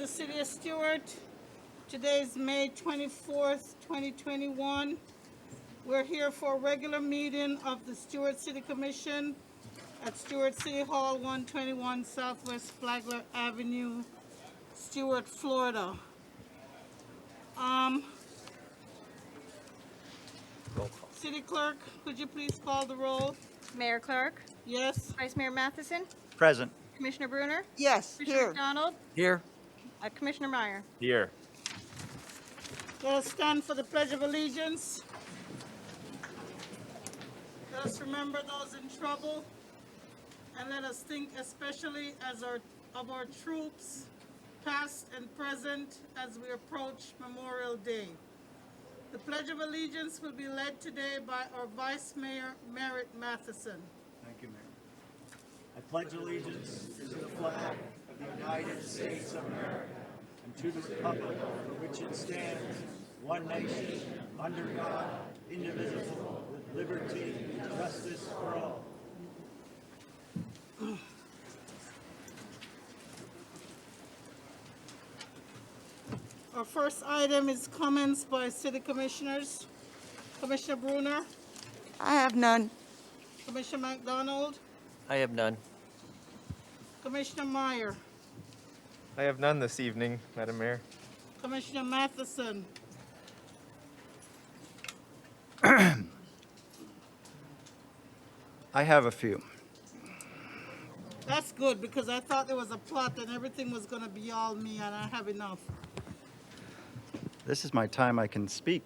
the City of Stuart. Today is May 24th, 2021. We're here for a regular meeting of the Stuart City Commission at Stuart City Hall, 121 Southwest Flagler Avenue, Stuart, Florida. City Clerk, could you please call the roll? Mayor Clark, Yes? Vice Mayor Matheson, Present. Commissioner Bruner, Yes, Commissioner here. McDonald, Here. Commissioner Meyer. Here. Let us stand for the Pledge of Allegiance. Let us remember those in trouble, and let us think especially of our troops, past and present, as we approach Memorial Day. The Pledge of Allegiance will be led today by our Vice Mayor, Merritt Matheson. Thank you, Mayor. I pledge allegiance to the flag of the United States of America and to the republic for which it stands, one nation, under God, indivisible, with liberty and justice for all. Our first item is comments by city commissioners. Commissioner Bruner, I have none. Commissioner McDonald, I have none. Commissioner Meyer, I have none this evening, Madam Mayor. Commissioner Matheson. I have a few. That's good, because I thought there was a plot and everything was gonna be all me, and I have enough. This is my time I can speak.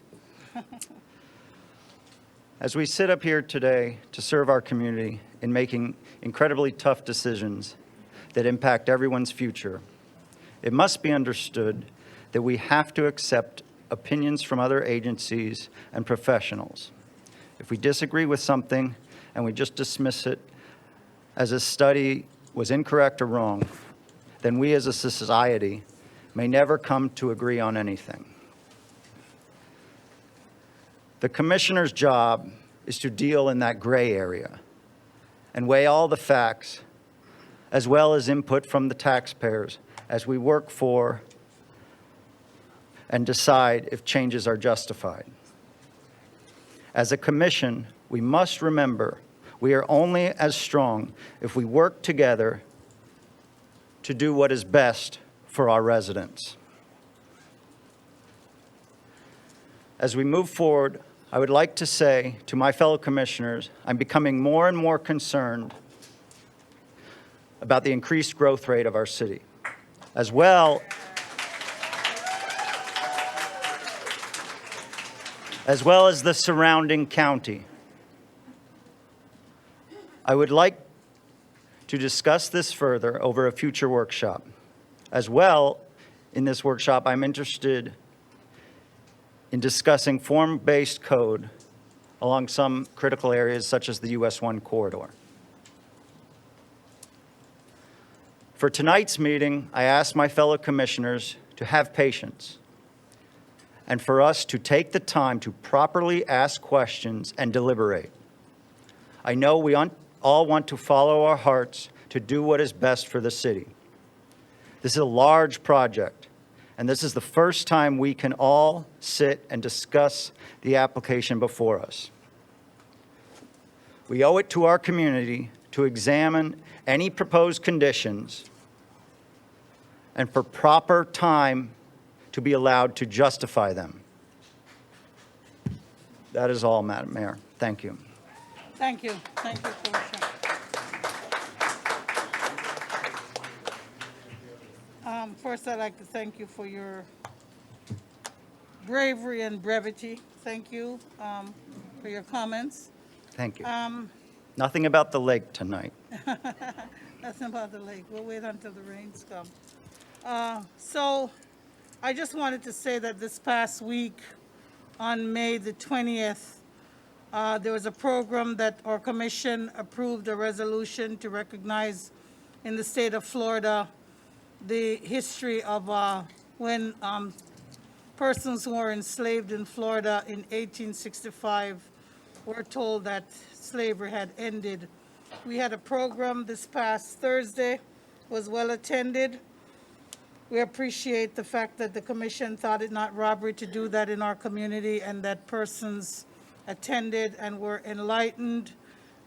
As we sit up here today to serve our community in making incredibly tough decisions that impact everyone's future, it must be understood that we have to accept opinions from other agencies and professionals. If we disagree with something and we just dismiss it as a study was incorrect or wrong, then we as a society may never come to agree on anything. The commissioner's job is to deal in that gray area and weigh all the facts as well as input from the taxpayers as we work for and decide if changes are justified. As a commission, we must remember we are only as strong if we work together to do what is best for our residents. As we move forward, I would like to say to my fellow commissioners, I'm becoming more and more concerned about the increased growth rate of our city, as well as the surrounding county. I would like to discuss this further over a future workshop. As well, in this workshop, I'm interested in discussing form-based code along some critical areas such as the US 1 corridor. For tonight's meeting, I ask my fellow commissioners to have patience and for us to take the time to properly ask questions and deliberate. I know we all want to follow our hearts to do what is best for the city. This is a large project, and this is the first time we can all sit and discuss the application before us. We owe it to our community to examine any proposed conditions and for proper time to be allowed to justify them. That is all, Madam Mayor. Thank you. Thank you, Commissioner. First, I'd like to thank you for your bravery and brevity. Thank you for your comments. Thank you. Nothing about the lake tonight. Nothing about the lake. We'll wait until the rains come. So I just wanted to say that this past week, on May the 20th, there was a program that our commission approved a resolution to recognize in the state of Florida the history of when persons who were enslaved in Florida in 1865 were told that slavery had ended. We had a program this past Thursday, was well attended. We appreciate the fact that the commission thought it not robbery to do that in our community, and that persons attended and were enlightened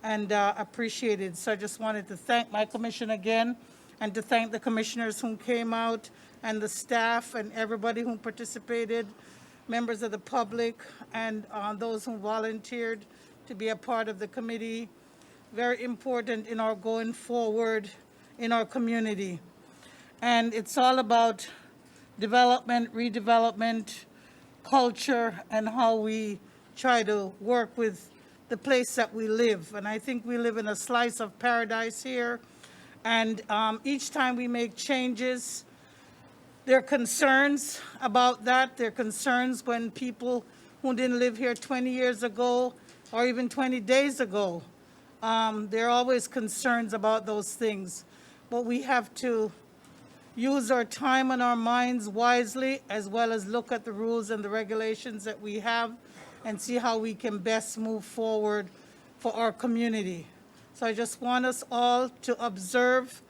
and appreciated. So I just wanted to thank my commission again, and to thank the commissioners who came out, and the staff, and everybody who participated, members of the public, and those who volunteered to be a part of the committee. Very important in our going forward in our community. And it's all about development, redevelopment, culture, and how we try to work with the place that we live. And I think we live in a slice of paradise here. And each time we make changes, there are concerns about that. There are concerns when people who didn't live here 20 years ago or even 20 days ago, there are always concerns about those things. But we have to use our time and our minds wisely, as well as look at the rules and the regulations that we have and see how we can best move forward for our community. So I just want us all to observe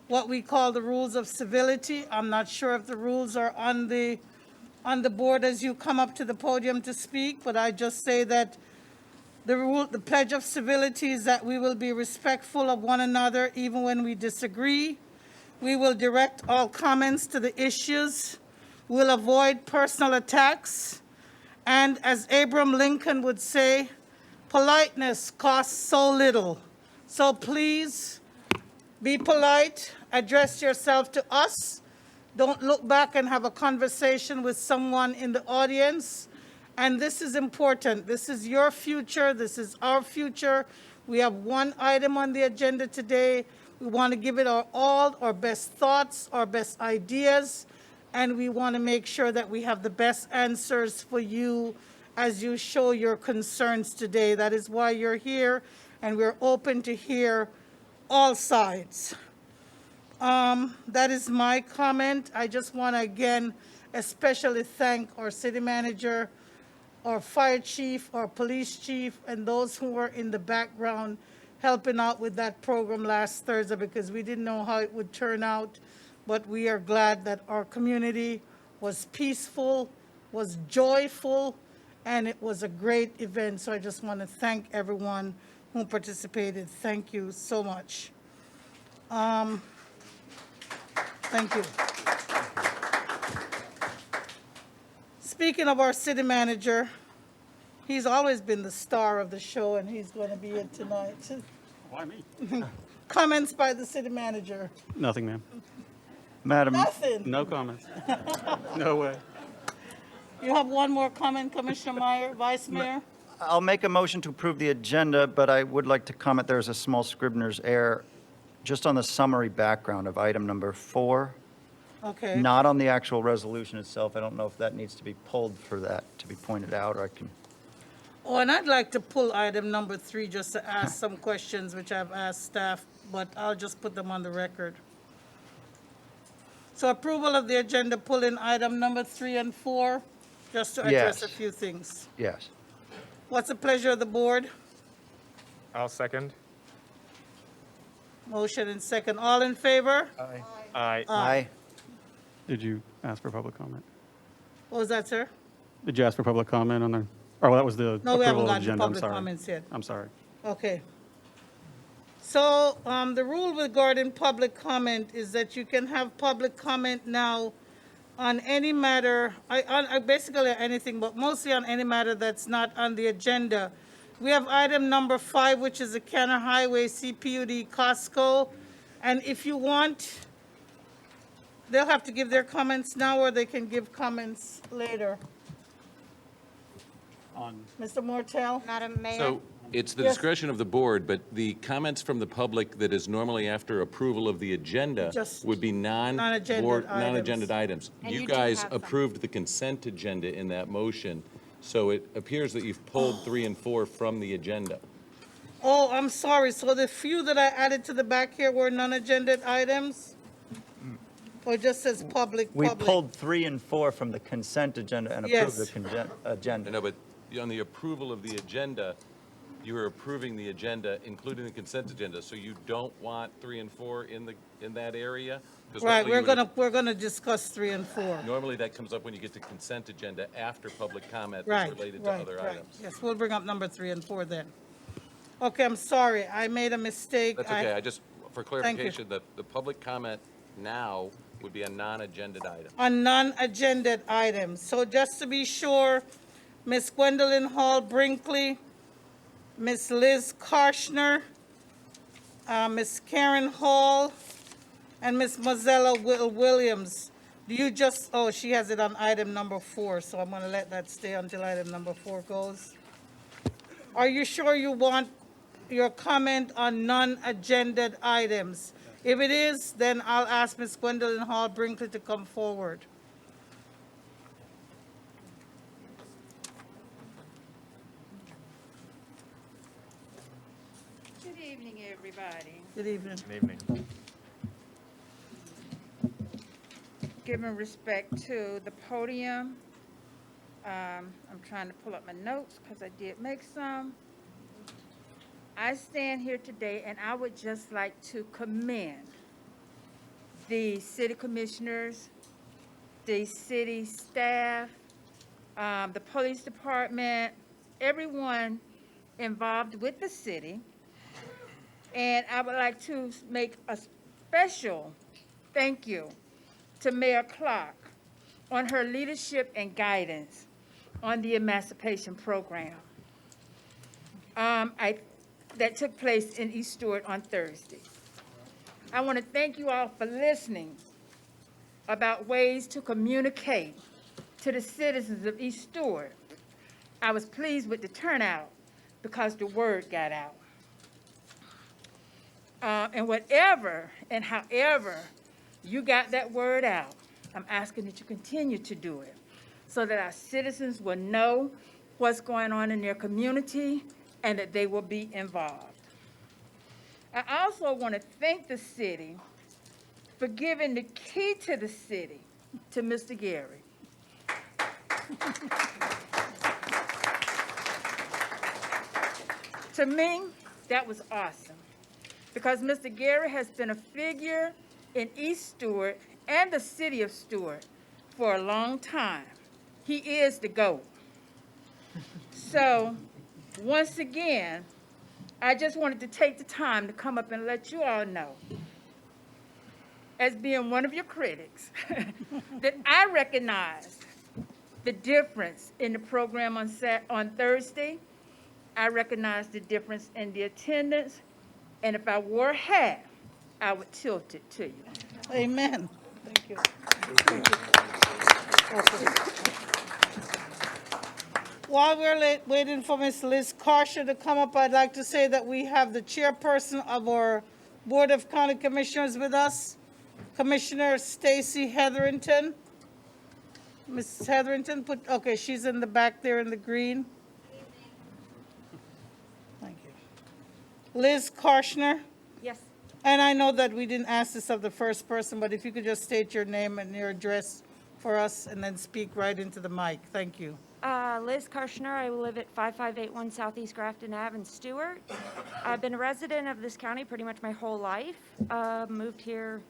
what we call the rules of civility. I'm not sure if the rules are on the board as you come up to the podium to speak, but I just say that the pledge of civility is that we will be respectful of one another even when we disagree. We will direct all comments to the issues. We'll avoid personal attacks. And as Abraham Lincoln would say, politeness costs so little. So please be polite, address yourself to us. Don't look back and have a conversation with someone in the audience. And this is important. This is your future. This is our future. We have one item on the agenda today. We want to give it our best thoughts, our best ideas, and we want to make sure that we have the best answers for you as you show your concerns today. That is why you're here, and we're open to hear all sides. That is my comment. I just want to again especially thank our city manager, our fire chief, our police chief, and those who were in the background helping out with that program last Thursday, because we didn't know how it would turn out. But we are glad that our community was peaceful, was joyful, and it was a great event. So I just want to thank everyone who participated. Thank you so much. Thank you. Speaking of our city manager, he's always been the star of the show, and he's going to be in tonight. Why me? Comments by the city manager? Nothing, ma'am. Madam, Nothing. No comments. No way. You have one more comment, Commissioner Meyer, Vice Mayor? I'll make a motion to approve the agenda, but I would like to comment there's a small Scribner's error just on the summary background of item number 4, Okay. not on the actual resolution itself. I don't know if that needs to be pulled for that to be pointed out, or I can. Oh, and I'd like to pull item number 3 just to ask some questions, which I've asked staff, but I'll just put them on the record. So approval of the agenda, pull in item number 3 and 4, just to address a Yes. few things. Yes. What's the pleasure of the board? I'll second. Motion and second. All in favor? Aye. Aye. Did you ask for public comment? What was that, sir? Did you ask for public comment on the, oh, that was the No, we haven't approval of gotten to agenda. I'm public sorry. comments yet. I'm sorry. Okay. So the rule regarding public comment is that you can have public comment now on any matter, basically anything, but mostly on any matter that's not on the agenda. We have item number 5, which is the Kenner Highway CPUD Costco. And if you want, they'll have to give their comments now, or they can give comments later. On, Mr. Mortel? Madam Mayor? So it's the Yes. discretion of the board, but the comments from the public that is normally after approval of the agenda Just would be non-agended non-board, items. non-agended items. And you You do guys have some. approved the consent agenda in that motion, so it appears that you've pulled 3 and 4 from the agenda. Oh, I'm sorry. So the few that I added to the back here were non-agended items? Or it just says public? We pulled 3 and 4 from the consent agenda and approved the Yes. agenda. No, but on the approval of the agenda, you are approving the agenda, including the consent agenda, so you don't want 3 and 4 in that area? 'Cause Right, normally we're gonna discuss 3 and 4. Normally, that comes up when you get to consent agenda after public comment Right, that's related to right, other right. items. Yes, we'll bring up number 3 and 4 then. Okay, I'm sorry, I made a mistake. That's okay, I just, for Thank you. clarification, the public comment now would be a non-agended item. On non-agended items. So just to be sure, Ms. Gwendolyn Hall Brinkley, Ms. Liz Karshner, Ms. Karen Hall, and Ms. Mozella Williams. Do you just, oh, she has it on item number 4, so I'm gonna let that stay until item number 4 goes. Are you sure you want your comment on non-agended items? If it is, then I'll ask Ms. Gwendolyn Hall Brinkley to come forward. Good evening, everybody. Good evening. Good evening. Giving respect to the podium. I'm trying to pull up my notes because I did make some. I stand here today and I would just like to commend the city commissioners, the city staff, the police department, everyone involved with the city. And I would like to make a special thank you to Mayor Clark on her leadership and guidance on the emancipation program that took place in East Stuart on Thursday. I want to thank you all for listening about ways to communicate to the citizens of East Stuart. I was pleased with the turnout because the word got out. And whatever and however you got that word out, I'm asking that you continue to do it so that our citizens will know what's going on in their community and that they will be involved. I also want to thank the city for giving the key to the city to Mr. Gary. To me, that was awesome because Mr. Gary has been a figure in East Stuart and the city of Stuart for a long time. He is the GOAT. So, once again, I just wanted to take the time to come up and let you all know, as being one of your critics, that I recognized the difference in the program on Thursday. I recognized the difference in the attendance, and if I wore a hat, I would tilt it to you. Amen. Thank you. While we're waiting for Ms. Liz Karsha to come up, I'd like to say that we have the chairperson of our Board of County Commissioners with us, Commissioner Stacy Hetherington. Mrs. Hetherington, okay, she's in the back there in the green. Thank you. Liz Karshner. Yes. And I know that we didn't ask this of the first person, but if you could just state your name and your address for us and then speak right into the mic. Thank you. Liz Karshner. I live at 5581 Southeast Grafton Ave in Stuart. I've been a resident of this county pretty much my whole life. Moved here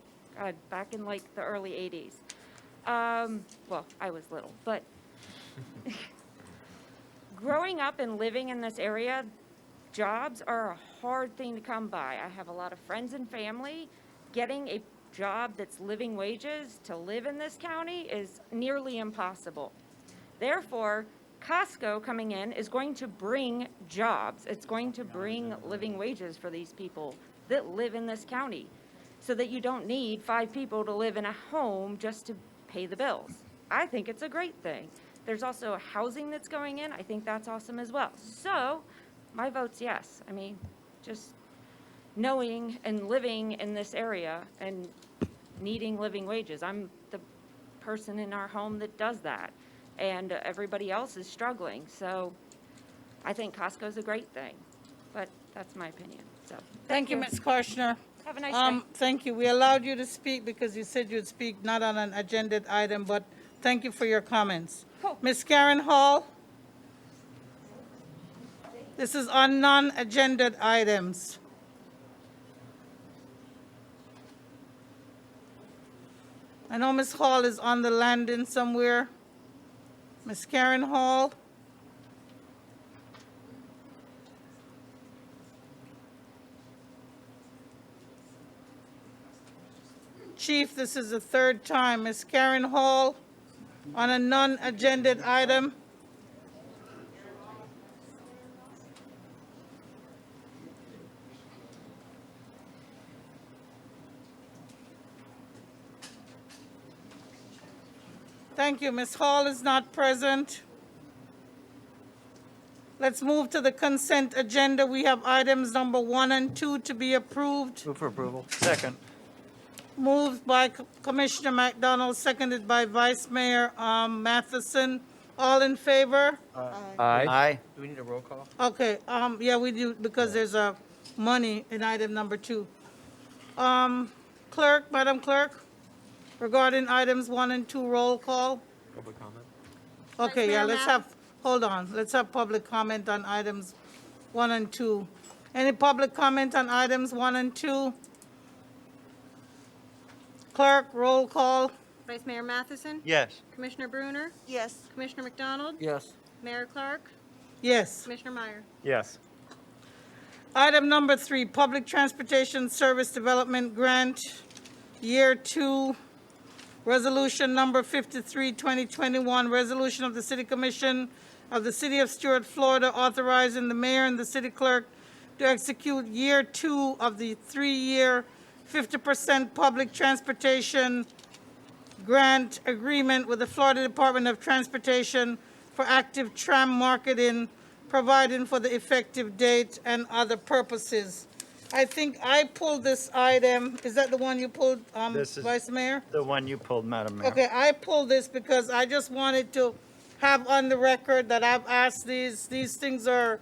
back in like the early 80s. Well, I was little, but growing up and living in this area, jobs are a hard thing to come by. I have a lot of friends and family. Getting a job that's living wages to live in this county is nearly impossible. Therefore, Costco coming in is going to bring jobs. It's going to bring living wages for these people that live in this county so that you don't need 5 people to live in a home just to pay the bills. I think it's a great thing. There's also housing that's going in. I think that's awesome as well. So my vote's yes. I mean, just knowing and living in this area and needing living wages. I'm the person in our home that does that. And everybody else is struggling. So I think Costco's a great thing. But that's my opinion. So Thank you, Ms. Karshner. Have a nice day. Thank you. We allowed you to speak because you said you'd speak not on an agenda item, but thank you for your comments. Cool. Ms. Karen Hall? This is on non-agenda items. I know Ms. Hall is on the landing somewhere. Ms. Karen Hall? Chief, this is the third time. Ms. Karen Hall on a non-agended item. Thank you. Ms. Hall is not present. Let's move to the consent agenda. We have items number 1 and 2 to be approved. Move for approval. Second. Moved by Commissioner McDonald, seconded by Vice Mayor Matheson. All in favor? Aye. Aye. Do we need a roll call? Okay, yeah, we do, because there's a money in item number 2. Clerk, Madam Clerk, regarding items 1 and 2, roll call. Public comment? Okay, yeah, Mayor let's have, hold on, let's have public comment on items 1 and 2. Any public comment on items 1 and 2? Clerk, roll call. Vice Mayor Matheson? Yes. Commissioner Bruner? Yes. Commissioner McDonald? Yes. Mayor Clark? Yes. Commissioner Meyer? Yes. Item number 3, Public Transportation Service Development Grant, Year 2, Resolution number 53, 2021, resolution of the City Commission of the City of Stuart, Florida, authorizing the mayor and the city clerk to execute Year 2 of the 3-year 50% public transportation grant agreement with the Florida Department of Transportation for active tram marketing, providing for the effective date and other purposes. I think I pulled this item. Is that the one you pulled, This is- Vice Mayor? The one you pulled, Madam Mayor. Okay, I pulled this because I just wanted to have on the record that I've asked these. These things are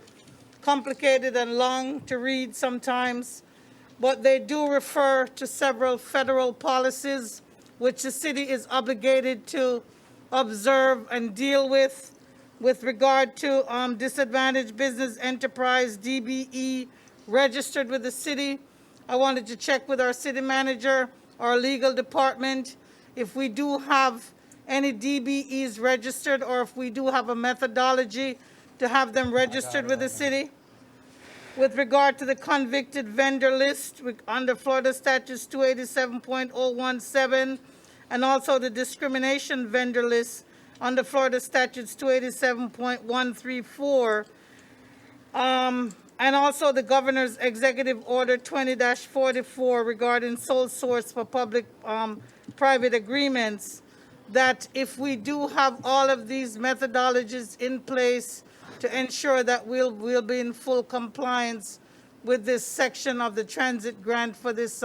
complicated and long to read sometimes, but they do refer to several federal policies which the city is obligated to observe and deal with regard to disadvantaged business enterprise, DBE, registered with the city. I wanted to check with our city manager, our legal department, if we do have any DBEs registered, or if we do have a methodology to have them registered with the city. With regard to the convicted vendor list under Florida statutes 287.017, and also the discrimination vendor list under Florida statutes 287.134, and also the governor's executive order 20-44 regarding sole source for public-private agreements, that if we do have all of these methodologies in place to ensure that we'll be in full compliance with this section of the transit grant for this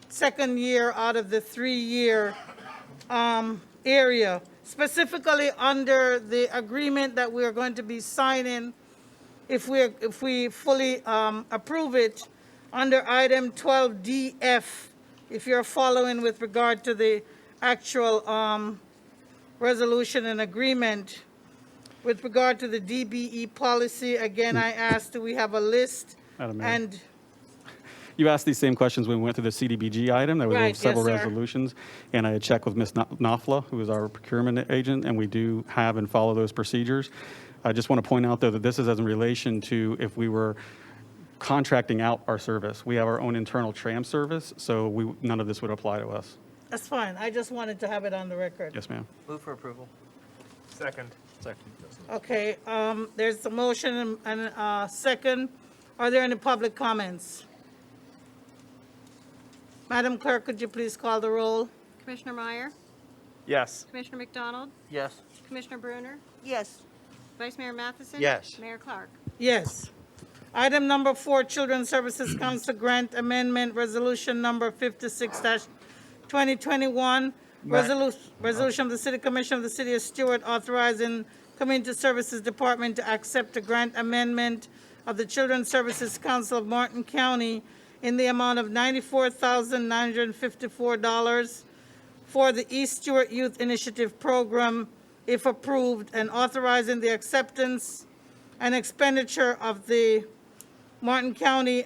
second year out of the 3-year area, specifically under the agreement that we are going to be signing, if we fully approve it, under item 12DF, if you're following with regard to the actual resolution and agreement. With regard to the DBE policy, again, I asked, do we have a list? Madam Mayor. And, You asked these same questions when we went through the CDBG item. There Right, were several yes, sir. resolutions. And I had checked with Ms. Knopfler, who is our procurement agent, and we do have and follow those procedures. I just want to point out, though, that this is as in relation to if we were contracting out our service. We have our own internal tram service, so none of this would apply to us. that's fine, I just wanted to have it on the record. Yes, ma'am. Move for approval. Second. Okay, there's a motion and a second. Are there any public comments? Madam Clerk, could you please call the roll? Commissioner Meyer? Yes. Commissioner McDonald? Yes. Commissioner Bruner? Yes. Vice Mayor Matheson? Yes. Mayor Clark? Yes. Item number 4, Children's Services Council Grant Amendment, Resolution number 56-2021. Resolution of the City Commission of the City of Stuart authorizing Community Services Department to accept a grant amendment of the Children's Services Council of Martin County in the amount of $94,954 for the East Stuart Youth Initiative Program, if approved, and authorizing the acceptance and expenditure of the Martin County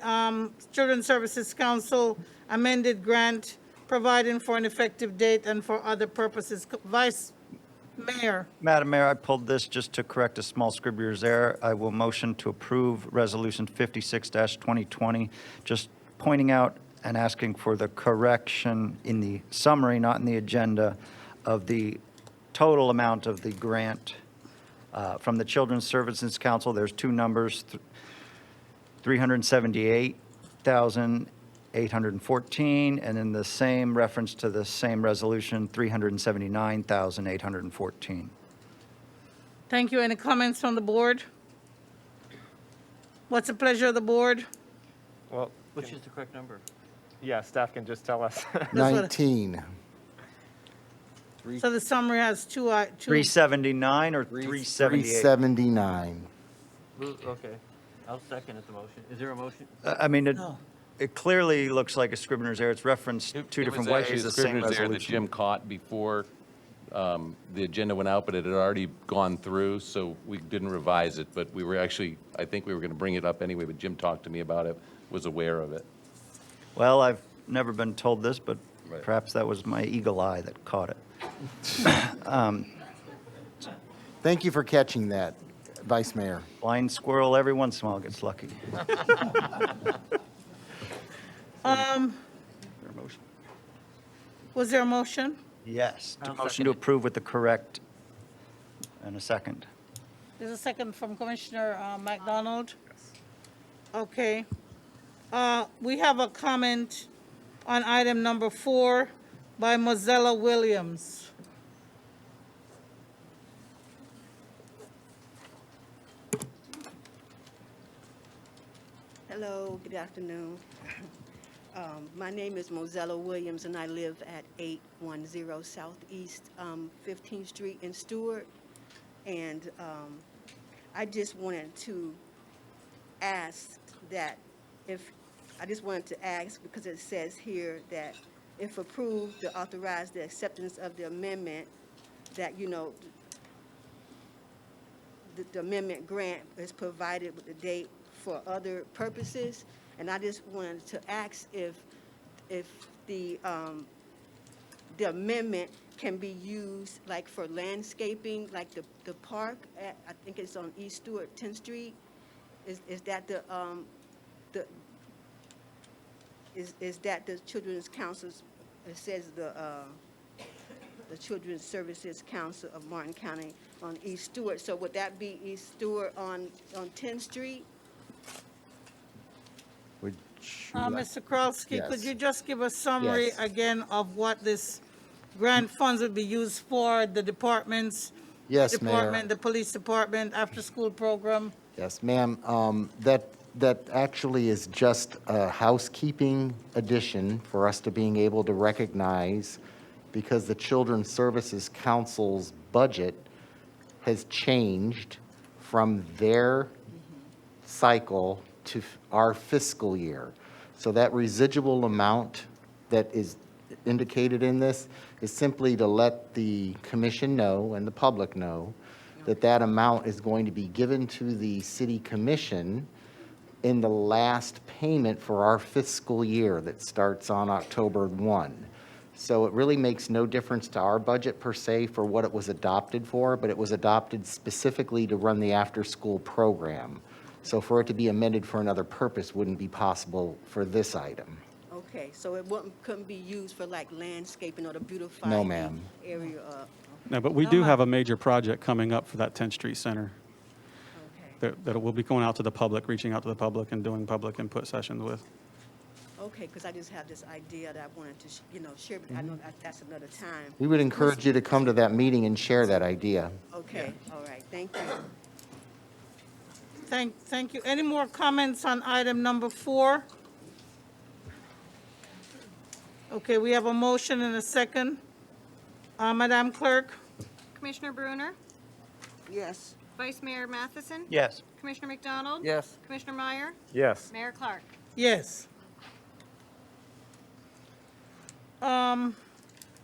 Children's Services Council amended grant providing for an effective date and for other purposes. Vice Mayor, Madam Mayor, I pulled this just to correct a small scribbler's error. I will motion to approve Resolution 56-2020, just pointing out and asking for the correction in the summary, not in the agenda, of the total amount of the grant from the Children's Services Council. There's two numbers, 378,814, and in the same reference to the same resolution, 379,814. thank you. Any comments from the board? What's the pleasure of the board? Well, Which is the correct number? yeah, staff can just tell us. That's what- 19. So the summary has two. 379 or 378? 379. Okay, I'll second the motion. Is there a motion? I mean, No. it clearly looks like a scrivener's error. It's referenced two different ways, the same there that resolution. Jim caught before the agenda went out, but it had already gone through, so we didn't revise it. But we were actually, I think we were going to bring it up anyway, but Jim talked to me about it, was aware of it. Well, I've never been told this, but Right. perhaps that was my eagle eye that caught it. Thank you for catching that, Vice Mayor. Blind squirrel every once in a while gets lucky. Was there a motion? Yes, I'll motion second to it. approve with the correct, and a second. There's a second from Commissioner McDonald. Okay. We have a comment on item number 4 by Mozella Williams. Hello, good afternoon. My name is Mozella Williams, and I live at 810 Southeast 15th Street in Stuart. And I just wanted to ask that because it says here that if approved, to authorize the acceptance of the amendment, that, you know, the amendment grant is provided with the date for other purposes. And I just wanted to ask if the amendment can be used like for landscaping, like the park at, I think it's on East Stewart, 10th Street. Is that is that the Children's Council's, it says the Children's Services Council of Martin County on East Stewart. So would that be East Stewart on 10th Street? Would you like- Mr. Krolsky, could Yes. you just give a summary Yes. again of what this grant funds would be used for, the departments? Yes, Mayor. Department, the police department, after-school program? Yes, ma'am. That actually is just a housekeeping addition for us to being able to recognize, because the Children's Services Council's budget has changed from their cycle to our fiscal year. So that residual amount that is indicated in this is simply to let the commission know and the public know that that amount is going to be given to the city commission in the last payment for our fiscal year that starts on October 1. So it really makes no difference to our budget per se for what it was adopted for, but it was adopted specifically to run the after-school program. So for it to be amended for another purpose wouldn't be possible for this item. Okay, so it couldn't be used for like landscaping or to beautify No, the ma'am. area up? No, but we do have a major project coming up for that 10th Street Center Okay, that will be going out to the public, reaching out to the public and doing public input sessions with. okay, because I just have this idea that I wanted to, share, but I know that's another time. We would encourage you to come to that meeting and share that idea. Okay, all right, thank you. Thank you. Any more comments on item number 4? Okay, we have a motion and a second. Madam Clerk? Commissioner Bruner? Yes. Vice Mayor Matheson? Yes. Commissioner McDonald? Yes. Commissioner Meyer? Yes. Mayor Clark? Yes.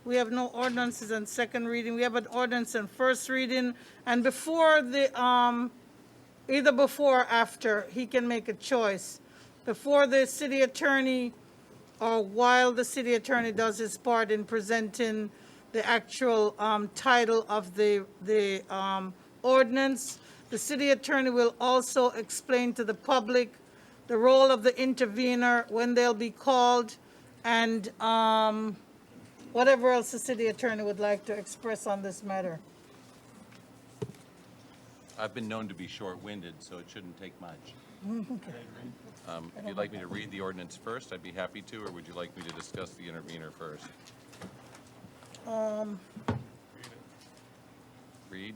We have no ordinances on second reading. We have an ordinance in first reading. And before the, either before or after, he can make a choice. Before the city attorney or while the city attorney does his part in presenting the actual title of the ordinance, the city attorney will also explain to the public the role of the intervener, when they'll be called, and whatever else the city attorney would like to express on this matter. I've been known to be short-winded, so it shouldn't take much. If you'd like me to read the ordinance first, I'd be happy to, or would you like me to discuss the intervener first? Read.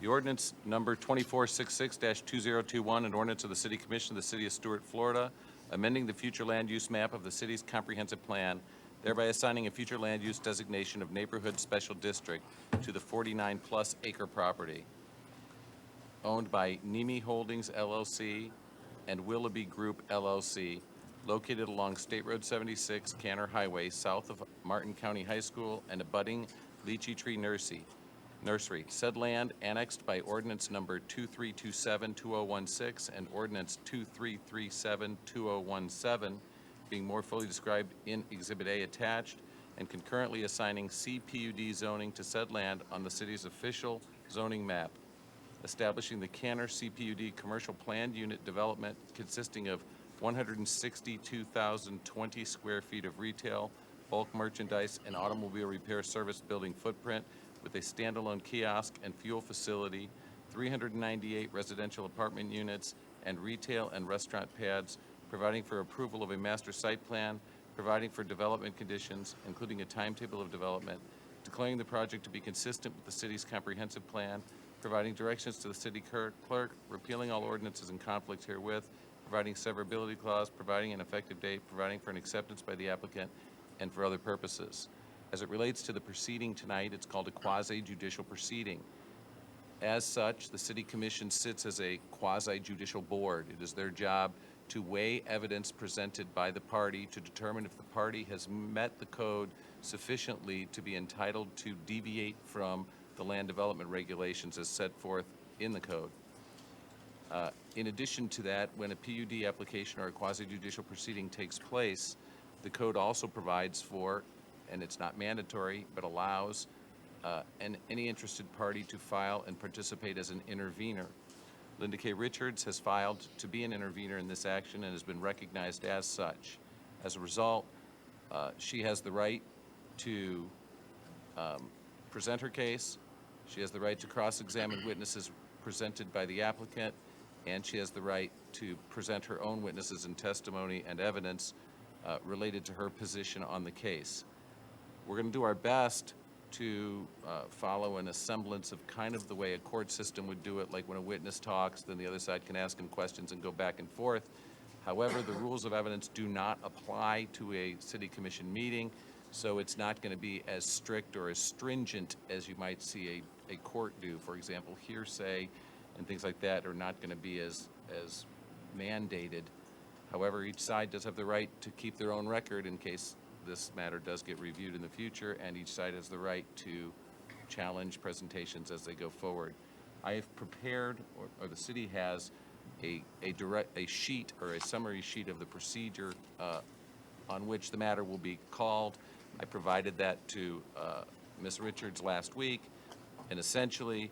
The ordinance number 2466-2021, an ordinance of the City Commission of the City of Stuart, Florida, amending the future land use map of the city's comprehensive plan, thereby assigning a future land use designation of neighborhood special district to the 49-plus acre property owned by Nemi Holdings LLC and Willoughby Group LLC, located along State Road 76, Canner Highway, south of Martin County High School and abutting Lychee Tree Nursery. Said land annexed by ordinance number 2327-2016 and ordinance 2337-2017, being more fully described in Exhibit A attached, and concurrently assigning CPUD zoning to said land on the city's official zoning map, establishing the Canner CPUD commercial planned unit development consisting of 162,020 square feet of retail, bulk merchandise, and automobile repair service building footprint with a standalone kiosk and fuel facility, 398 residential apartment units, and retail and restaurant pads, providing for approval of a master site plan, providing for development conditions, including a timetable of development, declaring the project to be consistent with the city's comprehensive plan, providing directions to the city clerk, repealing all ordinances in conflict herewith, providing severability clause, providing an effective date, providing for an acceptance by the applicant, and for other purposes. As it relates to the proceeding tonight, it's called a quasi-judicial proceeding. As such, the City Commission sits as a quasi-judicial board. It is their job to weigh evidence presented by the party to determine if the party has met the code sufficiently to be entitled to deviate from the land development regulations as set forth in the code. In addition to that, when a PUD application or a quasi-judicial proceeding takes place, the code also provides for, and it's not mandatory, but allows any interested party to file and participate as an intervener. Linda K. Richards has filed to be an intervener in this action and has been recognized as such. As a result, she has the right to present her case, she has the right to cross-examine witnesses presented by the applicant, and she has the right to present her own witnesses and testimony and evidence related to her position on the case. We're going to do our best to follow in a semblance of kind of the way a court system would do it, like when a witness talks, then the other side can ask him questions and go back and forth. However, the rules of evidence do not apply to a city commission meeting, so it's not going to be as strict or as stringent as you might see a court do. For example, hearsay and things like that are not going to be as mandated. However, each side does have the right to keep their own record in case this matter does get reviewed in the future, and each side has the right to challenge presentations as they go forward. I have prepared, or the city has, a sheet or a summary sheet of the procedure on which the matter will be called. I provided that to Ms. Richards last week, and essentially,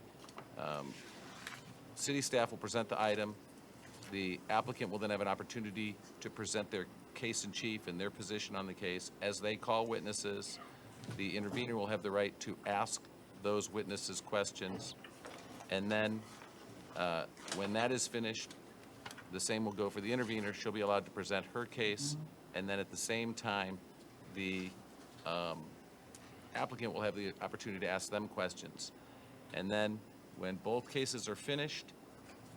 city staff will present the item. The applicant will then have an opportunity to present their case in chief and their position on the case. As they call witnesses, the intervener will have the right to ask those witnesses questions. And then when that is finished, the same will go for the intervener. She'll be allowed to present her case. And then at the same time, the applicant will have the opportunity to ask them questions. And then when both cases are finished,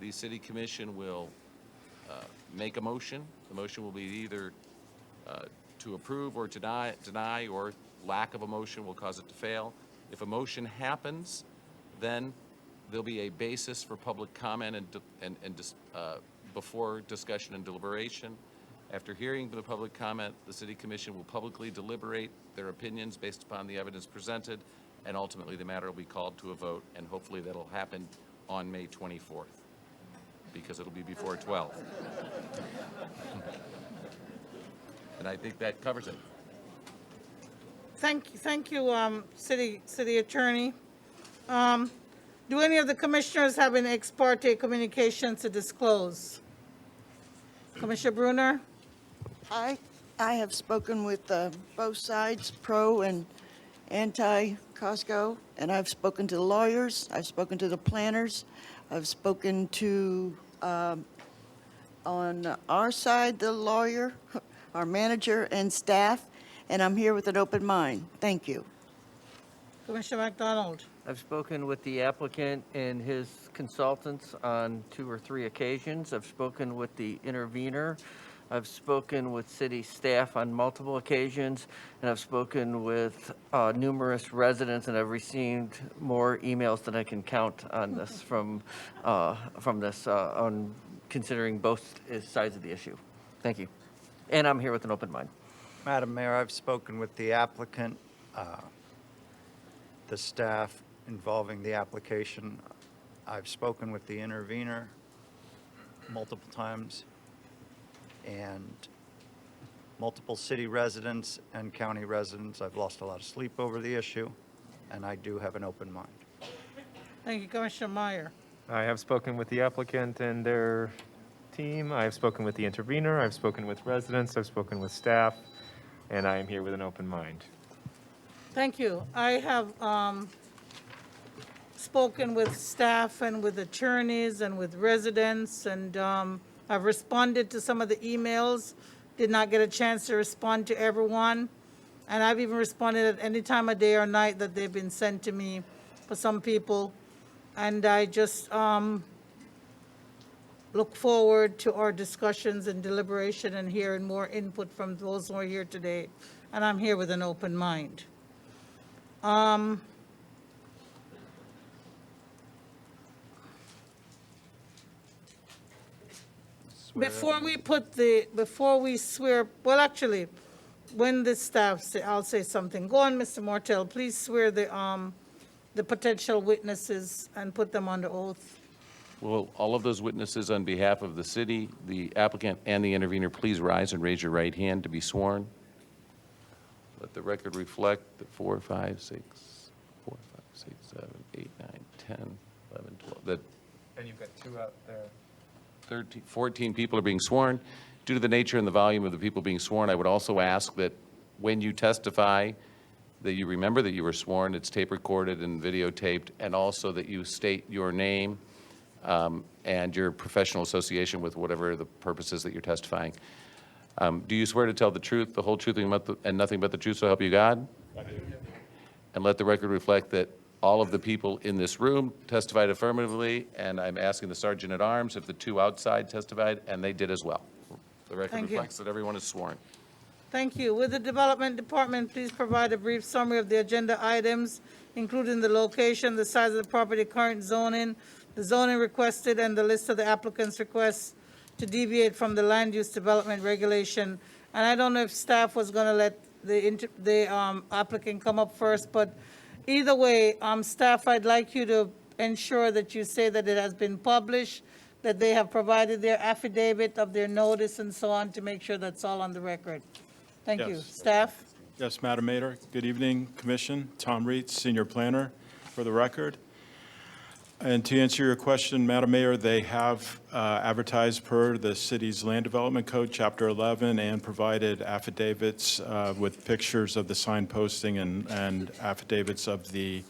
the city commission will make a motion. The motion will be either to approve or to deny, or lack of a motion will cause it to fail. If a motion happens, then there'll be a basis for public comment and before discussion and deliberation. After hearing the public comment, the city commission will publicly deliberate their opinions based upon the evidence presented, and ultimately the matter will be called to a vote, and hopefully that'll happen on May 24th, because it'll be before 12. And I think that covers it. Thank you, City Attorney. Do any of the commissioners have any ex parte communications to disclose? Commissioner Bruner? I have spoken with both sides, pro and anti-Costco, and I've spoken to the lawyers, I've spoken to the planners, I've spoken to, on our side, the lawyer, our manager, and staff, and I'm here with an open mind. Thank you. Commissioner McDonald? I've spoken with the applicant and his consultants on 2 or 3 occasions. I've spoken with the intervener. I've spoken with city staff on multiple occasions, and I've spoken with numerous residents, and I've received more emails than I can count on this from this on considering both sides of the issue. Thank you. And I'm here with an open mind. Madam Mayor, I've spoken with the applicant, the staff involving the application. I've spoken with the intervener multiple times, and multiple city residents and county residents. I've lost a lot of sleep over the issue, and I do have an open mind. Thank you, Commissioner Meyer. I have spoken with the applicant and their team. I have spoken with the intervener. I've spoken with residents. I've spoken with staff, and I am here with an open mind. Thank you. I have spoken with staff and with attorneys and with residents, and I've responded to some of the emails, did not get a chance to respond to everyone. And I've even responded at any time of day or night that they've been sent to me for some people. And I just look forward to our discussions and deliberation and hearing more input from those who are here today. And I'm here with an open mind. Before we swear, well, actually, when the staff say, I'll say something. Go on, Mr. Mortel, please swear the potential witnesses and put them under oath. Will all of those witnesses on behalf of the city, the applicant, and the intervener please rise and raise your right hand to be sworn? Let the record reflect that 4, 5, 6, 7, 8, 9, 10, 11, 12, that And you've got 2 out there. 14 people are being sworn. Due to the nature and the volume of the people being sworn, I would also ask that when you testify, that you remember that you were sworn, it's tape recorded and videotaped, and also that you state your name and your professional association with whatever the purpose is that you're testifying. Do you swear to tell the truth, the whole truth, and nothing but the truth, so help you God? I do. And let the record reflect that all of the people in this room testified affirmatively, and I'm asking the Sergeant at Arms if the 2 outside testified, and they did as well. The record Thank you. reflects that everyone is sworn. Thank you. Will the Development Department please provide a brief summary of the agenda items, including the location, the size of the property, current zoning, the zoning requested, and the list of the applicant's requests to deviate from the land use development regulation. And I don't know if staff was going to let the applicant come up first, but either way, staff, I'd like you to ensure that you say that it has been published, that they have provided their affidavit of their notice and so on to make sure that's all on the record. Thank you. Yes. Staff? Yes, Madam Mayor. Good evening, Commission. Tom Reitz, Senior Planner, for the record. And to answer your question, Madam Mayor, they have advertised per the city's Land Development Code, Chapter 11, and provided affidavits with pictures of the sign posting and affidavits of the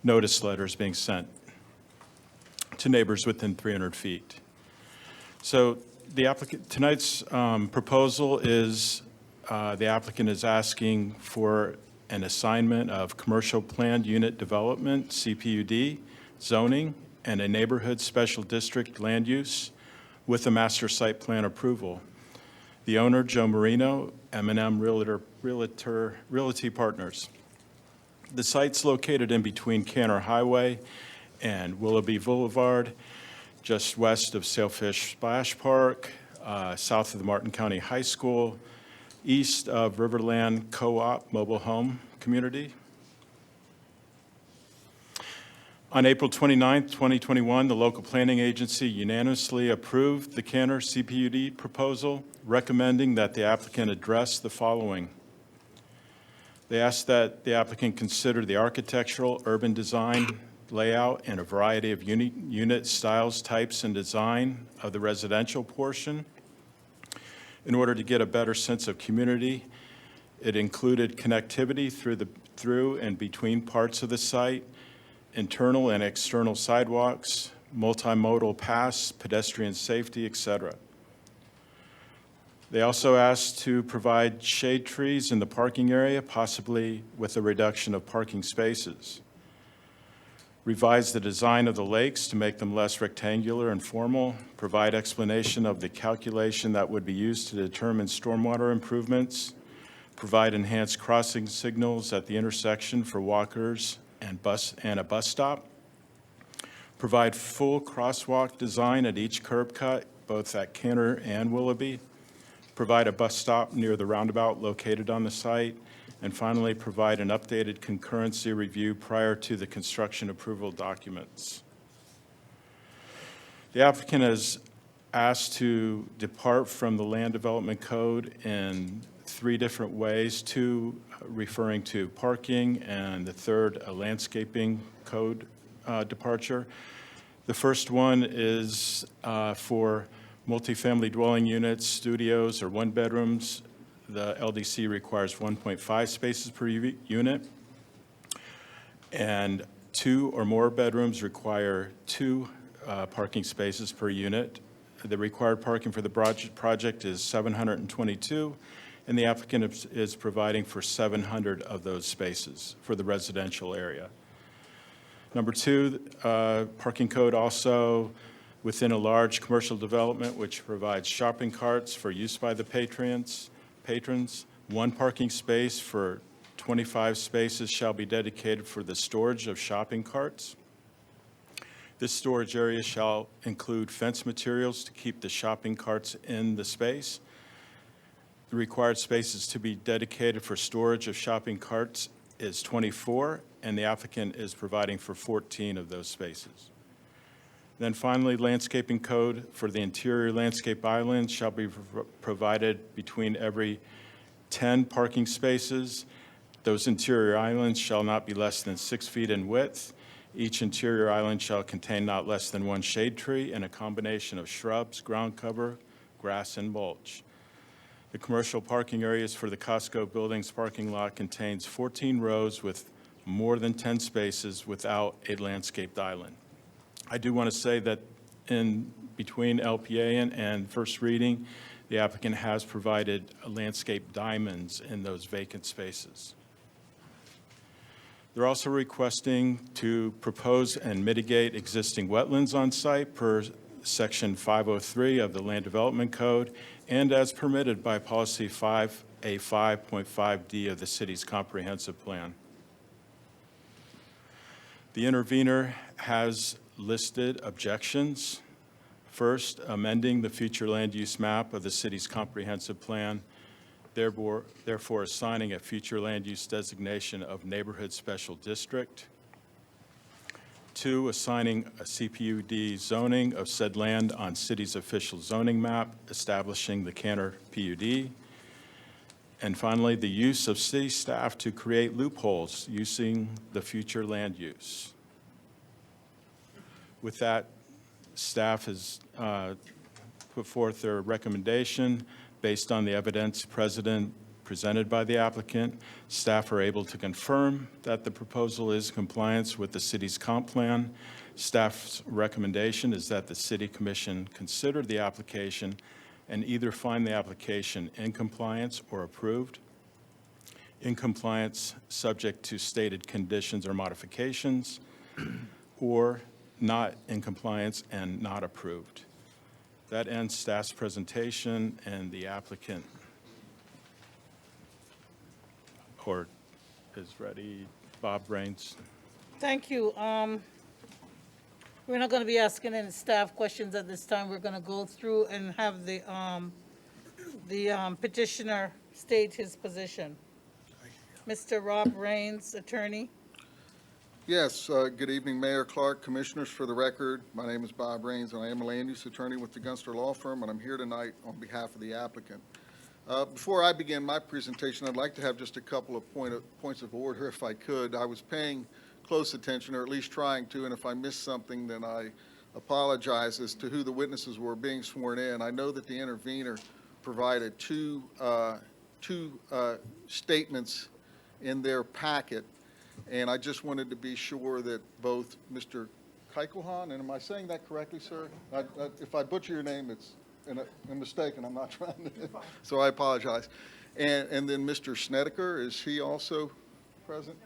notice letters being sent to neighbors within 300 feet. So the applicant, tonight's proposal is the applicant is asking for an assignment of commercial planned unit development, CPUD, zoning, and a neighborhood special district land use with a master site plan approval. The owner, Joe Marino, M&M Realty Partners. The site's located in between Canner Highway and Willoughby Boulevard, just west of Sailfish Splash Park, south of the Martin County High School, east of Riverland Co-op Mobile Home Community. On April 29, 2021, the local planning agency unanimously approved the Canner CPUD proposal, recommending that the applicant address the following. They asked that the applicant consider the architectural, urban design, layout, and a variety of unit styles, types, and design of the residential portion. In order to get a better sense of community, it included connectivity through and between parts of the site, internal and external sidewalks, multimodal paths, pedestrian safety, etc. They also asked to provide shade trees in the parking area, possibly with a reduction of parking spaces. Revise the design of the lakes to make them less rectangular and formal, provide explanation of the calculation that would be used to determine stormwater improvements, provide enhanced crossing signals at the intersection for walkers and a bus stop, provide full crosswalk design at each curb cut, both at Canner and Willoughby, provide a bus stop near the roundabout located on the site, and finally, provide an updated concurrency review prior to the construction approval documents. The applicant has asked to depart from the Land Development Code in 3 different ways, 2 referring to parking, and the third, a landscaping code departure. The first one is for multifamily dwelling units, studios, or 1-bedrooms. The LDC requires 1.5 spaces per unit, and 2 or more bedrooms require 2 parking spaces per unit. The required parking for the project is 722, and the applicant is providing for 700 of those spaces for the residential area. Number 2, parking code also within a large commercial development which provides shopping carts for use by the patrons, 1 parking space for 25 spaces shall be dedicated for the storage of shopping carts. This storage area shall include fence materials to keep the shopping carts in the space. The required spaces to be dedicated for storage of shopping carts is 24, and the applicant is providing for 14 of those spaces. Then finally, landscaping code for the interior landscape islands shall be provided between every 10 parking spaces. Those interior islands shall not be less than 6 feet in width. Each interior island shall contain not less than 1 shade tree and a combination of shrubs, ground cover, grass, and mulch. The commercial parking areas for the Costco building's parking lot contains 14 rows with more than 10 spaces without a landscaped island. I do want to say that in between LPA and first reading, the applicant has provided landscape diamonds in those vacant spaces. They're also requesting to propose and mitigate existing wetlands on site per Section 503 of the Land Development Code and as permitted by Policy 5A5.5D of the city's comprehensive plan. The intervener has listed objections. First, amending the future land use map of the city's comprehensive plan, therefore assigning a future land use designation of neighborhood special district. 2, assigning a CPUD zoning of said land on city's official zoning map, establishing the Canner PUD. And finally, the use of city staff to create loopholes using the future land use. With that, staff has put forth their recommendation based on the evidence presented by the applicant. Staff are able to confirm that the proposal is in compliance with the city's comp plan. Staff's recommendation is that the City Commission consider the application and either find the application in compliance or approved. In compliance, subject to stated conditions or modifications, or not in compliance and not approved. That ends staff's presentation, and the applicant is ready. Bob Rains. Thank you. We're not going to be asking any staff questions at this time. We're going to go through and have the petitioner state his position. Mr. Rob Rains, attorney. Yes, good evening, Mayor Clark, Commissioners. For the record, my name is Bob Raines, and I am a land use attorney with the Gunster Law Firm, and I'm here tonight on behalf of the applicant. Before I begin my presentation, I'd like to have just a couple of points of order, if I could. I was paying close attention, or at least trying to, and if I missed something, then I apologize as to who the witnesses were being sworn in. I know that the intervener provided two statements in their packet, and I just wanted to be sure that both Mr. Keichelhan, and am I saying that correctly, sir? If I butcher your name, it's a mistake, and I'm not trying to, so I apologize. And then Mr. Snedeker, is he also present?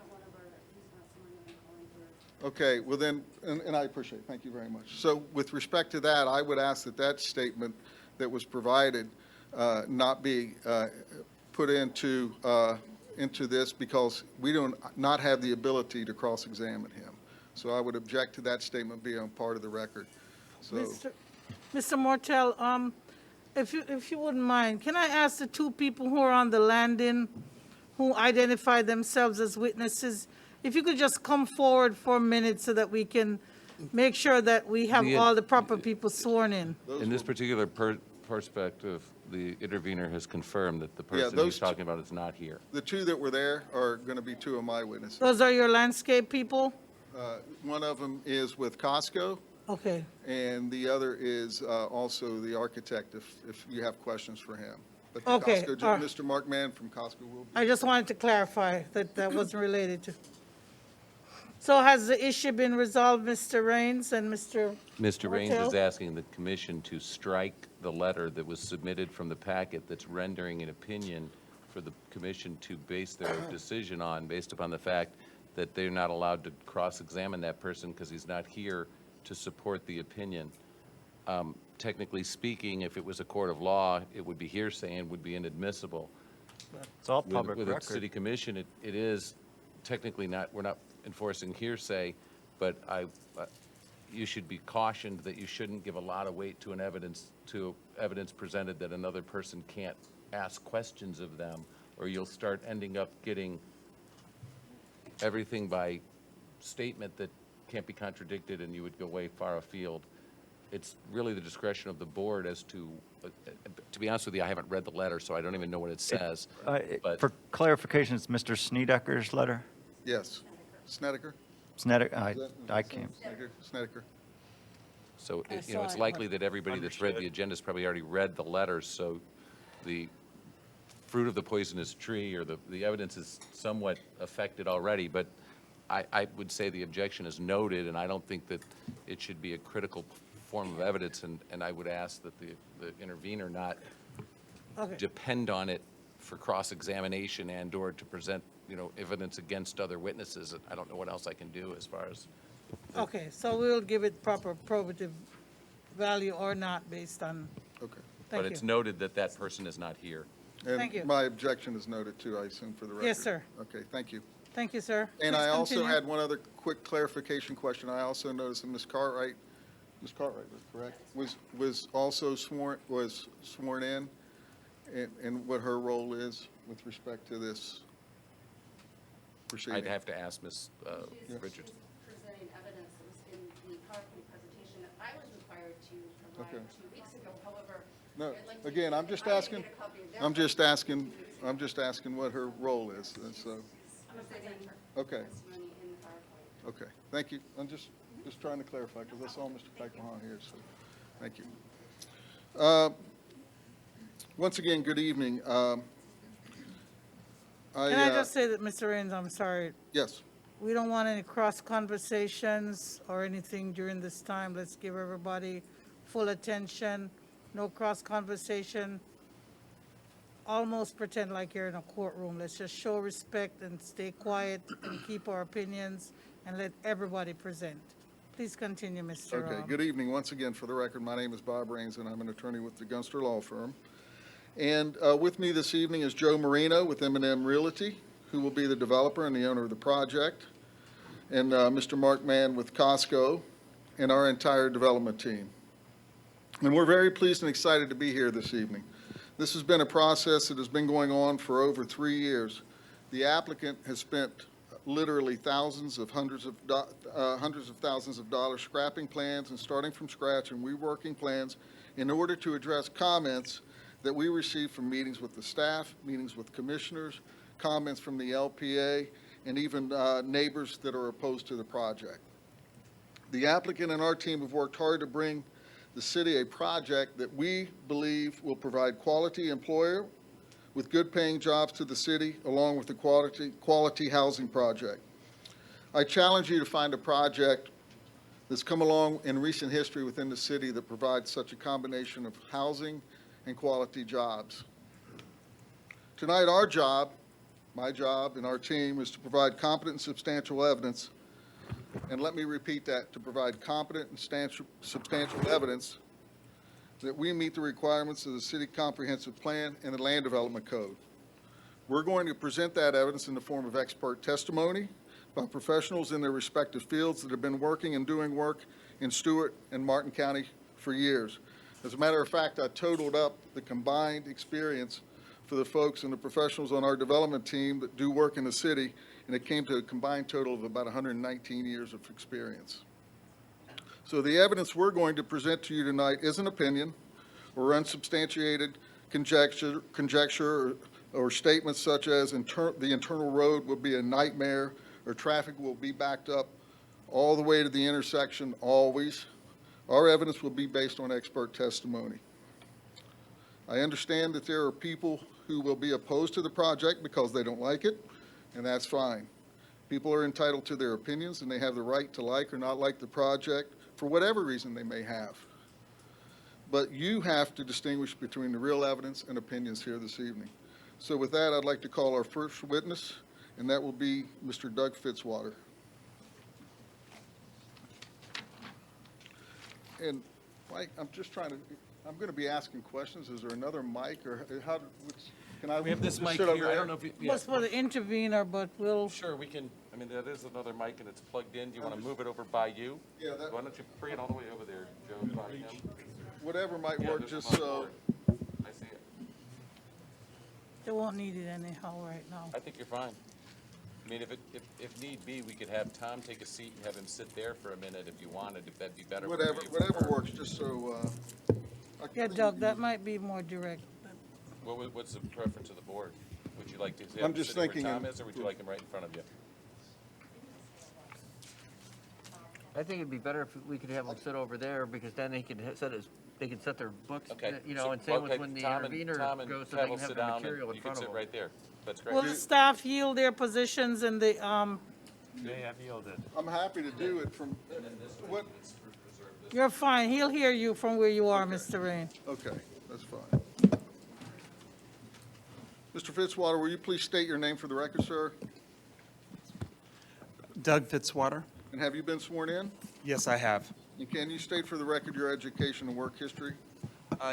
Okay, well then, and I appreciate it, thank you very much. So with respect to that, I would ask that that statement that was provided not be put into this, because we do not have the ability to cross-examine him. So I would object to that statement being a part of the record. So, Mr. Mortel, if you wouldn't mind, can I ask the two people who are on the landing, who identified themselves as witnesses, if you could just come forward for a minute so that we can make sure that we have all the proper people sworn in? In this particular perspective, the intervener has confirmed that the person those he's talking about is not here. the two that were there are going to be two of my witnesses. Those are your landscape people? One of them is with Costco, Okay. and the other is also the architect, if you have questions for him. But the Okay, Costco, all right. Mr. Mark Mann from Costco will be. I just wanted to clarify that that wasn't related to. So has the issue been resolved, Mr. Raines and Mr. Mr. Raines Mortel? is asking the commission to strike the letter that was submitted from the packet that's rendering an opinion for the commission to base their decision on, based upon the fact that they're not allowed to cross-examine that person because he's not here to support the opinion. Technically speaking, if it was a court of law, it would be hearsay and would be inadmissible. It's all public With a record. city commission, it is technically not, we're not enforcing hearsay, but you should be cautioned that you shouldn't give a lot of weight to evidence presented that another person can't ask questions of them, or you'll start ending up getting everything by statement that can't be contradicted, and you would go way far afield. It's really the discretion of the board as to be honest with you, I haven't read the letter, so I don't even know what it says. But For clarification, it's Mr. Snedeker's letter? Yes. Snedeker? Snedeker, Is that- I can't. Snedeker. So, I it's saw it. likely that everybody that's read the agenda's probably already read the letters, so the fruit of the poisonous tree, or the evidence is somewhat affected already, but I would say the objection is noted, and I don't think that it should be a critical form of evidence, and I would ask that the intervener not Okay. depend on it for cross-examination and/or to present, evidence against other witnesses. I don't know what else I can do as far as. Okay, so we'll give it proper probative value or not based on, Okay. But thank it's you. noted that that person is not here. Thank you. And my objection is noted too, I assume, for the record. Yes, sir. Okay, thank you. Thank you, sir. And Please I also continue. had one other quick clarification question. I also noticed that Ms. Cartwright was correct, was also sworn in, and what her role is with respect to this proceeding. I'd have to ask Ms. Richards. Presenting evidence that was in the PowerPoint presentation that I was required to provide Okay. 2 weeks ago. However, No, I'd like to- again, I'm just I didn't asking, get a copy of their I'm just presentation asking, what her role is, and so, presenting okay, testimony in the PowerPoint. okay, thank you. I'm just trying to clarify, because I saw Mr. Keichelhan here, so, thank you. Once again, good evening. Can I just say that, Mr. Raines, I'm sorry, Yes, we don't want any cross conversations or anything during this time. Let's give everybody full attention, no cross conversation. Almost pretend like you're in a courtroom. Let's just show respect and stay quiet and keep our opinions and let everybody present. Please continue, Mr. okay, good evening. Once again, for the record, my name is Bob Raines, and I'm an attorney with the Gunster Law Firm. And with me this evening is Joe Marino with M&M Realty, who will be the developer and the owner of the project, and Mr. Mark Mann with Costco, and our entire development team. And we're very pleased and excited to be here this evening. This has been a process that has been going on for over 3 years. The applicant has spent literally hundreds of thousands of dollars scrapping plans and starting from scratch and reworking plans in order to address comments that we received from meetings with the staff, meetings with commissioners, comments from the LPA, and even neighbors that are opposed to the project. The applicant and our team have worked hard to bring the city a project that we believe will provide quality employer with good paying jobs to the city, along with the quality housing project. I challenge you to find a project that's come along in recent history within the city that provides such a combination of housing and quality jobs. Tonight, our job, my job and our team, is to provide competent and substantial evidence. And let me repeat that, to provide competent and substantial evidence that we meet the requirements of the City Comprehensive Plan and the Land Development Code. We're going to present that evidence in the form of expert testimony by professionals in their respective fields that have been working and doing work in Stuart and Martin County for years. As a matter of fact, I totaled up the combined experience for the folks and the professionals on our development team that do work in the city, and it came to a combined total of about 119 years of experience. So the evidence we're going to present to you tonight is an opinion or unsubstantiated conjecture or statements such as the internal road will be a nightmare or traffic will be backed up all the way to the intersection always. Our evidence will be based on expert testimony. I understand that there are people who will be opposed to the project because they don't like it, and that's fine. People are entitled to their opinions, and they have the right to like or not like the project for whatever reason they may have. But you have to distinguish between the real evidence and opinions here this evening. So with that, I'd like to call our first witness, and that will be Mr. Doug Fitzwater. And Mike, I'm going to be asking questions. Is there another mic, or can I? We have this just mic sit over here. I there? don't know if you. Was for the intervener, but we'll, Sure, we can, I mean, that is another mic and it's plugged in. Do you want to move it over by you? Yeah, that- Why don't you bring it all the way over there, Joe, by him? Whatever might Yeah, work, there's just one so. more. I see it. they won't need it anyhow right now. I think you're fine. I mean, if need be, we could have Tom take a seat and have him sit there for a minute if you wanted, if that'd be better. for you. Whatever works, just so. Yeah, Doug, that might be more direct. What's the preference of the board? Would you like to have I'm him just sitting where thinking Tom of- is, or would you like him right in front of you? I think it'd be better if we could have them sit over there, because then they can they can set their books, Okay. you know, So- and same with okay, when the Tom and intervener goes, so Ted they will can have sit the down and material in you can front of sit them. right there. That's Will great. the staff yield their positions in the, They have yielded. I'm happy to do it from, what, you're fine. He'll hear you from where you are, Mr. Rain. okay, that's fine. Mr. Fitzwater, will you please state your name for the record, sir? Doug Fitzwater. And have you been sworn in? Yes, I have. And can you state for the record your education and work history?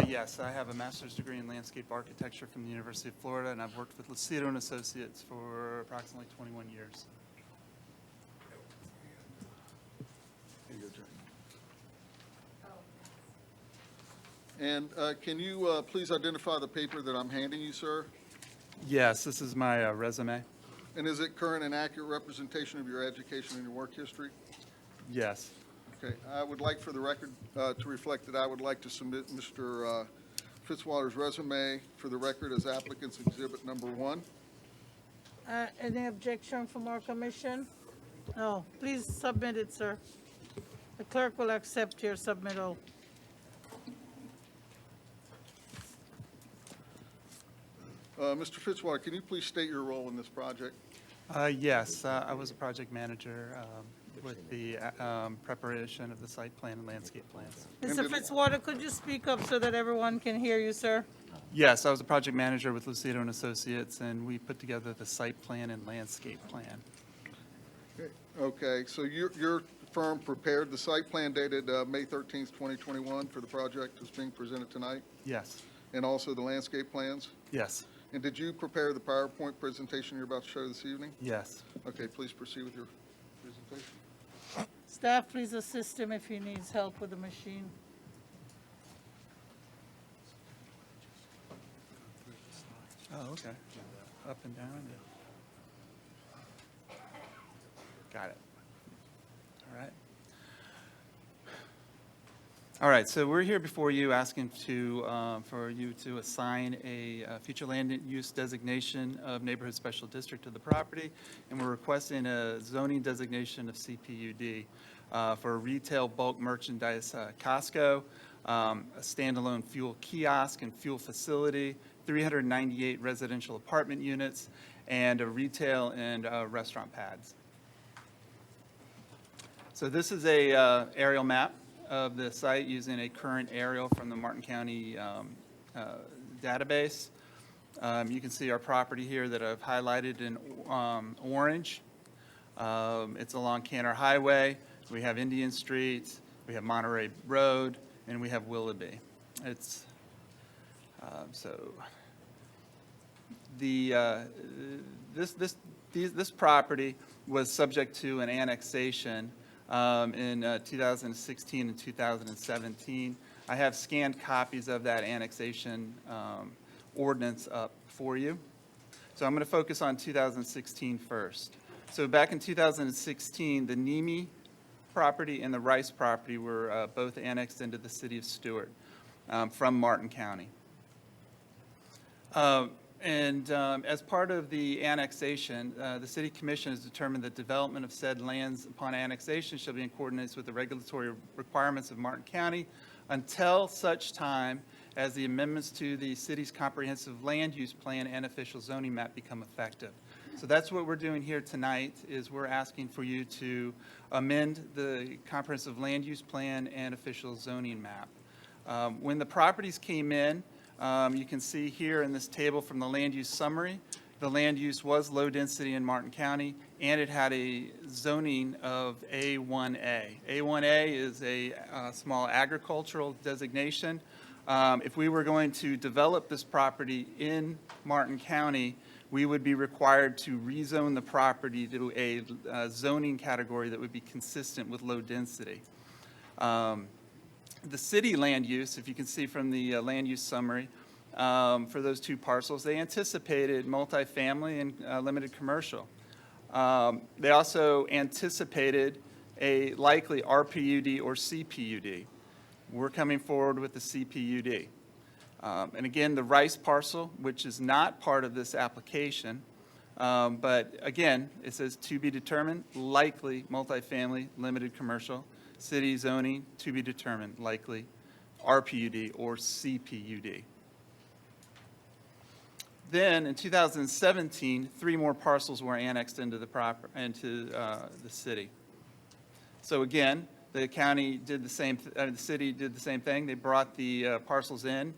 Yes, I have a master's degree in landscape architecture from the University of Florida, and I've worked with Lucido and Associates for approximately 21 years. Here you go, Jane. And can you please identify the paper that I'm handing you, sir? Yes, this is my resume. And is it current and accurate representation of your education and your work history? Yes. Okay, I would like for the record to reflect that I would like to submit Mr. Fitzwater's resume for the record as applicant's exhibit number 1. Any objection from our commission? No, please submit it, sir. The clerk will accept your submittal. Mr. Fitzwater, can you please state your role in this project? Yes, I was a project manager with the preparation of the site plan and landscape plans. Mr. Fitzwater, could you speak up so that everyone can hear you, sir? Yes, I was a project manager with Lucido and Associates, and we put together the site plan and landscape plan. Okay, so your firm prepared the site plan dated May 13th, 2021 for the project that's being presented tonight, Yes, and also the landscape plans? yes, And did you prepare the PowerPoint presentation you're about to show this evening? yes. Okay, please proceed with your presentation. Staff, please assist him if he needs help with the machine. Oh, okay. Up and down. Got it. All right. All right, so we're here before you asking for you to assign a future land use designation of neighborhood special district to the property, and we're requesting a zoning designation of CPUD for a retail bulk merchandise Costco, a standalone fuel kiosk and fuel facility, 398 residential apartment units, and a retail and restaurant pads. So this is a aerial map of the site using a current aerial from the Martin County database. You can see our property here that I've highlighted in orange. It's along Cantor Highway. We have Indian Street, we have Monterey Road, and we have Willoughby. It's so the this property was subject to an annexation in 2016 and 2017. I have scanned copies of that annexation ordinance up for you. So I'm going to focus on 2016 first. So back in 2016, the Nemi property and the Rice property were both annexed into the city of Stuart from Martin County. As part of the annexation, the City Commission has determined that development of said lands upon annexation shall be in coordinates with the regulatory requirements of Martin County until such time as the amendments to the city's comprehensive land use plan and official zoning map become effective. So that's what we're doing here tonight, is we're asking for you to amend the comprehensive land use plan and official zoning map. When the properties came in, you can see here in this table from the land use summary, the land use was low density in Martin County, and it had a zoning of A1A. A1A is a small agricultural designation. If we were going to develop this property in Martin County, we would be required to rezone the property to a zoning category that would be consistent with low density. The city land use, if you can see from the land use summary, for those two parcels, they anticipated multifamily and limited commercial. They also anticipated a likely RPUD or CPUD. We're coming forward with the CPUD. And again, the Rice parcel, which is not part of this application, but again, it says to be determined, likely multifamily, limited commercial. City zoning, to be determined, likely RPUD or CPUD. Then in 2017, 3 more parcels were annexed into the city. So again, the county did the same, the city did the same thing. They brought the parcels in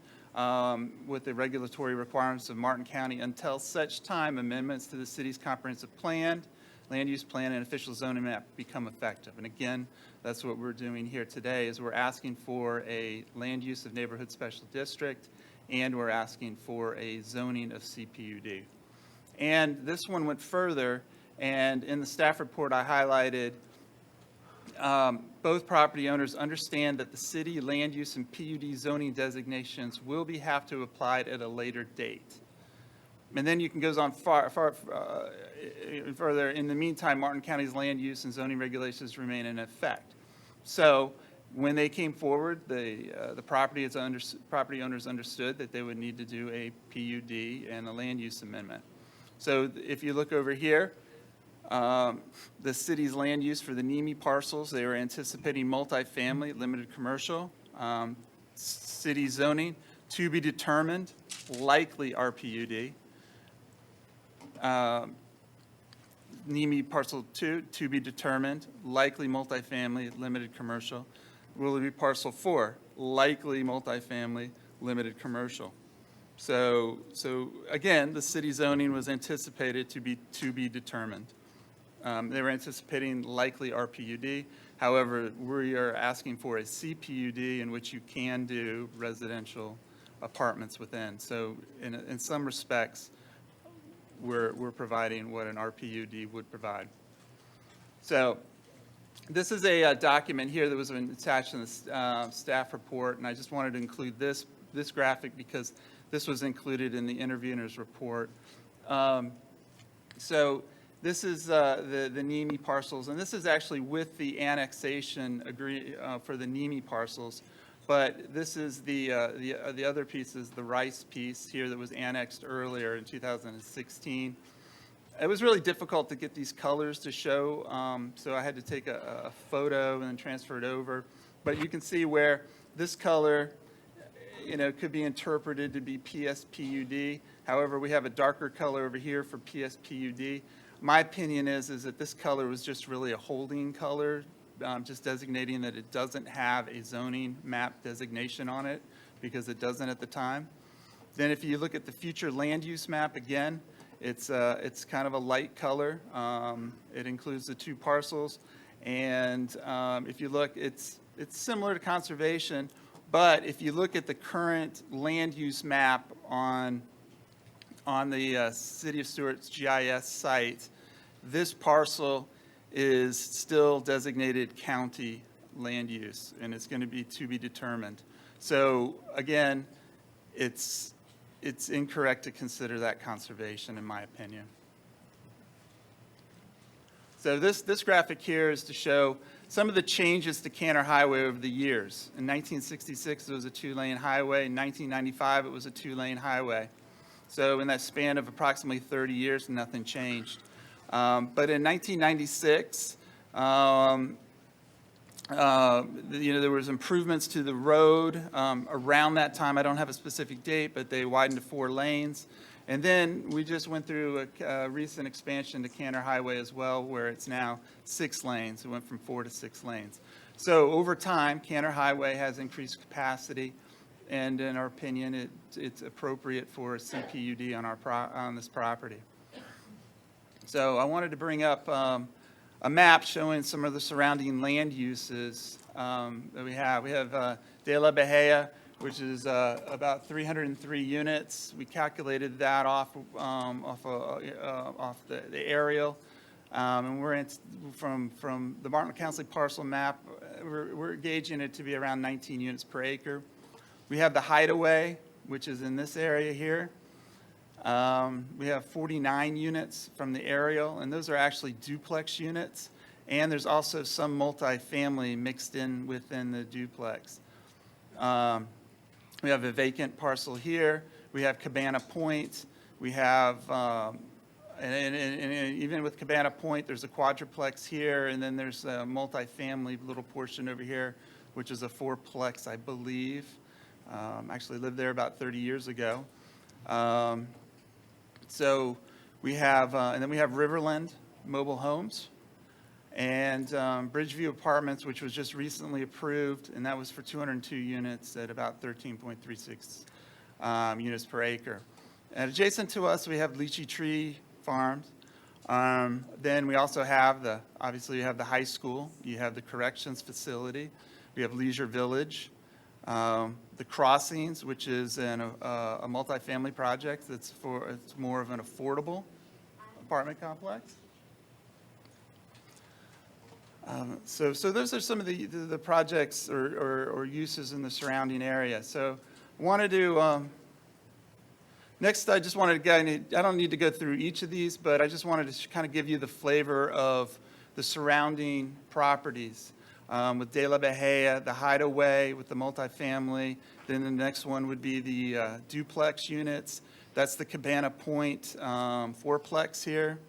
with the regulatory requirements of Martin County until such time amendments to the city's comprehensive plan, land use plan, and official zoning map become effective. And again, that's what we're doing here today, is we're asking for a land use of neighborhood special district, and we're asking for a zoning of CPUD. And this one went further, and in the staff report I highlighted both property owners understand that the city land use and PUD zoning designations will be have to applied at a later date. And then you can goes on further. In the meantime, Martin County's land use and zoning regulations remain in effect. So when they came forward, the property owners understood that they would need to do a PUD and a land use amendment. So if you look over here, the city's land use for the Nemi parcels, they were anticipating multifamily, limited commercial, city zoning, to be determined, likely RPUD. Nemi parcel 2, to be determined, likely multifamily, limited commercial. Willoughby parcel 4, likely multifamily, limited commercial. So again, the city zoning was anticipated to be determined. They were anticipating likely RPUD. However, we are asking for a CPUD in which you can do residential apartments within. So in some respects, we're providing what an RPUD would provide. So this is a document here that was attached in the staff report, and I just wanted to include this graphic because this was included in the intervener's report. So This is the NEMI parcels, and this is actually with the annexation for the NEMI parcels. But this is the other piece is the Rice piece here that was annexed earlier in 2016. It was really difficult to get these colors to show, so I had to take a photo and then transfer it over. But you can see where this color, could be interpreted to be PSPUD. However, we have a darker color over here for PSPUD. My opinion is that this color was just really a holding color, just designating that it doesn't have a zoning map designation on it because it doesn't at the time. Then if you look at the future land use map, again, it's kind of a light color. It includes the 2 parcels. And if you look, it's similar to conservation, but if you look at the current land use map on the City of Stuart's GIS site, this parcel is still designated county land use, and it's going to be determined. So again, it's incorrect to consider that conservation, in my opinion. So this graphic here is to show some of the changes to Canner Highway over the years. In 1966, it was a 2-lane highway. In 1995, it was a 2-lane highway. So in that span of approximately 30 years, nothing changed. But in 1996, there was improvements to the road around that time. I don't have a specific date, but they widened to 4 lanes. And then we just went through a recent expansion to Canner Highway as well, where it's now 6 lanes. It went from 4 to 6 lanes. So over time, Canner Highway has increased capacity, and in our opinion, it's appropriate for a CPUD on this property. So I wanted to bring up a map showing some of the surrounding land uses that we have. We have De La Bahia, which is about 303 units. We calculated that off the aerial. And we're from the Martin County parcel map, we're gauging it to be around 19 units per acre. We have the Hideaway, which is in this area here. We have 49 units from the aerial, and those are actually duplex units. And there's also some multifamily mixed in within the duplex. We have a vacant parcel here. We have Cabana Point. We have, and even with Cabana Point, there's a quadruplex here, and then there's a multifamily little portion over here, which is a 4-plex, I believe. Actually lived there about 30 years ago. So we have, and then we have Riverland Mobile Homes and Bridgeview Apartments, which was just recently approved, and that was for 202 units at about 13.36 units per acre. And adjacent to us, we have Lychee Tree Farms. Then we also have obviously you have the high school, you have the corrections facility, we have Leisure Village, the Crossings, which is a multifamily project it's more of an affordable apartment complex. So those are some of the projects or uses in the surrounding area. So I wanted to, next I just wanted to go, I don't need to go through each of these, but I just wanted to kind of give you the flavor of the surrounding properties. With De La Bahia, the Hideaway with the multifamily. Then the next one would be the duplex units. That's the Cabana Point 4-plex here.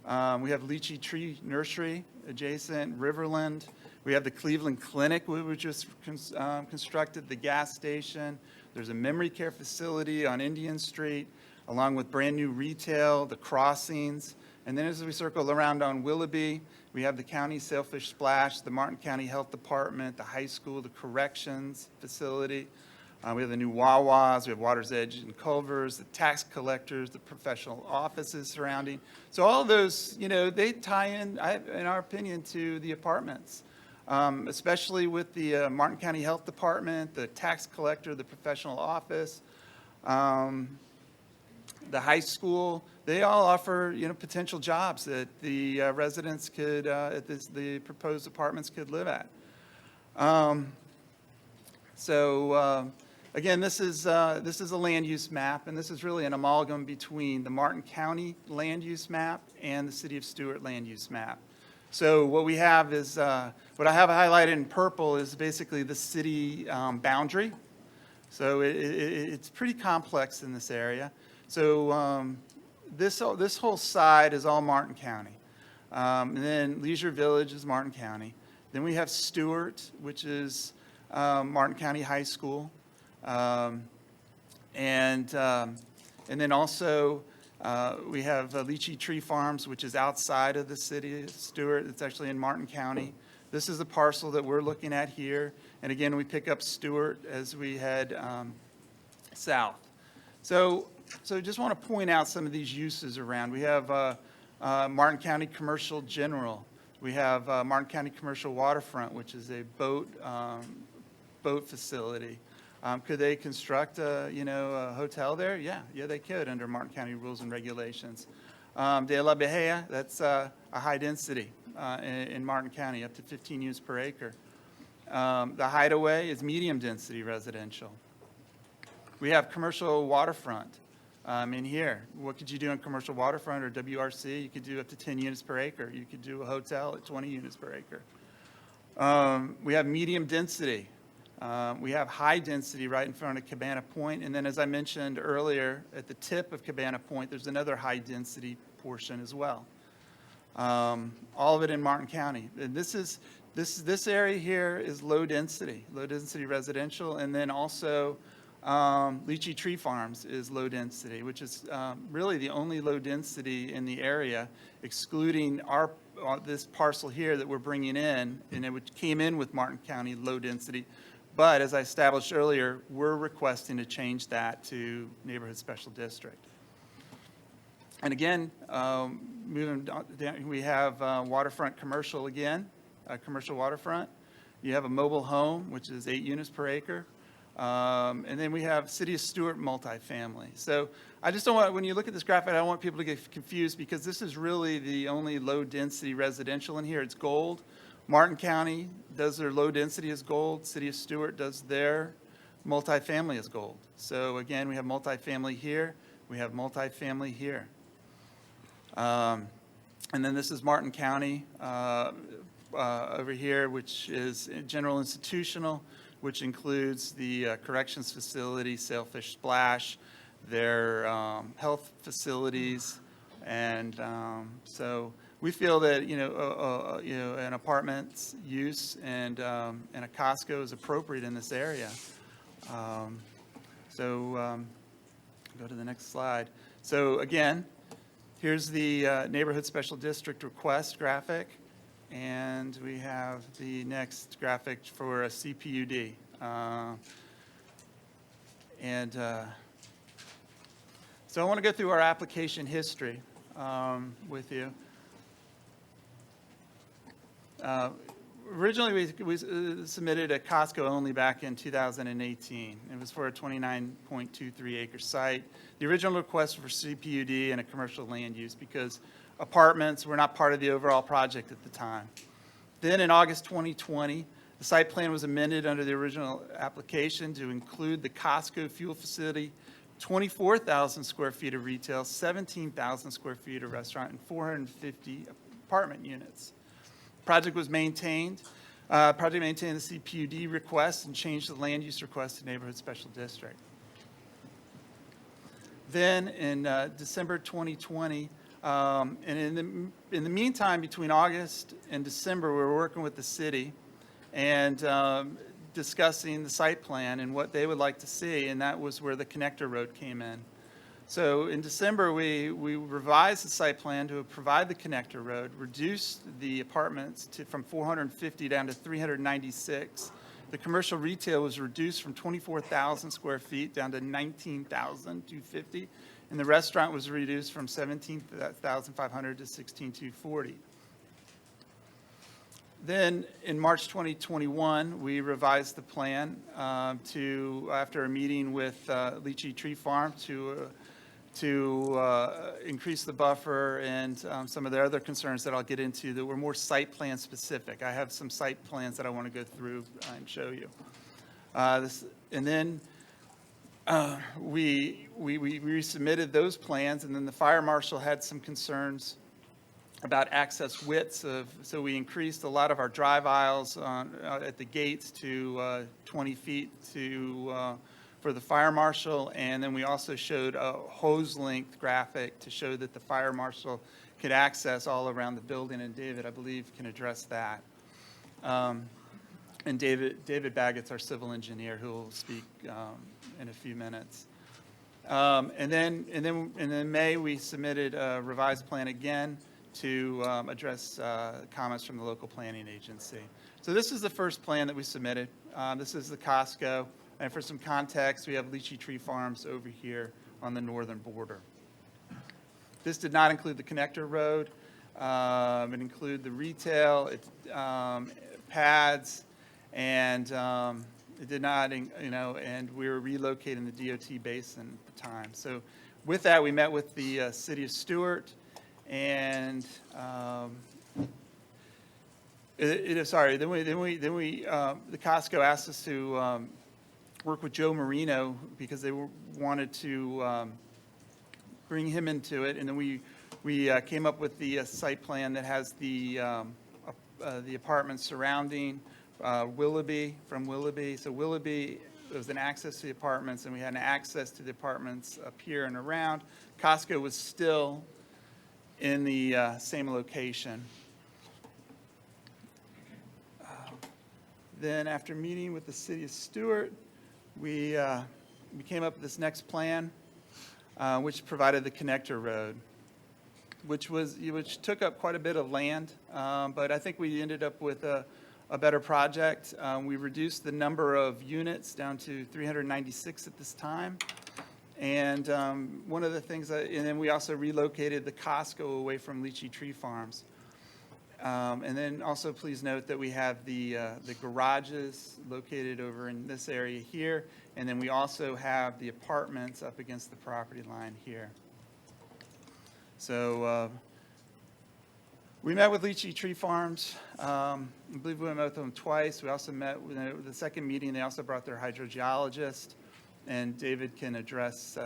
We have Lychee Tree Nursery adjacent, Riverland. We have the Cleveland Clinic, we just constructed, the gas station. There's a memory care facility on Indian Street, along with brand new retail, the Crossings. And then as we circle around on Willoughby, we have the County Sailfish Splash, the Martin County Health Department, the high school, the corrections facility. We have the new Wawas, we have Water's Edge and Culver's, the tax collectors, the professional offices surrounding. So all of those, they tie in our opinion, to the apartments, especially with the Martin County Health Department, the tax collector, the professional office, the high school. They all offer, potential jobs that the residents could, the proposed apartments could live at. Again, this is a land use map, and this is really an amalgam between the Martin County land use map and the City of Stuart land use map. So what we have is, what I have highlighted in purple is basically the city boundary. So it's pretty complex in this area. So this whole side is all Martin County. And then Leisure Village is Martin County. Then we have Stuart, which is Martin County High School. And then also we have Lychee Tree Farms, which is outside of the city of Stuart. It's actually in Martin County. This is the parcel that we're looking at here. And again, we pick up Stuart as we head south. So just want to point out some of these uses around. We have Martin County Commercial General. We have Martin County Commercial Waterfront, which is a boat facility. Could they construct a hotel there? Yeah, they could under Martin County rules and regulations. De La Bahia, that's a high density in Martin County, up to 15 units per acre. The Hideaway is medium density residential. We have commercial waterfront in here. What could you do in commercial waterfront or WRC? You could do up to 10 units per acre. You could do a hotel at 20 units per acre. We have medium density. We have high density right in front of Cabana Point. And then as I mentioned earlier, at the tip of Cabana Point, there's another high density portion as well. All of it in Martin County. And this area here is low density residential. And then also Lychee Tree Farms is low density, which is really the only low density in the area, excluding this parcel here that we're bringing in, and it came in with Martin County low density. But as I established earlier, we're requesting to change that to neighborhood special district. And again, moving down, we have waterfront commercial again, commercial waterfront. You have a mobile home, which is 8 units per acre. And then we have City of Stuart multifamily. So I just don't want, when you look at this graphic, I don't want people to get confused because this is really the only low density residential in here. It's gold. Martin County does their low density as gold. City of Stuart does their multifamily as gold. So again, we have multifamily here. We have multifamily here. And then this is Martin County over here, which is general institutional, which includes the corrections facility, Sailfish Splash, their health facilities, and so we feel that an apartment's use and a Costco is appropriate in this area. Go to the next slide. So again, here's the neighborhood special district request graphic. And we have the next graphic for a CPUD. So I want to go through our application history with you. Originally, we submitted a Costco only back in 2018. It was for a 29.23 acre site. The original request for CPUD and a commercial land use because apartments were not part of the overall project at the time. Then in August 2020, the site plan was amended under the original application to include the Costco fuel facility, 24,000 square feet of retail, 17,000 square feet of restaurant, and 450 apartment units. Project maintained the CPUD request and changed the land use request to neighborhood special district. Then in December 2020, and in the meantime, between August and December, we were working with the city and discussing the site plan and what they would like to see, and that was where the connector road came in. So in December, we revised the site plan to provide the connector road, reduced the apartments from 450 down to 396. The commercial retail was reduced from 24,000 square feet down to 19,250. And the restaurant was reduced from 17,500 to 16,240. Then in March 2021, we revised the plan after a meeting with Lychee Tree Farm to increase the buffer and some of the other concerns that I'll get into that were more site plan specific. I have some site plans that I want to go through and show you. And then we resubmitted those plans, and then the fire marshal had some concerns about access widths so we increased a lot of our drive aisles at the gates to 20 feet for the fire marshal, and then we also showed a hose length graphic to show that the fire marshal could access all around the building, and David, I believe, can address that. And David Baggett's our civil engineer, who will speak in a few minutes. And then in May, we submitted a revised plan again to address comments from the local planning agency. So this is the first plan that we submitted. This is the Costco. And for some context, we have Lychee Tree Farms over here on the northern border. This did not include the connector road. It included the retail, pads, and it did not, and we were relocating the DOT basin at the time. So with that, we met with the city of Stuart, and the Costco asked us to work with Joe Marino because they wanted to bring him into it, and then we came up with the site plan that has the apartments surrounding Willoughby, from Willoughby. So Willoughby, there was an access to the apartments, and we had an access to the apartments up here and around. Costco was still in the same location. Then after meeting with the city of Stuart, we came up with this next plan, which provided the connector road, which took up quite a bit of land, but I think we ended up with a better project. We reduced the number of units down to 396 at this time. And one of the things, and then we also relocated the Costco away from Lychee Tree Farms. And then also please note that we have the garages located over in this area here. And then we also have the apartments up against the property line here. So we met with Lychee Tree Farms. I believe we met with them twice. We also met with the second meeting. They also brought their hydrogeologist, and David can address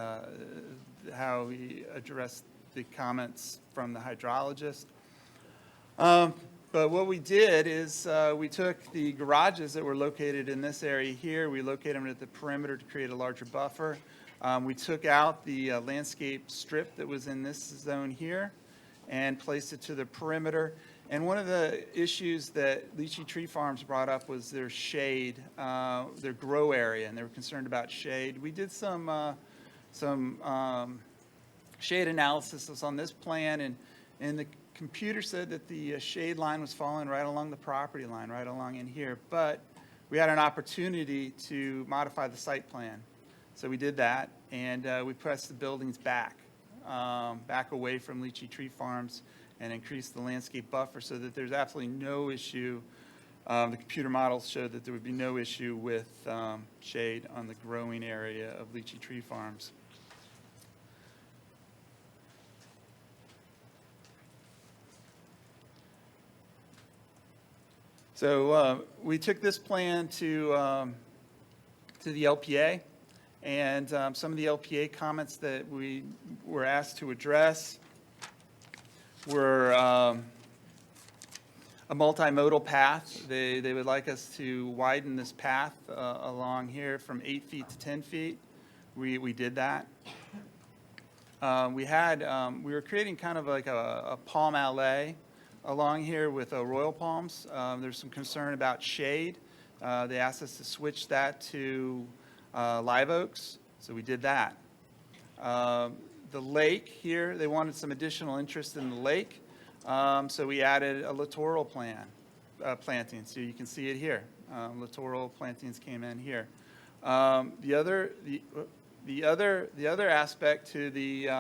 how he addressed the comments from the hydrologist. But what we did is we took the garages that were located in this area here. We located them at the perimeter to create a larger buffer. We took out the landscape strip that was in this zone here and placed it to the perimeter. And one of the issues that Lychee Tree Farms brought up was their shade, their grow area, and they were concerned about shade. We did some shade analysis on this plan, and the computer said that the shade line was falling right along the property line, right along in here. But we had an opportunity to modify the site plan. So we did that, and we pressed the buildings back away from Lychee Tree Farms and increased the landscape buffer so that there's absolutely no issue. The computer models showed that there would be no issue with shade on the growing area of Lychee Tree Farms. So we took this plan to the LPA, and some of the LPA comments that we were asked to address were a multimodal path. They would like us to widen this path along here from 8 feet to 10 feet. We did that. We were creating kind of like a palm alley along here with royal palms. There's some concern about shade. They asked us to switch that to live oaks, so we did that. The lake here, they wanted some additional interest in the lake, so we added a littoral planting. So you can see it here. Littoral plantings came in here. The other aspect to the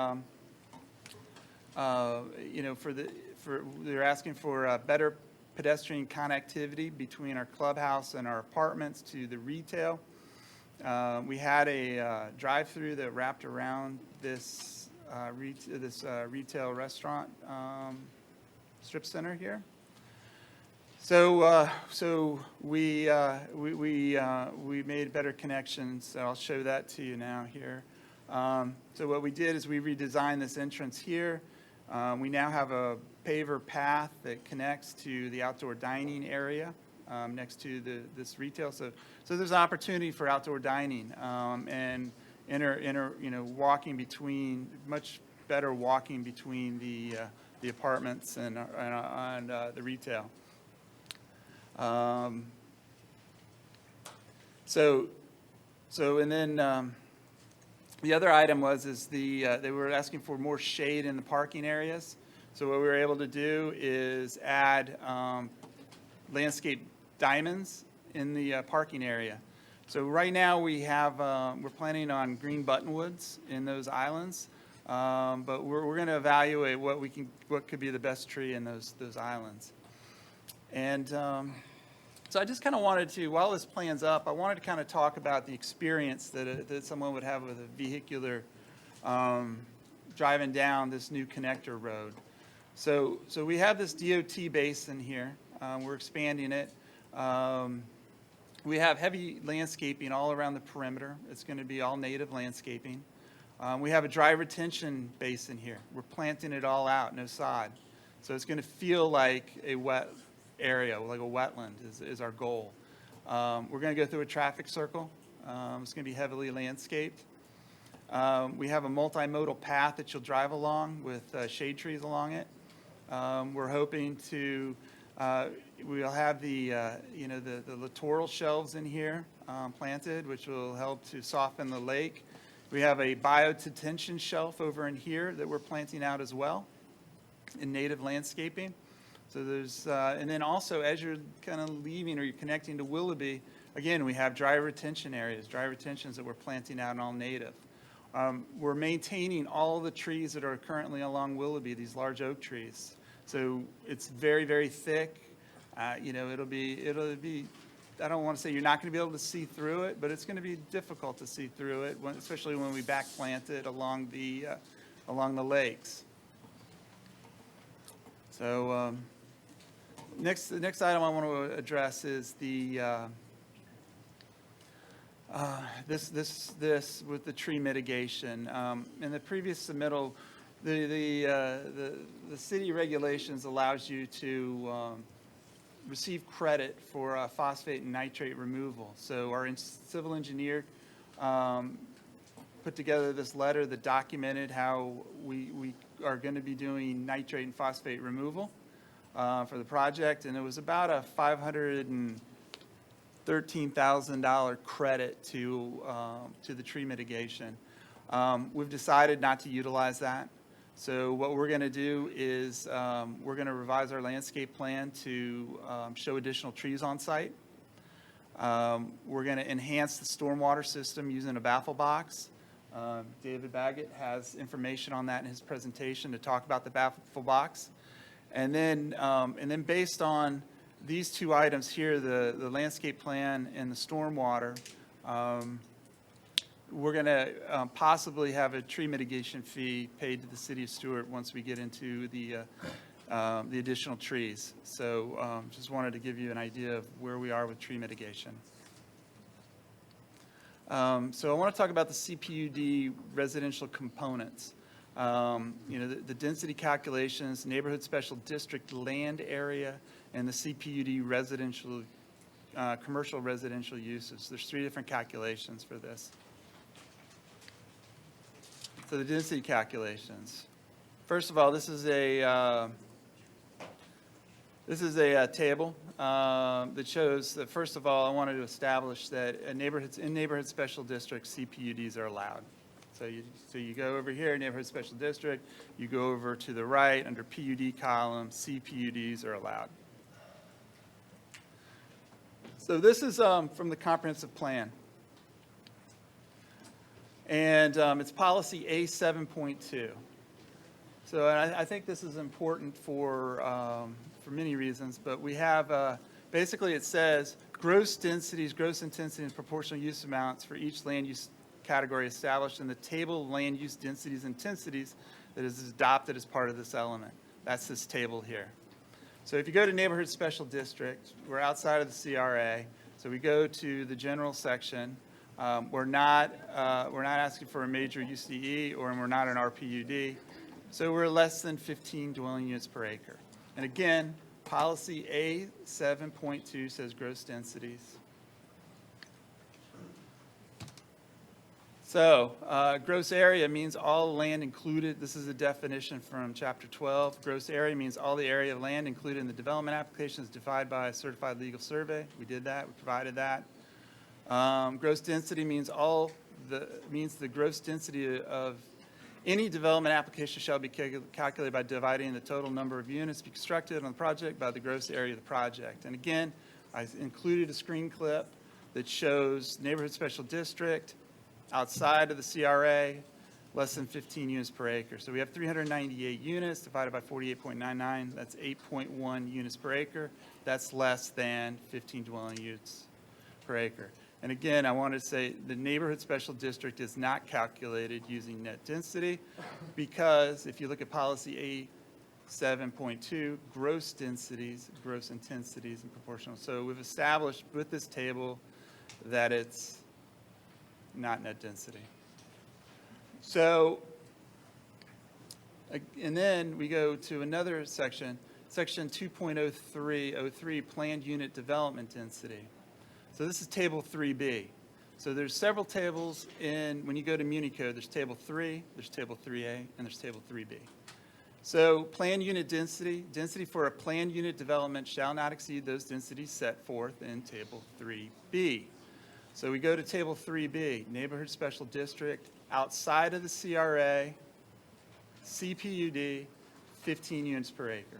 they're asking for better pedestrian connectivity between our clubhouse and our apartments to the retail. We had a drive-through that wrapped around this retail restaurant strip center here. So we made better connections. So I'll show that to you now here. So what we did is we redesigned this entrance here. We now have a paver path that connects to the outdoor dining area next to this retail. So there's an opportunity for outdoor dining and walking between, much better walking between the apartments and the retail. And then the other item is they were asking for more shade in the parking areas. So what we were able to do is add landscape diamonds in the parking area. So right now we're planning on green buttonwoods in those islands, but we're going to evaluate what could be the best tree in those islands. And so I just kind of wanted to, while this plan's up, I wanted to kind of talk about the experience that someone would have with a vehicular driving down this new connector road. So we have this DOT basin here. We're expanding it. We have heavy landscaping all around the perimeter. It's going to be all native landscaping. We have a dry retention basin here. We're planting it all out, no sod. So it's going to feel like a wet area, like a wetland is our goal. We're going to go through a traffic circle. It's going to be heavily landscaped. We have a multimodal path that you'll drive along with shade trees along it. We're hoping to, we'll have the littoral shelves in here planted, which will help to soften the lake. We have a biodetention shelf over in here that we're planting out as well in native landscaping. So there's, and then also as you're kind of leaving or you're connecting to Willoughby, again, we have dry retention areas, dry retentions that we're planting out in all native. We're maintaining all the trees that are currently along Willoughby, these large oak trees. So it's very, very thick. It'll be, I don't want to say you're not going to be able to see through it, but it's going to be difficult to see through it, especially when we back plant it along the lakes. So the next item I want to address is the this with the tree mitigation. In the previous submittal, the city regulations allows you to receive credit for phosphate and nitrate removal. So our civil engineer put together this letter that documented how we are going to be doing nitrate and phosphate removal for the project, and it was about a $513,000 credit to the tree mitigation. We've decided not to utilize that. So what we're going to do is we're going to revise our landscape plan to show additional trees on site. We're going to enhance the stormwater system using a baffle box. David Baggett has information on that in his presentation to talk about the baffle box. And then based on these two items here, the landscape plan and the stormwater, we're going to possibly have a tree mitigation fee paid to the city of Stuart once we get into the additional trees. So just wanted to give you an idea of where we are with tree mitigation. So I want to talk about the CPUD residential components. The density calculations, neighborhood special district land area, and the CPUD residential, commercial residential uses. There's 3 different calculations for this. So the density calculations. First of all, this is a table that shows that, first of all, I wanted to establish that in neighborhood special districts, CPUDs are allowed. So you go over here, neighborhood special district, you go over to the right under PUD column, CPUDs are allowed. So this is from the comprehensive plan. And it's policy A7.2. So I think this is important for many reasons, but we have, basically it says gross densities, gross intensity, and proportional use amounts for each land use category established in the table of land use densities and intensities that is adopted as part of this element. That's this table here. So if you go to Neighborhood Special District, we're outside of the CRA. So we go to the general section. We're not asking for a major UCE, or we're not an RPUD. So we're less than 15 dwelling units per acre. And again, policy A7.2 says gross densities. So gross area means all land included. This is a definition from Chapter 12. Gross area means all the area of land included in the development application is divided by a certified legal survey. We did that. We provided that. Gross density means the gross density of any development application shall be calculated by dividing the total number of units to be constructed on the project by the gross area of the project. And again, I included a screen clip that shows neighborhood special district outside of the CRA, less than 15 units per acre. So we have 398 units divided by 48.99. That's 8.1 units per acre. That's less than 15 dwelling units per acre. And again, I want to say the neighborhood special district is not calculated using net density, because if you look at policy A7.2, gross densities, gross intensities, and proportional. So we've established with this table that it's not net density. So, and then we go to another section, section 2.03, planned unit development density. So this is table 3B. So there's several tables when you go to Muni Code, there's table 3, there's table 3A, and there's table 3B. So planned unit density for a planned unit development shall not exceed those densities set forth in table 3B. So we go to table 3B, neighborhood special district, outside of the CRA, CPUD, 15 units per acre.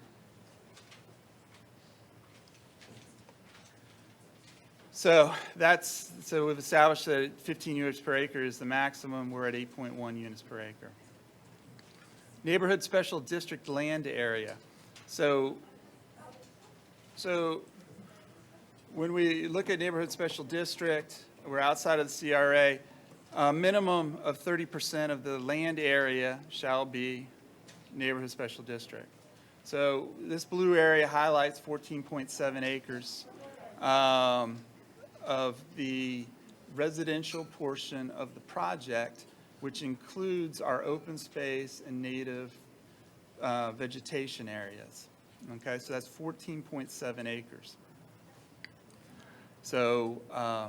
So we've established that 15 units per acre is the maximum. We're at 8.1 units per acre. Neighborhood special district land area. So when we look at neighborhood special district, we're outside of the CRA. A minimum of 30% of the land area shall be neighborhood special district. So this blue area highlights 14.7 acres of the residential portion of the project, which includes our open space and native vegetation areas. Okay, so that's 14.7 acres. So I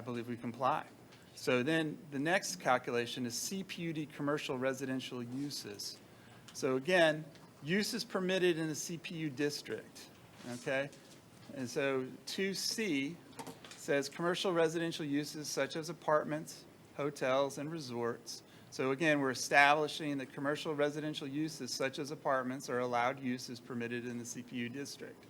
believe we comply. So then the next calculation is CPUD commercial residential uses. So again, uses permitted in the CPU district, okay? And so 2C says commercial residential uses such as apartments, hotels, and resorts. So again, we're establishing that commercial residential uses such as apartments are allowed uses permitted in the CPU district.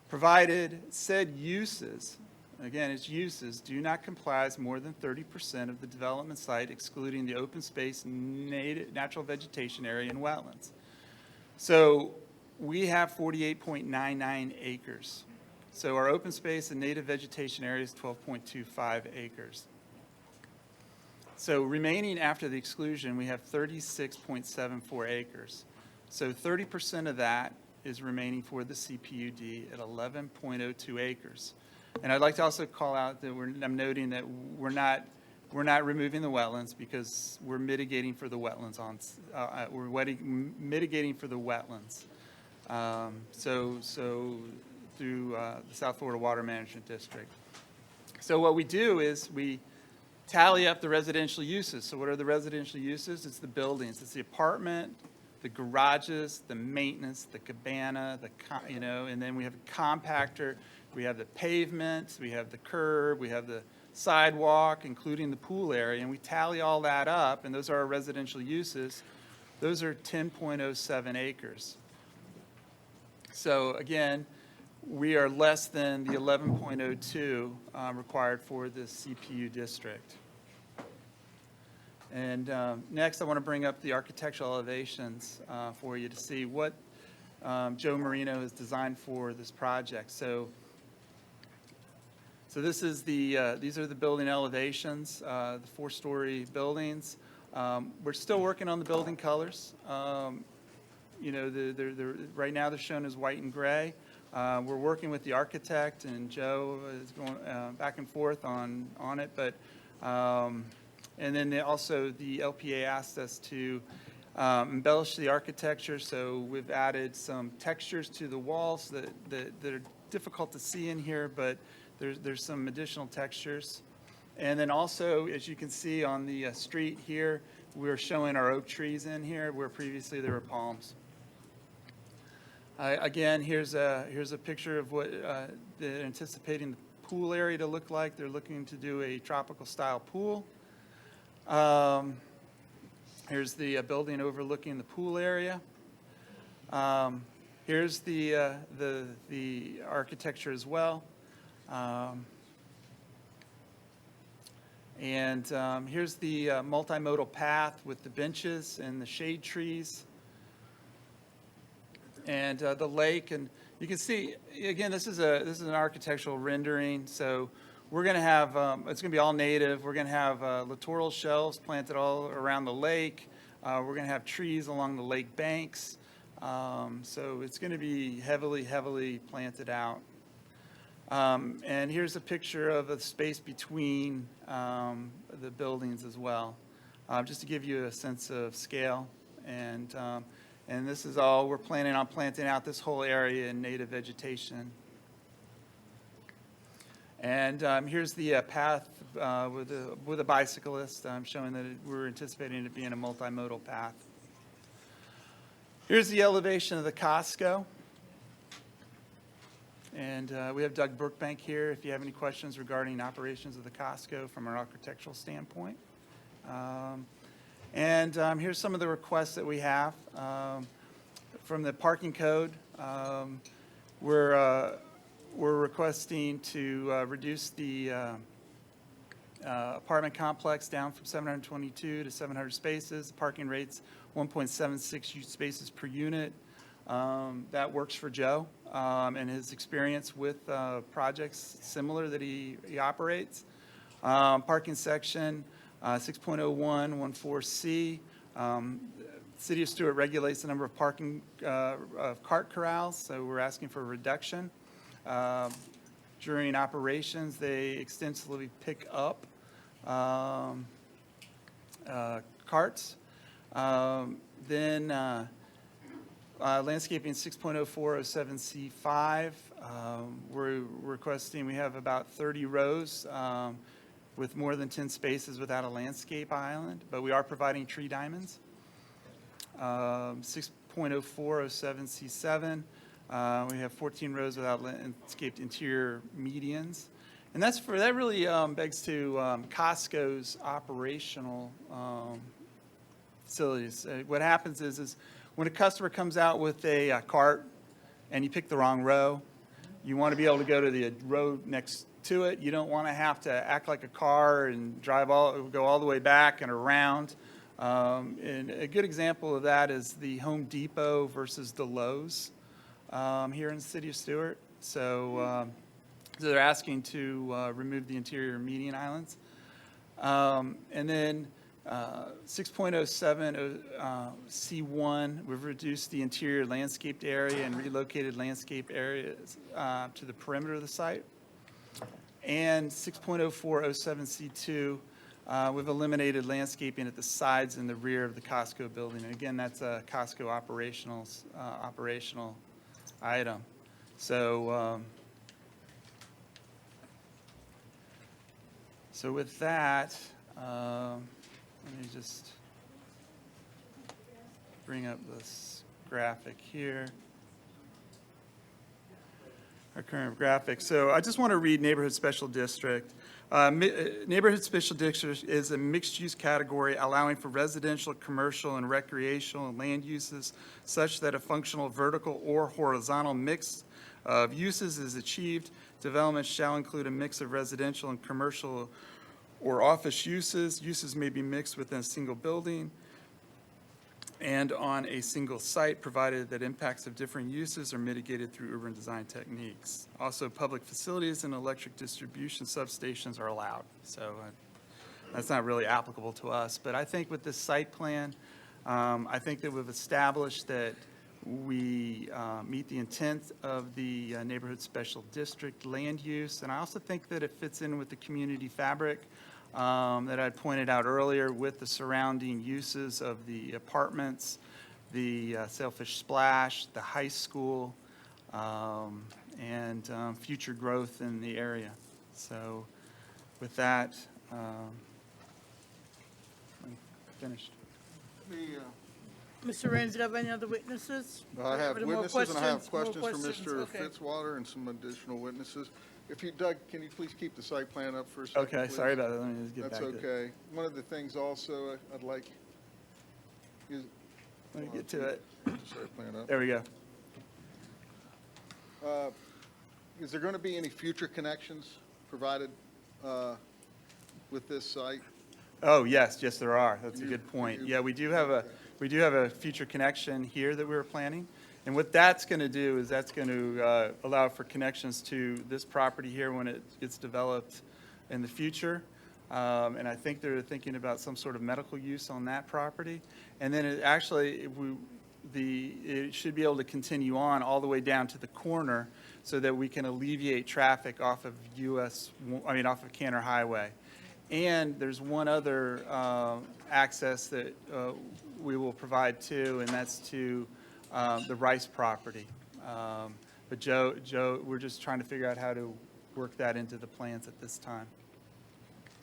Provided said uses, again, its uses, do not comprise more than 30% of the development site, excluding the open space, natural vegetation area, and wetlands. So we have 48.99 acres. So our open space and native vegetation area is 12.25 acres. So remaining after the exclusion, we have 36.74 acres. So 30% of that is remaining for the CPUD at 11.02 acres. And I'd like to also call out that I'm noting that we're not removing the wetlands because we're mitigating for the wetlands mitigating for the wetlands. So through the South Florida Water Management District. So what we do is we tally up the residential uses. So what are the residential uses? It's the buildings. It's the apartment, the garages, the maintenance, the cabana, and then we have a compactor. We have the pavement, we have the curb, we have the sidewalk, including the pool area, and we tally all that up, and those are our residential uses. Those are 10.07 acres. So again, we are less than the 11.02 required for the CPU district. And next, I want to bring up the architectural elevations for you to see what Joe Marino has designed for this project. So this is these are the building elevations, the 4-story buildings. We're still working on the building colors. You know, right now they're shown as white and gray. We're working with the architect, and Joe is going back and forth on it. But and then also the LPA asked us to embellish the architecture, so we've added some textures to the walls that are difficult to see in here, but there's some additional textures. And then also, as you can see on the street here, we're showing our oak trees in here where previously there were palms. Again, here's a picture of what they're anticipating the pool area to look like. They're looking to do a tropical style pool. Here's the building overlooking the pool area. Here's the architecture as well. And here's the multimodal path with the benches and the shade trees. And the lake, and you can see, again, this is an architectural rendering. So we're going to have, it's going to be all native. We're going to have littoral shelves planted all around the lake. We're going to have trees along the lake banks. So it's going to be heavily planted out. And here's a picture of the space between the buildings as well, just to give you a sense of scale. And this is all, we're planning on planting out this whole area in native vegetation. And here's the path with a bicyclist, showing that we're anticipating it being a multimodal path. Here's the elevation of the Costco. And we have Doug Brookbank here if you have any questions regarding operations of the Costco from an architectural standpoint. And here's some of the requests that we have from the parking code. We're requesting to reduce the apartment complex down from 722 to 700 spaces. Parking rates 1.76 spaces per unit. That works for Joe and his experience with projects similar that he operates. Parking section 6.0114C. City of Stuart regulates the number of parking cart corrals, so we're asking for a reduction. During operations, they extensively pick up carts. Then landscaping 6.0407C5. We're requesting, we have about 30 rows with more than 10 spaces without a landscape island, but we are providing tree diamonds. 6.0407C7. We have 14 rows without landscaped interior medians. And that really begs to Costco's operational facilities. What happens is when a customer comes out with a cart and you pick the wrong row, you want to be able to go to the row next to it. You don't want to have to act like a car and go all the way back and around. And a good example of that is the Home Depot versus the Lowe's here in the city of Stuart. So they're asking to remove the interior median islands. And then 6.07C1, we've reduced the interior landscaped area and relocated landscape areas to the perimeter of the site. And 6.0407C2, we've eliminated landscaping at the sides and the rear of the Costco building. And again, that's a Costco operational item. So, so with that, let me just bring up this graphic here. Our current graphic. So I just want to read Neighborhood Special District. Neighborhood Special District is a mixed-use category allowing for residential, commercial, and recreational land uses such that a functional vertical or horizontal mix of uses is achieved. Development shall include a mix of residential and commercial or office uses. Uses may be mixed within a single building and on a single site, provided that impacts of different uses are mitigated through urban design techniques. Also, public facilities and electric distribution substations are allowed. So that's not really applicable to us. But I think with this site plan, I think that we've established that we meet the intent of the neighborhood special district land use. And I also think that it fits in with the community fabric that I pointed out earlier with the surrounding uses of the apartments, the Sailfish Splash, the high school, and future growth in the area. So with that, I'm finished. Mr. Raines, do you have any other witnesses? I have Any more witnesses, and I have More questions for Mr. Okay. Fitzwater and some additional witnesses. If you, Doug, can you please keep the site plan up for a second, Okay, please? sorry about that. Let me just get back That's to it. okay. One of the things also I'd like is... Let me get to it. Put the site plan up. There we go. Is there going to be any future connections provided with this site? Oh, yes, there are. That's a good point. you- Yeah, we do have a future connection here that we were planning. And what that's going to do is that's going to allow for connections to this property here when it gets developed in the future. And I think they're thinking about some sort of medical use on that property. And then it actually, it should be able to continue on all the way down to the corner so that we can alleviate traffic off of off of Canner Highway. And there's one other access that we will provide too, and that's to the Rice property. But Joe, we're just trying to figure out how to work that into the plans at this time.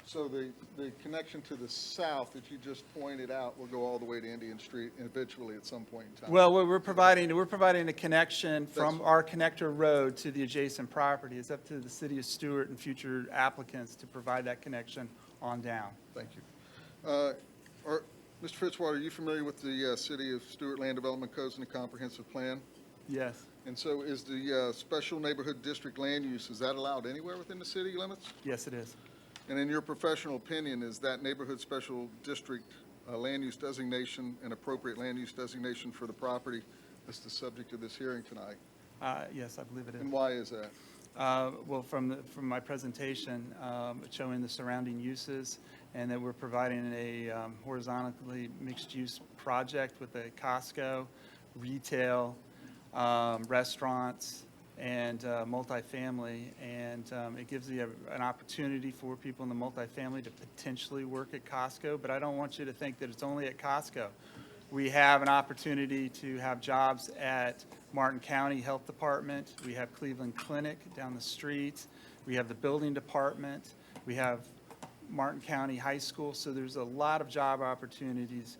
So the connection to the south that you just pointed out will go all the way to Indian Street eventually at some point in time? Well, we're providing a connection from our connector road to the adjacent property. It's up to the city of Stuart and future applicants to provide that connection on down. Thank you. Mr. Fitzwater, are you familiar with the City of Stuart Land Development Codes and the Comprehensive Plan? Yes, And so is the Special Neighborhood District land use, is that allowed anywhere within the city limits? yes, it is. And in your professional opinion, is that neighborhood special district land use designation an appropriate land use designation for the property that's the subject of this hearing tonight? Yes, I believe it is. And why is that? Well, from my presentation, showing the surrounding uses, and that we're providing a horizontally mixed-use project with a Costco, retail, restaurants, and multifamily, and it gives you an opportunity for people in the multifamily to potentially work at Costco, but I don't want you to think that it's only at Costco. We have an opportunity to have jobs at Martin County Health Department. We have Cleveland Clinic down the street. We have the building department. We have Martin County High School. So there's a lot of job opportunities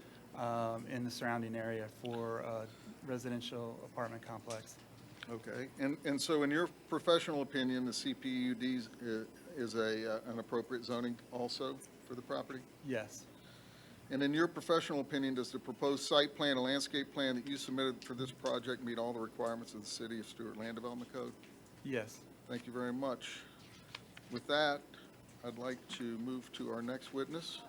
in the surrounding area for a residential apartment complex. Okay, and so in your professional opinion, the CPUD is an appropriate zoning also for the property? Yes. And in your professional opinion, does the proposed site plan and landscape plan that you submitted for this project meet all the requirements of the City of Stuart Land Development Code? Yes. Thank you very much. With that, I'd like to move to our next witness.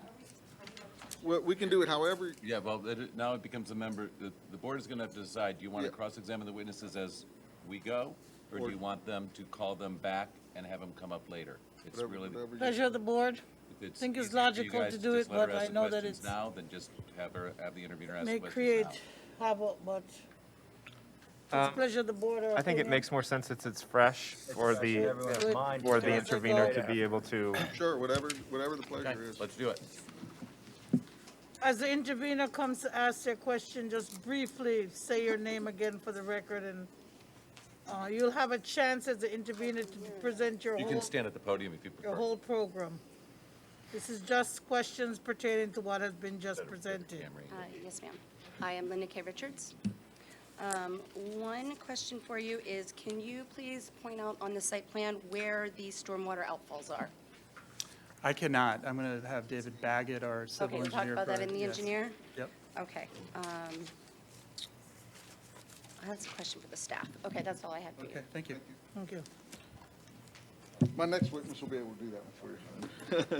Well, we can do it however. Yeah, well, now it becomes a member, the board is going to have to decide, do you want to Yeah. cross-examine the witnesses as we go? Or do you want them to call them back and have them come up later? It's whatever- really, whatever you- Pleasure of the board. if it's think it's easier for you logical guys to do just it, let her but ask I the know that questions it's- now, then just have the intervener ask the May questions create now. havoc, but it's pleasure of the board. or I think it opinion. makes more sense since it's fresh for the intervener to be able to. Sure, whatever the pleasure is. Let's do it. As the intervener comes to ask their question, just briefly say your name again for the record, and you'll have a chance as the intervener to present your You whole, can stand at the podium if you your prefer. whole program. This is just questions pertaining to what has been just presented. Yes, ma'am. I am Linda K. Richards. One question for you is, can you please point out on the site plan where the stormwater outfalls are? I cannot. I'm going to have David Baggett, our civil Okay, we'll engineer. talk about that in for- the yes. engineer? Yep. Okay. That's a question for the staff. Okay, that's all I had for you. Okay, thank you. Thank you. My next witness will be able to do that one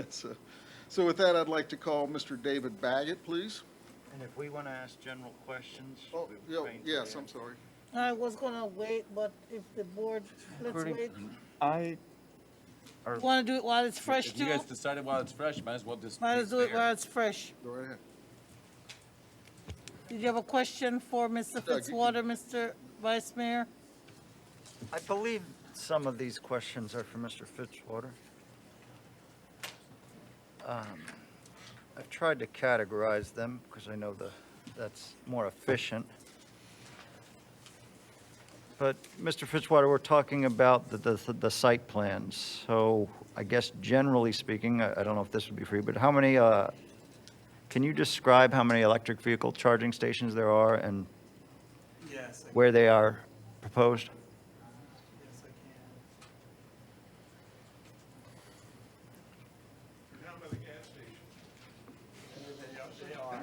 for you. So with that, I'd like to call Mr. David Baggett, please. And if we want to ask general questions. Oh, we yeah, refrain yes, from I'm sorry. I was gonna wait, but if the board, let's wait. Want to do it while it's fresh If you too? guys decided while it's fresh, might as well just. Might be as do it fair. while it's fresh. Go right ahead. Did you have a question for Mr. Fitzwater, Mr. Vice Mayor? I believe some of these questions are for Mr. Fitzwater. I've tried to categorize them because I know that's more efficient. But, Mr. Fitzwater, we're talking about the site plans. So I guess generally speaking, I don't know if this would be for you, but how many, can you describe how many electric vehicle charging stations there are and Yes, where they are proposed? yes, I can.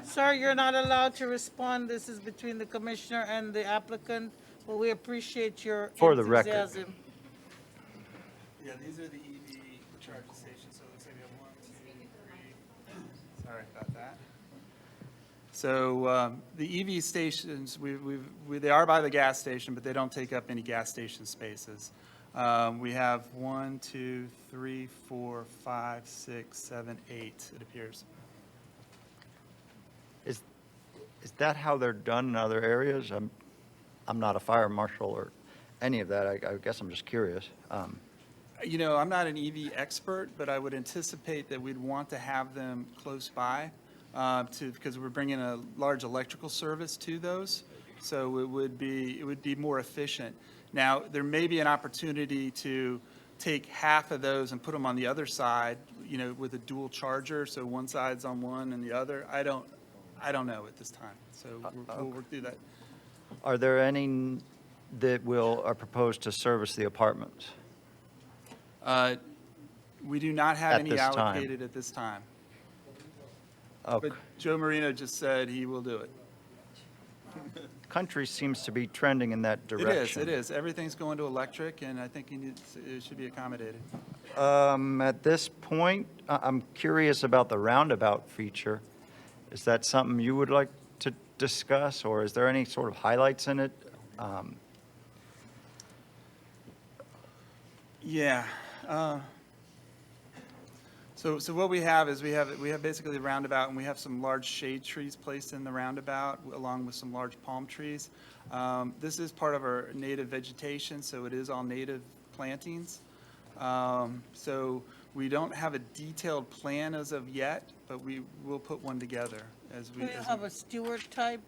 Sir, you're not allowed to respond. This is between the commissioner and the applicant, but we appreciate your For the record. enthusiasm. Yeah, these are the EV charging stations, so it looks like we have 1, 2, 3. Sorry about that. So the EV stations, they are by the gas station, but they don't take up any gas station spaces. We have 1, 2, 3, 4, 5, 6, 7, 8, it appears. Is that how they're done in other areas? I'm not a fire marshal or any of that. I guess I'm just curious. You know, I'm not an EV expert, but I would anticipate that we'd want to have them close by because we're bringing a large electrical service to those. So it would be more efficient. Now, there may be an opportunity to take half of those and put them on the other side, you know, with a dual charger. So one side's on one and the other. I don't know at this time. So we'll work through that. Are there any that are proposed to service the apartments? We do not have At any this time. allocated at this time. Okay. But Joe Marino just said he will do it. Country seems to be trending in that direction. It is. Everything's going to electric, and I think it should be accommodated. At this point, I'm curious about the roundabout feature. Is that something you would like to discuss, or is there any sort of highlights in it? Yeah. So what we have is we have basically the roundabout, and we have some large shade trees placed in the roundabout, along with some large palm trees. This is part of our native vegetation, so it is all native plantings. So we don't have a detailed plan as of yet, but we will put one together as we. Do you have a Stuart type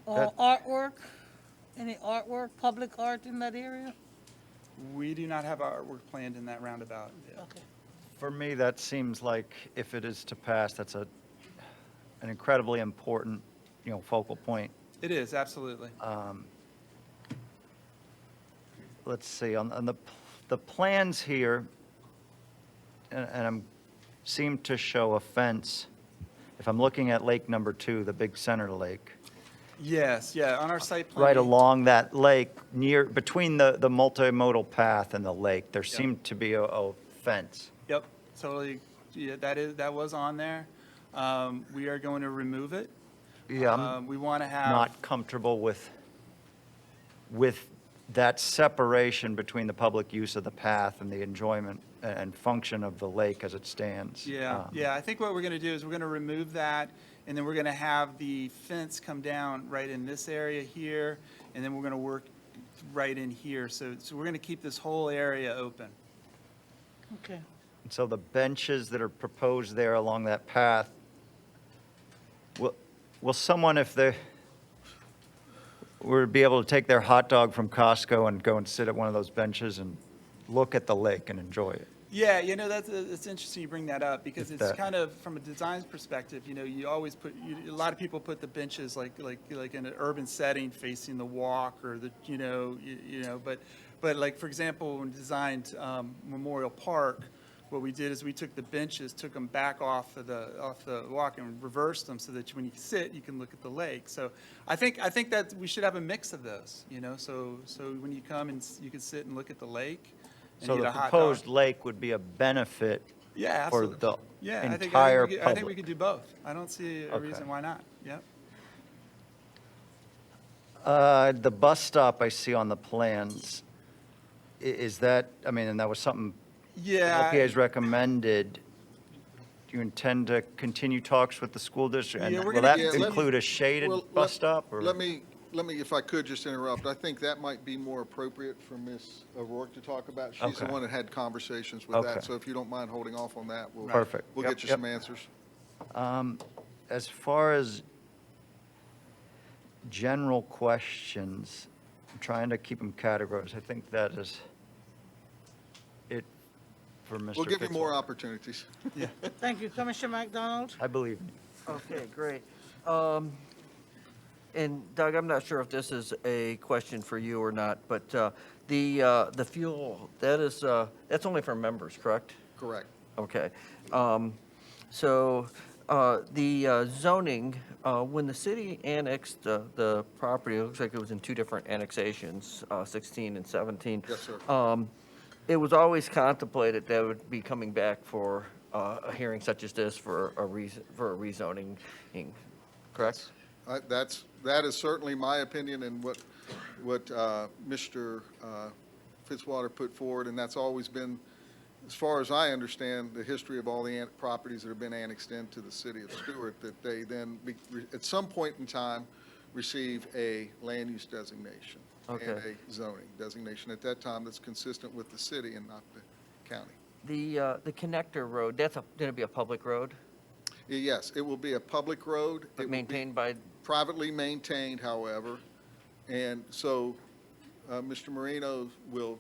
That- artwork? Any artwork, public art in that area? We do not have artwork planned in that roundabout. Okay. For me, that seems like if it is to pass, that's an incredibly important, focal point. It is, absolutely. Let's see, on the plans here, and seem to show a fence. If I'm looking at lake number 2, the big center lake, Yes, yeah, on our site plan. right along that lake, between the multimodal path and the lake, there seemed to be a fence. Yep, totally. Yeah, that was on there. We are going to remove it. Yeah, We want to have. not comfortable with that separation between the public use of the path and the enjoyment and function of the lake as it stands. Yeah, yeah, I think what we're going to do is we're going to remove that, and then we're going to have the fence come down right in this area here, and then we're going to work right in here. So we're going to keep this whole area open. Okay. And so the benches that are proposed there along that path, will someone, if they were to be able to take their hot dog from Costco and go and sit at one of those benches and look at the lake and enjoy it? Yeah, it's interesting you bring that up because it's that- kind of from a design perspective. You always a lot of people put the benches like in an urban setting facing the walk or but like for example when we designed Memorial Park, what we did is we took the benches, took them back off the walk and reversed them so that when you sit, you can look at the lake. So I think that we should have a mix of those. So when you come and you can sit and look at the lake. And So eat the a hot proposed dog. lake would be a benefit Yeah, for absolutely. the Yeah, entire I think we public. could do both. I don't see a Okay. reason why not. Yep. The bus stop I see on the plans, is that, and that was something Yeah. LPA's recommended. you intend to continue talks with the school district? Yeah, And we're will gonna that continue. include a shaded Well, bus stop? Or? Let me, if I could just interrupt, I think that might be more appropriate for Ms. O'Rourke to talk about. She's the Okay. one that had conversations with Okay. that, so if you don't mind holding off on that, we'll. Perfect. We'll Yep, get you yep. some answers. As far as general questions, I'm trying to keep them categorized. I think that is it for Mr. We'll give you more Fitzwater. opportunities. Thank you. Commissioner McDonald? I believe you. Okay, great. And Doug, I'm not sure if this is a question for you or not, but the fuel, that's only for members, correct? Correct. Okay. So the zoning, when the city annexed the property, it looks like it was in two different annexations, 16 and 17. Yes, sir. It was always contemplated that it would be coming back for a hearing such as this for a rezoning, correct? That is certainly my opinion and what Mr. Fitzwater put forward, and that's always been, as far as I understand, the history of all the properties that have been annexed into the city of Stuart, that they then, at some point in time, receive a land use designation and Okay. a zoning designation at that time that's consistent with the city and not the county. The connector road, that's going to be a public road, Yes, it will be a public road. It but will be maintained by, privately maintained, however, and so Mr. Marino will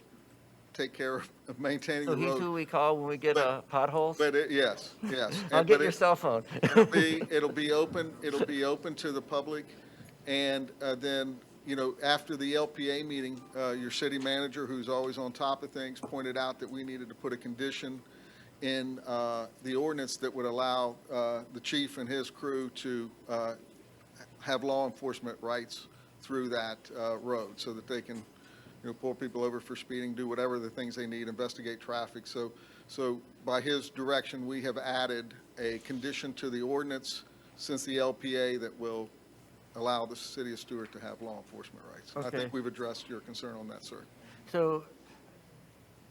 take care of maintaining so the he's road. who we call when we get potholes? But yes. I'll And- get but your cell phone. It'll be open to the public, and then, after the LPA meeting, your city manager, who's always on top of things, pointed out that we needed to put a condition in the ordinance that would allow the chief and his crew to have law enforcement rights through that road, so that they can, pull people over for speeding, do whatever the things they need, investigate traffic. So by his direction, we have added a condition to the ordinance since the LPA that will allow the city of Stuart to have law enforcement rights. I Okay. think we've addressed your concern on that, sir. So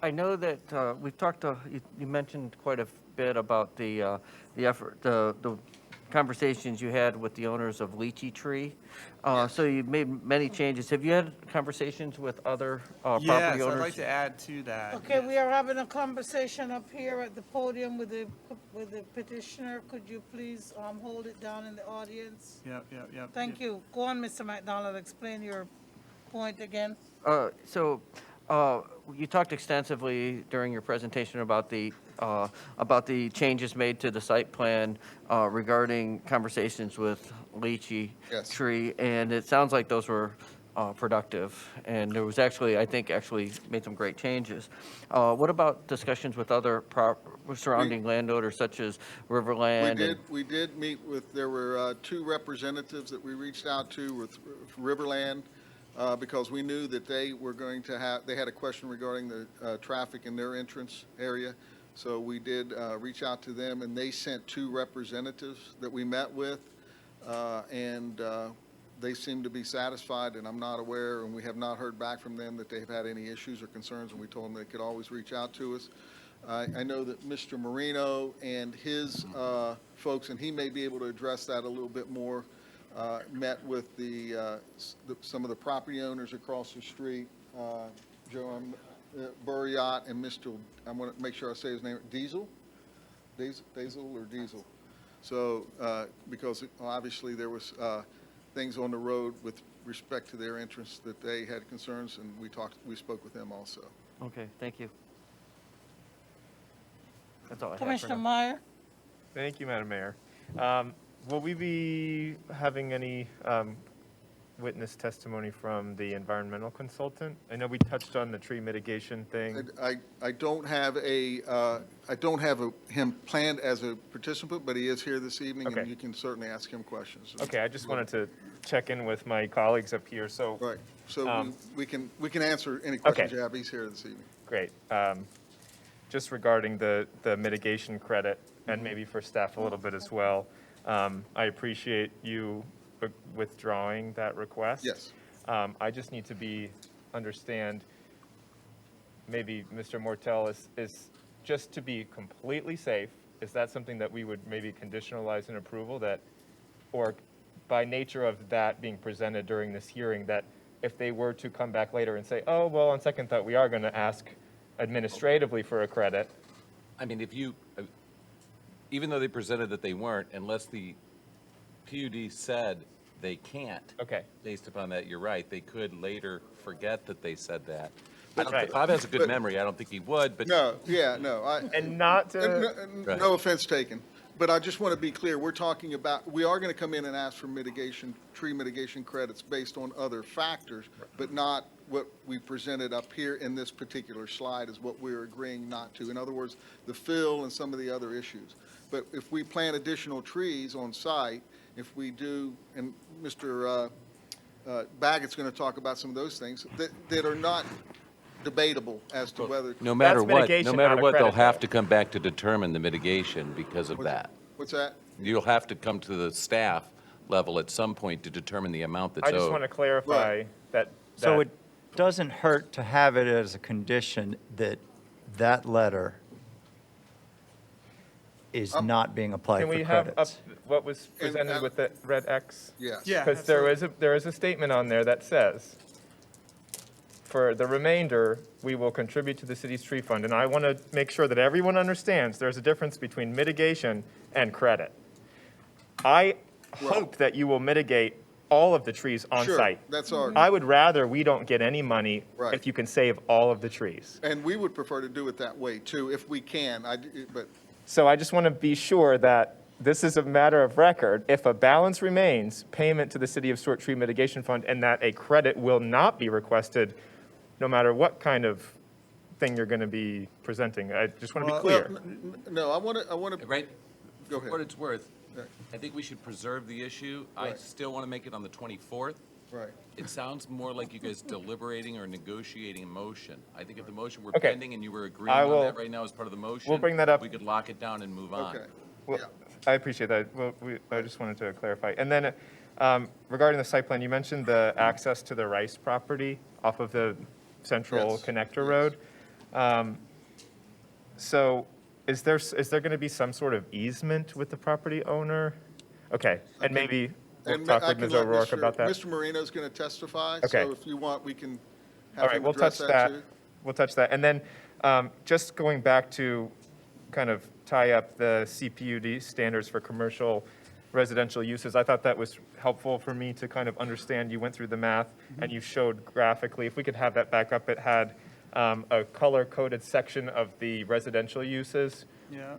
I know that we've talked, you mentioned quite a bit about the effort, the conversations you had with the owners of Lychee Tree. So you've made many changes. Have you had conversations with other property Yes, owners? I'd like to add to that. Okay, we are having a conversation up here at the podium with the petitioner. Could you please hold it down in the audience? Yep. Thank you. Go on, Mr. McDonald, explain your point again. So you talked extensively during your presentation about the changes made to the site plan regarding conversations with Lychee Yes. Tree, and it sounds like those were productive, and there was actually, I think, made some great changes. What about discussions with other surrounding landowners such as Riverland? We did meet with, there were two representatives that we reached out to with Riverland, because we knew that they were going to they had a question regarding the traffic in their entrance area. So we did reach out to them, and they sent two representatives that we met with, and they seem to be satisfied, and I'm not aware, and we have not heard back from them that they've had any issues or concerns, and we told them they could always reach out to us. I know that Mr. Marino and his folks, and he may be able to address that a little bit more, met with some of the property owners across the street, Joe Burriott and Mr., I want to make sure I say his name, Diesel or Diesel? So, because obviously there was things on the road with respect to their entrance that they had concerns, and we spoke with them also. Okay, thank you. That's all I have for Commissioner now. Meyer? Thank you, Madam Mayor. Will we be having any witness testimony from the environmental consultant? I know we touched on the tree mitigation thing. I don't have him planned as a participant, but he is here this evening, and Okay. you can certainly ask him questions. Okay, I just wanted to check in with my colleagues up here, so. Right, so we can answer any Okay. questions you have. He's here this evening. Great. Just regarding the mitigation credit, and maybe for staff a little bit as well, I appreciate you withdrawing that request. Yes. I just need to understand, maybe Mr. Mortel is just to be completely safe, is that something that we would maybe conditionalize in approval that, or by nature of that being presented during this hearing, that if they were to come back later and say, oh, well, on second thought, we are going to ask administratively for a credit? I mean, if you, even though they presented that they weren't, unless the PUD said they can't. Okay. Based upon that, you're right, they could later forget that they said that. I don't Right. think, Bob has a good But- memory, I don't think he would, but. No, yeah, no, And not to, Right. no offense taken, but I just want to be clear, we're talking about, we are going to come in and ask for tree mitigation credits based on other factors, but not what we presented up here in this particular slide is what we're agreeing not to. In other words, the fill and some of the other issues. But if we plant additional trees on site, if we do, and Mr. Baggett's going to talk about some of those things that are not debatable as to whether. No matter That's what, mitigation, no matter not a what, they'll credit, have though. to come back to determine the mitigation because of that. What's that? You'll have to come to the staff level at some point to determine the amount that's I owed. just want to clarify that. So that- it doesn't hurt to have it as a condition that that letter is not being applied Can for we have up credits. what was And, presented with the red X? Yes. Yeah, Because there is a statement on there that says, for the remainder, we will contribute to the city's tree fund. And I want to make sure that everyone understands there's a difference between mitigation and credit. I hope that you will mitigate all of the trees on Sure, site. that's our, I would rather we don't get any money Right. if you can save all of the trees. and we would prefer to do it that way too, if we can. But So I just want to be sure that this is a matter of record. If a balance remains, payment to the City of Stuart Tree Mitigation Fund, and that a credit will not be requested, no matter what kind of thing you're going to be presenting. I just want to be clear. no, I want to, Right? Go For ahead. what it's worth, Yeah. I think we should preserve the issue. I Right. still want to make it on the 24th. right. It sounds more like you guys deliberating or negotiating a motion. I think if the motion were Okay. pending and you were agreeing I on will- that right now as part of the motion. we'll bring that up. We could lock it down and move on. Okay. Well, Yeah. I appreciate that. Well, I just wanted to clarify. And then regarding the site plan, you mentioned the access to the Rice property off of the Central Yes. Connector Road. So is there going to be some sort of easement with the property owner? Okay, and maybe we'll And talk I with can Ms. let O'Rourke about that. Mr. Marino's going to testify. Okay. So if you want, we can All have right, him we'll touch address that. too. We'll touch that. And then just going back to kind of tie up the CPUD standards for commercial residential uses, I thought that was helpful for me to kind of understand. You went through the math and you showed graphically. If we could have that back up, it had a color-coded section of the residential uses Yeah,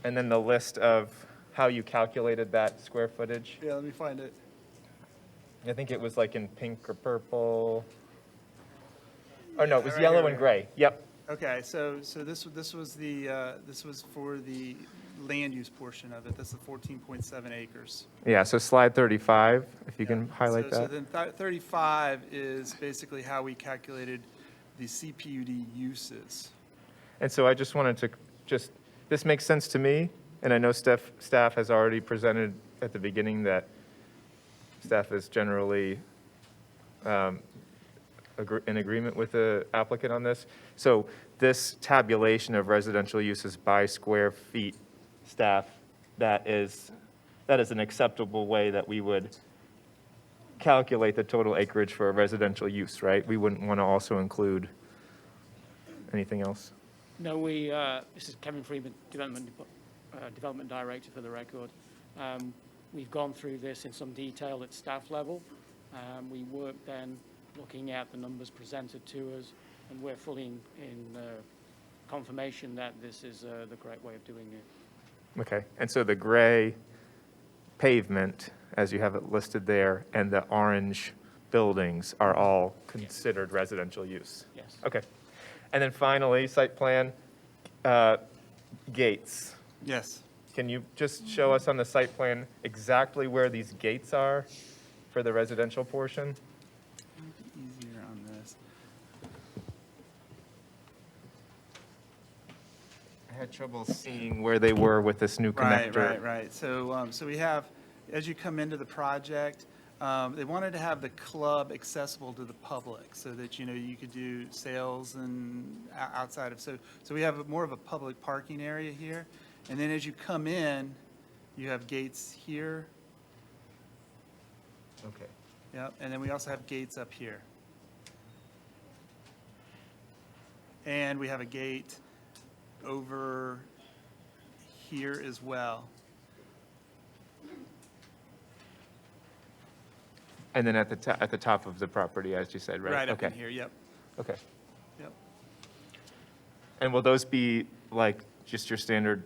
and then the list of how you calculated that square footage. yeah, let me find it. I think it was like in pink or purple. Oh, no, it was Right yellow here. and gray. Yep. Okay, so this was this was for the land use portion of it. That's the 14.7 acres. Yeah, so slide 35, if you Yeah. can highlight So that. then 35 is basically how we calculated the CPUD uses. And so I just wanted to this makes sense to me, and I know staff has already presented at the beginning that staff is generally in agreement with the applicant on this. So this tabulation of residential uses by square feet, staff, that is an acceptable way that we would calculate the total acreage for a residential use, right? We wouldn't want to also include anything else? No, this is Kevin Freeman, Development Director for the record. We've gone through this in some detail at staff level. We worked then looking at the numbers presented to us, and we're fully in confirmation that this is the correct way of doing it. Okay, and so the gray pavement, as you have it listed there, and the orange buildings are all considered residential use? Yes. Okay. And then finally, site plan, gates. Yes. Can you just show us on the site plan exactly where these gates are for the residential portion? Might be easier on this. I had trouble seeing where they were with this new connector. Right. So, so we have, as you come into the project, they wanted to have the club accessible to the public so that, you could do sales and outside of, so we have more of a public parking area here. And then as you come in, you have gates here. Okay. Yep, and then we also have gates up here. And we have a gate over here as well. And then at the top of the property, as you said, right? Right up in Okay. here, yep, Okay. yep. And will those be like just your standard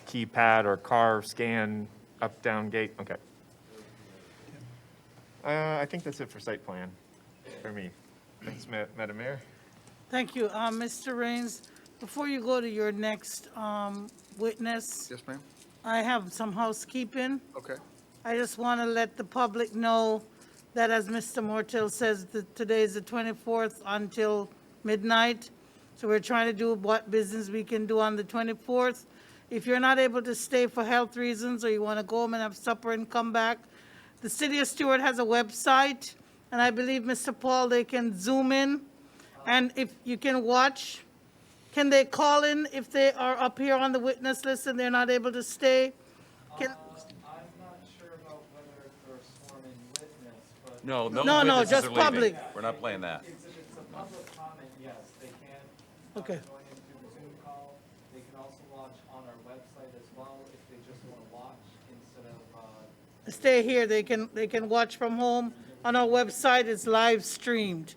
keypad or car scan, up, down gate? Okay. I think that's it for site plan for me. Thanks, Madam Mayor. Thank you. Mr. Raines, before you go to your next witness, Yes, ma'am? I have some housekeeping. Okay. I just want to let the public know that, as Mr. Mortill says, that today is the 24th until midnight. So we're trying to do what business we can do on the 24th. If you're not able to stay for health reasons, or you want to go home and have supper and come back, the City of Stuart has a website, and I believe, Mr. Paul, they can Zoom in. And if you can watch, can they call in if they are up here on the witness list and they're not able to stay? Can, I'm not sure about whether they're sworn in witness, but. No, No, no no, witnesses just are leaving. public. We're not playing that. It's a public comment, yes, they can Okay. join in through the Zoom call. They can also watch on our website as well if they just want to watch instead of, stay here, they can watch from home. On our website, it's live streamed.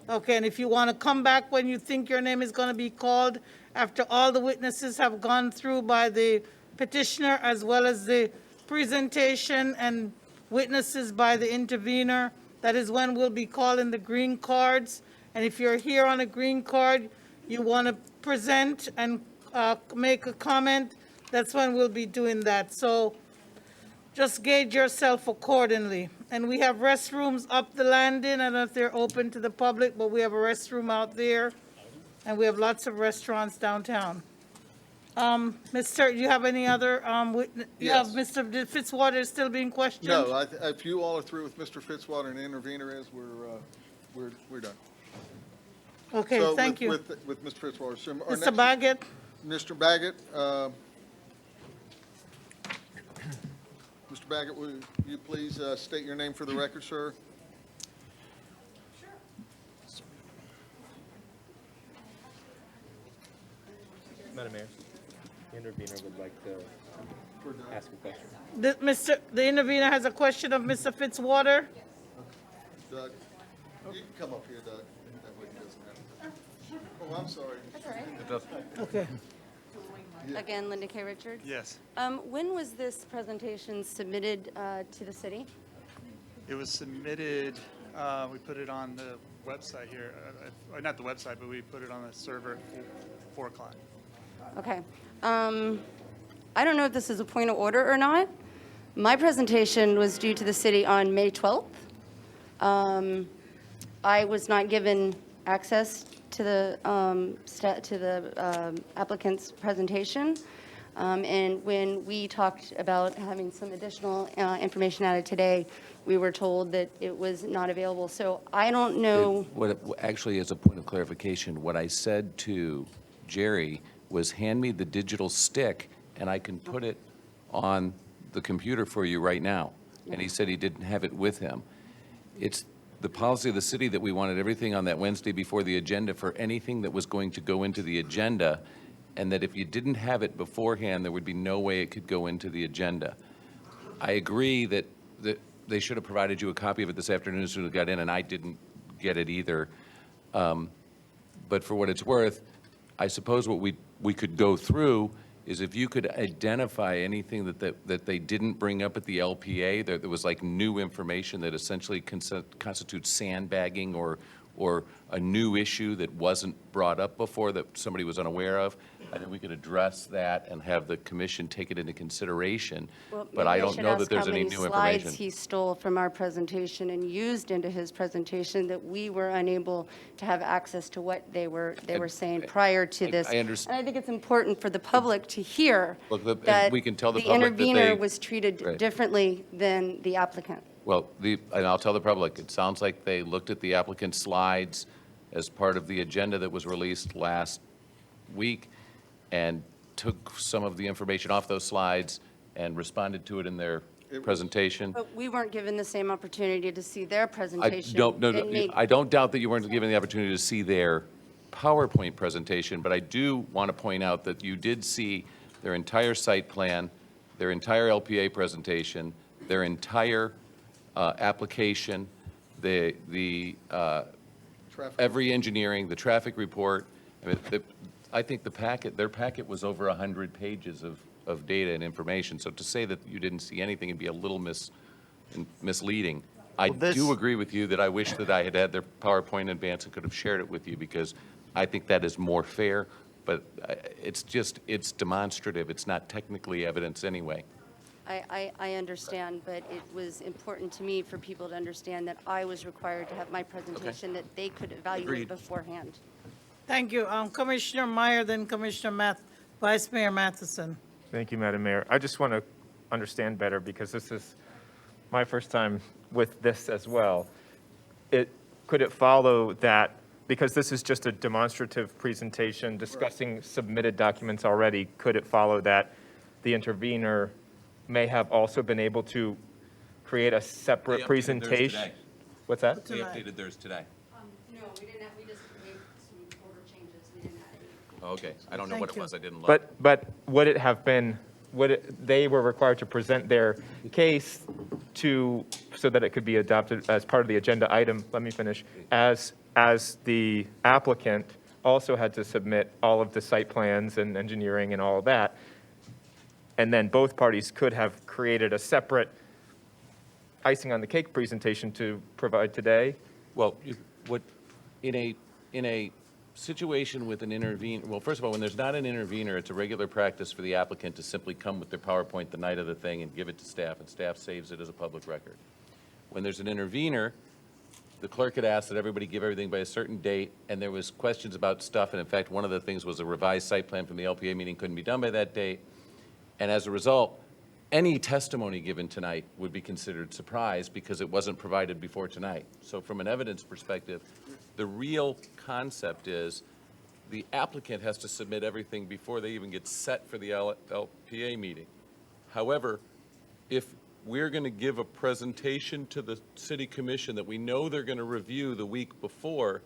Okay, and if you want to come back when you think your name is going to be called, after all the witnesses have gone through by the petitioner, as well as the presentation and witnesses by the intervener, that is when we'll be calling the green cards. And if you're here on a green card, you want to present and make a comment, that's when we'll be doing that. So just gauge yourself accordingly. And we have restrooms up the landing. I don't know if they're open to the public, but we have a restroom out there. And we have lots of restaurants downtown. Mr., do you have any other, you have Yes. Mr. Fitzwater still being questioned? No, if you all are through with Mr. Fitzwater and the intervener is, we're done. Okay, So thank you. With Mr. Fitzwater. So our Mr. next- Baggett? Mr. Baggett, Mr. Baggett, will you please state your name for the record, sir? Madam Mayor, the intervener would like to ask a question. The intervener has a question of Mr. Fitzwater. Doug, you can come up here, Doug. That way he doesn't have to. Oh, I'm sorry. That's all right. It does. Okay. Again, Linda K. Richards. Yes, When was this presentation submitted to the city? it was submitted, we put it on the website here, not the website, but we put it on the server at 4 o'clock. Okay. I don't know if this is a point of order or not. My presentation was due to the city on May 12th. I was not given access to the applicant's presentation. And when we talked about having some additional information added today, we were told that it was not available. So I don't know. Actually, as a point of clarification, what I said to Jerry was hand me the digital stick and I can put it on the computer for you right now. And he said he didn't have it with him. It's the policy of the city that we wanted everything on that Wednesday before the agenda for anything that was going to go into the agenda, and that if you didn't have it beforehand, there would be no way it could go into the agenda. I agree that they should have provided you a copy of it this afternoon as soon as it got in, and I didn't get it either. But for what it's worth, I suppose what we could go through is if you could identify anything that they didn't bring up at the LPA, that there was like new information that essentially constitutes sandbagging or a new issue that wasn't brought up before that somebody was unaware of, I think we could address that and have the commission take it into consideration. Well, But I maybe don't know that there's any new should ask how many information. slides he stole from our presentation and used into his presentation that we were unable to have access to what they were saying prior to this. I understand. And I think it's important for the public to hear Look, and that we can tell the the public that they- intervener was treated Right. differently than the applicant. Well, and I'll tell the public, it sounds like they looked at the applicant's slides as part of the agenda that was released last week and took some of the information off those slides and responded to it in their presentation. But we weren't given the same opportunity to see their I presentation. don't, no, and make- I don't doubt that you weren't given the opportunity to see their PowerPoint presentation, but I do want to point out that you did see their entire site plan, their entire LPA presentation, their entire application, every engineering, the traffic report. I mean, I think their packet was over 100 pages of data and information. So to say that you didn't see anything would be a little misleading. I do agree with you that I wish that I had had their PowerPoint in advance and could have shared it with you, because I think that is more fair, but it's demonstrative. It's not technically evidence anyway. I understand, but it was important to me for people to understand that I was required to have my presentation that they could evaluate Agreed. beforehand. Thank you. Commissioner Meyer, then Commissioner Vice Mayor Matheson. Thank you, Madam Mayor. I just want to understand better, because this is my first time with this as well. Could it follow that, because this is just a demonstrative presentation discussing submitted documents already, could it follow that the intervener may have also been able to create a separate They updated theirs presentation? today. What's that? They updated theirs today. No, we didn't, we just made some order changes. We didn't add any. Oh, okay. I don't know what it was. I didn't look. But would it have been, they were required to present their case so that it could be adopted as part of the agenda item, let me finish, as the applicant also had to submit all of the site plans and engineering and all of that. And then both parties could have created a separate icing on the cake presentation to provide today. Well, in a situation with an intervener, well, first of all, when there's not an intervener, it's a regular practice for the applicant to simply come with their PowerPoint the night of the thing and give it to staff, and staff saves it as a public record. When there's an intervener, the clerk had asked that everybody give everything by a certain date, and there was questions about stuff, and in fact, one of the things was a revised site plan from the LPA meeting couldn't be done by that date. And as a result, any testimony given tonight would be considered surprise because it wasn't provided before tonight. So from an evidence perspective, the real concept is the applicant has to submit everything before they even get set for the LPA meeting. However, if we're going to give a presentation to the city commission that we know they're going to review the week before,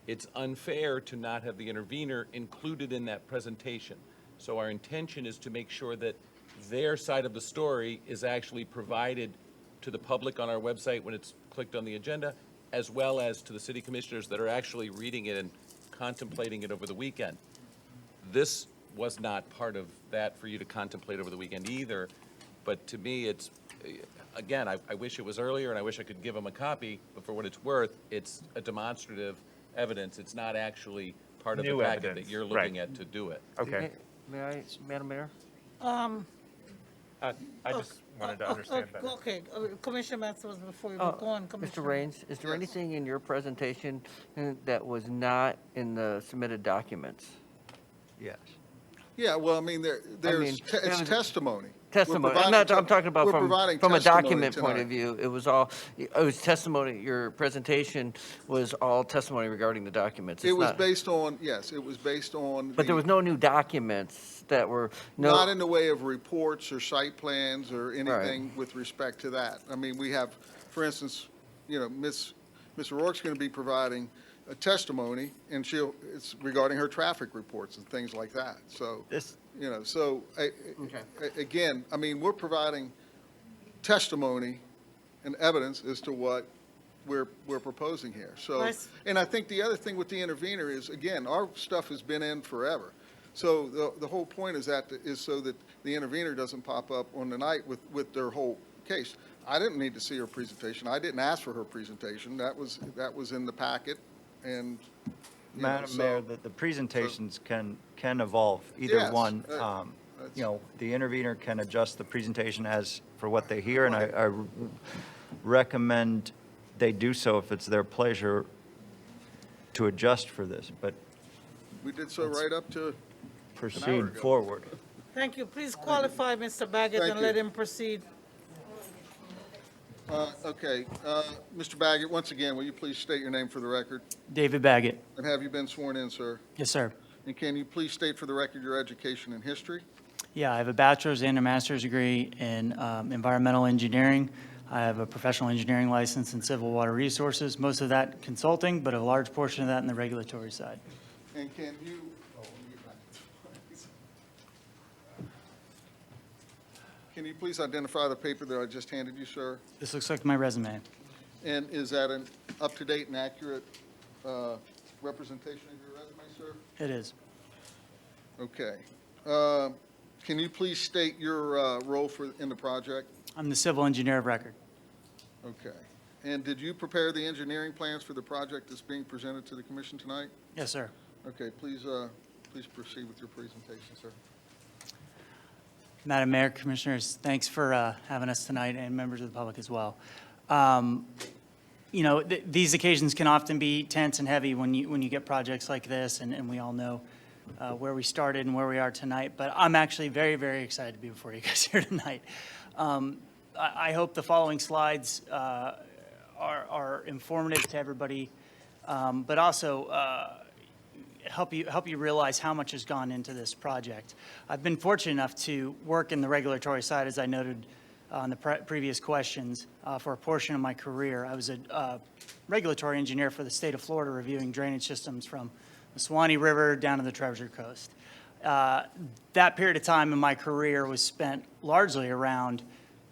it's unfair to not have the intervener included in that presentation. So our intention is to make sure that their side of the story is actually provided to the public on our website when it's clicked on the agenda, as well as to the city commissioners that are actually reading it and contemplating it over the weekend. This was not part of that for you to contemplate over the weekend either, but to me, it's, again, I wish it was earlier and I wish I could give them a copy, but for what it's worth, it's a demonstrative evidence. It's not actually part of the New packet evidence, that you're looking right. at to do it. Okay. May I, Madam Mayor? I just wanted to understand better. Okay, Commissioner Matheson was before you. Go on, Mr. Commissioner. Raines, is there anything in your presentation that was not in the submitted documents? Yes. Yeah, well, I mean, it's testimony. Testimony. We're I'm providing talking about we're from providing a testimony document point tonight. of view. It was testimony, your presentation was all testimony regarding the documents. It It's was not- based on, yes, it was based on. But there was no new documents that were, Not no, in the way of reports or site plans or anything with respect to that. I mean, we have, for instance, Ms. O'Rourke's going to be providing a testimony, and it's regarding her traffic reports and things like that. So, again, I mean, we're providing testimony and evidence as to what we're proposing here. So, Vice- and I think the other thing with the intervener is, again, our stuff has been in forever. So the whole point is so that the intervener doesn't pop up on the night with their whole case. I didn't need to see her presentation. I didn't ask for her presentation. That was in the packet, and. Madam Mayor, the presentations can evolve, either Yes, one. The intervener can adjust the presentation as for what they hear, and I recommend they do so if it's their pleasure to adjust for this, but We did so right up to. proceed forward. Thank you. Please qualify Mr. Baggett Thank and you. let him proceed. Okay, Mr. Baggett, once again, will you please state your name for the record? David Baggett. And have you been sworn in, sir? Yes, sir. And can you please state for the record your education and history? Yeah, I have a bachelor's and a master's degree in environmental engineering. I have a professional engineering license in civil water resources, most of that consulting, but a large portion of that in the regulatory side. And can you, let me get back to this. Can you please identify the paper that I just handed you, sir? This looks like my resume. And is that an up-to-date and accurate representation of your resume, sir? It is. Okay. Can you please state your role in the project? I'm the civil engineer of record. Okay. And did you prepare the engineering plans for the project that's being presented to the commission tonight? Yes, sir. Okay, please proceed with your presentation, sir. Madam Mayor, Commissioners, thanks for having us tonight, and members of the public as well. You know, these occasions can often be tense and heavy when you get projects like this, and we all know where we started and where we are tonight. But I'm actually very, very excited to be before you guys here tonight. I hope the following slides are informative to everybody, but also help you realize how much has gone into this project. I've been fortunate enough to work in the regulatory side, as I noted on the previous questions, for a portion of my career. I was a regulatory engineer for the state of Florida, reviewing drainage systems from the Suwannee River down to the Treasure Coast. That period of time in my career was spent largely around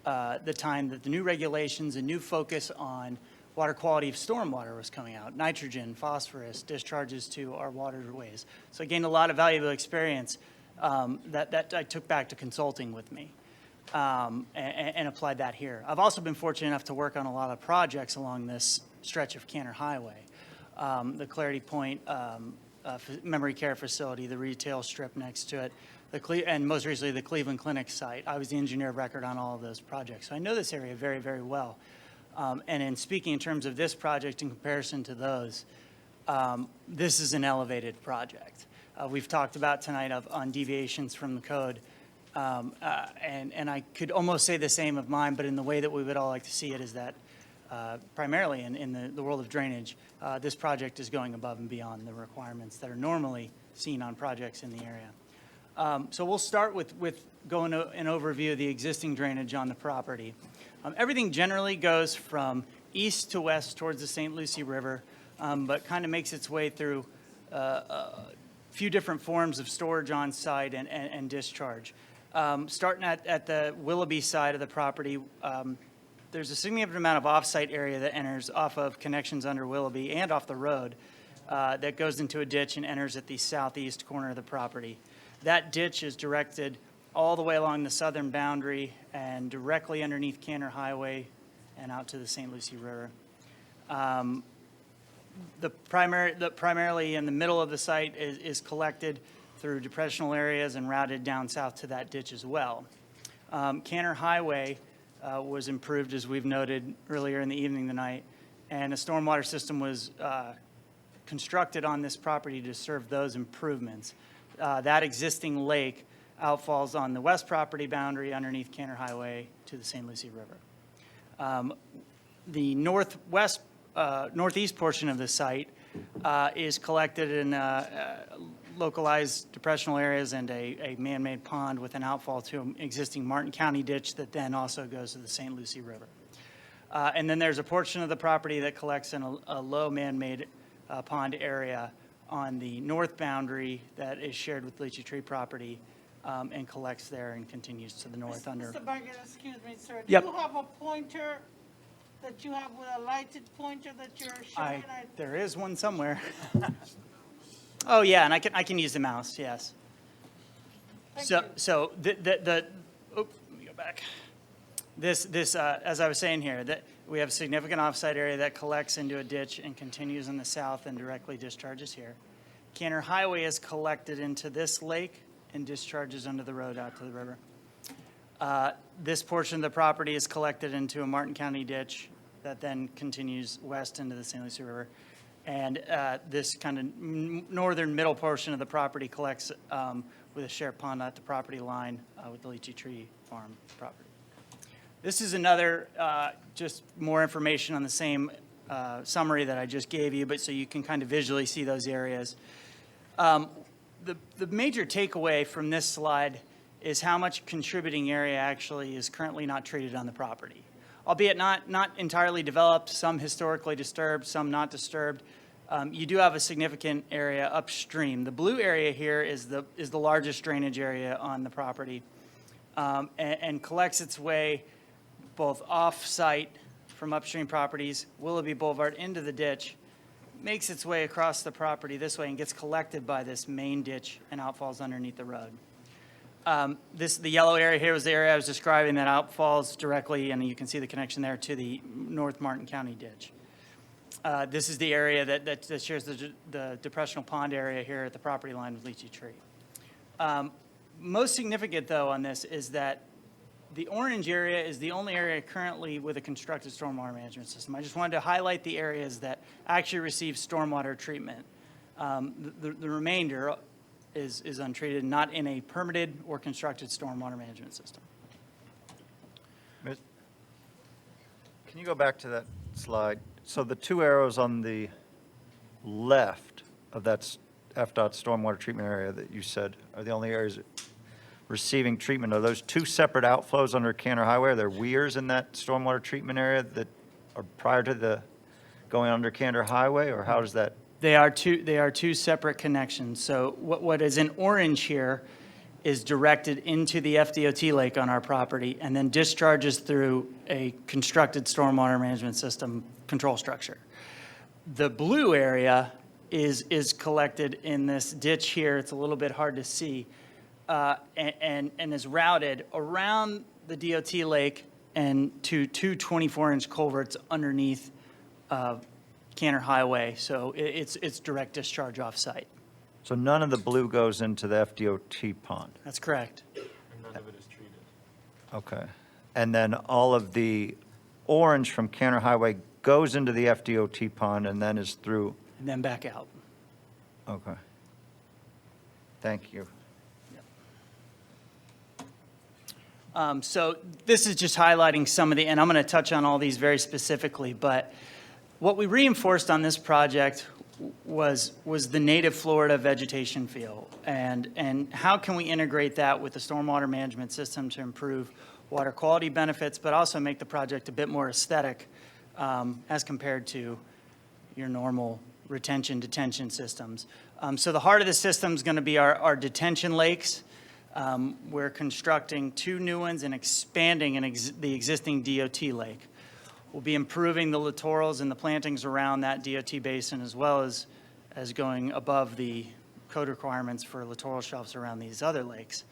the time that the new regulations and new focus on water quality of stormwater was coming out, nitrogen, phosphorus, discharges to our waterways. So I gained a lot of valuable experience that I took back to consulting with me and applied that here. I've also been fortunate enough to work on a lot of projects along this stretch of Canner Highway. The Clarity Point memory care facility, the retail strip next to it, and most recently the Cleveland Clinic site. I was the engineer of record on all of those projects. So I know this area very, very well. And in speaking in terms of this project in comparison to those, this is an elevated project. We've talked about tonight on deviations from the code, and I could almost say the same of mine, but in the way that we would all like to see it is that primarily in the world of drainage, this project is going above and beyond the requirements that are normally seen on projects in the area. So we'll start with going to an overview of the existing drainage on the property. Everything generally goes from east to west towards the St. Lucie River, but kind of makes its way through a few different forms of storage on site and discharge. Starting at the Willoughby side of the property, there's a significant amount of off-site area that enters off of connections under Willoughby and off the road that goes into a ditch and enters at the southeast corner of the property. That ditch is directed all the way along the southern boundary and directly underneath Canner Highway and out to the St. Lucie River. Primarily in the middle of the site is collected through depressional areas and routed down south to that ditch as well. Canner Highway was improved, as we've noted earlier in the evening tonight, and a stormwater system was constructed on this property to serve those improvements. That existing lake outfalls on the west property boundary underneath Canner Highway to the St. Lucie River. The northeast portion of the site is collected in localized depressional areas and a man-made pond with an outfall to an existing Martin County ditch that then also goes to the St. Lucie River. And then there's a portion of the property that collects in a low man-made pond area on the north boundary that is shared with Leachy Tree property and collects there and continues to the north under. Mr. Baggett, excuse me, sir. Yep. Do you have a pointer that you have with a lighted pointer that you're showing? There is one somewhere. Oh, yeah, and I can use the mouse, yes. So let me go back. This as I was saying here, that we have a significant offsite area that collects into a ditch and continues in the south and directly discharges here. Canner Highway is collected into this lake and discharges under the road out to the river. This portion of the property is collected into a Martin County ditch that then continues west into the St. Lucie River. And this kind of northern middle portion of the property collects with a shared pond at the property line with the Leachy Tree Farm property. This is another, just more information on the same the summary that I just gave you, but so you can kind of visually see those areas. The The major takeaway from this slide is how much contributing area actually is currently not treated on the property. Albeit not entirely developed, some historically disturbed, some not disturbed. You do have a significant area upstream. The blue area here is the largest drainage area on the property, and collects its way both off-site from upstream properties, Willoughby Boulevard into the ditch, makes its way across the property this way and gets collected by this main ditch and outfalls underneath the road. The yellow area here was the area I was describing that outfalls directly, and you can see the connection there to the North Martin County ditch. This is the area that shares the depressional pond area here at the property line with Leachy Tree. Most significant, though, on this is that the orange area is the only area currently with a constructed stormwater management system. I just wanted to highlight the areas that actually receive stormwater treatment. The remainder is untreated, not in a permitted or constructed stormwater management system. Can you go back to that slide? So the two arrows on the left of that FDOT stormwater treatment area that you said are the only areas receiving treatment. Are those two separate outflows under Cantor Highway? Are there weirs in that stormwater treatment area that are prior to the going under Cantor Highway, or how does that? They are two separate connections. So what is in orange here is directed into the FDOT lake on our property and then discharges through a constructed stormwater management system control structure. The blue area is collected in this ditch here. It's a little bit hard to see, and is routed around the DOT lake and to two 24-inch culverts underneath Cantor Highway. So it's direct discharge off-site. So none of the blue goes into the FDOT pond? That's correct. And none of it is treated. Okay. And then all of the orange from Cantor Highway goes into the FDOT pond and then is through? And then back out. Okay. Thank you. So this is just highlighting some of the, and I'm going to touch on all these very specifically, but what we reinforced on this project was the native Florida vegetation feel, and how can we integrate that with the stormwater management system to improve water quality benefits, but also make the project a bit more aesthetic as compared to your normal retention detention systems. So the heart of the system is going to be our detention lakes. We're constructing two new ones and expanding the existing DOT lake. We'll be improving the littorals and the plantings around that DOT basin, as well as going above the code requirements for littoral shelves around these other lakes.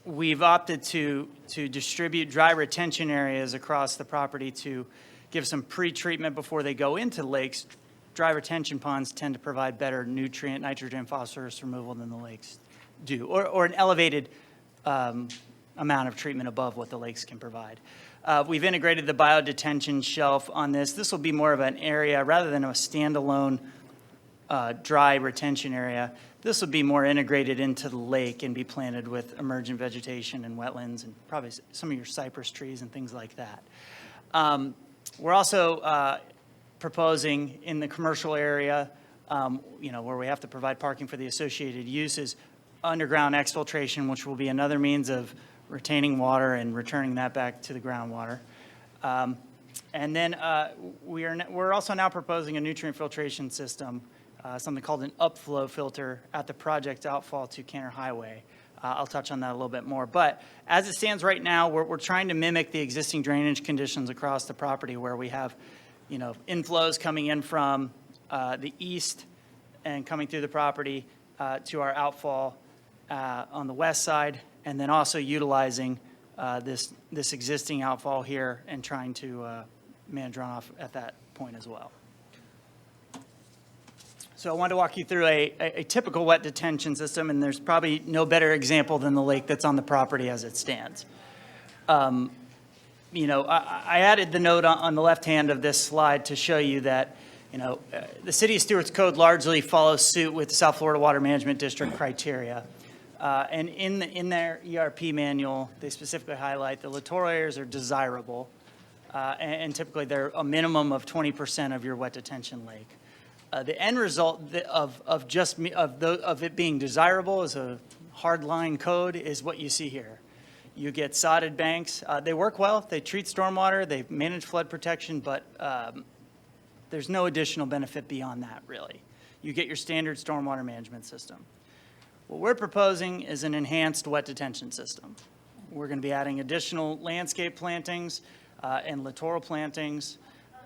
We've opted to distribute dry retention areas across the property to give some pre-treatment before they go into lakes. Dry retention ponds tend to provide better nutrient, nitrogen, phosphorus removal than the lakes do, or an elevated amount of treatment above what the lakes can provide. We've integrated the biodetention shelf on this. This will be more of an area, rather than a standalone dry retention area, this will be more integrated into the lake and be planted with emergent vegetation and wetlands and probably some of your cypress trees and things like that. We're also proposing in the commercial area, where we have to provide parking for the associated uses, underground exfiltration, which will be another means of retaining water and returning that back to the groundwater. And then we're also now proposing a nutrient filtration system, something called an upflow filter at the project outfall to Cantor Highway. I'll touch on that a little bit more. But as it stands right now, we're trying to mimic the existing drainage conditions across the property, where we have, inflows coming in from the east and coming through the property to our outfall on the west side, and then also utilizing this existing outfall here and trying to manage runoff at that point as well. So I wanted to walk you through a typical wet detention system, and there's probably no better example than the lake that's on the property as it stands. I added the note on the left hand of this slide to show you that, the City of Stuart's code largely follows suit with the South Florida Water Management District criteria. And in their ERP manual, they specifically highlight the littoral areas are desirable, and typically they're a minimum of 20% of your wet detention lake. The end result of it being desirable as a hard-line code is what you see here. You get sodded banks. They work well. They treat stormwater. They manage flood protection, but there's no additional benefit beyond that, really. You get your standard stormwater management system. What we're proposing is an enhanced wet detention system. We're going to be adding additional landscape plantings and littoral plantings,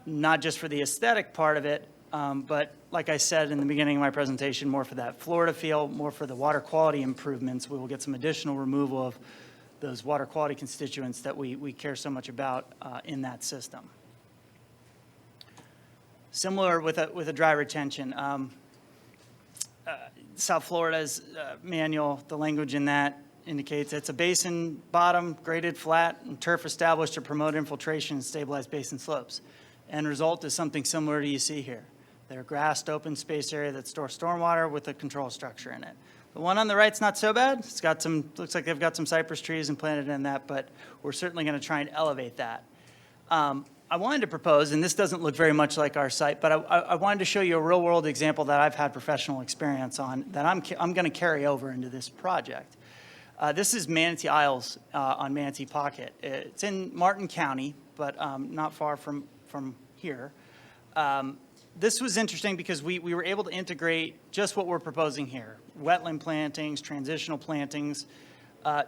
not just for the aesthetic part of it, but like I said in the beginning of my presentation, more for that Florida feel, more for the water quality improvements. We will get some additional removal of those water quality constituents that we care so much about in that system. Similar with a dry retention. South Florida's manual, the language in that indicates it's a basin bottom, graded flat, and turf established to promote infiltration and stabilize basin slopes. End result is something similar to you see here. They're grassed open space area that stores stormwater with a control structure in it. The one on the right's not so bad. It's got some, looks like they've got some cypress trees and planted in that, but we're certainly going to try and elevate that. I wanted to propose, and this doesn't look very much like our site, but I wanted to show you a real-world example that I've had professional experience on that I'm going to carry over into this project. This is Manatee Isles on Manatee Pocket. It's in Martin County, but not far from here. This was interesting because we were able to integrate just what we're proposing here, wetland plantings, transitional plantings,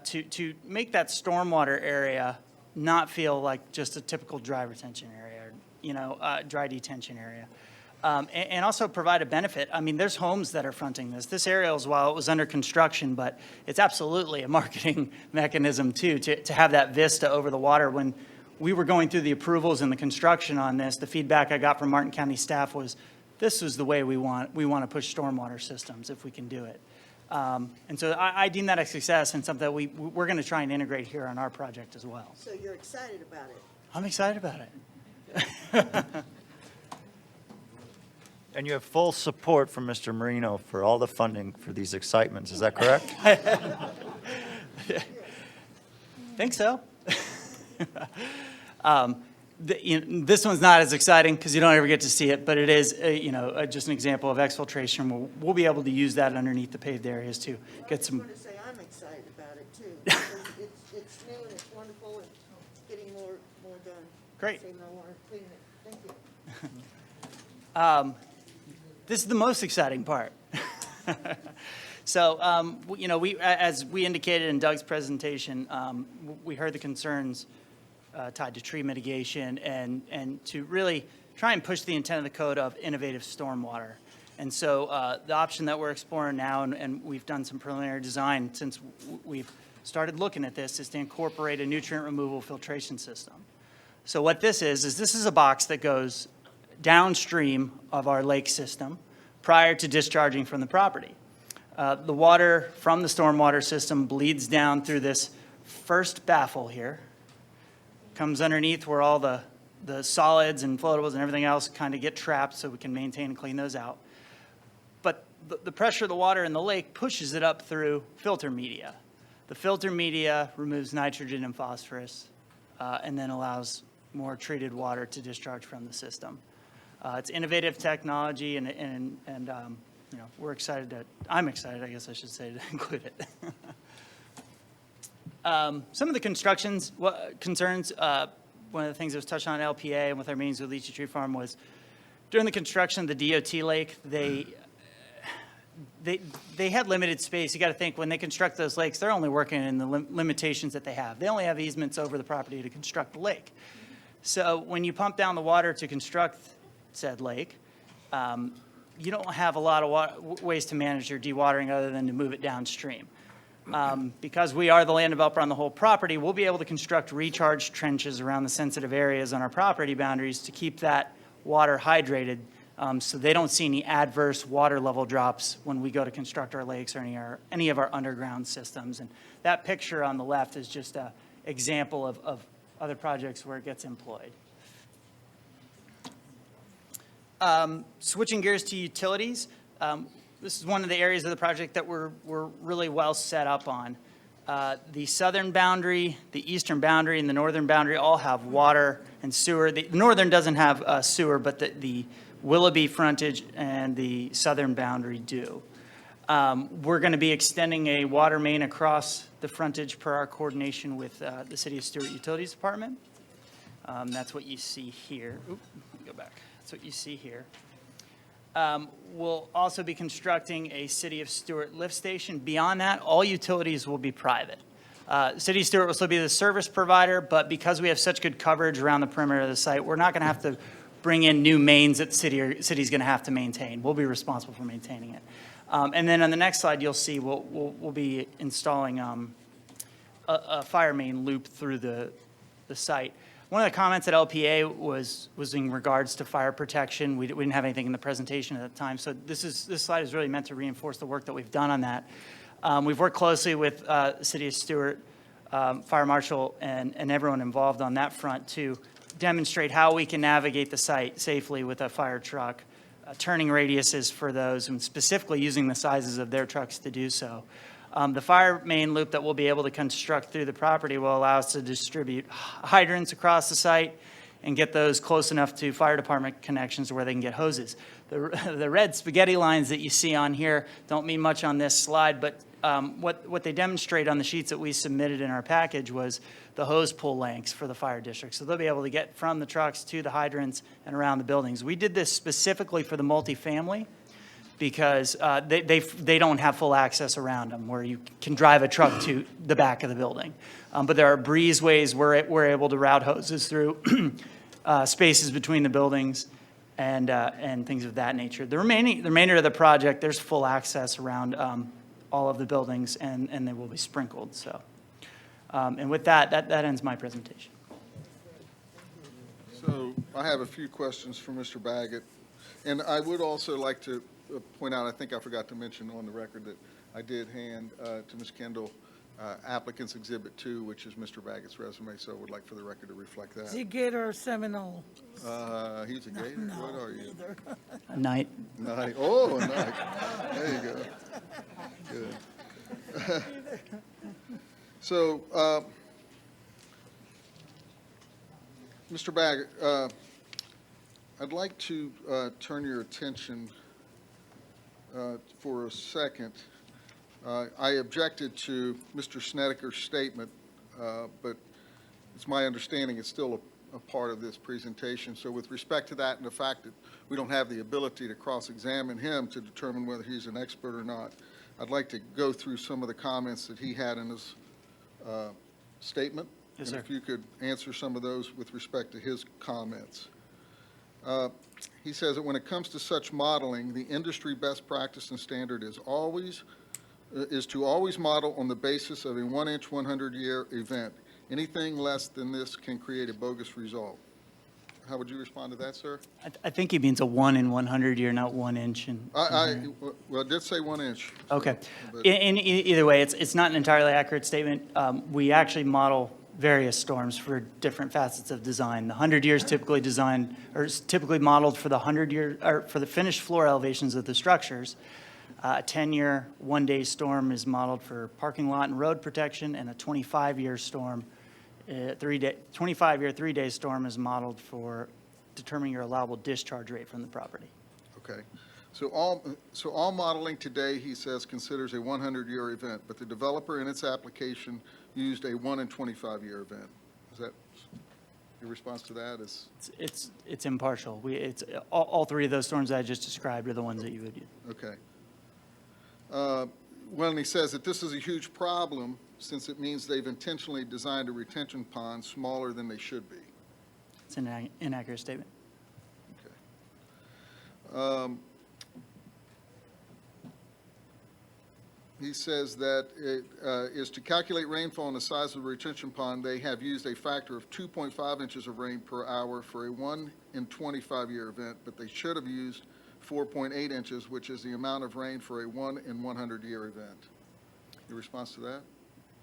to make that stormwater area not feel like just a typical dry retention area, dry detention area. And also provide a benefit. I mean, there's homes that are fronting this. This area, while it was under construction, but it's absolutely a marketing mechanism too, to have that vista over the water. When we were going through the approvals and the construction on this, the feedback I got from Martin County staff was, this is the way we want to push stormwater systems if we can do it. And so I deem that a success and something that we're going to try and integrate here on our project as well. So you're excited about it? I'm excited about it. And you have full support from Mr. Marino for all the funding for these excitements, is that correct? Think so. This one's not as exciting because you don't ever get to see it, but it is, just an example of exfiltration. We'll be able to use that underneath the paved areas to get some. I was going to say I'm excited about it too. Because it's new and it's wonderful and getting more done. Great. Saving our water, cleaning it. Thank you. This is the most exciting part. So, as we indicated in Doug's presentation, we heard the concerns tied to tree mitigation and to really try and push the intent of the code of innovative stormwater. And so the option that we're exploring now, and we've done some preliminary design since we've started looking at this, is to incorporate a nutrient removal filtration system. So what this is a box that goes downstream of our lake system prior to discharging from the property. The water from the stormwater system bleeds down through this first baffle here, comes underneath where all the solids and floatables and everything else kind of get trapped so we can maintain and clean those out. But the pressure of the water in the lake pushes it up through filter media. The filter media removes nitrogen and phosphorus and then allows more treated water to discharge from the system. It's innovative technology, and we're excited I'm excited, I guess I should say, to include it. Some of the concerns, one of the things that was touched on at LPA and with our meetings with Leachy Tree Farm was during the construction of the DOT lake, they had limited space. You got to think when they construct those lakes, they're only working in the limitations that they have. They only have easements over the property to construct the lake. So when you pump down the water to construct said lake, you don't have a lot of ways to manage your dewatering other than to move it downstream. Because we are the land developer on the whole property, we'll be able to construct recharge trenches around the sensitive areas on our property boundaries to keep that water hydrated so they don't see any adverse water level drops when we go to construct our lakes or any of our underground systems. And that picture on the left is just an example of other projects where it gets employed. Switching gears to utilities, this is one of the areas of the project that we're really well set up on. The southern boundary, the eastern boundary, and the northern boundary all have water and sewer. The northern doesn't have sewer, but the Willoughby frontage and the southern boundary do. We're going to be extending a water main across the frontage per our coordination with the City of Stuart Utilities Department. That's what you see here. Oop, let me go back. That's what you see here. We'll also be constructing a City of Stuart lift station. Beyond that, all utilities will be private. City of Stuart will still be the service provider, but because we have such good coverage around the perimeter of the site, we're not going to have to bring in new mains that the city's going to have to maintain. We'll be responsible for maintaining it. And then on the next slide, you'll see we'll be installing a fire main loop through the site. One of the comments at LPA was in regards to fire protection. We didn't have anything in the presentation at the time, so this slide is really meant to reinforce the work that we've done on that. We've worked closely with the City of Stuart, Fire Marshal, and everyone involved on that front to demonstrate how we can navigate the site safely with a fire truck, turning radiuses for those, and specifically using the sizes of their trucks to do so. The fire main loop that we'll be able to construct through the property will allow us to distribute hydrants across the site and get those close enough to fire department connections where they can get hoses. The red spaghetti lines that you see on here don't mean much on this slide, but what they demonstrate on the sheets that we submitted in our package was the hose pull lengths for the fire district. So they'll be able to get from the trucks to the hydrants and around the buildings. We did this specifically for the multifamily because they don't have full access around them where you can drive a truck to the back of the building. But there are breezeways where we're able to route hoses through spaces between the buildings and things of that nature. The remainder of the project, there's full access around all of the buildings, and they will be sprinkled. So, and with that ends my presentation. So I have a few questions for Mr. Baggett. And I would also like to point out, I think I forgot to mention on the record that I did hand to Ms. Kendall applicant's Exhibit 2, which is Mr. Baggett's resume, so I would like for the record to reflect Is he that. Gator or Seminole? He's a Gator? No, What are you? neither. A night. Knight. Oh, a Knight. There you go. Good. So, Mr. Baggett, I'd like to turn your attention for a second. I objected to Mr. Snedeker's statement, but it's my understanding it's still a part of this presentation. So with respect to that and the fact that we don't have the ability to cross-examine him to determine whether he's an expert or not, I'd like to go through some of the comments that he had in his statement. Yes, and sir. if you could answer some of those with respect to his comments. He says that when it comes to such modeling, the industry best practice and standard is to always model on the basis of a 1-inch, 100-year event. Anything less than this can create a bogus result. How would you respond to that, sir? I think he means a 1 in 100 year, not 1 inch. Well, it did say 1 inch. Okay. But- Either way, it's not an entirely accurate statement. We actually model various storms for different facets of design. The 100 years typically designed, or is typically modeled for the 100-year, or for the finished floor elevations of the structures. A 10-year, one-day storm is modeled for parking lot and road protection, and a 25-year storm, 25-year, 3-day storm is modeled for determining your allowable discharge rate from the property. Okay. So all modeling today, he says, considers a 100-year event, but the developer in its application used a 1 in 25-year event. Is that your response to that? It's impartial. It's all three of those storms that I just described are the ones that you would use. Okay. Well, and he says that this is a huge problem since it means they've intentionally designed a retention pond smaller than they should be. It's an inaccurate statement. Okay. He says that it is to calculate rainfall in the size of the retention pond, they have used a factor of 2.5 inches of rain per hour for a 1 in 25-year event, but they should have used 4.8 inches, which is the amount of rain for a 1 in 100-year event. Your response to that?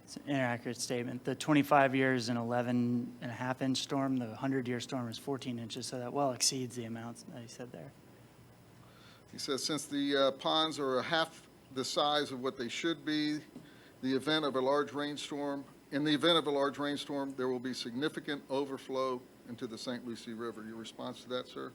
It's an inaccurate statement. The 25 years an 11.5-inch storm. The 100-year storm is 14 inches, so that well exceeds the amounts that he said there. He says since the ponds are half the size of what they should be, in the event of a large rainstorm, there will be significant overflow into the St. Lucie River. Your response to that, sir?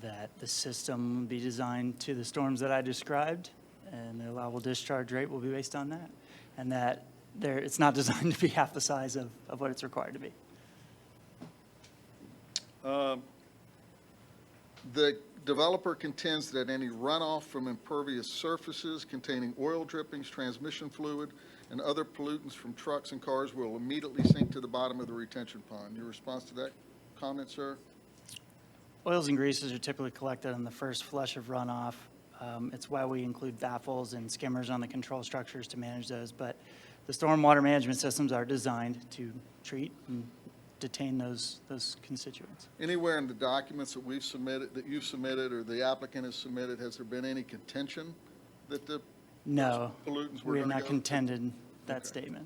that the system be designed to the storms that I described, and the allowable discharge rate will be based on that, and that it's not designed to be half the size of what it's required to be. The developer contends that any runoff from impervious surfaces containing oil drippings, transmission fluid, and other pollutants from trucks and cars will immediately sink to the bottom of the retention pond. Your response to that comment, sir? Oils and greases are typically collected on the first flush of runoff. It's why we include baffles and skimmers on the control structures to manage those, but the stormwater management systems are designed to treat and detain those constituents. Anywhere in the documents that we've submitted, that you've submitted, or the applicant has submitted, has there been any contention that the No, pollutants were we have going to not go? contended that statement.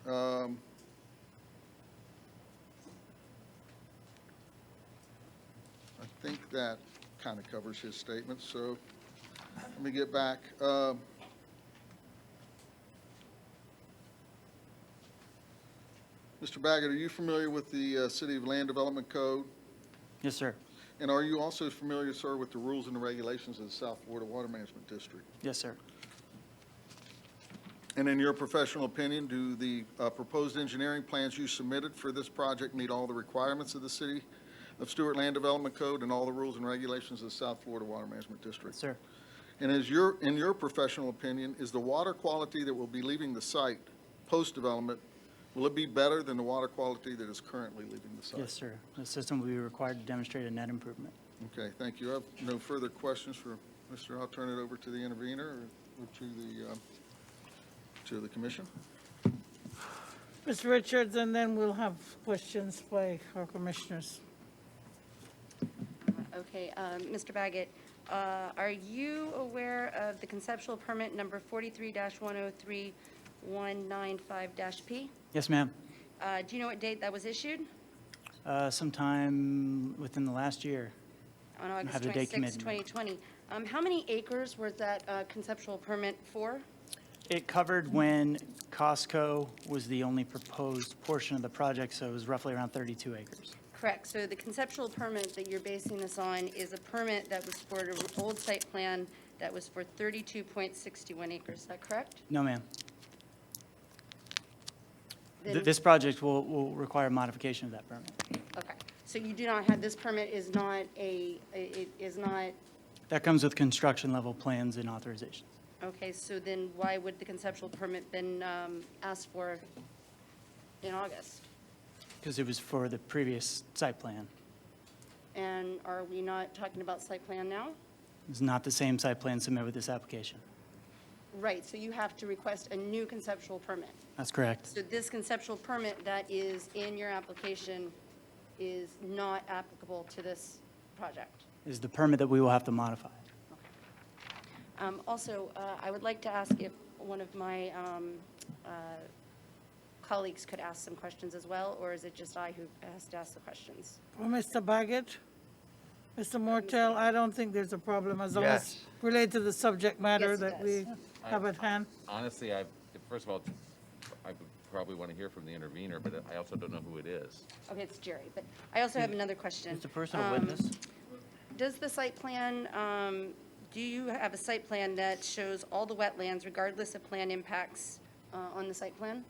I think that kind of covers his statement, so let me get back. Mr. Baggett, are you familiar with the City of Land Development Code? Yes, sir. And are you also familiar, sir, with the rules and the regulations of the South Florida Water Management District? Yes, sir. And in your professional opinion, do the proposed engineering plans you submitted for this project meet all the requirements of the City of Stuart Land Development Code and all the rules and regulations of the South Florida Water Management District? Sir. And in your professional opinion, is the water quality that will be leaving the site post-development, will it be better than the water quality that is currently leaving the site? Yes, sir. The system will be required to demonstrate a net improvement. Okay, thank you. I have no further questions for Mr. I'll turn it over to the intervener or to the commission. Ms. Richards, and then we'll have questions by our commissioners. Okay, Mr. Baggett, are you aware of the conceptual permit number 43-103-195-P? Yes, ma'am. Do you know what date that was issued? Sometime within the last year. On August have the date 26, committed. 2020. How many acres was that conceptual permit for? It covered when Costco was the only proposed portion of the project, so it was roughly around 32 acres. Correct. So the conceptual permit that you're basing this on is a permit that was for an old site plan that was for 32.61 acres. Is that correct? No, ma'am. Then- This project will require modification of that permit. Okay. So you do not have, this permit is not it is not, That comes with construction level plans and authorizations. okay, so then why would the conceptual permit been asked for in August? Because it was for the previous site plan. And are we not talking about site plan now? It's not the same site plan submitted with this application. Right, so you have to request a new conceptual permit. That's correct. So this conceptual permit that is in your application is not applicable to this project. Is the permit that we will have to modify. Also, I would like to ask if one of my colleagues could ask some questions as well, or is it just I who has to ask the questions? Well, Mr. Baggett, Mr. Mortel, I don't think there's a problem as long as Yes. related to the subject matter Yes, it that we have at hand. Honestly, first of all, I would probably want to hear from the intervener, but I also don't know who it is. Okay, it's Jerry, but I also have another question. Is the person a witness? Does the site plan, do you have a site plan that shows all the wetlands regardless of plan impacts on the site plan?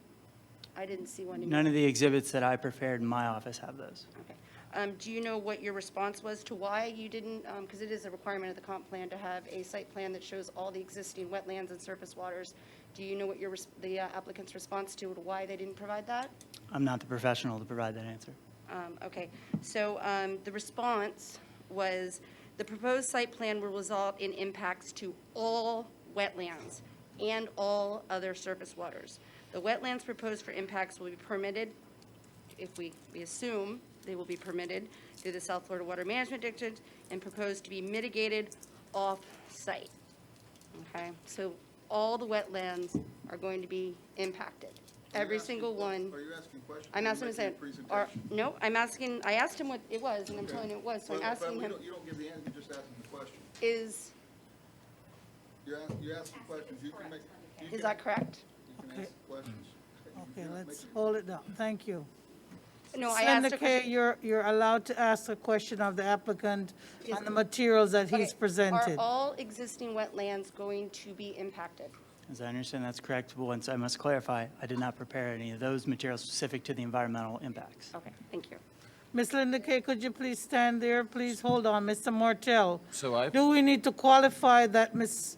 I didn't see one. None of the exhibits that I prepared in my office have those. Okay. Do you know what your response was to why you didn't, because it is a requirement of the comp plan to have a site plan that shows all the existing wetlands and surface waters. Do you know what the applicant's response to why they didn't provide that? I'm not the professional to provide that answer. Okay, so the response was, the proposed site plan will result in impacts to all wetlands and all other surface waters. The wetlands proposed for impacts will be permitted, if we assume they will be permitted, through the South Florida Water Management District and proposed to be mitigated off-site. Okay, so all the wetlands are going to be impacted, every single one. Are you asking questions? I'm asking him, saying, no, I asked him what it was, and I'm telling you it was, so I'm asking him, You don't give the answer, you just ask him the question. is You ask the questions, you can make. that correct? You can ask the questions. Okay, let's hold it down. Thank you. No, I Linda asked a Kay, question. you're allowed to ask a question of the applicant on the materials that he's Okay, presented. Are all existing wetlands going to be impacted? As I understand, that's correct. But once I must clarify, I did not prepare any of those materials specific to the environmental impacts. Okay, thank you. Ms. Linda Kay, could you please stand there? Please hold on, Mr. Martell. So I, Do we need to qualify that Ms.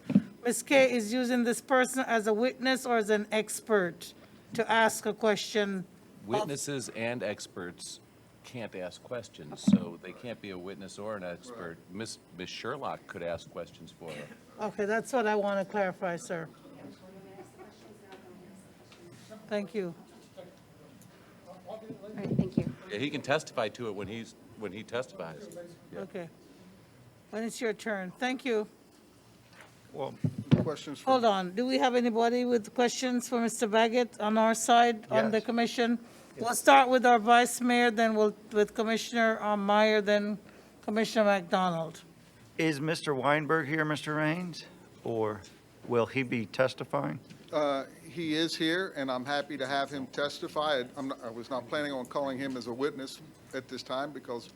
Kay is using this person as a witness or as an expert to ask a question? witnesses and experts can't ask questions, so they can't be a witness or an expert. Ms. Sherlock could ask questions for her. Okay, that's what I want to clarify, sir. Thank you. All right, thank you. Yeah, he can testify to it when he testifies. Yeah. Okay. When it's your turn. Thank you. Well, questions for Hold on. Do we have anybody with questions for Mr. Baggett on our side, on the Yes. commission? We'll start with our vice mayor, then we'll, with Commissioner Meyer, then Commissioner McDonald. Is Mr. Weinberg here, Mr. Raines? Or will he be testifying? He is here, and I'm happy to have him testify. I was not planning on calling him as a witness at this time because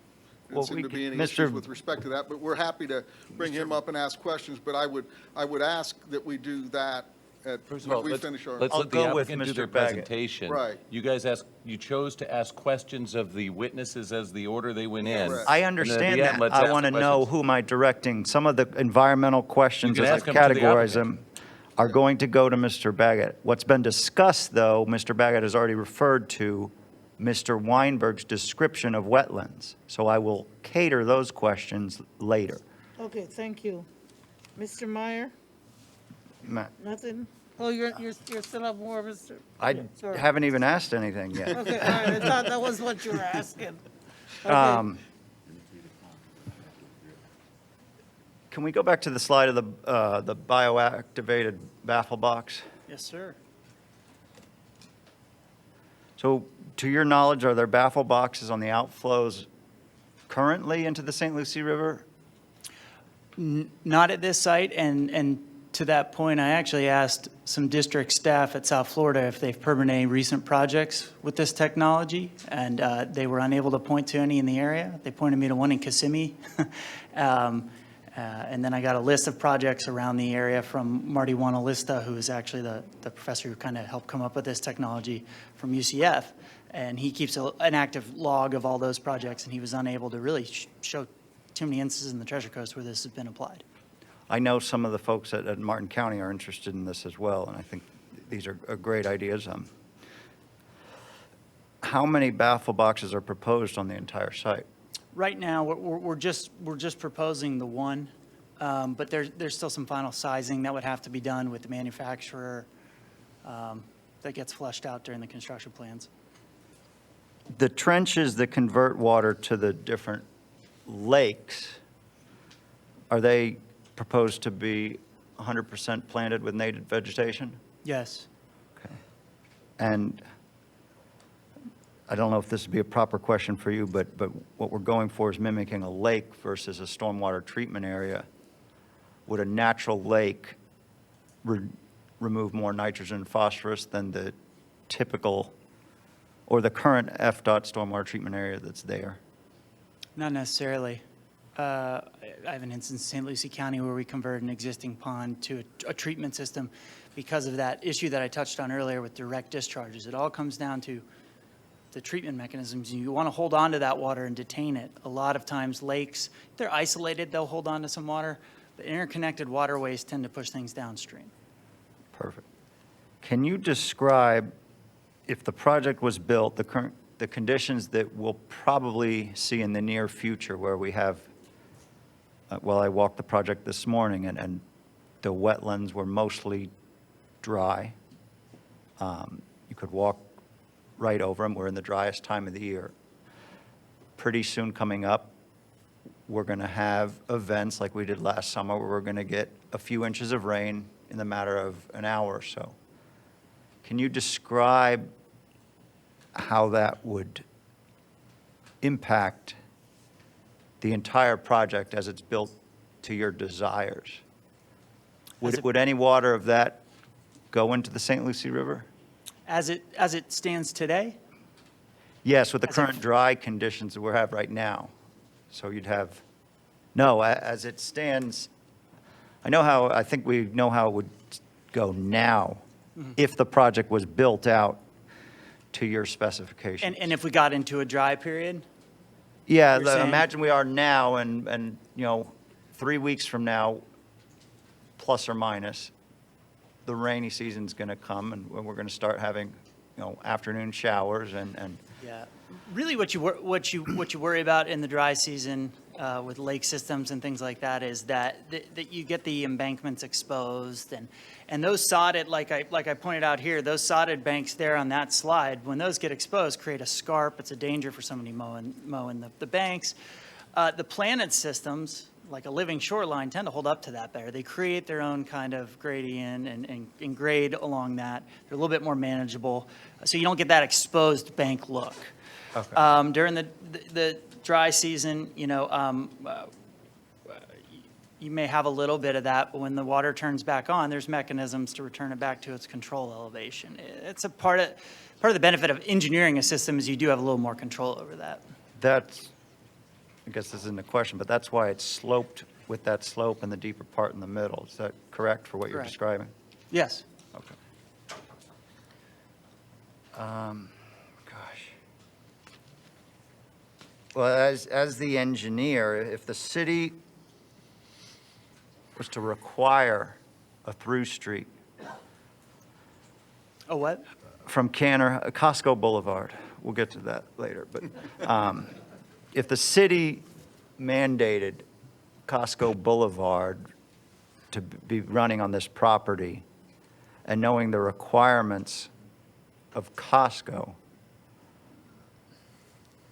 there Well, didn't seem we to be could- any Mr. issues with respect to that, but we're happy to bring him up and ask questions, but I would ask that we do that First of when all, we let's finish our. let I'll the go with applicant do Mr. their Baggett. presentation. Right. You chose to ask questions of the witnesses as the order they went in. Correct. I And then at understand the end, that. let's I ask want to know questions. who am I directing. Some of the environmental questions, You as can I ask them to the categorize applicant. them, are going to go to Mr. Baggett. What's been discussed, though, Mr. Baggett has already referred to Mr. Weinberg's description of wetlands. So I will cater those questions later. Okay, thank you. Mr. Meyer, Ma- nothing? Oh, you still have more, Mr.? I Sorry. haven't even asked anything yet. Okay, all right, I thought that was what you were asking. Okay. Can we go back to the slide of the bioactivated baffle box? Yes, sir. So to your knowledge, are there baffle boxes on the outflows currently into the St. Lucie River? Not at this site, and to that point, I actually asked some district staff at South Florida if they've permitted any recent projects with this technology, and they were unable to point to any in the area. They pointed me to one in Kissimmee. And then I got a list of projects around the area from Marty Wanalista, who is actually the professor who kind of helped come up with this technology from UCF. And he keeps an active log of all those projects, and he was unable to really show too many instances in the Treasure Coast where this has been applied. I know some of the folks at Martin County are interested in this as well, and I think these are great ideas. How many baffle boxes are proposed on the entire site? Right now, we're just proposing the one, but there's still some final sizing that would have to be done with the manufacturer that gets fleshed out during the construction plans. The trenches that convert water to the different lakes, are they proposed to be 100% planted with native vegetation? Yes. Okay. And I don't know if this would be a proper question for you, but what we're going for is mimicking a lake versus a stormwater treatment area. Would a natural lake remove more nitrogen and phosphorus than the typical or the current FDOT stormwater treatment area that's there? Not necessarily. I have an instance in St. Lucie County where we converted an existing pond to a treatment system because of that issue that I touched on earlier with direct discharges. It all comes down to the treatment mechanisms. You want to hold on to that water and detain it. A lot of times lakes, if they're isolated, they'll hold on to some water, but interconnected waterways tend to push things downstream. Perfect. Can you describe, if the project was built, the conditions that we'll probably see in the near future where we have, well, I walked the project this morning and the wetlands were mostly dry. You could walk right over them. We're in the driest time of the year. Pretty soon coming up, we're going to have events like we did last summer where we're going to get a few inches of rain in the matter of an hour or so. Can you describe how that would impact the entire project as it's built to your desires? Would any water of that go into the St. Lucie River? As it stands today, Yes, with the As if- current dry conditions that we have right now. So you'd have, no, as it stands, I think we know how it would go now if the project was built out to your specifications. And if we got into a dry period? Yeah, you're saying- imagine we are now and, 3 weeks from now, plus or minus, the rainy season's going to come and we're going to start having, afternoon showers and Yeah, really what you worry about in the dry season with lake systems and things like that is that you get the embankments exposed and those sodded, like I pointed out here, those sodded banks there on that slide, when those get exposed, create a scarp. It's a danger for somebody mowing the banks. The planted systems, like a living shoreline, tend to hold up to that better. They create their own kind of gradient and grade along that. They're a little bit more manageable, so you don't get that exposed bank look. Okay. During the dry season, you may have a little bit of that, but when the water turns back on, there's mechanisms to return it back to its control elevation. It's a part of the benefit of engineering a system is you do have a little more control over that. that's, I guess this isn't a question, but that's why it's sloped with that slope and the deeper part in the middle. Is that correct for what you're Correct. describing? Yes. Okay. Gosh. Well, as the engineer, if the city was to require a through street Oh, what? from Costco Boulevard, we'll get to that later, but if the city mandated Costco Boulevard to be running on this property and knowing the requirements of Costco,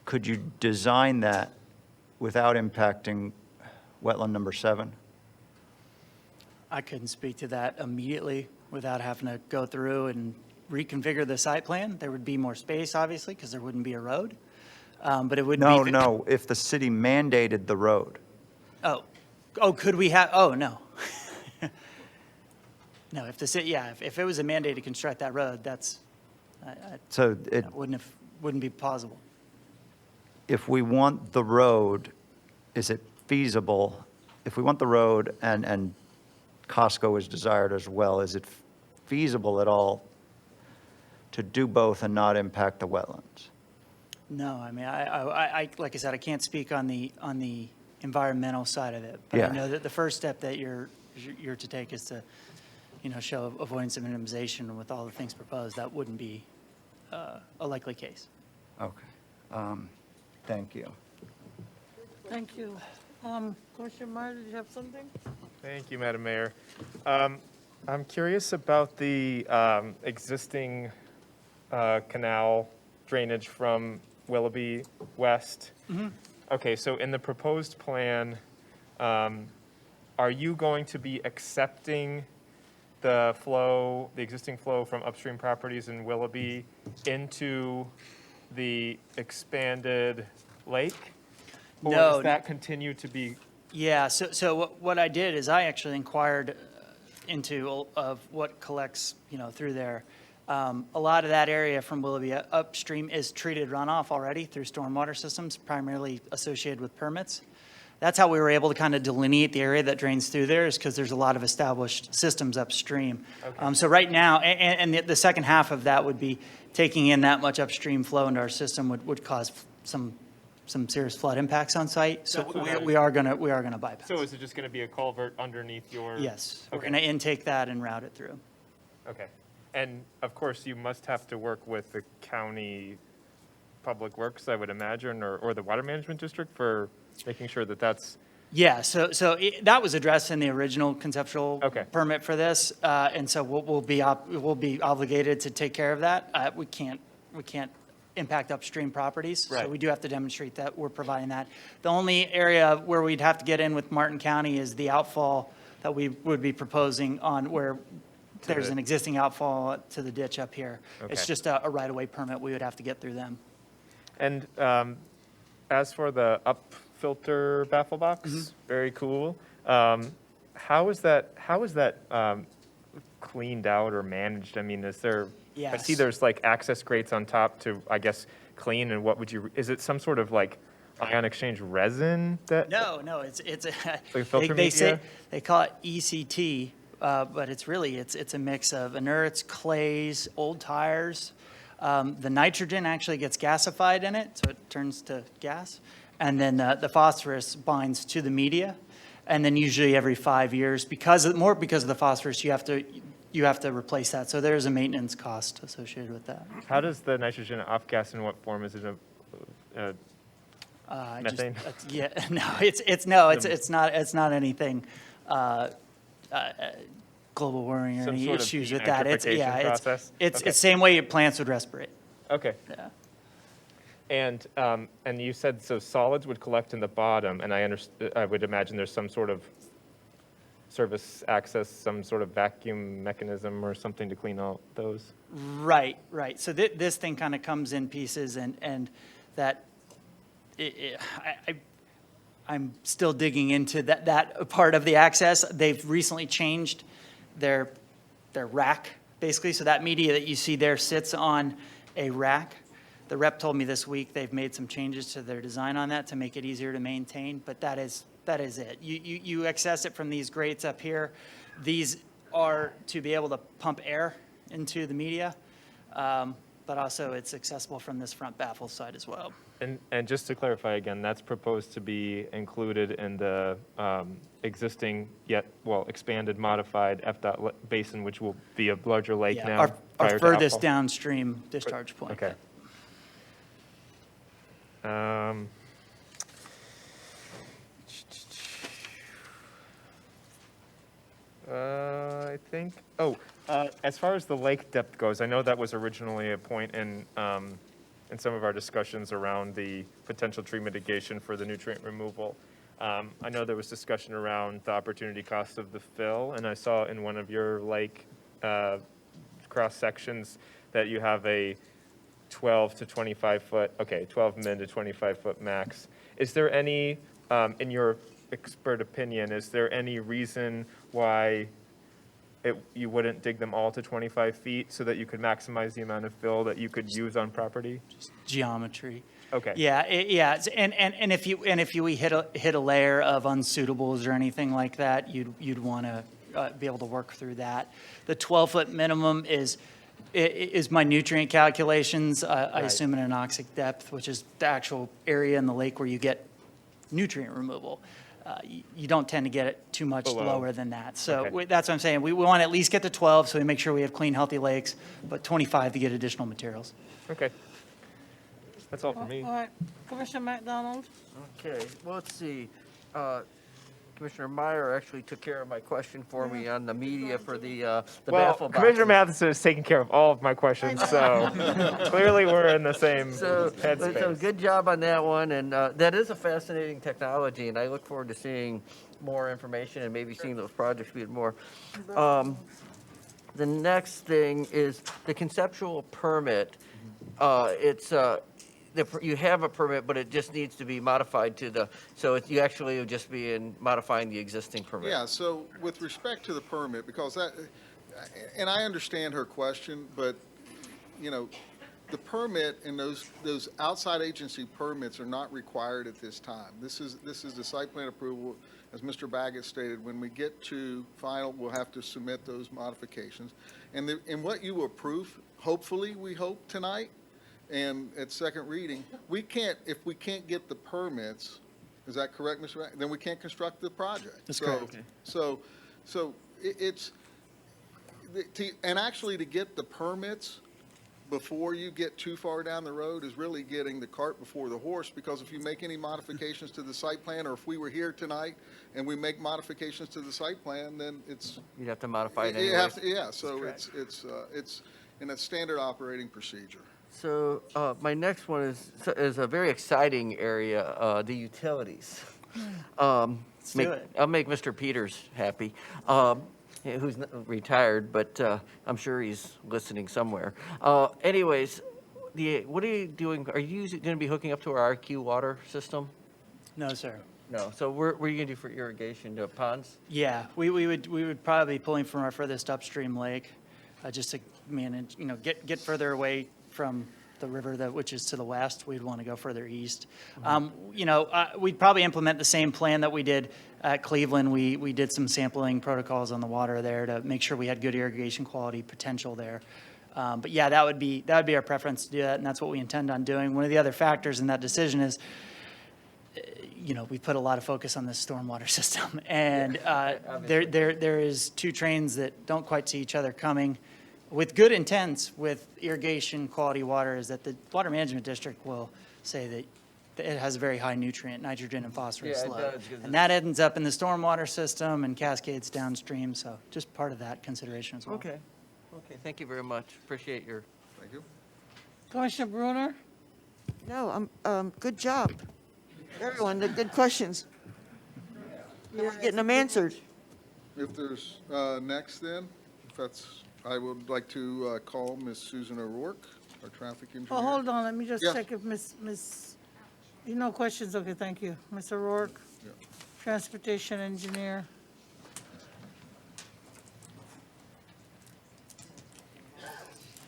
could you design that without impacting wetland number 7? I couldn't speak to that immediately without having to go through and reconfigure the site plan. There would be more space, obviously, because there wouldn't be a road. But it wouldn't be. No, if the city mandated the road. Oh, could we have, oh, no. No, if the city, yeah, if it was a mandate to construct that road, that's, So that wouldn't be possible. if we want the road, is it feasible? If we want the road and Costco is desired as well, is it feasible at all to do both and not impact the wetlands? No, I mean, I like I said, I can't speak on the environmental side of it. But Yeah. I know that the first step that you're to take is to, show avoidance of minimization with all the things proposed. That wouldn't be a likely case. Okay. Thank you. Thank you. Commissioner Meyer, did you have something? Thank you, Madam Mayor. I'm curious about the existing canal drainage from Willoughby West. Okay, so in the proposed plan, are you going to be accepting the existing flow from upstream properties in Willoughby into the expanded lake? Or No. does that continue to be? Yeah, so what I did is I actually inquired into of what collects, through there. A lot of that area from Willoughby upstream is treated runoff already through stormwater systems, primarily associated with permits. That's how we were able to kind of delineate the area that drains through there, is because there's a lot of established systems upstream. Okay. So right now, and the second half of that would be taking in that much upstream flow into our system would cause some serious flood impacts on site. So That's what we are gonna bypass. So is it just going to be a culvert underneath your? Yes, we're Okay. gonna intake that and route it through. Okay. And of course, you must have to work with the county public works, I would imagine, or the water management district for making sure that that's. Yeah, so that was addressed in the original conceptual Okay. permit for this, and so we'll be obligated to take care of that. We can't impact upstream properties, so Right. we do have to demonstrate that we're providing that. The only area where we'd have to get in with Martin County is the outfall that we would be proposing on where there's an existing outfall to the ditch up here. It's Okay. just a right-of-way permit we would have to get through them. And as for the up filter baffle box, very cool. How is that cleaned out or managed? I mean, is there? I see Yes. there's like access grates on top to, I guess, clean, and what would you, is it some sort of like ion exchange resin that? No, it's a, Like filter they say, media? they call it ECT, but it's really, it's a mix of inerts, clays, old tires. The nitrogen actually gets gasified in it, so it turns to gas. And then the phosphorus binds to the media. And then usually every 5 years, because of the phosphorus, you have to replace that. So there's a maintenance cost associated with that. How does the nitrogen off gas, in what form? Is it a methane? Yeah, no, it's not anything global warming or Some any sort of issues with that. denitrification process? It's Okay. same way plants would respirate. Okay. Yeah. And you said, so solids would collect in the bottom, and I would imagine there's some sort of service access, some sort of vacuum mechanism or something to clean out those? Right. So this thing kind of comes in pieces, and that I'm still digging into that part of the access. They've recently changed their rack, basically. So that media that you see there sits on a rack. The rep told me this week they've made some changes to their design on that to make it easier to maintain, but that is it. You access it from these grates up here. These are to be able to pump air into the media, but also it's accessible from this front baffle side as well. And just to clarify again, that's proposed to be included in the existing yet, expanded, modified FDOT basin, which will be a larger lake Yeah, now? our prior to furthest outfall? downstream discharge point. Okay. I think, as far as the lake depth goes, I know that was originally a point in some of our discussions around the potential tree mitigation for the nutrient removal. I know there was discussion around the opportunity cost of the fill, and I saw in one of your lake cross sections that you have a 12 to 25 foot, 12 min to 25 foot max. Is there any, in your expert opinion, is there any reason why you wouldn't dig them all to 25 feet so that you could maximize the amount of fill that you could use on property? Geometry. Okay. Yeah, and if you hit a layer of unsuitables or anything like that, you'd want to be able to work through that. The 12-foot minimum is my nutrient calculations. I assume an anoxic depth, which is the actual area in the lake where you get nutrient removal. You don't tend to get it too much lower than that. So Okay. that's what I'm saying. We want to at least get to 12 so we make sure we have clean, healthy lakes, but 25 to get additional materials. Okay. That's all for me. All right, Commissioner McDonald? Okay, well, let's see. Commissioner Meyer actually took care of my question for me on the media for the baffle boxes. Commissioner Matheson is taking care of all of my questions, so clearly we're in the same So headspace. good job on that one, and that is a fascinating technology, and I look forward to seeing more information and maybe seeing those projects be more. The next thing is the conceptual permit. You have a permit, but it just needs to be modified you actually would just be modifying the existing permit. Yeah, so with respect to the permit, because and I understand her question, but, the permit and those outside agency permits are not required at this time. This is the site plan approval. As Mr. Baggett stated, when we get to final, we'll have to submit those modifications. And what you approve, hopefully, we hope tonight, and at second reading, if we can't get the permits, is that correct, Mr. Baggett? Then we can't construct the project. That's correct. So and actually to get the permits before you get too far down the road is really getting the cart before the horse, because if you make any modifications to the site plan, or if we were here tonight and we make modifications to the site plan, then it's. You'd have to modify it You anyway. have to, yeah, so it's in a standard operating procedure. So my next one is a very exciting area, the utilities. Let's do it. I'll make Mr. Peters happy, who's retired, but I'm sure he's listening somewhere. Anyways, what are you doing? Are you going to be hooking up to our RQ water system? No, sir. No. So what are you going to do for irrigation? To ponds? Yeah, we would probably be pulling from our furthest upstream lake, just to manage, get further away from the river which is to the west. We'd want to go further east. We'd probably implement the same plan that we did at Cleveland. We did some sampling protocols on the water there to make sure we had good irrigation quality potential there. But yeah, that would be our preference to do that, and that's what we intend on doing. One of the other factors in that decision is, we put a lot of focus on this stormwater system, and there is two trains that don't quite see each other coming. With good intents, with irrigation quality water, is that the Water Management District will say that it has a very high nutrient, nitrogen and phosphorus Yeah, it load. does, 'cause And that ends up in the stormwater system and cascades downstream, so just part of that consideration as well. Okay, thank you very much. Appreciate your. Thank you. Commissioner Bruner? No, good job. Everyone, the good questions. We're getting them answered. If there's, next then, if that's, I would like to call Miss Susan O'Rourke, our traffic engineer. Oh, hold on, let me just Yes. check if no questions, okay, thank you. Ms. O'Rourke, Yeah. transportation engineer.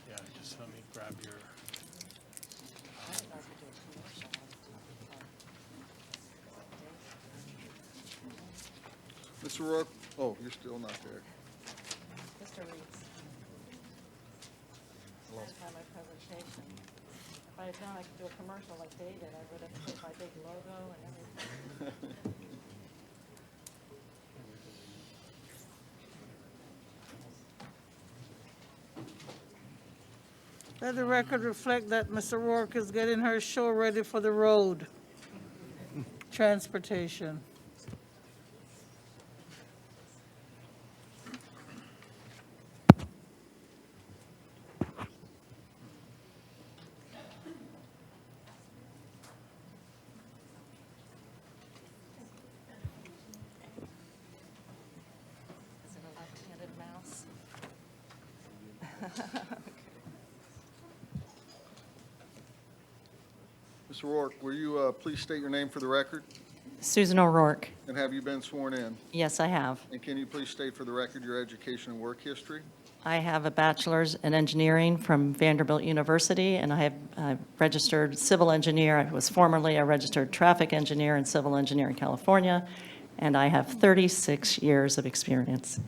Yeah, just let me grab your. Mr. O'Rourke, oh, you're still not there. Mr. Reeds. That's my presentation. If I had known I could do a commercial like David, I would have put my big logo and everything. Let the record reflect that Ms. O'Rourke is getting her show ready for the road. Transportation. Is it a left-handed mouse? Mr. O'Rourke, will you please state your name for the record? Susan O'Rourke. And have you been sworn in? Yes, I have. And can you please state for the record your education and work history? I have a bachelor's in engineering from Vanderbilt University, and I have registered civil engineer. I was formerly a registered traffic engineer and civil engineer in California, and I have 36 years of experience.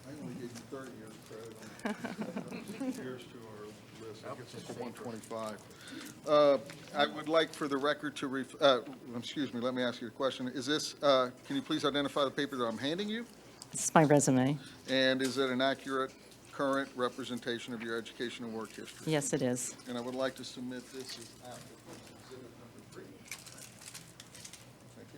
I only gave you 30 years credit. Years to our list, that gets us to 125. I would like for the record to, excuse me, let me ask you a question. Is this, can you please identify the paper that I'm handing you? This is my resume. And is it an accurate, current representation of your education and work history? Yes, it is. And I would like to submit this as applicant exhibit number 3. Thank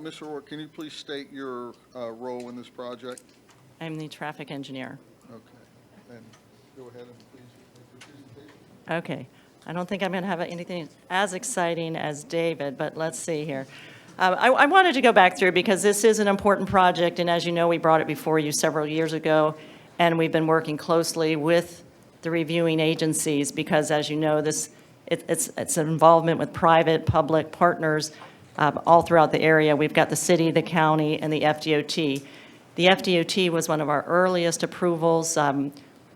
you. Mr. O'Rourke, can you please state your role in this project? I'm the traffic engineer. Okay. And go ahead and please make your presentation. Okay. I don't think I'm going to have anything as exciting as David, but let's see here. I wanted to go back through because this is an important project, and as you know, we brought it before you several years ago, and we've been working closely with the reviewing agencies because, as you know, it's an involvement with private, public partners all throughout the area. We've got the city, the county, and the FDOT. The FDOT was one of our earliest approvals.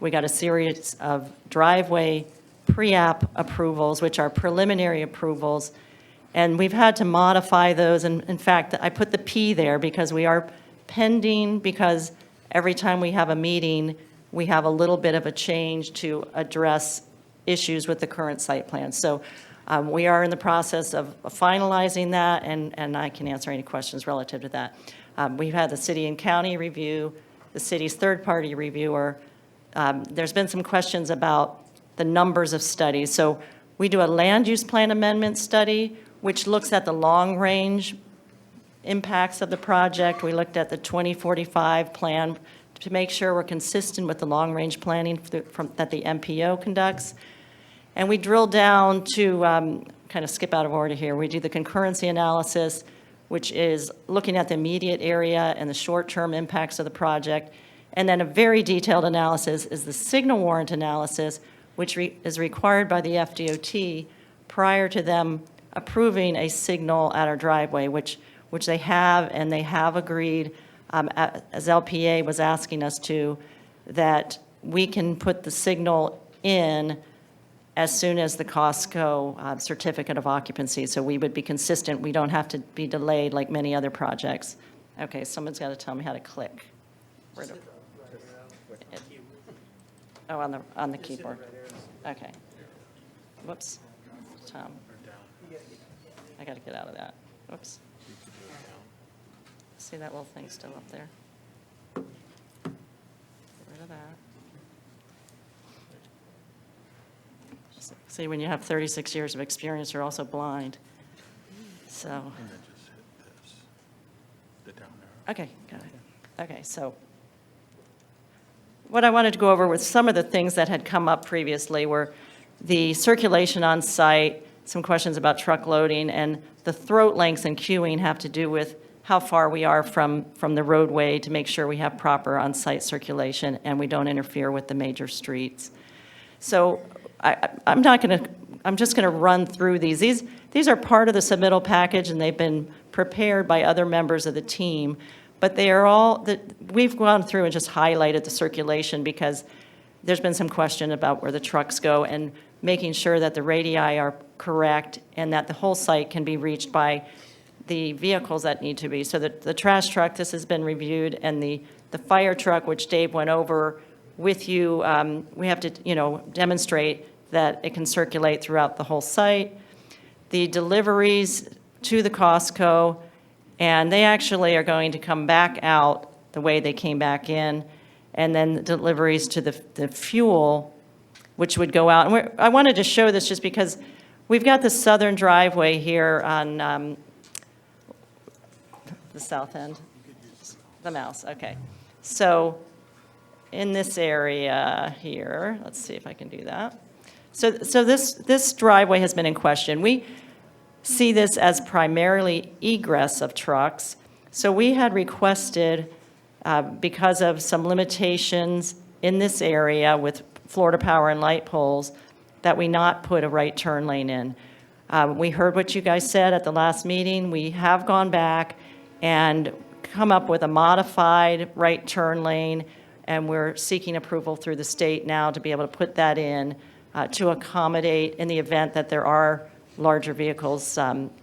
We got a series of driveway pre-app approvals, which are preliminary approvals, and we've had to modify those. And in fact, I put the P there because we are pending, because every time we have a meeting, we have a little bit of a change to address issues with the current site plan. So we are in the process of finalizing that, and I can answer any questions relative to that. We've had the city and county review, the city's third-party reviewer. There's been some questions about the numbers of studies. So we do a land use plan amendment study, which looks at the long-range impacts of the project. We looked at the 2045 plan to make sure we're consistent with the long-range planning that the MPO conducts. And we drill down to, kind of skip out of order here, we do the concurrency analysis, which is looking at the immediate area and the short-term impacts of the project. And then a very detailed analysis is the signal warrant analysis, which is required by the FDOT prior to them approving a signal at our driveway, which which they have, and they have agreed, as LPA was asking us to, that we can put the signal in as soon as the Costco certificate of occupancy. So we would be consistent. We don't have to be delayed like many other projects. Okay, someone's got to tell me how to click. Where do- Oh, on the keyboard. Okay. Whoops. Tom. I got to get out of that. Whoops. See that little thing still up there? Get rid of that. See, when you have 36 years of experience, you're also blind. So. Okay, got it. Okay, so what I wanted to go over with some of the things that had come up previously were the circulation on site, some questions about truck loading, and the throat lengths and queuing have to do with how far we are from the roadway to make sure we have proper on-site circulation and we don't interfere with the major streets. So I'm just going to run through these. These are part of the submittal package, and they've been prepared by other members of the team. But they are all, we've gone through and just highlighted the circulation because there's been some question about where the trucks go and making sure that the radii are correct and that the whole site can be reached by the vehicles that need to be. So the trash truck, this has been reviewed, and the fire truck, which Dave went over with you, we have to, demonstrate that it can circulate throughout the whole site. The deliveries to the Costco, and they actually are going to come back out the way they came back in, and then the deliveries to the fuel, which would go out. And I wanted to show this just because we've got the southern driveway here on the south end. The mouse, okay. So in this area here, let's see if I can do that. So this driveway has been in question. We see this as primarily egress of trucks. So we had requested, because of some limitations in this area with Florida Power and light poles, that we not put a right turn lane in. We heard what you guys said at the last meeting. We have gone back and come up with a modified right turn lane, and we're seeking approval through the state now to be able to put that in to accommodate in the event that there are larger vehicles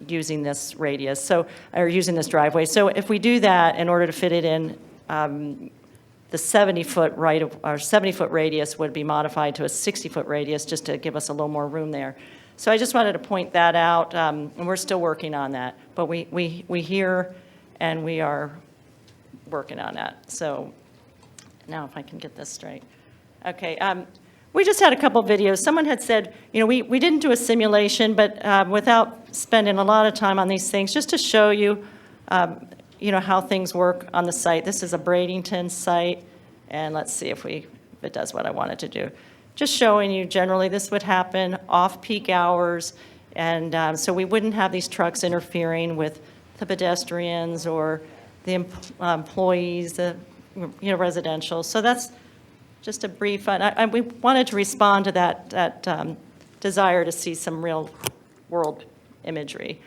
using this radius, or using this driveway. So if we do that, in order to fit it in, the 70-foot or 70-foot radius would be modified to a 60-foot radius just to give us a little more room there. So I just wanted to point that out, and we're still working on that. But we hear and we are working on that. So now if I can get this straight. Okay. We just had a couple videos. Someone had said, we didn't do a simulation, but without spending a lot of time on these things, just to show you, how things work on the site. This is a Bradenton site, and let's see if it does what I wanted to do. Just showing you generally this would happen off-peak hours, and so we wouldn't have these trucks interfering with the pedestrians or the employees, the residential. So that's just a brief, and we wanted to respond to that desire to see some real world imagery.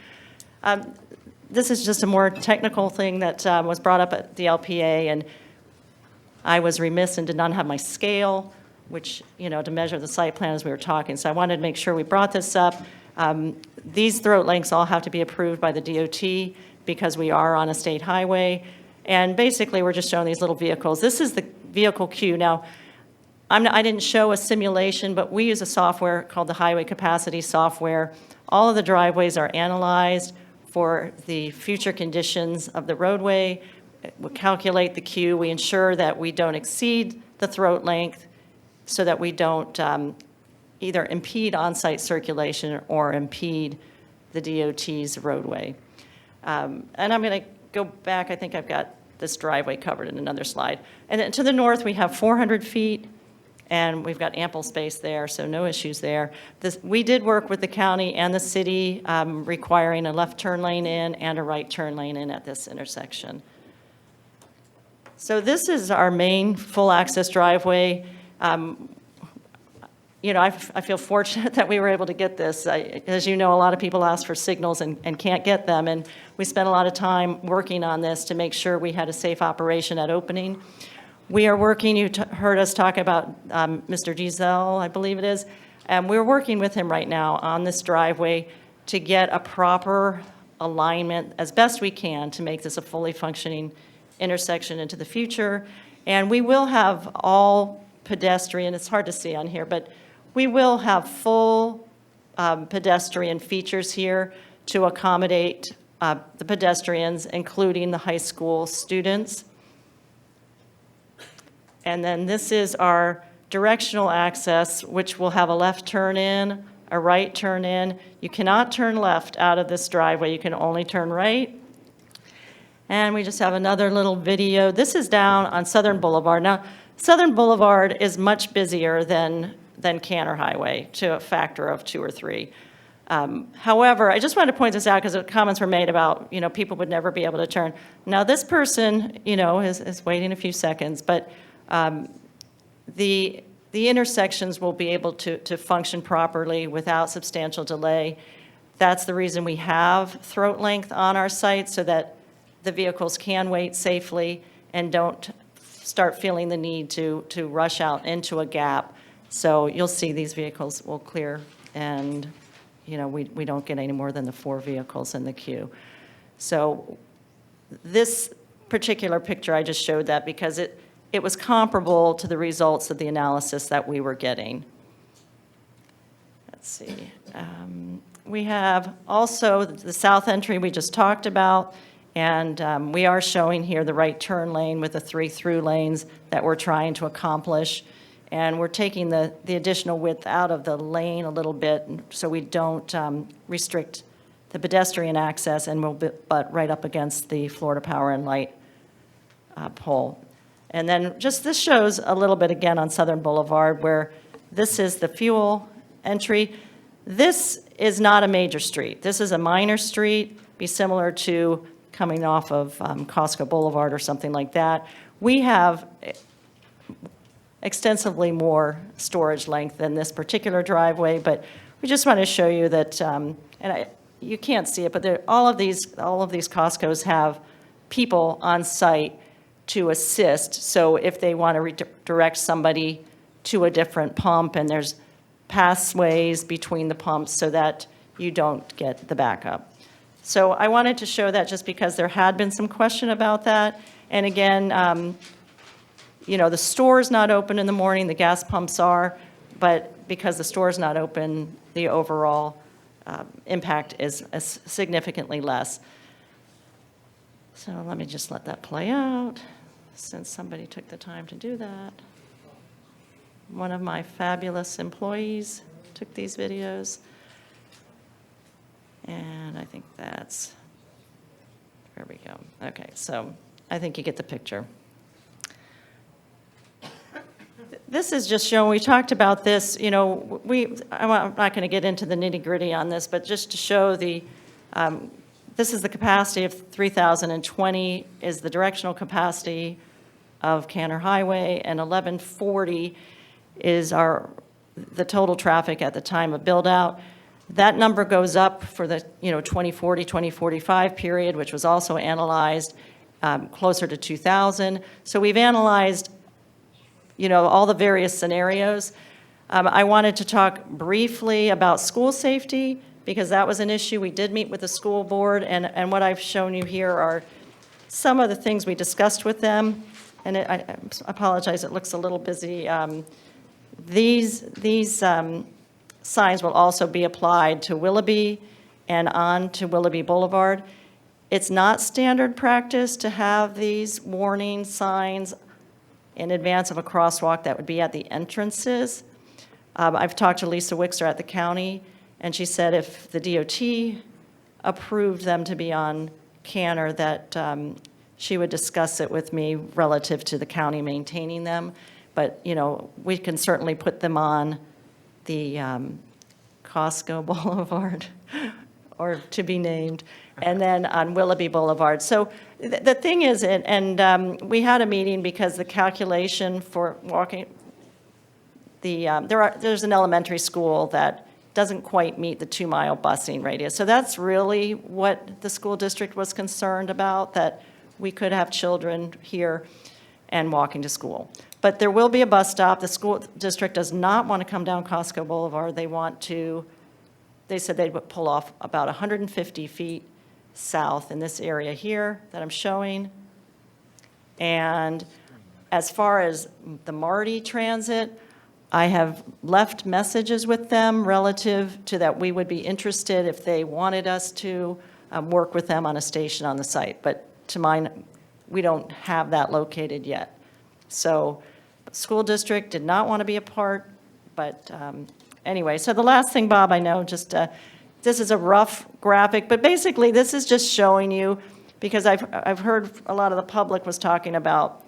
This is just a more technical thing that was brought up at the LPA, and I was remiss and did not have my scale, which, to measure the site plan as we were talking. So I wanted to make sure we brought this up. These throat lengths all have to be approved by the DOT because we are on a state highway. And basically, we're just showing these little vehicles. This is the vehicle queue. Now, I didn't show a simulation, but we use a software called the Highway Capacity Software. All of the driveways are analyzed for the future conditions of the roadway. We calculate the queue. We ensure that we don't exceed the throat length so that we don't either impede on-site circulation or impede the DOT's roadway. And I'm going to go back. I think I've got this driveway covered in another slide. And then to the north, we have 400 feet. And we've got ample space there, so no issues there. We did work with the county and the city requiring a left turn lane in and a right turn lane in at this intersection. So this is our main full access driveway. I feel fortunate that we were able to get this. As you know, a lot of people ask for signals and can't get them, and we spent a lot of time working on this to make sure we had a safe operation at opening. We are working, you heard us talk about Mr. Giselle, I believe it is, and we're working with him right now on this driveway to get a proper alignment as best we can to make this a fully functioning intersection into the future. And we will have all pedestrian, it's hard to see on here, but we will have full pedestrian features here to accommodate the pedestrians, including the high school students. And then this is our directional access, which will have a left turn in, a right turn in. You cannot turn left out of this driveway. You can only turn right. And we just have another little video. This is down on Southern Boulevard. Now, Southern Boulevard is much busier than Canner Highway to a factor of 2 or 3. However, I just wanted to point this out because comments were made about, people would never be able to turn. Now, this person, is waiting a few seconds, but the intersections will be able to function properly without substantial delay. That's the reason we have throat length on our site, so that the vehicles can wait safely and don't start feeling the need to rush out into a gap. So you'll see these vehicles will clear, and we don't get any more than the 4 vehicles in the queue. So this particular picture, I just showed that because it was comparable to the results of the analysis that we were getting. Let's see. We have also the south entry we just talked about, and we are showing here the right turn lane with the 3 through lanes that we're trying to accomplish. And we're taking the additional width out of the lane a little bit so we don't restrict the pedestrian access, and we'll butt right up against the Florida Power and Light pole. And then just this shows a little bit again on Southern Boulevard where this is the fuel entry. This is not a major street. This is a minor street, be similar to coming off of Costco Boulevard or something like that. We have extensively more storage length than this particular driveway, but we just want to show you that, you can't see it, but all of these Costcos have people on site to assist. So if they want to redirect somebody to a different pump, and there's pathways between the pumps so that you don't get the backup. So I wanted to show that just because there had been some question about that. And again, the store's not open in the morning, the gas pumps are, but because the store's not open, the overall impact is significantly less. So let me just let that play out, since somebody took the time to do that. One of my fabulous employees took these videos. And I think there we go. Okay, so I think you get the picture. This is just showing, we talked about this, I'm not going to get into the nitty-gritty on this, but just to show this is the capacity of 3,020 is the directional capacity of Canner Highway, and 1140 is the total traffic at the time of build-out. That number goes up for the 2040, 2045 period, which was also analyzed closer to 2,000. So we've analyzed all the various scenarios. I wanted to talk briefly about school safety because that was an issue. We did meet with the school board, and what I've shown you here are some of the things we discussed with them. And I apologize, it looks a little busy. These signs will also be applied to Willoughby and on to Willoughby Boulevard. It's not standard practice to have these warning signs in advance of a crosswalk that would be at the entrances. I've talked to Lisa Wixer at the county, and she said if the DOT approved them to be on Canner, that she would discuss it with me relative to the county maintaining them. But, we can certainly put them on the Costco Boulevard, or to be named, and then on Willoughby Boulevard. So the thing is, and we had a meeting because the calculation for walking, there's an elementary school that doesn't quite meet the 2-mile busing radius. So that's really what the school district was concerned about, that we could have children here and walking to school. But there will be a bus stop. The school district does not want to come down Costco Boulevard. They said they would pull off about 150 feet south in this area here that I'm showing. And as far as the Marty Transit, I have left messages with them relative to that we would be interested if they wanted us to work with them on a station on the site. But to mine, we don't have that located yet. So school district did not want to be a part, but anyway. So the last thing, Bob, I know, just this is a rough graphic, but basically this is just showing you, because I've heard a lot of the public was talking about,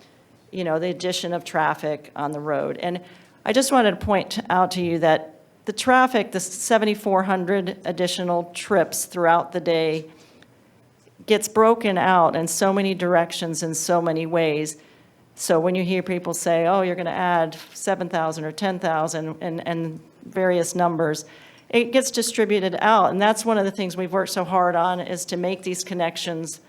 the addition of traffic on the road. And I just wanted to point out to you that the traffic, the 7,400 additional trips throughout the day, gets broken out in so many directions in so many ways. So when you hear people say, oh, you're going to add 7,000 or 10,000 and various numbers, it gets distributed out. And that's one of the things we've worked so hard on, is to make these connections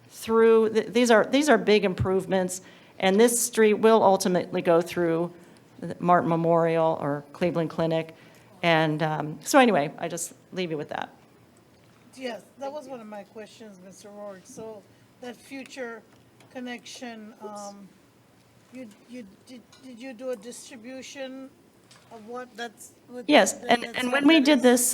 through. These are big improvements, and this street will ultimately go through Martin Memorial or Cleveland Clinic. And so anyway, I just leave you with that. Yes, that was one of my questions, Mr. Rourke. So that future connection, did you do a distribution of what that's? Yes, and when we did this,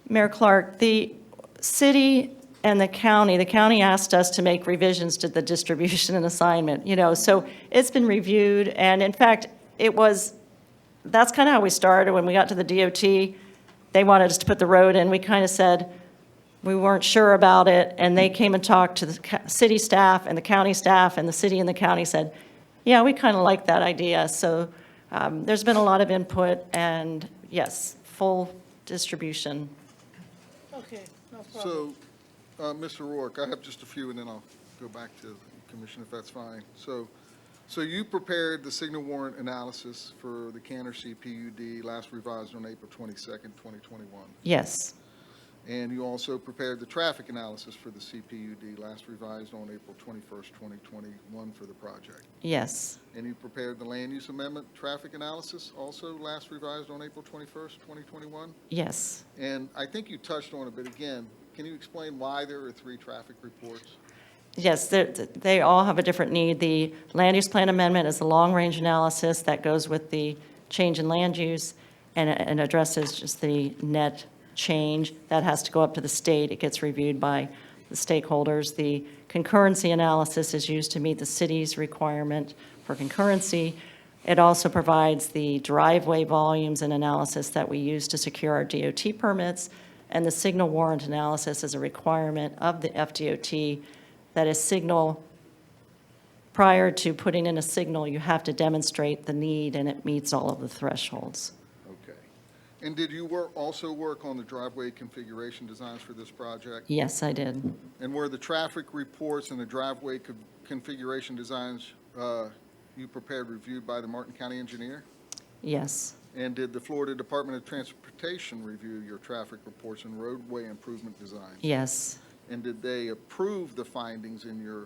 Mayor Clark, the city and the county asked us to make revisions to the distribution and assignment, so it's been reviewed, and in fact, that's kind of how we started. When we got to the DOT, they wanted us to put the road in. We kind of said we weren't sure about it, and they came and talked to the city staff and the county staff, and the city and the county said, yeah, we kind of like that idea. So there's been a lot of input, and yes, full distribution. Okay, no problem. So, Mr. Rourke, I have just a few, and then I'll go back to the commission if that's fine. So you prepared the signal warrant analysis for the Canner CPUD, last revised on April 22nd, 2021. Yes, And you also prepared the traffic analysis for the CPUD, last revised on April 21st, 2021 for the project. yes, And you prepared the land use amendment traffic analysis, also last revised on April 21st, 2021. yes. And I think you touched on it, but again, can you explain why there are 3 traffic reports? Yes, they all have a different need. The land use plan amendment is the long-range analysis that goes with the change in land use and addresses just the net change. That has to go up to the state. It gets reviewed by the stakeholders. The concurrency analysis is used to meet the city's requirement for concurrency. It also provides the driveway volumes and analysis that we use to secure our DOT permits. And the signal warrant analysis is a requirement of the FDOT. That is signal, prior to putting in a signal, you have to demonstrate the need, and it meets all of the thresholds. Okay. And did you also work on the driveway configuration designs for this project? Yes, I did. And were the traffic reports and the driveway configuration designs you prepared reviewed by the Martin County engineer? Yes, And did the Florida Department of Transportation review your traffic reports and roadway improvement designs? yes, And did they approve the findings in your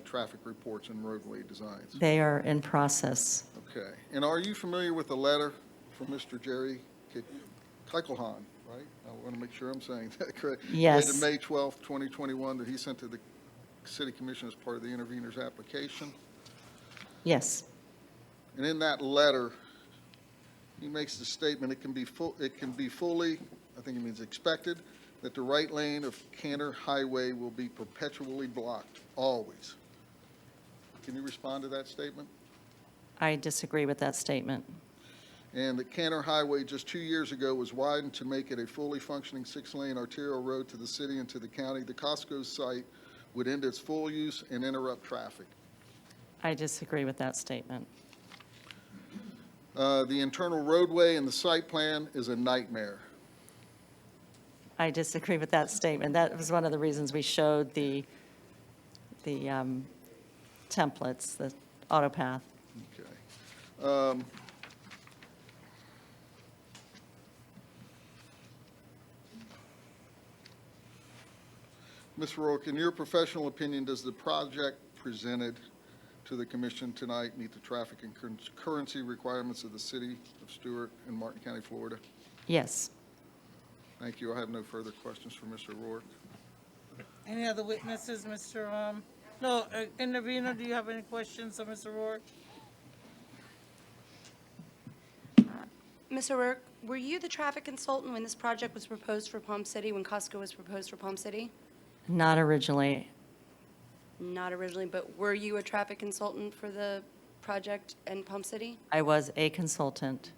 traffic reports and roadway designs? they are in process. Okay. And are you familiar with the letter from Mr. Jerry Keichelhan, right? I want to make sure I'm saying that correct. Yes. Dated May 12th, 2021, that he sent to the City Commission as part of the intervener's application. Yes, And in that letter, he makes the statement, it can be fully, I think it means expected, that the right lane of Canner Highway will be perpetually blocked, always. Can you respond to that statement? I disagree with that statement. And that Canner Highway just 2 years ago was widened to make it a fully functioning 6-lane arterial road to the city and to the county. The Costco site would end its full use and interrupt traffic. I disagree with that statement. The internal roadway in the site plan is a nightmare. I disagree with that statement. That was one of the reasons we showed the templates, the AutoPath. Okay. Ms. Rourke, in your professional opinion, does the project presented to the commission tonight meet the traffic and currency requirements of the city of Stuart in Martin County, Florida? Yes. Thank you. I have no further questions for Mr. Rourke. Any other witnesses, Mr. No, intervener, do you have any questions of Mr. Rourke? Mr. Rourke, were you the traffic consultant when this project was proposed for Palm City, when Costco was proposed for Palm City? Not originally. Not originally, but were you a traffic consultant for the project in Palm City? I was a consultant.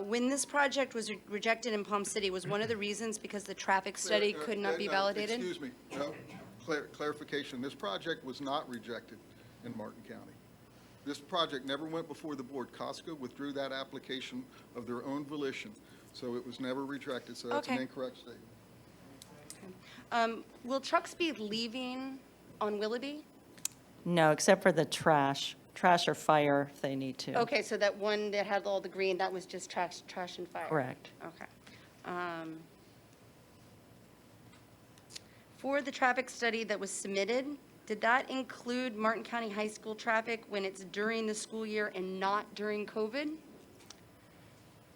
When this project was rejected in Palm City, was one of the reasons because the traffic study could not be validated? Excuse me, no, clarification. This project was not rejected in Martin County. This project never went before the board. Costco withdrew that application of their own volition, so it was never rejected, so that's an Okay. incorrect statement. Will trucks be leaving on Willoughby? No, except for the trash or fire if they need to. Okay, so that one that had all the green, that was just trash and fire? Correct. Okay. For the traffic study that was submitted, did that include Martin County High School traffic when it's during the school year and not during COVID?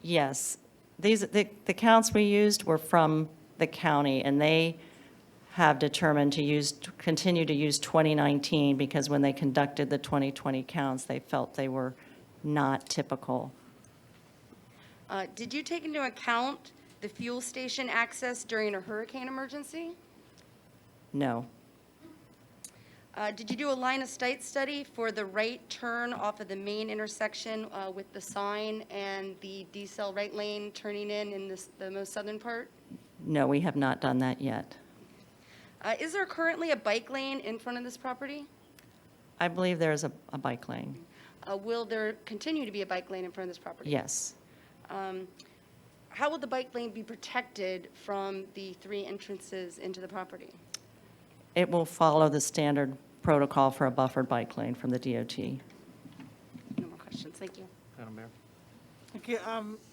Yes. The counts we used were from the county, and they have determined to continue to use 2019 because when they conducted the 2020 counts, they felt they were not typical. Did you take into account the fuel station access during a hurricane emergency? No. Did you do a line of sight study for the right turn off of the main intersection with the sign and the decel right lane turning in the most southern part? No, we have not done that yet. Is there currently a bike lane in front of this property? I believe there is a bike lane. Will there continue to be a bike lane in front of this property? Yes. How will the bike lane be protected from the 3 entrances into the property? It will follow the standard protocol for a buffered bike lane from the DOT. No more questions. Thank you. Madam Mayor. Okay,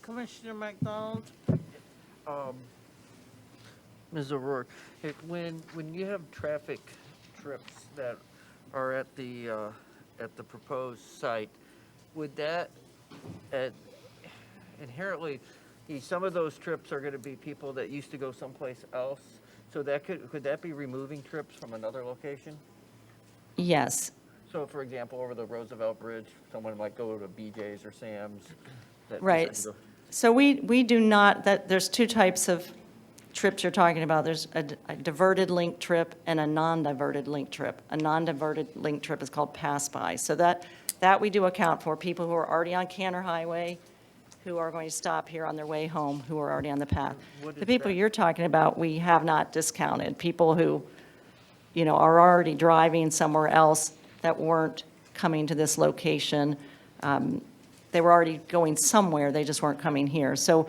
Commissioner McDonald? Ms. O'Rourke, when you have traffic trips that are at the proposed site, would that inherently, some of those trips are going to be people that used to go someplace else? So that could that be removing trips from another location? Yes. So for example, over the Roosevelt Bridge, someone might go to BJ's or Sam's. that Right. decide to go- So we do not, there's 2 types of trips you're talking about. There's a diverted link trip and a non-diverted link trip. A non-diverted link trip is called pass-by. So that we do account for, people who are already on Canner Highway, who are going to stop here on their way home, who are already on the path. What The is people that? you're talking about, we have not discounted. People who, are already driving somewhere else that weren't coming to this location. They were already going somewhere, they just weren't coming here. So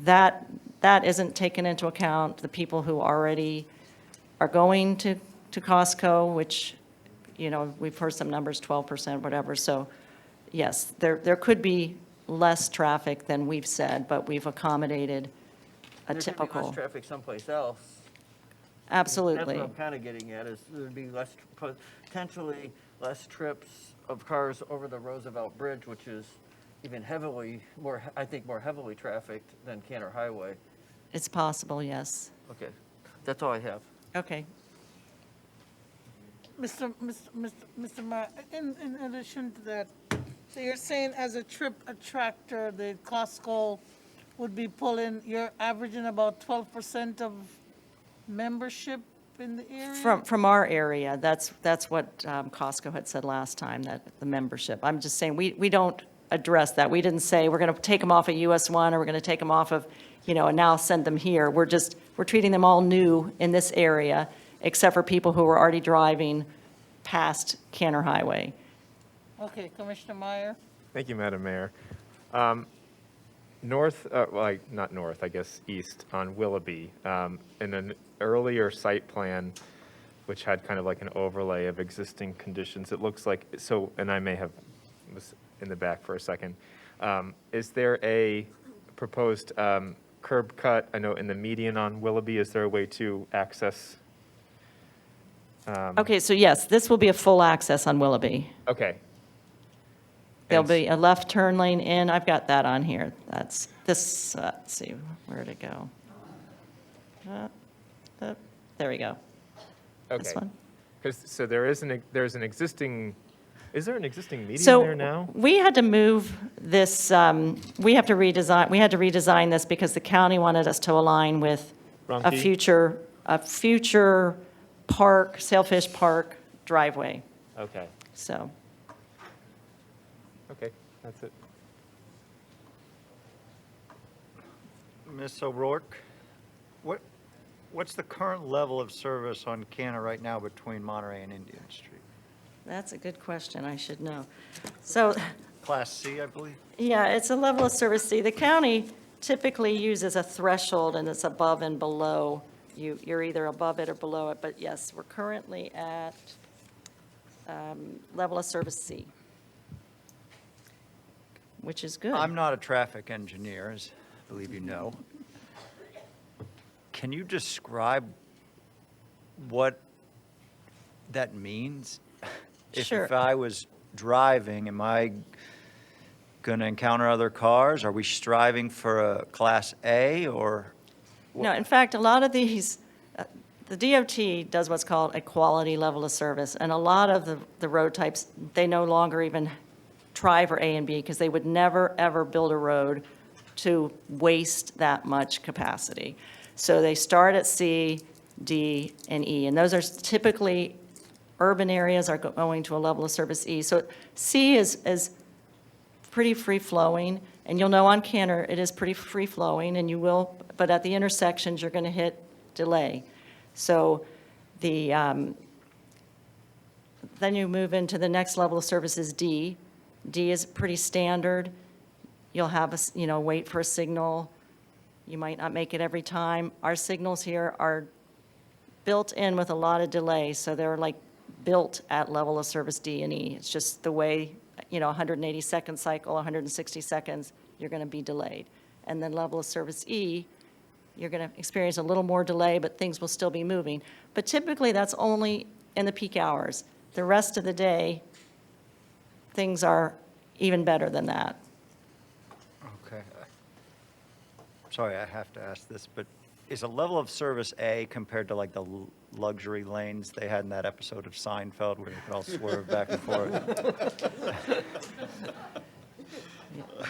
that isn't taken into account. The people who already are going to Costco, which, we've heard some numbers, 12%, whatever. So yes, there could be less traffic than we've said, but we've accommodated a There could be typical. less traffic someplace else. Absolutely. That's what I'm kind of getting at, is there'd be potentially less trips of cars over the Roosevelt Bridge, which is even more heavily trafficked than Canner Highway. It's possible, yes. Okay, that's all I have. Okay. Mr. In addition to that, so you're saying as a trip attractor, the Costco would be pulling, you're averaging about 12% of membership in the area? From our area, that's what Costco had said last time, that the membership. I'm just saying, we don't address that. We didn't say, we're going to take them off of US 1, or we're going to take them off of, and now send them here. We're treating them all new in this area, except for people who are already driving past Canner Highway. Okay, Commissioner Meyer? Thank you, Madam Mayor. Not north, I guess east on Willoughby, in an earlier site plan, which had kind of like an overlay of existing conditions, it looks like, and I may have was in the back for a second. Is there a proposed curb cut? I know in the median on Willoughby, is there a way to access Okay, so yes, this will be a full access on Willoughby. Okay. There'll be a left turn lane in. I've got that on here. That's this, let's see, where'd it go? There we go. This Okay. one. So there's an existing, is there an existing median So there now? we had to move this, we had to redesign this because the county wanted us to align with a Rumpke? future park, Sailfish Park driveway. Okay. So, Okay, that's it. Ms. O'Rourke, what's the current level of service on Canna right now between Monterey and Indian Street? that's a good question. I should know. So, Class C, I believe? yeah, it's a level of service C. The county typically uses a threshold, and it's above and below. You're either above it or below it, but yes, we're currently at level of service C, which is good. I'm not a traffic engineer, as I believe you know. Can you describe what that means? Sure. If I was driving, am I going to encounter other cars? Are we striving for a Class A or? No, in fact, a lot of these, the DOT does what's called a quality level of service, and a lot of the road types, they no longer even try for A and B, because they would never, ever build a road to waste that much capacity. So they start at C, D, and E, and those are typically, urban areas are going to a level of service E. So C is pretty free-flowing, and you'll know on Canner, it is pretty free-flowing, and you will, but at the intersections, you're going to hit delay. So then you move into the next level of service is D. D is pretty standard. You'll have wait for a signal. You might not make it every time. Our signals here are built in with a lot of delay, so they're like built at level of service D and E. It's just the way, 180-second cycle, 160 seconds, you're going to be delayed. And then level of service E, you're going to experience a little more delay, but things will still be moving. But typically, that's only in the peak hours. The rest of the day, things are even better than that. Okay. Sorry, I have to ask this, but is a level of service A compared to like the luxury lanes they had in that episode of Seinfeld where they could all swerve back and forth?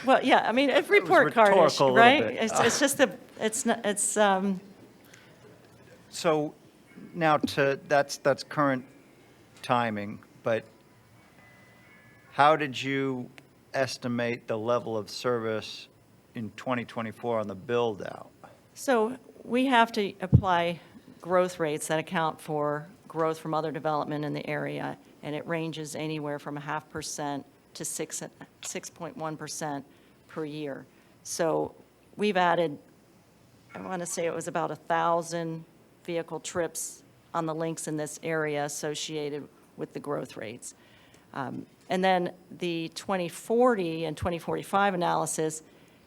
Well, yeah, I mean, it's report rhetorical card-ish, a little right? bit. It's just it's not, So now that's current timing, but how did you estimate the level of service in 2024 on the build-out? So we have to apply growth rates that account for growth from other development in the area, and it ranges anywhere from 0.5% to 6.1% per year. So we've added, I want to say it was about 1,000 vehicle trips on the links in this area associated with the growth rates. And then the 2040 and 2045 analysis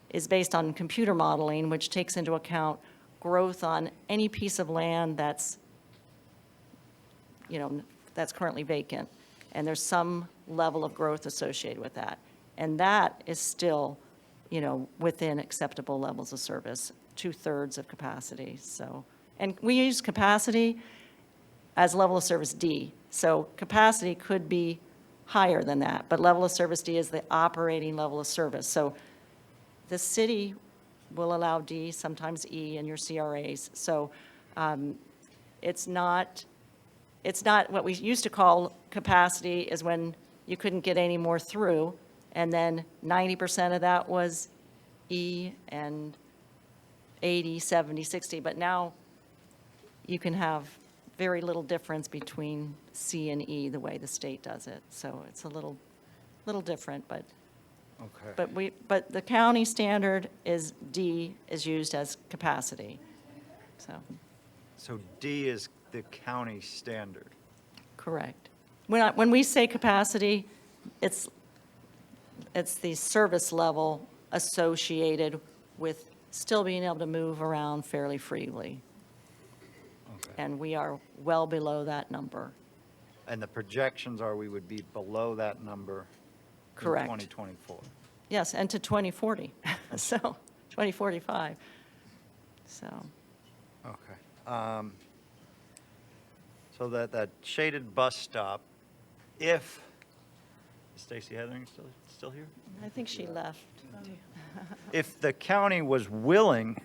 is based on computer modeling, which takes into account growth on any piece of land that's, that's currently vacant. And there's some level of growth associated with that. And that is still, within acceptable levels of service, 2/3 of capacity, so. And we use capacity as level of service D. So capacity could be higher than that, but level of service D is the operating level of service. So the city will allow D, sometimes E in your CRAs. So it's not what we used to call capacity is when you couldn't get any more through, and then 90% of that was E and 80, 70, 60. But now you can have very little difference between C and E the way the state does it. So it's a little different, but. Okay. But the county standard is D is used as capacity, so, So D is the county standard. correct. When we say capacity, it's the service level associated with still being able to move around fairly freely. Okay. And we are well below that number. And the projections are we would be below that number in Correct. 2024. Yes, and to 2040, so 2045. So, Okay. So that shaded bus stop, if, is Stacy Heathering still here? I think she left. If the county was willing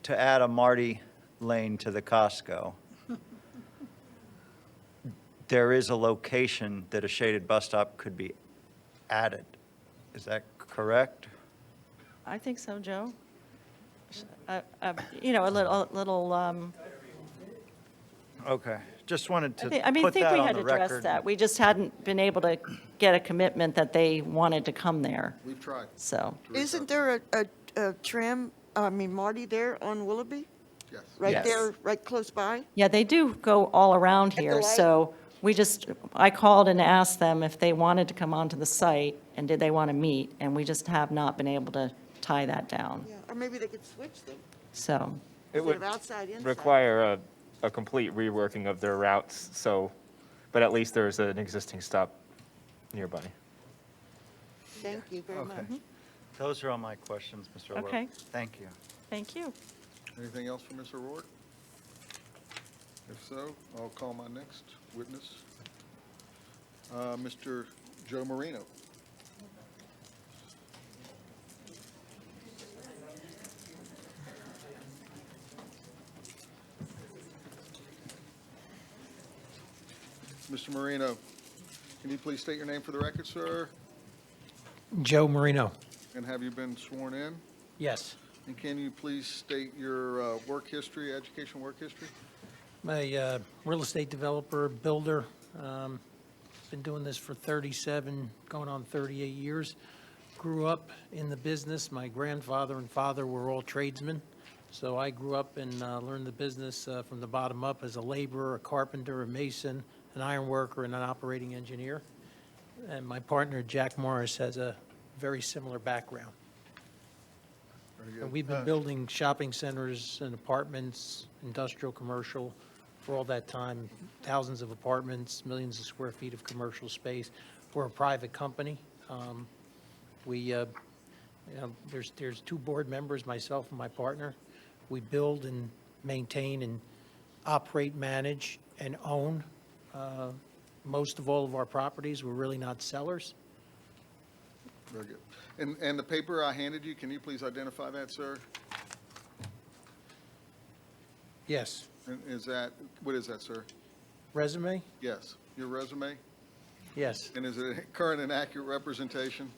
to add a Marty lane to the Costco, there is a location that a shaded bus stop could be added. Is that correct? I think so, Joe. You know, a little, Okay, just wanted to I put think that we on had the addressed record. that. We just hadn't been able to get a commitment that they wanted to come there, We've tried. so. Isn't there a tram, Marty there on Willoughby? Yes. Right Yes. there, right close by? Yeah, they do go all around the here, light? so I called and asked them if they wanted to come onto the site, and did they want to meet, and we just have not been able to tie that down, Yeah, or maybe they could switch them, so. It instead would of outside, inside. require a complete reworking of their routes, so, but at least there's an existing stop nearby. Thank you very much. Okay. Those are all my questions, Mr. O'Rourke. Okay. Thank you. Thank you. Anything else for Ms. O'Rourke? If so, I'll call my next witness, Mr. Joe Marino. Mr. Marino, can you please state your name for the record, sir? Joe Marino. And have you been sworn in? Yes. And can you please state your work history, education work history? I'm a real estate developer, builder. Been doing this for 37, going on 38 years. Grew up in the business. My grandfather and father were all tradesmen. So I grew up and learned the business from the bottom up as a laborer, a carpenter, a mason, an iron worker, and an operating engineer. And my partner, Jack Morris, has a very similar background. Very good. And we've been building shopping centers and apartments, industrial, commercial, for all that time, thousands of apartments, millions of square feet of commercial space. We're a private company. There's two board members, myself and my partner. We build and maintain and operate, manage, and own most of all of our properties. We're really not sellers. Very good. And the paper I handed you, can you please identify that, sir? Yes. And is that, what is that, sir? Resume? Yes, your resume? Yes. And is it a current and accurate representation?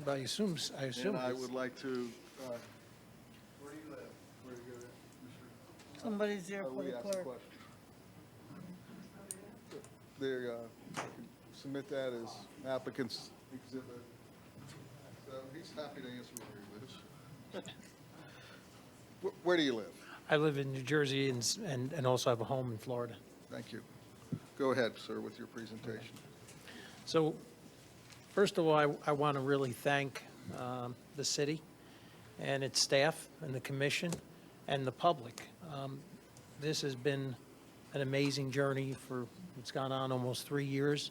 I assume And I it's- would like to, where do you live? Where do you go to? Somebody's there for We the asked the clerk. question. There, you can submit that as applicant's exhibit. So he's happy to answer where he lives. Where do you live? I live in New Jersey and also have a home in Florida. Thank you. Go ahead, sir, with your presentation. So, first of all, I want to really thank the city and its staff and the commission and the public. This has been an amazing journey for, it's gone on almost 3 years.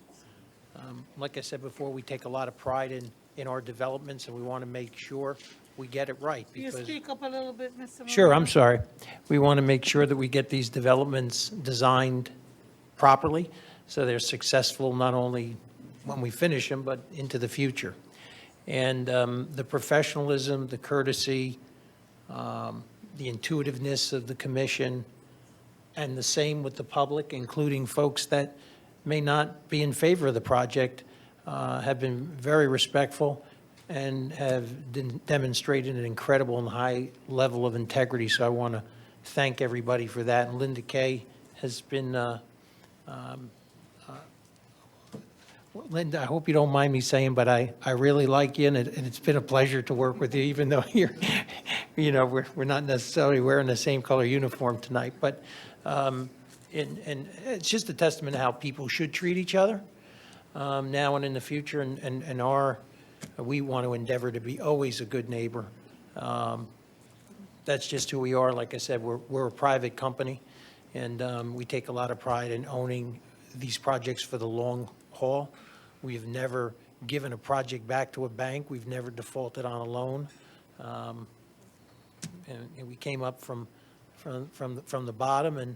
Like I said before, we take a lot of pride in our developments, and we want to make sure we get it right. Can you because speak up a little bit, Mr. Marino? Sure, I'm sorry. We want to make sure that we get these developments designed properly, so they're successful not only when we finish them, but into the future. And the professionalism, the courtesy, the intuitiveness of the commission, and the same with the public, including folks that may not be in favor of the project, have been very respectful and have demonstrated an incredible and high level of integrity. So I want to thank everybody for that. And Linda Kay has been, Linda, I hope you don't mind me saying, but I really like you, and it's been a pleasure to work with you, even though we're not necessarily wearing the same color uniform tonight. But, and it's just a testament to how people should treat each other now and in the future, and we want to endeavor to be always a good neighbor. That's just who we are. Like I said, we're a private company, and we take a lot of pride in owning these projects for the long haul. We've never given a project back to a bank. We've never defaulted on a loan. And we came up from the bottom, and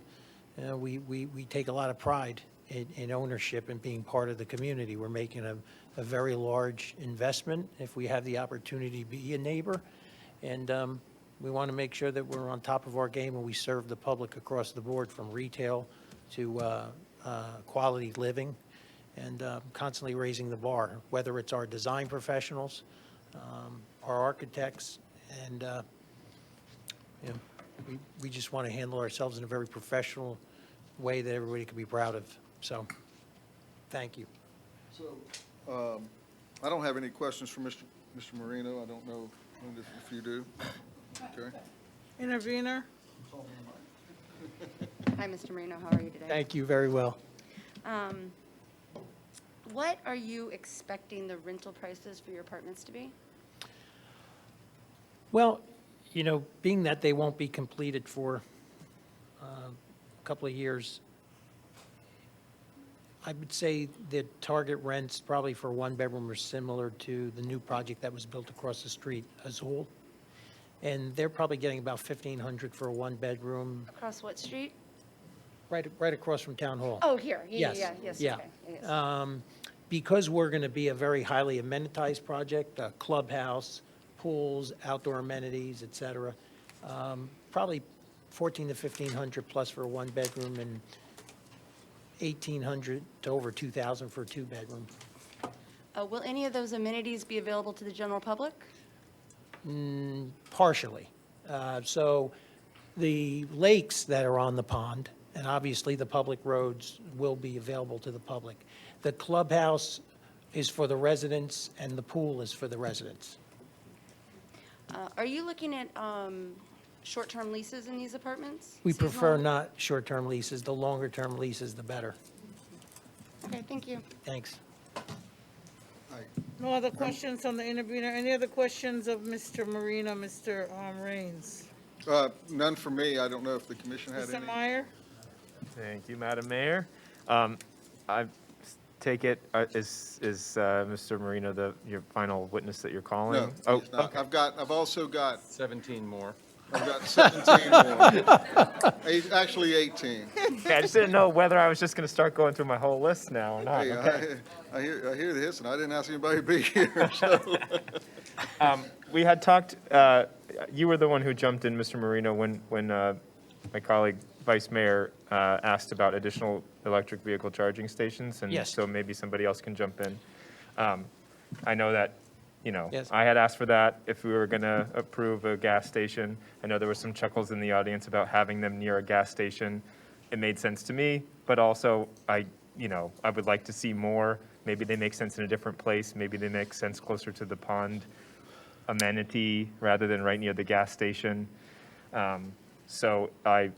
we take a lot of pride in ownership and being part of the community. We're making a very large investment if we have the opportunity to be a neighbor. And we want to make sure that we're on top of our game and we serve the public across the board, from retail to quality living, and constantly raising the bar, whether it's our design professionals, our architects, and we just want to handle ourselves in a very professional way that everybody can be proud of. So, thank you. So, I don't have any questions for Mr. Marino. I don't know if you do. Okay. Intervener? Hi, Mr. Marino, how are you today? Thank you very well. What are you expecting the rental prices for your apartments to be? Well, you know, being that they won't be completed for a couple of years, I would say the target rents probably for one bedroom are similar to the new project that was built across the street, Azul. And they're probably getting about $1,500 for a one bedroom, Across what street? right across from Town Hall. Oh, here, Yes, yes, yeah. okay, yes. Because we're going to be a very highly amenitized project, a clubhouse, pools, outdoor amenities, et cetera, probably $1,400 to $1,500 plus for a one bedroom, and $1,800 to over $2,000 for a two bedroom. Will any of those amenities be available to the general public? Partially. So the lakes that are on the pond, and obviously the public roads, will be available to the public. The clubhouse is for the residents, and the pool is for the residents. Are you looking at short-term leases in these apartments? We prefer Seasonal? not short-term leases. The longer-term leases, the better. Okay, thank you. Thanks. No other questions on the intervener? Any other questions of Mr. Marino, Mr. Raines? None for me. I don't know if the commission had Mr. any. Meyer? Thank you, Madam Mayor. I take it, is Mr. Marino your final witness that you're calling? No, Oh, he's not. okay. I've also got 17 more. I've got 17 more. Actually 18. Okay, I just didn't know whether I was just going to start going through my whole list now or not. Hey, Okay. I hear this, and I didn't ask anybody to be here, so. We had talked, you were the one who jumped in, Mr. Marino, when my colleague, Vice Mayor, asked about additional electric vehicle charging stations. And Yes. so maybe somebody else can jump in. I know that, Yes. I had asked for that if we were going to approve a gas station. I know there were some chuckles in the audience about having them near a gas station. It made sense to me, but also I would like to see more. Maybe they make sense in a different place. Maybe they make sense closer to the pond amenity rather than right near the gas station. So I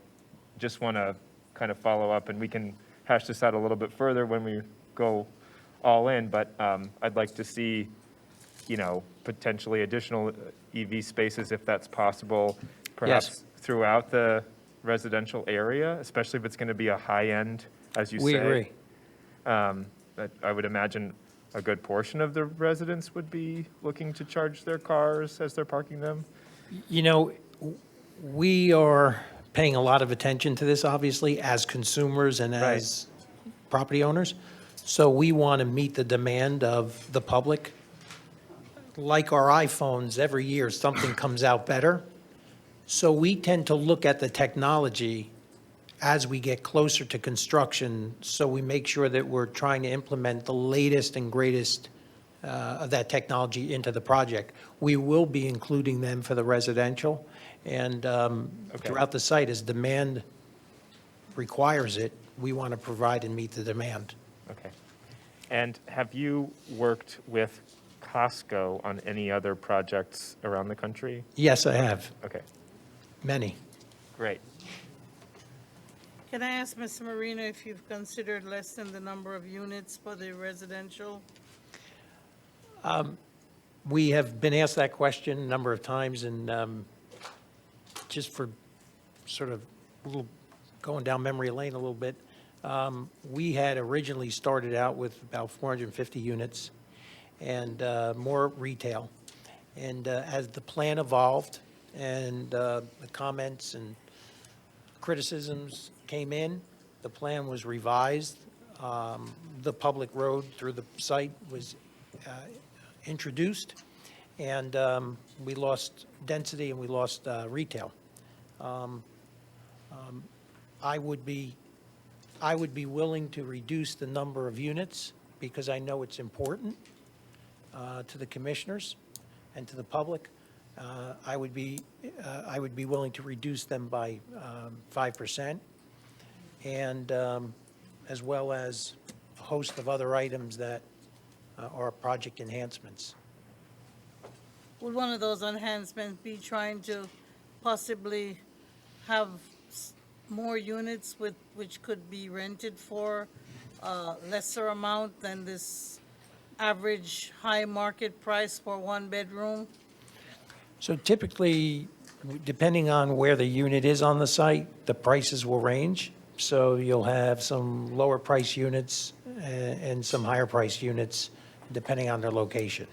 just want to kind of follow up, and we can hash this out a little bit further when we go all in, but I'd like to see, potentially additional EV spaces if that's possible, perhaps throughout the residential area, especially if it's going to be a high-end, as you say. We agree. I would imagine a good portion of the residents would be looking to charge their cars as they're parking them. We are paying a lot of attention to this, obviously, as consumers and as property owners. So we want to meet the demand of the public. Like our iPhones, every year something comes out better. So we tend to look at the technology as we get closer to construction, so we make sure that we're trying to implement the latest and greatest of that technology into the project. We will be including them for the residential, and throughout the site, as demand requires it, we want to provide and meet the demand. Okay. And have you worked with Costco on any other projects around the country? Yes, I have. Okay, Many. great. Can I ask Mr. Marino if you've considered less than the number of units for the residential? We have been asked that question a number of times, and just for sort of going down memory lane a little bit, We had originally started out with about 450 units and more retail. And as the plan evolved and the comments and criticisms came in, the plan was revised. The public road through the site was introduced, and we lost density and we lost retail. I would be willing to reduce the number of units because I know it's important to the commissioners and to the public. I would be willing to reduce them by 5%, and as well as a host of other items that are project enhancements. Would one of those enhancements be trying to possibly have more units which could be rented for a lesser amount than this average high market price for one bedroom? So typically, depending on where the unit is on the site, the prices will range. So you'll have some lower price units and some higher price units, depending on their location.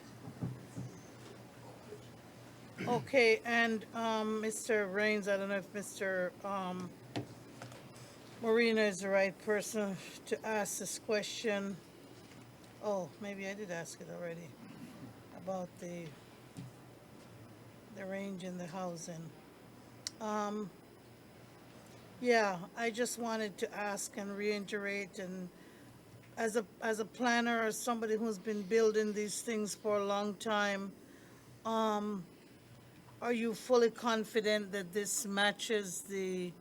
Okay, and Mr. Raines, I don't know if Mr. Marina is the right person to ask this question. Oh, maybe I did ask it already, about the range in the housing. Yeah, I just wanted to ask and reiterate, and as a planner, as somebody who's been building these things for a long time, are you fully confident that this matches the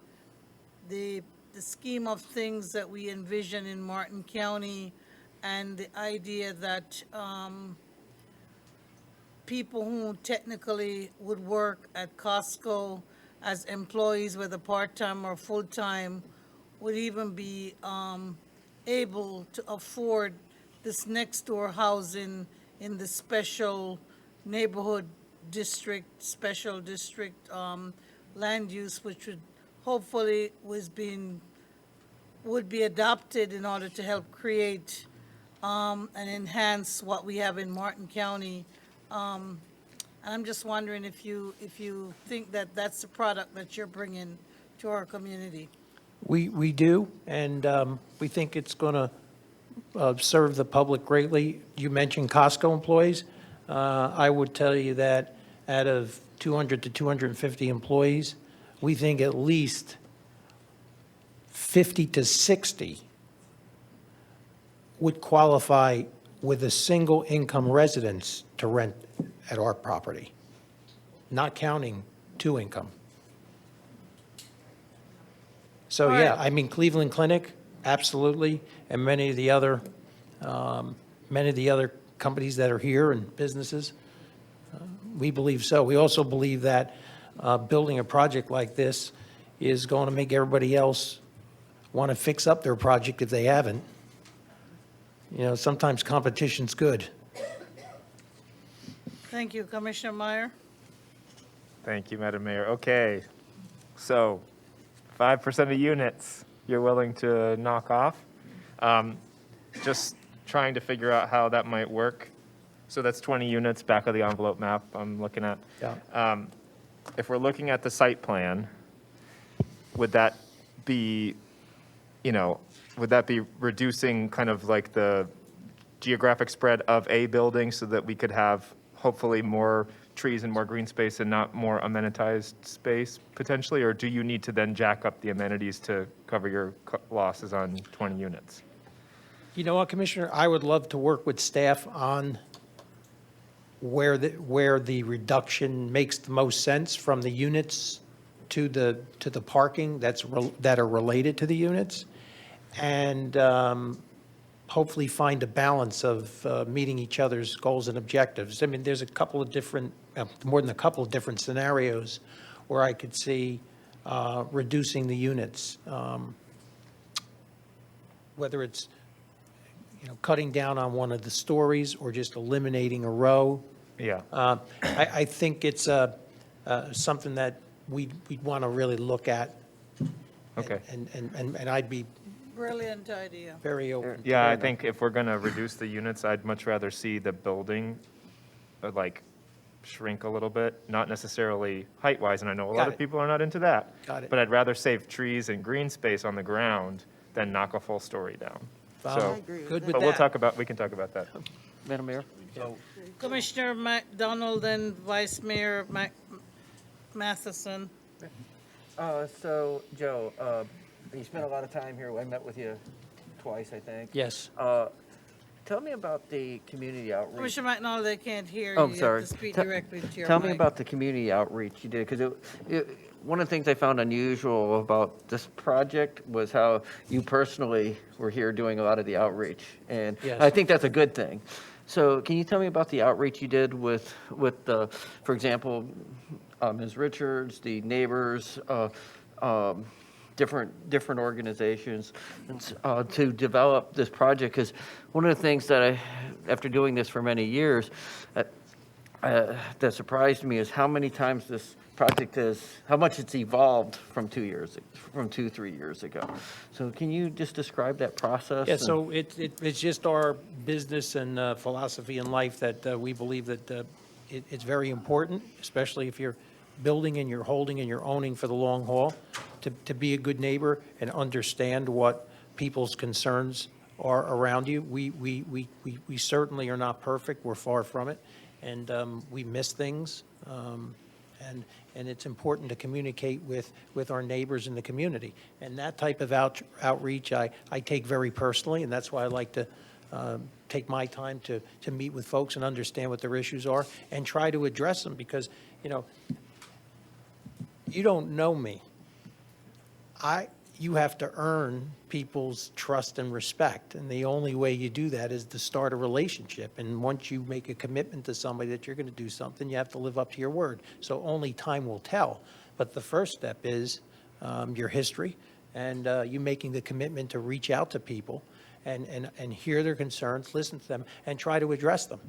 scheme of things that we envision in Martin County, and the idea that people who technically would work at Costco as employees, whether part-time or full-time, would even be able to afford this next-door housing in the special neighborhood district, special district land use, which would hopefully would be adopted in order to help create and enhance what we have in Martin County. And I'm just wondering if you think that that's the product that you're bringing to our community. We do, and we think it's going to serve the public greatly. You mentioned Costco employees. I would tell you that out of 200 to 250 employees, we think at least 50 to 60 would qualify with a single income residence to rent at our property, not counting two income. So, yeah, I mean, Cleveland Clinic, absolutely, and many of the other companies that are here and businesses, we believe so. We also believe that building a project like this is going to make everybody else want to fix up their project if they haven't. You know, sometimes competition's good. Thank you, Commissioner Meyer. Thank you, Madam Mayor. Okay, so 5% of units you're willing to knock off. Just trying to figure out how that might work. So that's 20 units, back of the envelope map I'm looking at. Yeah. If we're looking at the site plan, would that be, would that be reducing kind of like the geographic spread of a building so that we could have hopefully more trees and more green space and not more amenitized space potentially? Or do you need to then jack up the amenities to cover your losses on 20 units? You know what, Commissioner? I would love to work with staff on where the reduction makes the most sense from the units to the parking that are related to the units, and hopefully find a balance of meeting each other's goals and objectives. I mean, there's a couple of different, more than a couple of different scenarios where I could see reducing the units, whether it's cutting down on one of the stories or just eliminating a row. Yeah. I think it's something that we'd want to really look at. Okay. And I'd be Brilliant idea. Very open. Yeah, I Very think if we're gonna reduce the units, I'd much rather see the building, like, shrink a little bit, not necessarily height-wise, and I know a lot Got of it. people are not into that. Got it. But I'd rather save trees and green space on the ground than knock a full story down. Follow. So, I agree with Good that. with but we'll that. talk about, we can talk about that. Madam Mayor? Commissioner McDonald and Vice Mayor Matheson. So, Joe, you spent a lot of time here. I met with you twice, I think. Yes. Tell me about the community outreach. Commissioner McDonald, they can't hear you. Oh, You sorry. have to speak Te- directly to your Tell me mic. about the community outreach you did, because one of the things I found unusual about this project was how you personally were here doing a lot of the outreach, and Yes. I think that's a good thing. So can you tell me about the outreach you did with the, for example, Ms. Richards, the neighbors, different organizations, and, to develop this project? Because one of the things that after doing this for many years, that surprised me is how many times this project how much it's evolved from 3 years ago. So can you just describe that process? Yeah, and- so it's just our business and philosophy in life that we believe that it's very important, especially if you're building and you're holding and you're owning for the long haul, to be a good neighbor and understand what people's concerns are around you. We certainly are not perfect. We're far from it. And we miss things. And it's important to communicate with our neighbors in the community. And that type of outreach I take very personally, and that's why I like to take my time to meet with folks and understand what their issues are and try to address them, because, you don't know me. You have to earn people's trust and respect, and the only way you do that is to start a relationship. And once you make a commitment to somebody that you're going to do something, you have to live up to your word. So only time will tell. But the first step is your history, and you making the commitment to reach out to people and hear their concerns, listen to them, and try to address them.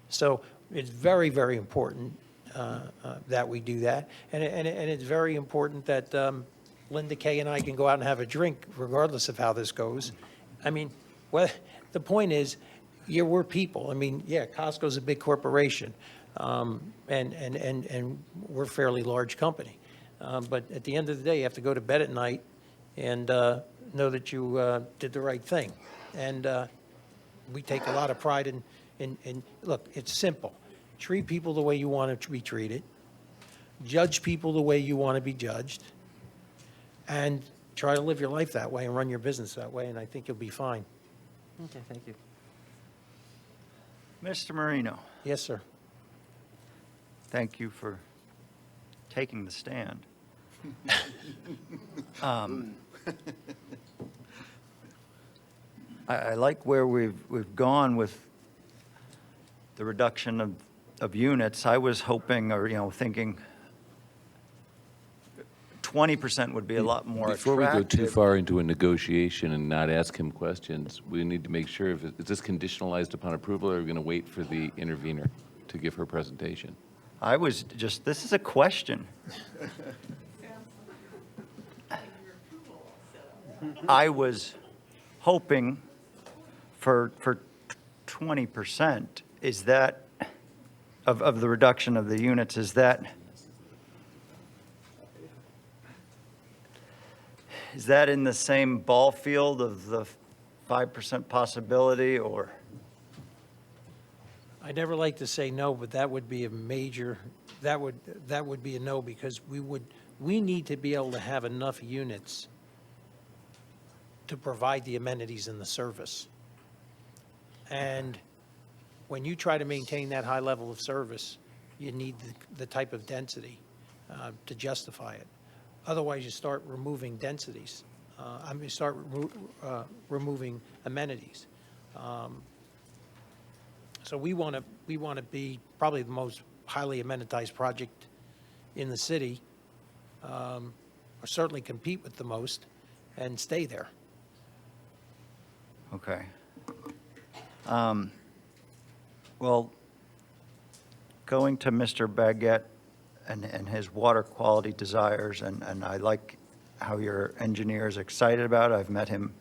So it's very, very important that we do that. And it's very important that Linda Kay and I can go out and have a drink regardless of how this goes. I mean, the point is, we're people. I mean, yeah, Costco's a big corporation, and we're a fairly large company. But at the end of the day, you have to go to bed at night and know that you did the right thing. And we take a lot of pride in, look, it's simple. Treat people the way you want to be treated. Judge people the way you want to be judged. And try to live your life that way and run your business that way, and I think you'll be fine. Okay, thank you. Mr. Marino, Yes, sir. thank you for taking the stand. I like where we've gone with the reduction of units. I was hoping, or thinking 20% would be a lot more Before we go too attractive. far into a negotiation and not ask him questions, we need to make sure, is this conditionalized upon approval, or are we going to wait for the intervener to give her presentation? This is a question. I was hoping for 20%. Is that, of the reduction of the units, is that in the same ball field of the 5% possibility, or? I never like to say no, but that would be a major, that would be a no, because we need to be able to have enough units to provide the amenities and the service. And when you try to maintain that high level of service, you need the type of density to justify it. Otherwise, you start removing densities. You start removing amenities. So we want to be probably the most highly amenitized project in the city, or certainly compete with the most, and stay there. Okay. Well, going to Mr. Baguette and his water quality desires, and I like how your engineer is excited about it. I've met him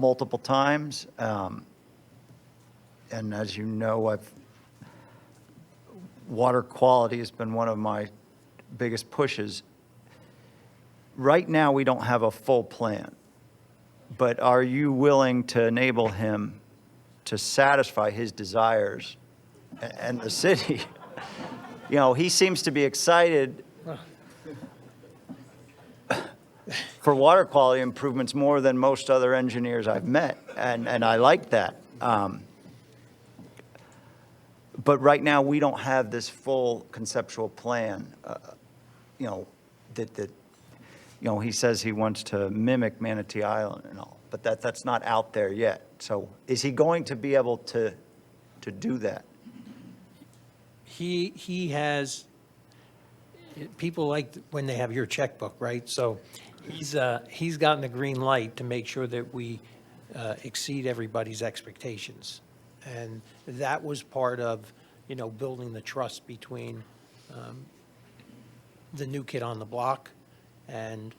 multiple times. And as you know, water quality has been one of my biggest pushes. Right now, we don't have a full plan, but are you willing to enable him to satisfy his desires and the city? You know, he seems to be excited for water quality improvements more than most other engineers I've met, and I like that. But right now, we don't have this full conceptual plan, that he says he wants to mimic Manatee Island and all, but that's not out there yet. So is he going to be able to do that? He has, people like when they have your checkbook, right? So he's gotten the green light to make sure that we exceed everybody's expectations. And that was part of, building the trust between the new kid on the block and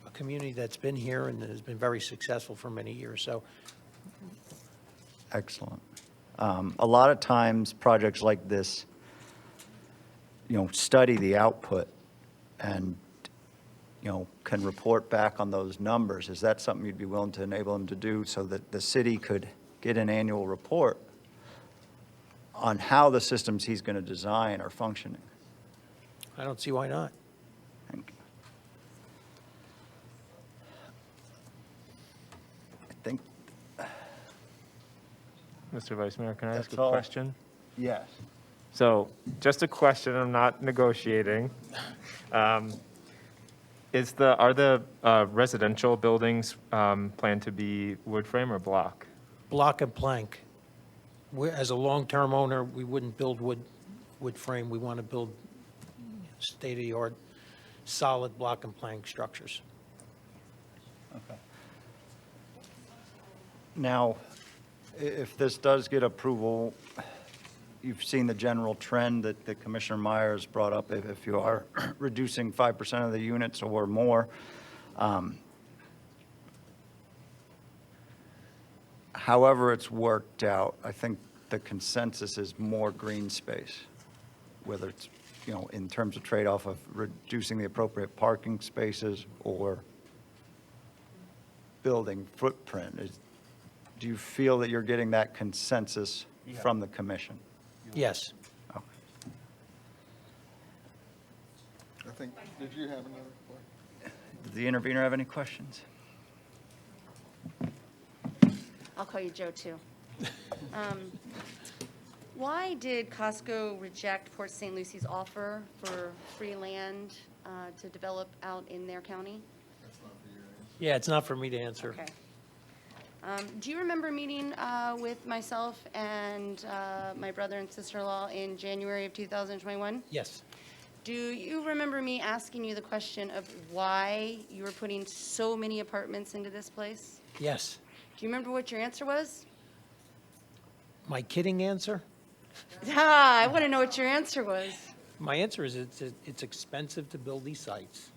a community that's been here and has been very successful for many years. So Excellent. A lot of times, projects like this, study the output and, can report back on those numbers. Is that something you'd be willing to enable them to do so that the city could get an annual report on how the systems he's going to design are functioning? I don't see why not. Thank you. I think Mr. Vice Mayor, can I ask That's a all. question? yes. So, just a question, I'm not negotiating. Are the residential buildings planned to be wood frame or block? Block and plank. As a long-term owner, we wouldn't build wood frame. We want to build state-of-the-art, solid block and plank structures. Okay. Now, if this does get approval, you've seen the general trend that Commissioner Myers brought up. If you are reducing 5% of the units or more, however it's worked out, I think the consensus is more green space, whether it's, in terms of trade-off of reducing the appropriate parking spaces or building footprint. Do you feel that you're getting that consensus from the commission? Yes. Okay. I think, did you have another question? Does the intervener have any questions? I'll call you Joe, too. Why did Costco reject Port St. Lucie's offer for free land to develop out in their county? Yeah, it's not for me to answer. Okay. Do you remember meeting with myself and my brother and sister-in-law in January of 2021? Yes. Do you remember me asking you the question of why you were putting so many apartments into this place? Yes. Do you remember what your answer was? My kidding answer? I want to know what your answer was. My answer is it's expensive to build these sites,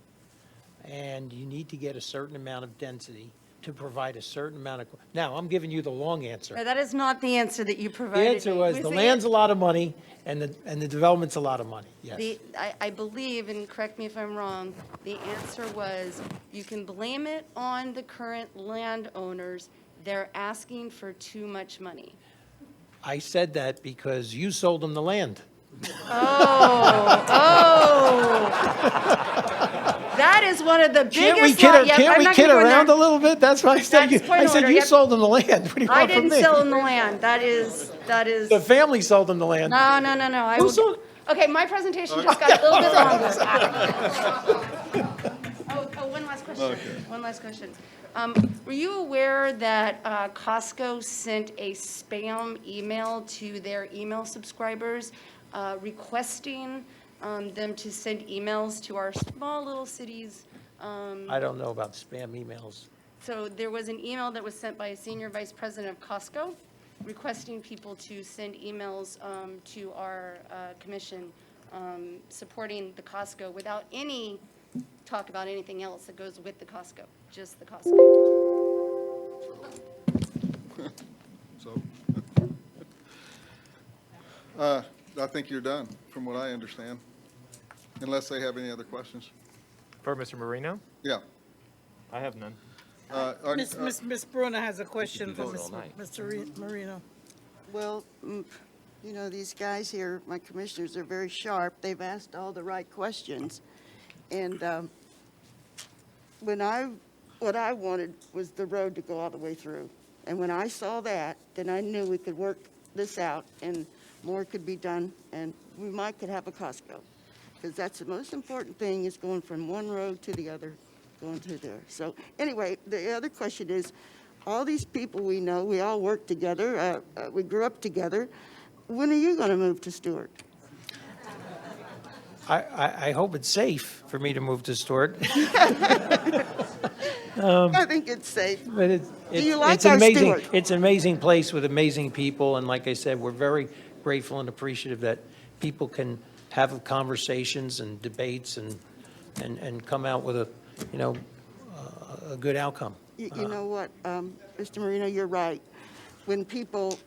and you need to get a certain amount of density to provide a certain amount of, now, I'm giving you the long answer. No, that is not the answer that you The provided answer me. was Was the the land's a lot of money, and the development's a lot of money, yes. I believe, and correct me if I'm wrong, the answer was you can blame it on the current landowners. They're asking for too much money. I said that because you sold them the land. Oh. That is one of the biggest. Can't we Yep, kid around a little bit? That's why I said you, That's point I said order, you yep. sold them the land. What do you I want from didn't me? sell them the land. That is. The family sold them the land. No. I Who will- sold? Okay, my presentation just got a little bit longer. One last question. Okay. One last question. Were you aware that Costco sent a spam email to their email subscribers requesting them to send emails to our small little cities? I don't know about spam emails. So there was an email that was sent by a senior vice president of Costco requesting people to send emails to our commission supporting the Costco without any talk about anything else that goes with the Costco, just the Costco. so. I think you're done, from what I understand, unless they have any other questions. For Mr. Marino? Yeah. I have none. Miss Brunner has a question for vote all night. Mr. Marino. Well, you know, these guys here, my commissioners, are very sharp. They've asked all the right questions. And what I wanted was the road to go all the way through. And when I saw that, then I knew we could work this out and more could be done, and we could have a Costco. Because that's the most important thing, is going from one road to the other, going through there. So anyway, the other question is, all these people we know, we all work together, we grew up together. When are you going to move to Stuart? I hope it's safe for me to move to Stuart. I think it's safe. But Do you like it's our amazing. Stuart? It's an amazing place with amazing people, and like I said, we're very grateful and appreciative that people can have conversations and debates and come out with a, you know, a good outcome. You know what, Mr. Marino, you're right. When people,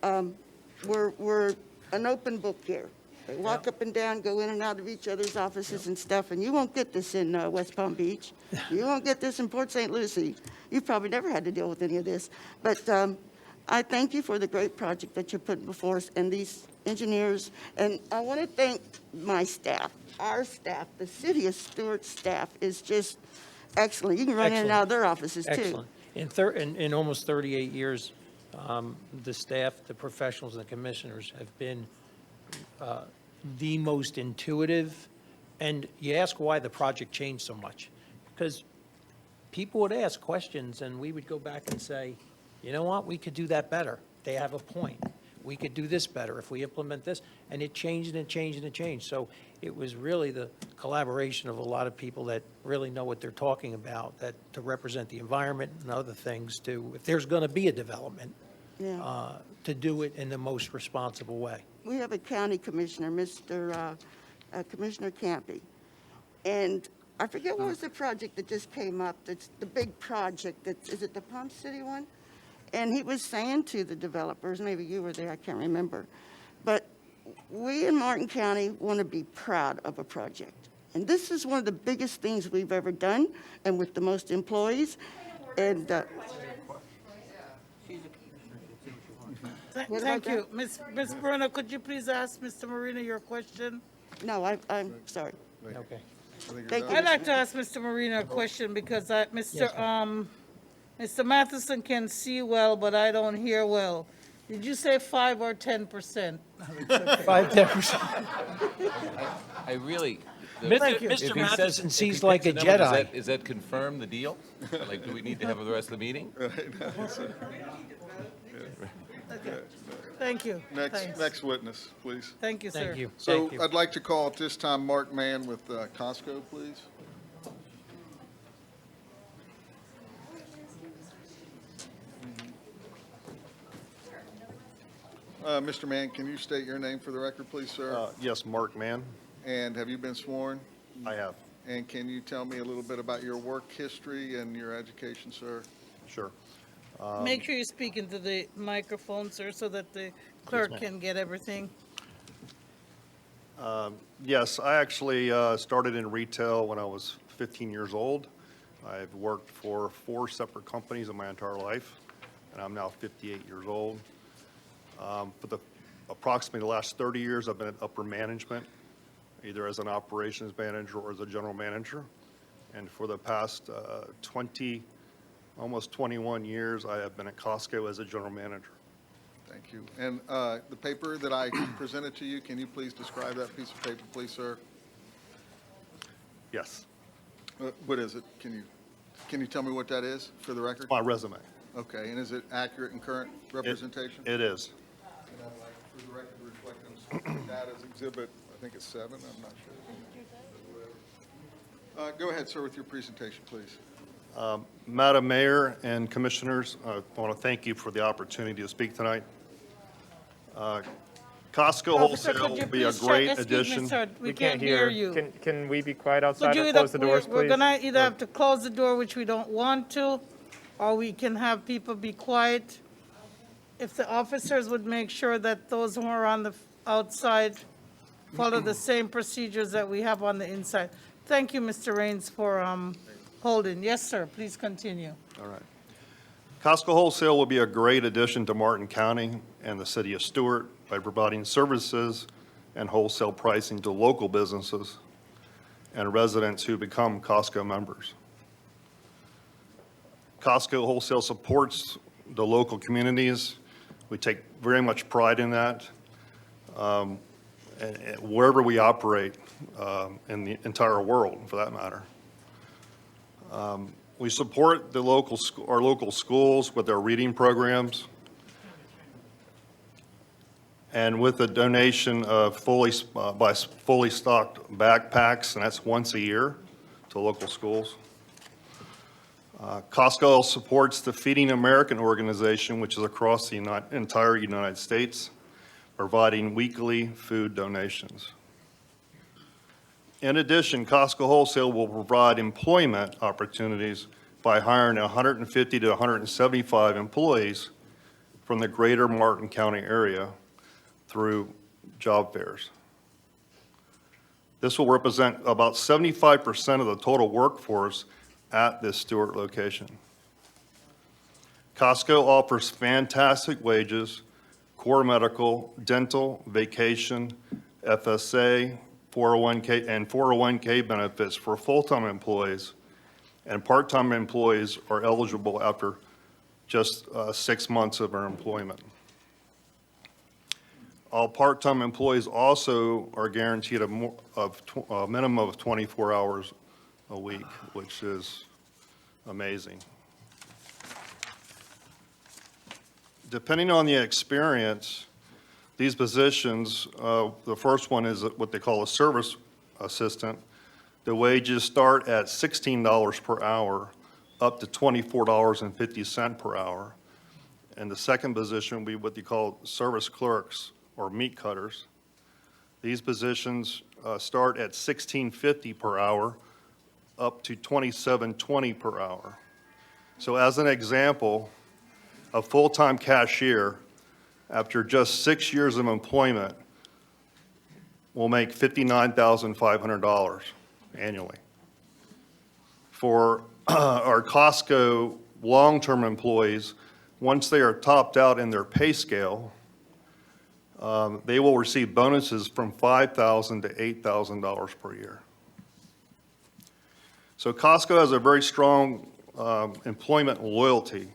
we're an open book here. They walk up and down, go in and out of each other's offices and stuff, and you won't get this in West Palm Beach. You won't get this in Port St. Lucie. You've probably never had to deal with any of this. But I thank you for the great project that you're putting before us and these engineers. And I want to thank my staff, our staff, the city of Stuart staff is just excellent. You can run in and out of their offices too. Excellent. In almost 38 years, the staff, the professionals, and the commissioners have been the most intuitive. And you ask why the project changed so much. Because people would ask questions, and we would go back and say, you know what, we could do that better. They have a point. We could do this better if we implement this. And it changed and it changed and it changed. So it was really the collaboration of a lot of people that really know what they're talking about, that to represent the environment and other things to, if there's going to be a development, Yeah. to do it in the most responsible way. We have a county commissioner, Mr. Commissioner Campy. And I forget what was the project that just came up, that's the big project, is it the Palm City one? And he was saying to the developers, maybe you were there, I can't remember, but we in Martin County want to be proud of a project. And this is one of the biggest things we've ever done, and with the most employees. And Thank you. Ms. Bruno, could you please ask Mr. Marino your question? no, I'm sorry. Okay. Thank you. I'd like to ask Mr. Marino a question because Mr. Matheson can see well, but I don't hear well. Did you say 5 or 10%? 5-10%. I really. Thank you. if he Mr. says- Matheson if he sees picks like a number, does Jedi. Is that confirm the deal? Like, do we need to have the rest of the meeting? Thank you. Thanks. Next witness, please. Thank you, sir. Thank you. So Thank you. I'd like to call at this time Mark Mann with Costco, please. Mr. Mann, can you state your name for the record, please, sir? Yes, Mark Mann. And have you been sworn? I have. And can you tell me a little bit about your work history and your education, sir? Sure. Make sure you speak into the microphone, sir, so that the clerk ma'am. can get everything. Yes, I actually started in retail when I was 15 years old. I've worked for 4 separate companies in my entire life, and I'm now 58 years old. For the approximately the last 30 years, I've been at upper management, either as an operations manager or as a general manager. And for the past almost 21 years, I have been at Costco as a general manager. Thank you. And the paper that I presented to you, can you please describe that piece of paper, please, sir? Yes, What is it? Can you tell me what that is for the record? my resume. Okay, and is it accurate and current representation? It is. And I'd like for the record to reflect that as exhibit, I think it's 7, I'm not sure. Go ahead, sir, with your presentation, please. Madam Mayor and Commissioners, I want to thank you for the opportunity to speak tonight. Costco Officer, Wholesale could you will be a please check- great excuse me, addition. sir, we can't hear you. Can we be quiet outside Could you or either, close the doors, we're please? gonna either have to close the door, which we don't want to, or we can have people be quiet. if the officers would make sure that those who are on the outside follow the same procedures that we have on the inside. Thank you, Mr. Raines, for holding. Yes, sir, please continue. All right. Costco Wholesale will be a great addition to Martin County and the city of Stuart by providing services and wholesale pricing to local businesses and residents who become Costco members. Costco Wholesale supports the local communities. We take very much pride in that. And wherever we operate in the entire world, for that matter. We support the our local schools with their reading programs and with a donation of fully stocked backpacks, and that's once a year to local schools. Costco supports the Feeding American organization, which is across the entire United States, providing weekly food donations. In addition, Costco Wholesale will provide employment opportunities by hiring 150 to 175 employees from the greater Martin County area through job fairs. This will represent about 75% of the total workforce at this Stuart location. Costco offers fantastic wages, core medical, dental, vacation, FSA, 401k, and 401k benefits for full-time employees, and part-time employees are eligible after just 6 months of their employment. All part-time employees also are guaranteed a minimum of 24 hours a week, which is amazing. Depending on the experience, these positions, the first one is what they call a service assistant. The wages start at $16 per hour up to $24.50 per hour. And the second position would be what they call service clerks or meat cutters. These positions start at $16.50 per hour up to $27.20 per hour. So as an example, a full-time cashier, after just 6 years of employment, will make $59,500 annually. For our Costco long-term employees, once they are topped out in their pay scale, they will receive bonuses from $5,000 to $8,000 per year. So Costco has a very strong employment loyalty.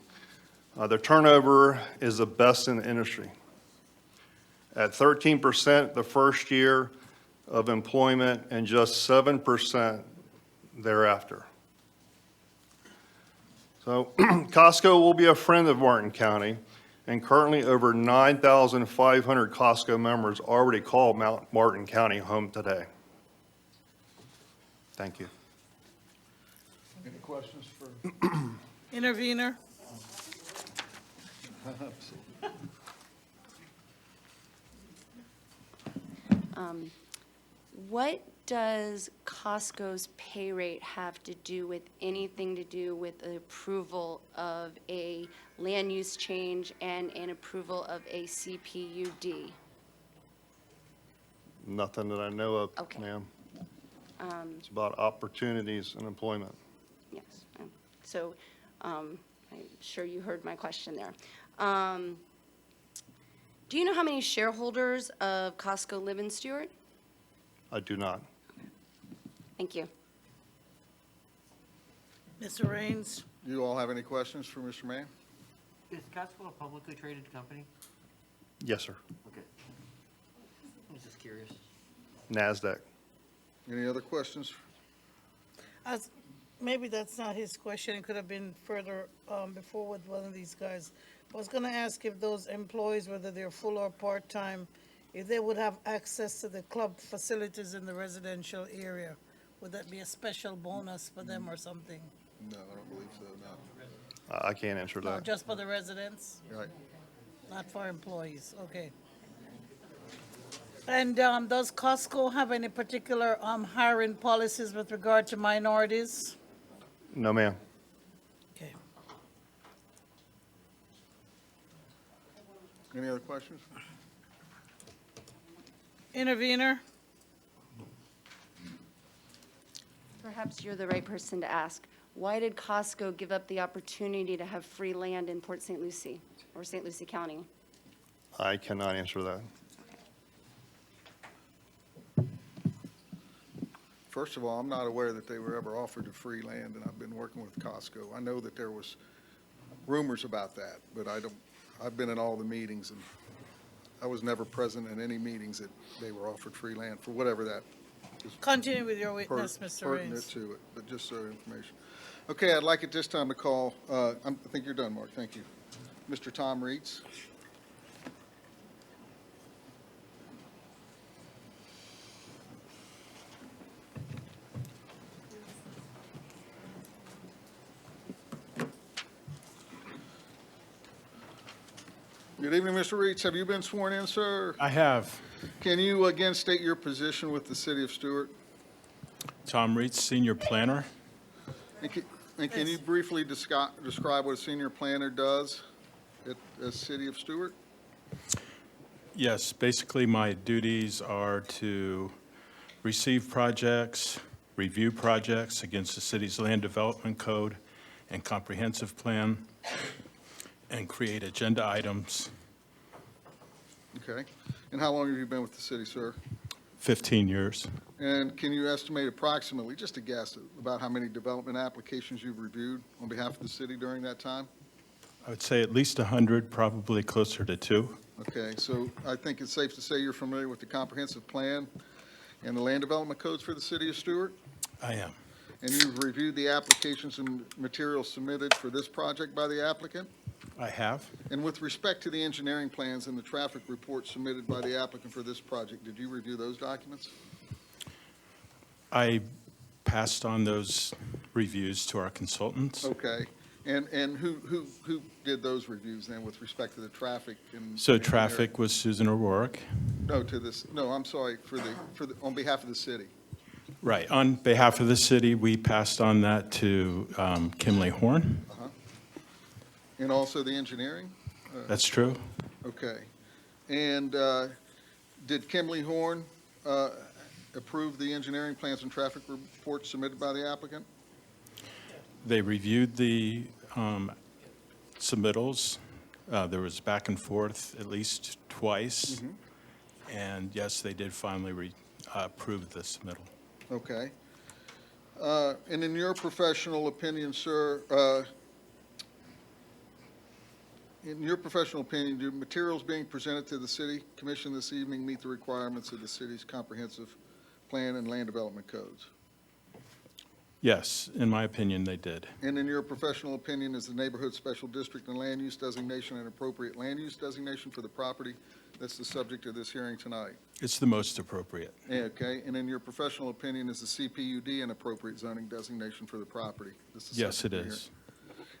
Their turnover is the best in the industry. At 13% the first year of employment and just 7% thereafter. So Costco will be a friend of Martin County, and currently over 9,500 Costco members already call Martin County home today. Thank you. Any questions for? Intervener? What does Costco's pay rate have to do with anything to do with the approval of a land use change and an approval of a CPUD? Nothing that I know of, Okay. ma'am. It's about opportunities and employment. Yes, so I'm sure you heard my question there. Do you know how many shareholders of Costco live in Stuart? I do not. Thank you. Mr. Raines? You all have any questions for Mr. Mann? Is Costco a publicly traded company? Yes, sir. Okay. I was just curious. NASDAQ. Any other questions? Maybe that's not his question. It could have been further before with one of these guys. I was going to ask if those employees, whether they're full or part-time, if they would have access to the club facilities in the residential area. Would that be a special bonus for them or something? No, I don't believe so, no. I can't answer No, that. just for the residents? Right. Not for employees, okay. And does Costco have any particular hiring policies with regard to minorities? No, ma'am. Okay. Any other questions? Intervener? Perhaps you're the right person to ask. Why did Costco give up the opportunity to have free land in Port St. Lucie or St. Lucie County? I cannot answer that. First of all, I'm not aware that they were ever offered a free land, and I've been working with Costco. I know that there was rumors about that, but I've been in all the meetings, and I was never present in any meetings that they were offered free land for whatever that is. Continue with your witness, Mr. Pertinent Raines. to it, but just so information. Okay, I'd like at this time to call, I think you're done, Mark, thank you. Mr. Tom Reitz. Good evening, Mr. Reitz. Have you been sworn in, sir? I have. Can you again state your position with the city of Stuart? Tom Reitz, Senior Planner. And can you briefly describe what a senior planner does at the city of Stuart? Yes, basically my duties are to receive projects, review projects against the city's land development code and comprehensive plan, and create agenda items. Okay. And how long have you been with the city, sir? 15 years. And can you estimate approximately, just a guess, about how many development applications you've reviewed on behalf of the city during that time? I would say at least 100, probably closer to 2. Okay, so I think it's safe to say you're familiar with the comprehensive plan and the land development codes for the city of Stuart? I am. And you've reviewed the applications and materials submitted for this project by the applicant? I have. And with respect to the engineering plans and the traffic report submitted by the applicant for this project, did you review those documents? I passed on those reviews to our consultants. Okay. And who did those reviews then with respect to the traffic and? So traffic was Susan O'Rourke. No, I'm sorry, on behalf of the city. Right. On behalf of the city, we passed on that to Kimley Horn. And also the engineering? That's true. Okay. And did Kimley Horn approve the engineering plans and traffic reports submitted by the applicant? They reviewed the submittals. There was back and forth at least twice. And yes, they did finally approve the submittal. Okay. And in your professional opinion, sir, do materials being presented to the city commission this evening meet the requirements of the city's comprehensive plan and land development codes? Yes, in my opinion, they did. And in your professional opinion, is the neighborhood special district and land use designation an appropriate land use designation for the property that's the subject of this hearing tonight? It's the most appropriate. Okay, and in your professional opinion, is the CPUD an appropriate zoning designation for the property? Yes, it is.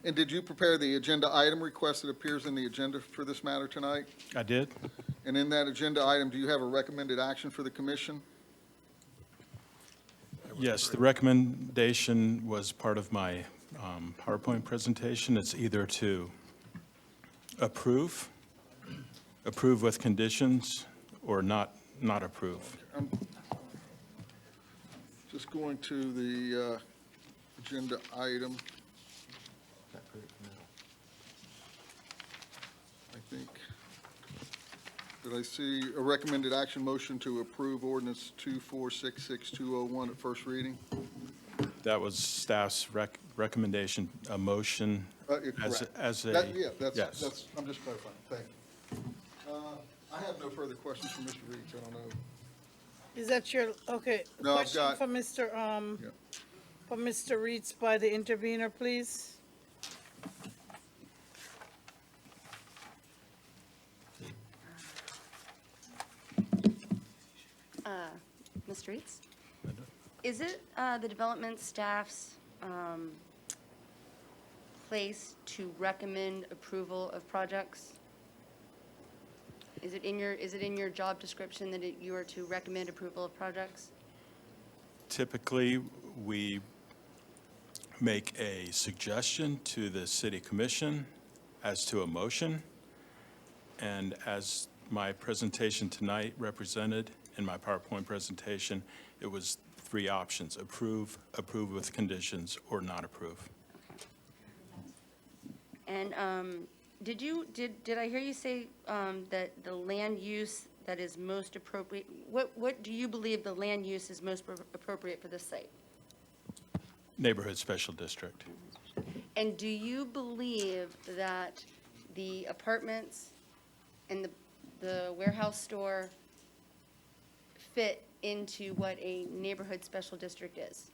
And did you prepare the agenda item request that appears in the agenda for this matter tonight? I did. And in that agenda item, do you have a recommended action for the commission? Yes, the recommendation was part of my PowerPoint presentation. It's either to approve with conditions, or not approve. I'm just going to the agenda item. I think, did I see a recommended action motion to approve ordinance 2466201 at first reading? That was staff's recommendation, a motion Correct. as a. Yeah, yes. that's, I'm just clarifying, thank you. I have no further questions from Mr. Reeds, I don't know. Is that your, okay, No, I've question got- for Mr. Reeds by the intervener, please? Mr. Reeds? Is it the development staff's place to recommend approval of projects? Is it in your job description that you are to recommend approval of projects? Typically, we make a suggestion to the city commission as to a motion, And as my presentation tonight represented in my PowerPoint presentation, it was 3 options: approve, approve with conditions, or not approve. And did I hear you say that the land use that is most appropriate, what do you believe the land use is most appropriate for this site? Neighborhood Special District. And do you believe that the apartments and the warehouse store fit into what a neighborhood special district is?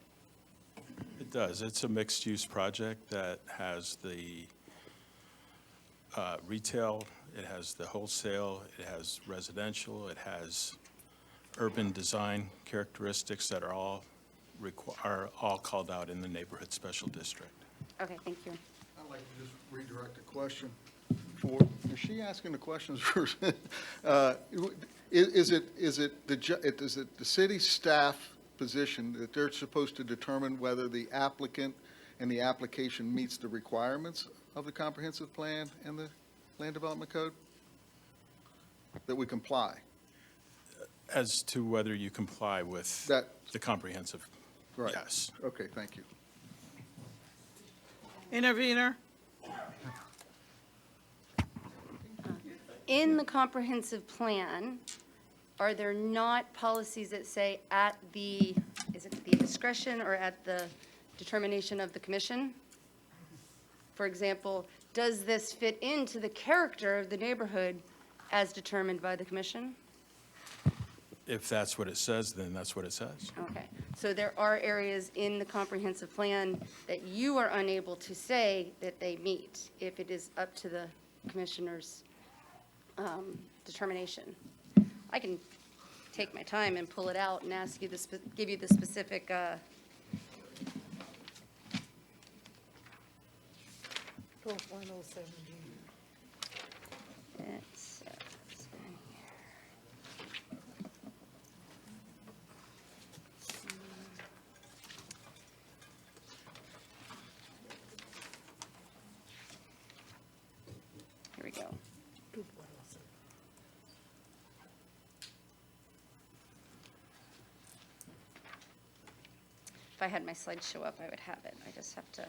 It does. It's a mixed-use project that has the retail, it has the wholesale, it has residential, it has urban design characteristics that are all called out in the neighborhood special district. Okay, thank you. I'd like to just redirect a question is she asking the questions first? Is it the city staff position that they're supposed to determine whether the applicant and the application meets the requirements of the comprehensive plan and the land development code? That we comply? As to whether you comply with the comprehensive, Right. yes. Okay, thank you. Intervener? In the comprehensive plan, are there not policies that say at the, is it the discretion or at the determination of the commission? For example, does this fit into the character of the neighborhood as determined by the commission? If that's what it says, then that's what it says. Okay, so there are areas in the comprehensive plan that you are unable to say that they meet if it is up to the commissioner's determination. I can take my time and pull it out and ask you give you the specific. It says in here. Here we go. If I had my slideshow up, I would have it. I just have to.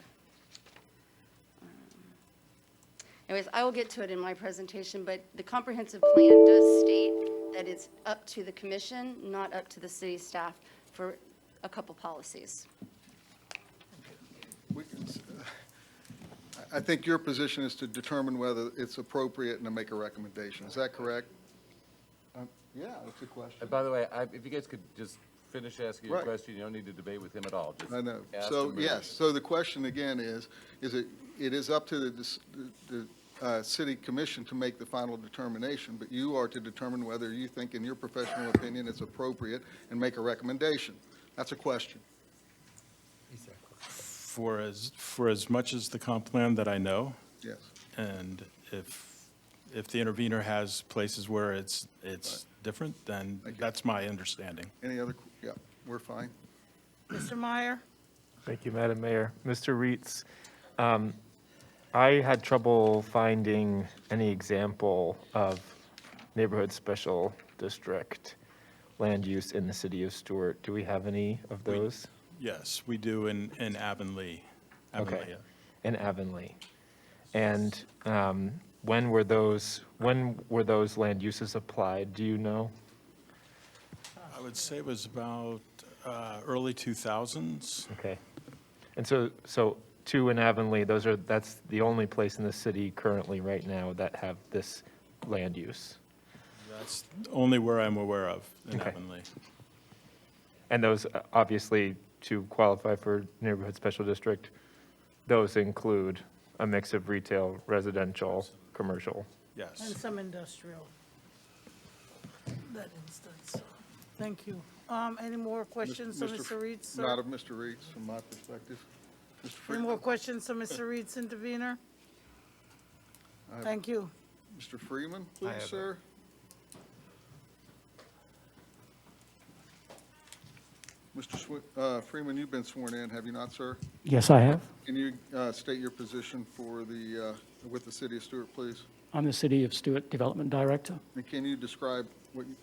Anyways, I will get to it in my presentation, but the comprehensive plan does state that it's up to the commission, not up to the city staff for a couple policies. I think your position is to determine whether it's appropriate and to make a recommendation. Is that correct? Yeah, that's a question. By the way, if you guys could just finish asking your Right. question, you don't need to debate with him at all. Just I know. ask So, him. yes, so the question again is it is up to the city commission to make the final determination, but you are to determine whether you think, in your professional opinion, it's appropriate and make a recommendation. That's a question. For as much as the comp plan that I know, Yes. and if the intervener has places where it's different, then that's my understanding. Any other, yeah, we're fine. Mr. Meyer? Thank you, Madam Mayor. Mr. Reitz, I had trouble finding any example of neighborhood special district land use in the city of Stuart. Do we have any of those? Yes, we do in Avonlea. Okay, in Avonlea. And when were those land uses applied? Do you know? I would say it was about early 2000s. Okay. And so two in Avonlea, that's the only place in the city currently right now that have this land use. That's only where I'm aware of in Okay. Avonlea. And those, obviously, to qualify for neighborhood special district, those include a mix of retail, residential, commercial. Yes. And some industrial. That instance. Thank you. Any more questions of Mr. Reitz, sir? Not of Mr. Reitz, from my perspective. Mr. Any Freeman? more questions of Mr. Reitz, intervener? Thank you. Mr. Freeman, please, sir. Mr. Freeman, you've been sworn in, have you not, sir? Yes, I have. Can you state your position for with the city of Stuart, please? I'm the City of Stuart Development Director. And can you describe,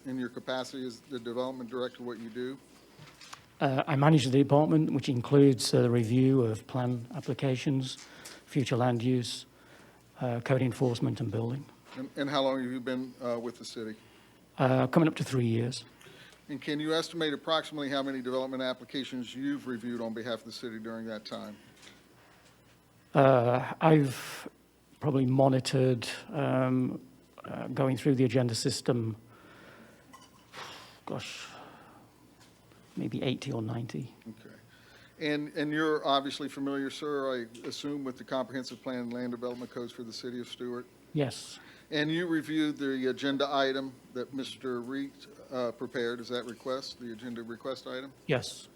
in your capacity as the development director, what you do? I manage the department, which includes the review of plan applications, future land use, code enforcement and building. And how long have you been with the city? Coming up to 3 years. And can you estimate approximately how many development applications you've reviewed on behalf of the city during that time? I've probably monitored, going through the agenda system, gosh, maybe 80 or 90. Okay. And you're obviously familiar, sir, I assume, with the comprehensive plan and land development codes for the city of Stuart? Yes. And you reviewed the agenda item that Mr. Reed prepared, is that request, the agenda request item? Yes.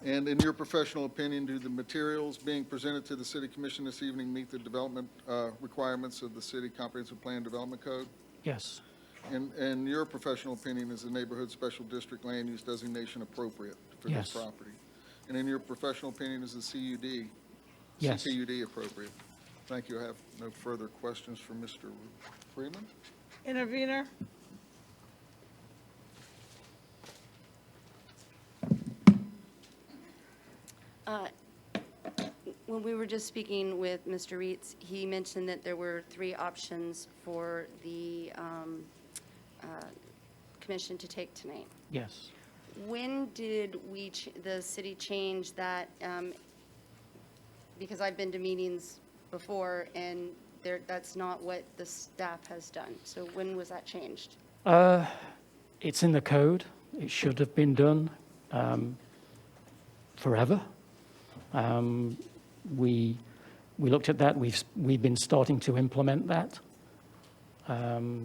And in your professional opinion, do the materials being presented to the city commission this evening meet the development requirements of the city comprehensive plan development code? Yes. In your professional opinion, is the neighborhood special district land use designation appropriate for Yes. this property? And in your professional opinion, is the CUD, Yes. CPUD appropriate? Thank you. I have no further questions for Mr. Freeman. Intervener? When we were just speaking with Mr. Reitz, he mentioned that there were 3 options for the commission to take tonight. Yes. When did the city change that? Because I've been to meetings before, and that's not what the staff has done. So when was that changed? It's in the code. It should have been done forever. We looked at that. We've been starting to implement that.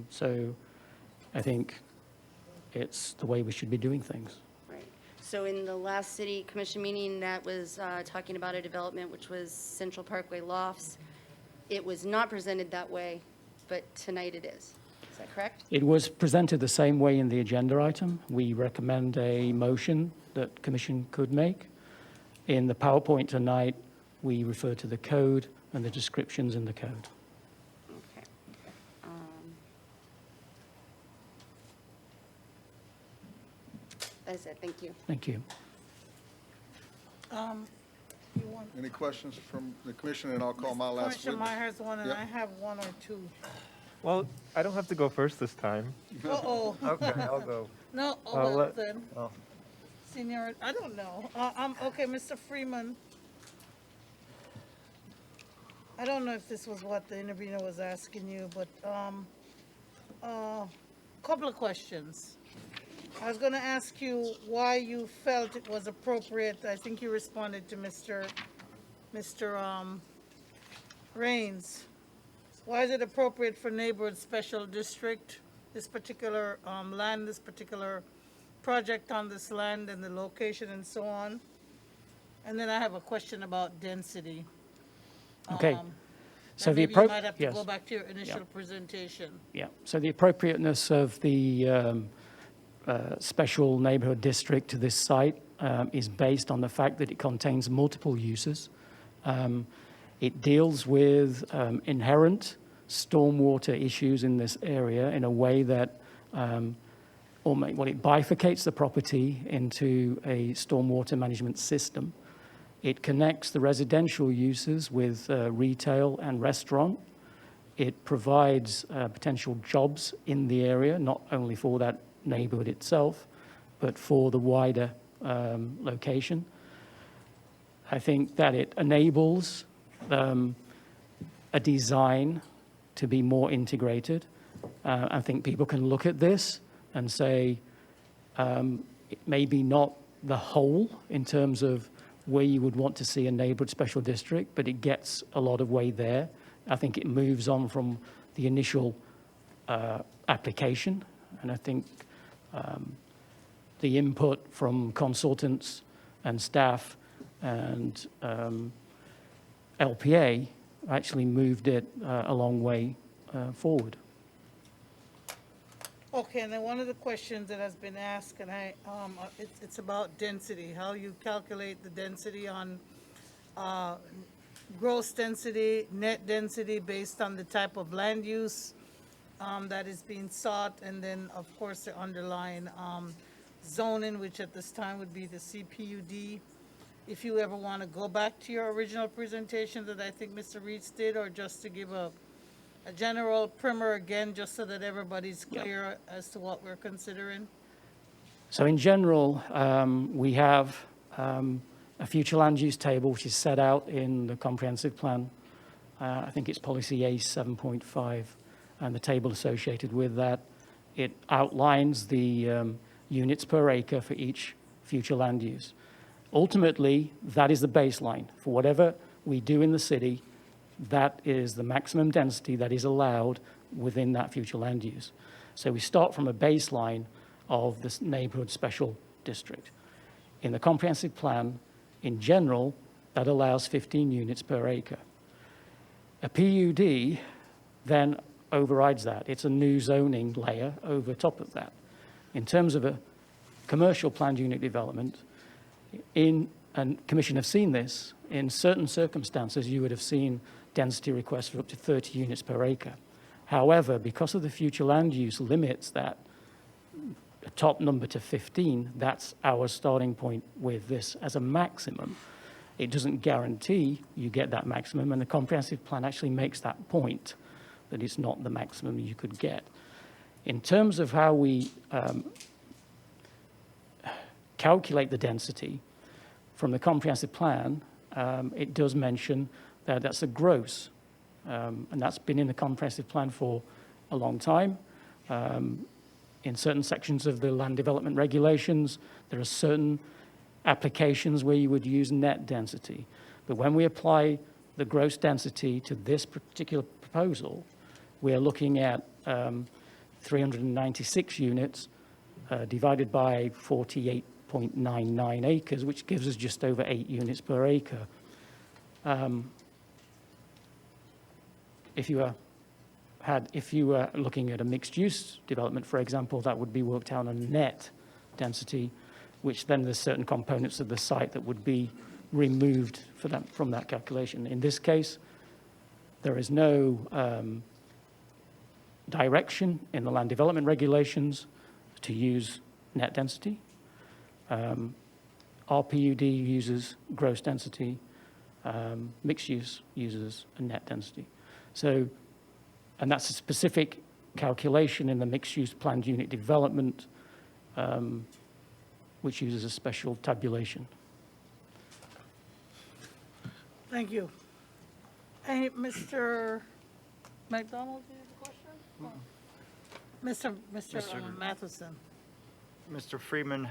So I think it's the way we should be doing things. Right. So in the last city commission meeting that was talking about a development, which was Central Parkway Lofts, it was not presented that way, but tonight it is. Is that correct? It was presented the same way in the agenda item. We recommend a motion that commission could make. In the PowerPoint tonight, we refer to the code and the descriptions in the code. Okay. That's it. Thank you. Thank you. You want, Any questions from the commission, and I'll call my last Commissioner witness. Meyer has one, and Yep. I have 1 or 2. Well, I don't have to go first this time. Uh-oh. Okay, I'll go. No, I'll well let- then. oh. Senior, I don't know. Okay, Mr. Freeman. I don't know if this was what the intervener was asking you, but, couple of questions. I was gonna ask you why you felt it was appropriate. I think you responded to Mr. Raines. Why is it appropriate for neighborhood special district, this particular, land, this particular project on this land and the location and so on? And then I have a question about density. Okay. So And the maybe you might have to yes. go back to your initial presentation. Yeah, so the appropriateness of the special neighborhood district to this site is based on the fact that it contains multiple uses. It deals with inherent stormwater issues in this area in a way that it bifurcates the property into a stormwater management system. It connects the residential uses with retail and restaurant. It provides potential jobs in the area, not only for that neighborhood itself, but for the wider location. I think that it enables a design to be more integrated. I think people can look at this and say, it may be not the whole in terms of where you would want to see a neighborhood special district, but it gets a lot of way there. I think it moves on from the initial application, and I think the input from consultants and staff and LPA actually moved it a long way forward. Okay, and then one of the questions that has been asked, and it's about density, how you calculate the density on gross density, net density based on the type of land use that is being sought, and then, of course, the underlying zoning, which at this time would be the CPUD. If you ever want to go back to your original presentation that I think Mr. Reeds did, or just to give a general primer again, just so that everybody's clear as to what we're considering. So in general, we have a future land use table which is set out in the comprehensive plan. I think it's policy A 7.5 and the table associated with that. It outlines the units per acre for each future land use. Ultimately, that is the baseline. For whatever we do in the city, that is the maximum density that is allowed within that future land use. So we start from a baseline of this neighborhood special district. In the comprehensive plan, in general, that allows 15 units per acre. A PUD then overrides that. It's a new zoning layer over top of that. In terms of a commercial planned unit development, and Commission have seen this, in certain circumstances, you would have seen density requests for up to 30 units per acre. However, because of the future land use limits that a top number to 15, that's our starting point with this as a maximum. It doesn't guarantee you get that maximum, and the comprehensive plan actually makes that point, that it's not the maximum you could get. In terms of how we calculate the density from the comprehensive plan, it does mention that that's a gross, and that's been in the comprehensive plan for a long time. In certain sections of the land development regulations, there are certain applications where you would use net density. But when we apply the gross density to this particular proposal, we are looking at 396 units divided by 48.99 acres, which gives us just over 8 units per acre. If you were looking at a mixed-use development, for example, that would be worked out on net density, which then there's certain components of the site that would be removed from that calculation. In this case, there is no direction in the land development regulations to use net density. RPUD uses gross density. Mixed use uses a net density. So, and that's a specific calculation in the mixed-use planned unit development, which uses a special tabulation. Thank you. Hey, Mr. McDonald, do you have a question? Mr. Matheson. Mr. Freeman,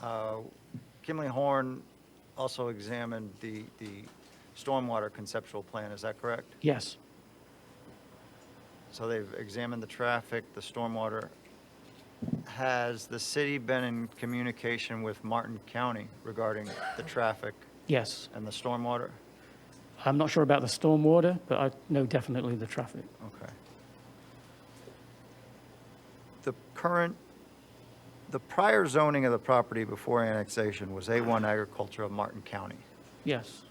Kimley Horn also examined the stormwater conceptual plan, is that correct? Yes. So they've examined the traffic, the stormwater. Has the city been in communication with Martin County regarding the traffic? Yes. And the stormwater? I'm not sure about the stormwater, but I know definitely the traffic. Okay. The prior zoning of the property before annexation was A1 agriculture of Martin County. Yes.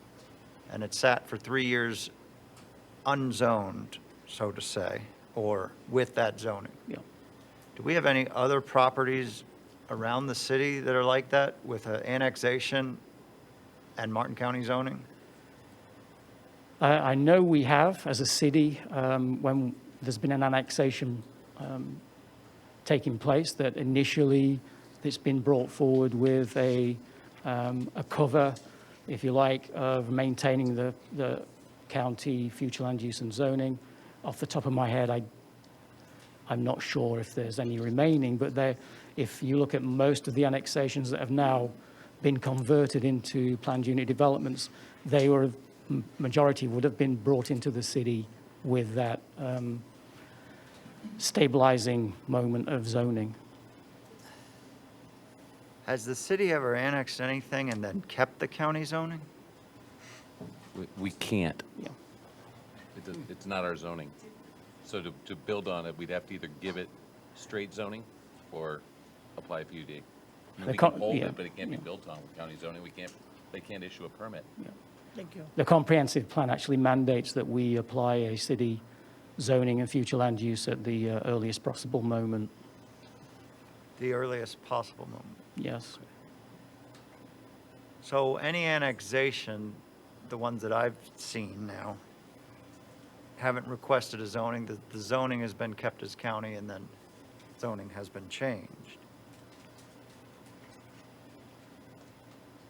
And it sat for 3 years unzoned, so to say, or with that zoning. Yeah. Do we have any other properties around the city that are like that with an annexation and Martin County zoning? I know we have, as a city, when there's been an annexation taking place, that initially it's been brought forward with a cover, if you like, of maintaining the county future land use and zoning. Off the top of my head, I'm not sure if there's any remaining, but if you look at most of the annexations that have now been converted into planned unit developments, majority would have been brought into the city with that stabilizing moment of zoning. Has the city ever annexed anything and then kept the county zoning? We can't. Yeah. It's not our zoning. So to build on it, we'd have to either give it straight zoning or apply PUD. I mean, we can hold it, but it can't be built on with county zoning. They can't issue a permit. Yeah. Thank you. The comprehensive plan actually mandates that we apply a city zoning and future land use at the earliest possible moment. The earliest possible moment. Yes. So any annexation, the ones that I've seen now, haven't requested a zoning. The zoning has been kept as county, and then zoning has been changed.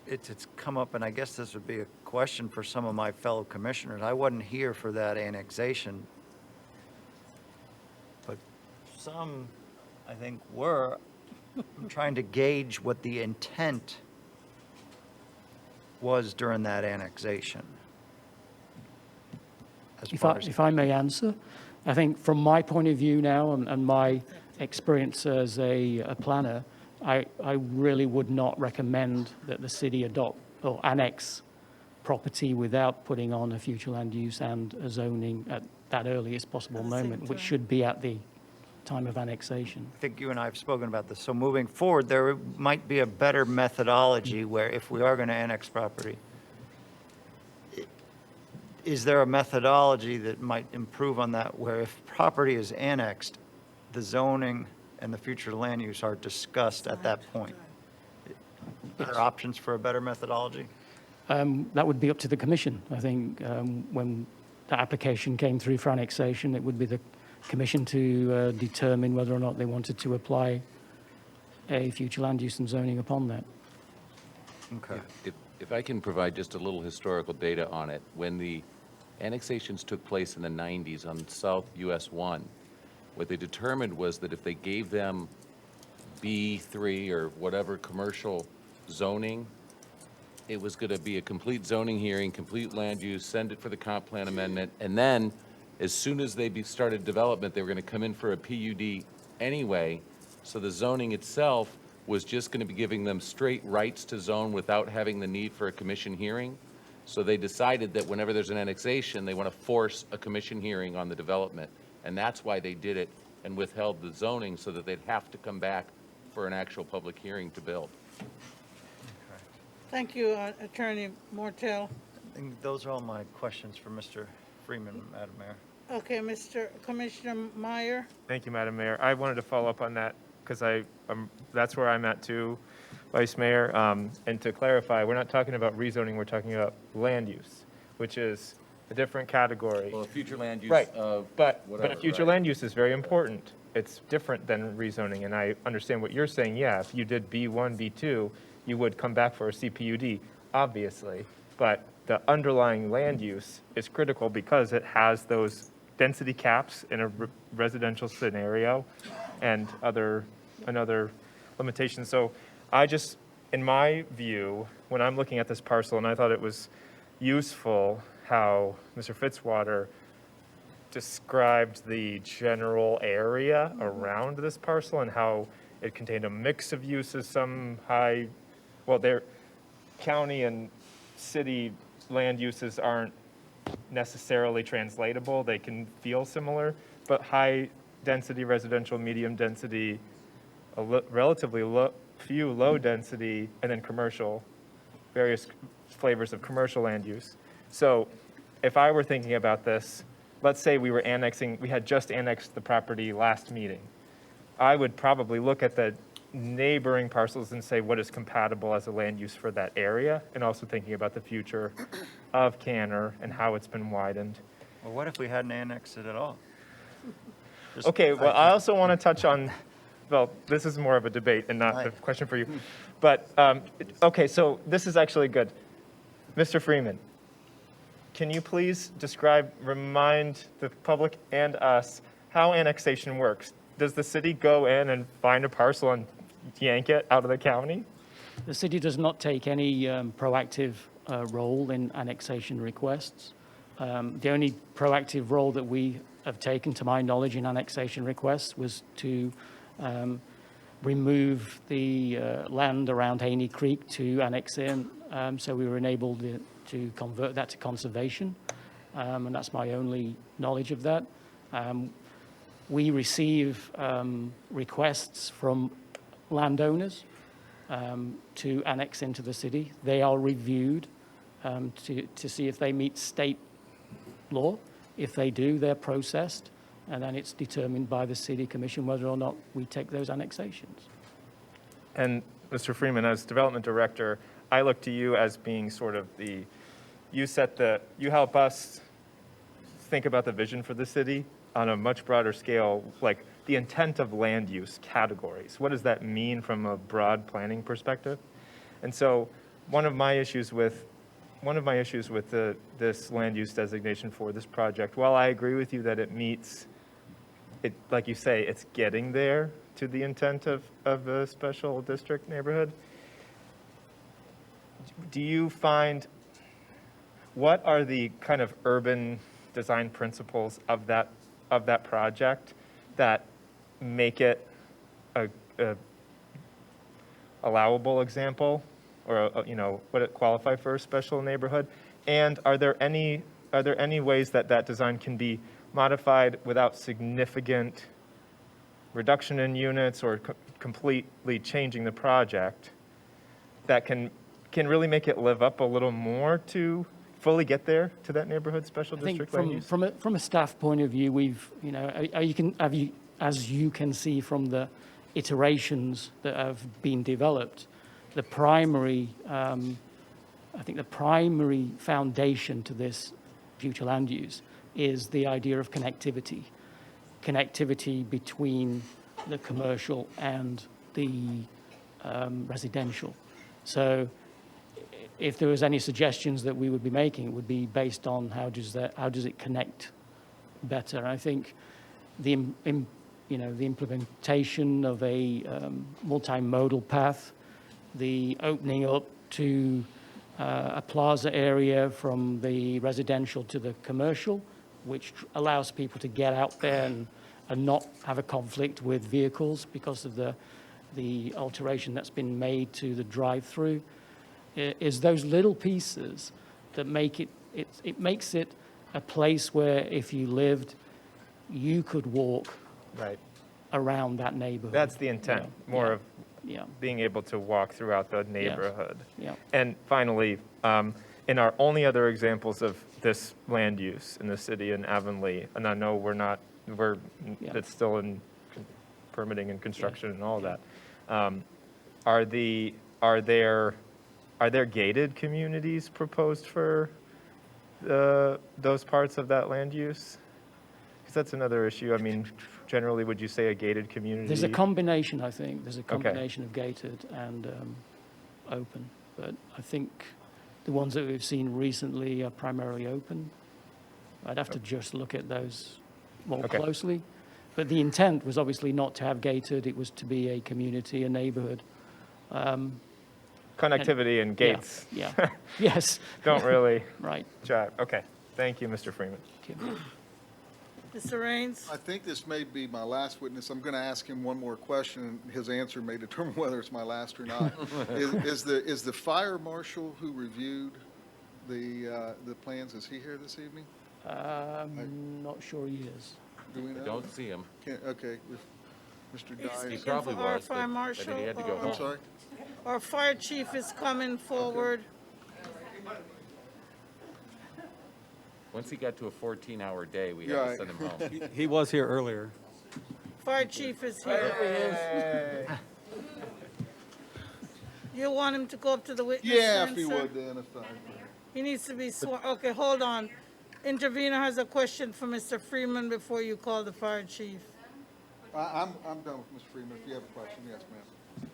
It's come up, and I guess this would be a question for some of my fellow commissioners. I wasn't here for that annexation, but some, I think, were. I'm trying to gauge what the intent was during that annexation. If I may answer, I think from my point of view now and my experience as a planner, I really would not recommend that the city adopt or annex property without putting on a future land use and a zoning at that earliest possible moment, which should be at the time of annexation. I think you and I have spoken about this. So moving forward, there might be a better methodology where if we are going to annex property, is there a methodology that might improve on that, where if property is annexed, the zoning and the future land use are discussed at that point? Are there options for a better methodology? That would be up to the commission. I think when the application came through for annexation, it would be the commission to determine whether or not they wanted to apply a future land use and zoning upon that. Okay. If I can provide just a little historical data on it, when the annexations took place in the 90s on South US 1, what they determined was that if they gave them B3 or whatever commercial zoning, it was going to be a complete zoning hearing, complete land use, send it for the comp plan amendment, and then as soon as they started development, they were going to come in for a PUD anyway. So the zoning itself was just going to be giving them straight rights to zone without having the need for a commission hearing. So they decided that whenever there's an annexation, they want to force a commission hearing on the development. And that's why they did it and withheld the zoning, so that they'd have to come back for an actual public hearing to build. Thank you, Attorney Mortel. I think those are all my questions for Mr. Freeman, Madam Mayor. Okay, Commissioner Meyer. Thank you, Madam Mayor. I wanted to follow up on that because that's where I'm at too, Vice Mayor. And to clarify, we're not talking about rezoning, we're talking about land use, which is a different category. Well, future land use Right, of but whatever, a future right? land use is very important. It's different than rezoning, and I understand what you're saying. Yeah, if you did B1, B2, you would come back for a CPUD, obviously. But the underlying land use is critical because it has those density caps in a residential scenario and another limitation. So I just, in my view, when I'm looking at this parcel, and I thought it was useful how Mr. Fitzwater described the general area around this parcel and how it contained a mix of uses, some high, well, their county and city land uses aren't necessarily translatable. They can feel similar, but high density residential, medium density, relatively few low density, and then commercial, various flavors of commercial land use. So if I were thinking about this, let's say we had just annexed the property last meeting. I would probably look at the neighboring parcels and say what is compatible as a land use for that area, and also thinking about the future of Canner and how it's been widened. Well, what if we hadn't annexed it at all? Okay, well, I also want to touch on, well, this is more of a debate and not the question for you. But, okay, so this is actually good. Mr. Freeman, can you please remind the public and us how annexation works? Does the city go in and find a parcel and yank it out of the county? The city does not take any proactive role in annexation requests. The only proactive role that we have taken, to my knowledge, in annexation requests was to remove the land around Haney Creek to annex in. So we were enabled to convert that to conservation, and that's my only knowledge of that. We receive requests from landowners to annex into the city. They are reviewed to see if they meet state law, If they do, they're processed, and then it's determined by the city commission whether or not we take those annexations. And Mr. Freeman, as development director, I look to you as being sort of you help us think about the vision for the city on a much broader scale, like the intent of land use categories. What does that mean from a broad planning perspective? And so one of my issues with this land use designation for this project, while I agree with you that it meets, it, like you say, it's getting there to the intent of a special district neighborhood, do you find, what are the kind of urban design principles of that project that make it a allowable example, or would it qualify for a special neighborhood? And are there any ways that design can be modified without significant reduction in units or completely changing the project that can really make it live up a little more to fully get there to that neighborhood special I think district land use? from a staff point of view, we've, as you can see from the iterations that have been developed, the primary, I think the primary foundation to this future land use is the idea of connectivity between the commercial and the residential. So if there was any suggestions that we would be making, it would be based on how does it connect better. And I think the implementation of a multimodal path, the opening up to a plaza area from the residential to the commercial, which allows people to get out there and not have a conflict with vehicles because of the alteration that's been made to the drive-through, is those little pieces that make it makes it a place where if you lived, you could walk right around that neighborhood. That's the intent, more of yeah. being able to walk throughout the neighborhood. Yeah. And finally, in our only other examples of this land use in the city in Avonlea, and I know it's still in permitting and construction and all that, are there gated communities proposed for those parts of that land use? Because that's another issue. I mean, generally, would you say a gated community? There's a combination, I think. There's a combination of gated and open. But I think the ones that we've seen recently are primarily open. I'd have to just look at those more closely. But the intent was obviously not to have gated. It was to be a community, a neighborhood. Connectivity and gates. Yeah. Yes. Don't really right. jive. Okay. Thank you, Mr. Freeman. Thank you. Mr. Raines? I think this may be my last witness. I'm going to ask him one more question, and his answer may determine whether it's my last or not. Is the fire marshal who reviewed the plans, is he here this evening? I'm not sure he is. Do we know? I don't see him. Okay, Mr. Dye. He probably Our was, fire but marshal, he had to go home. I'm sorry? Our fire chief is coming forward. Once he got to a 14-hour day, we had to send him home. He was here earlier. Fire chief is here. You want him to go up to the witness Yeah, stand, if he sir? would, then. He needs to be sworn. Okay, hold on. Intervenor has a question for Mr. Freeman before you call the fire chief. I'm done with Mr. Freeman. If you have a question, yes, ma'am.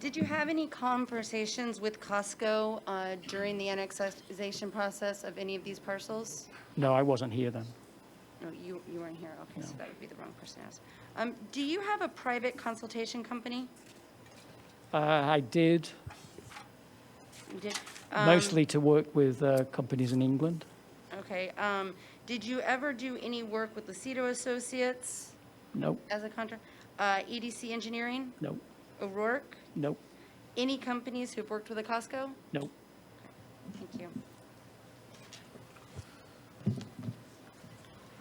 Did you have any conversations with Costco during the annexation process of any of these parcels? No, I wasn't here then. No, you weren't here. Okay, so that would be the wrong person to ask. Do you have a private consultation company? I did, You did? mostly to work with companies in England. Okay. Did you ever do any work with Lucido Associates Nope, as a contract? EDC Engineering? nope, O'Rourke? nope, Any companies who've worked with a Costco? nope. Thank you.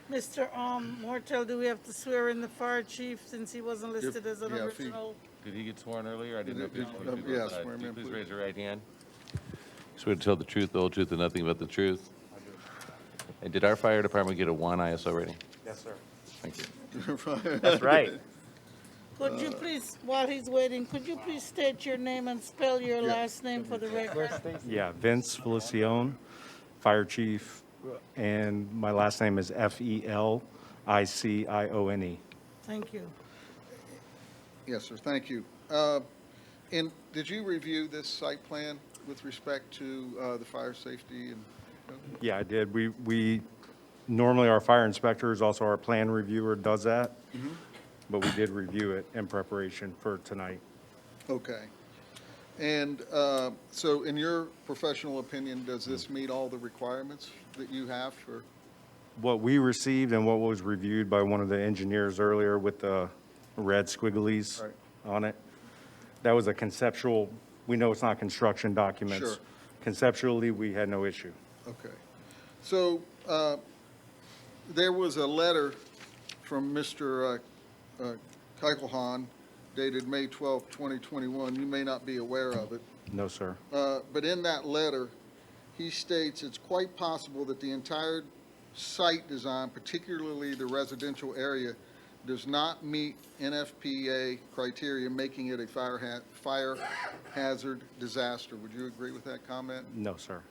Mr. Mortel, do we have to swear in the fire chief since he wasn't listed as an yeah, if he- original? Did he get sworn earlier? I didn't know if he was going to do Yeah, that. swear him in, Please please. raise your right hand. Swear to tell the truth, the whole truth, and nothing but the truth? And did our fire department get a 1 ISO rating? Yes, sir. Thank you. That's right. Could you please, while he's waiting, could you please state your name and spell your last name for the record? Yeah, Vince Felicione, Fire Chief, and my last name is Felicione. Thank you. Yes, sir, thank you. And did you review this site plan with respect to the fire safety and? Yeah, I did. We normally, our fire inspector is also our plan reviewer, does that, but we did review it in preparation for tonight. Okay. And so in your professional opinion, does this meet all the requirements that you have for? What we received and what was reviewed by one of the engineers earlier with the red squigglies on it, that was a conceptual, we know it's not construction documents. Sure. Conceptually, we had no issue. Okay. So there was a letter from Mr. Keichelhahn dated May 12, 2021. You may not be aware of it. No, sir. But in that letter, he states it's quite possible that the entire site design, particularly the residential area, does not meet NFPA criteria, making it a fire hazard disaster. Would you agree with that comment? No, sir.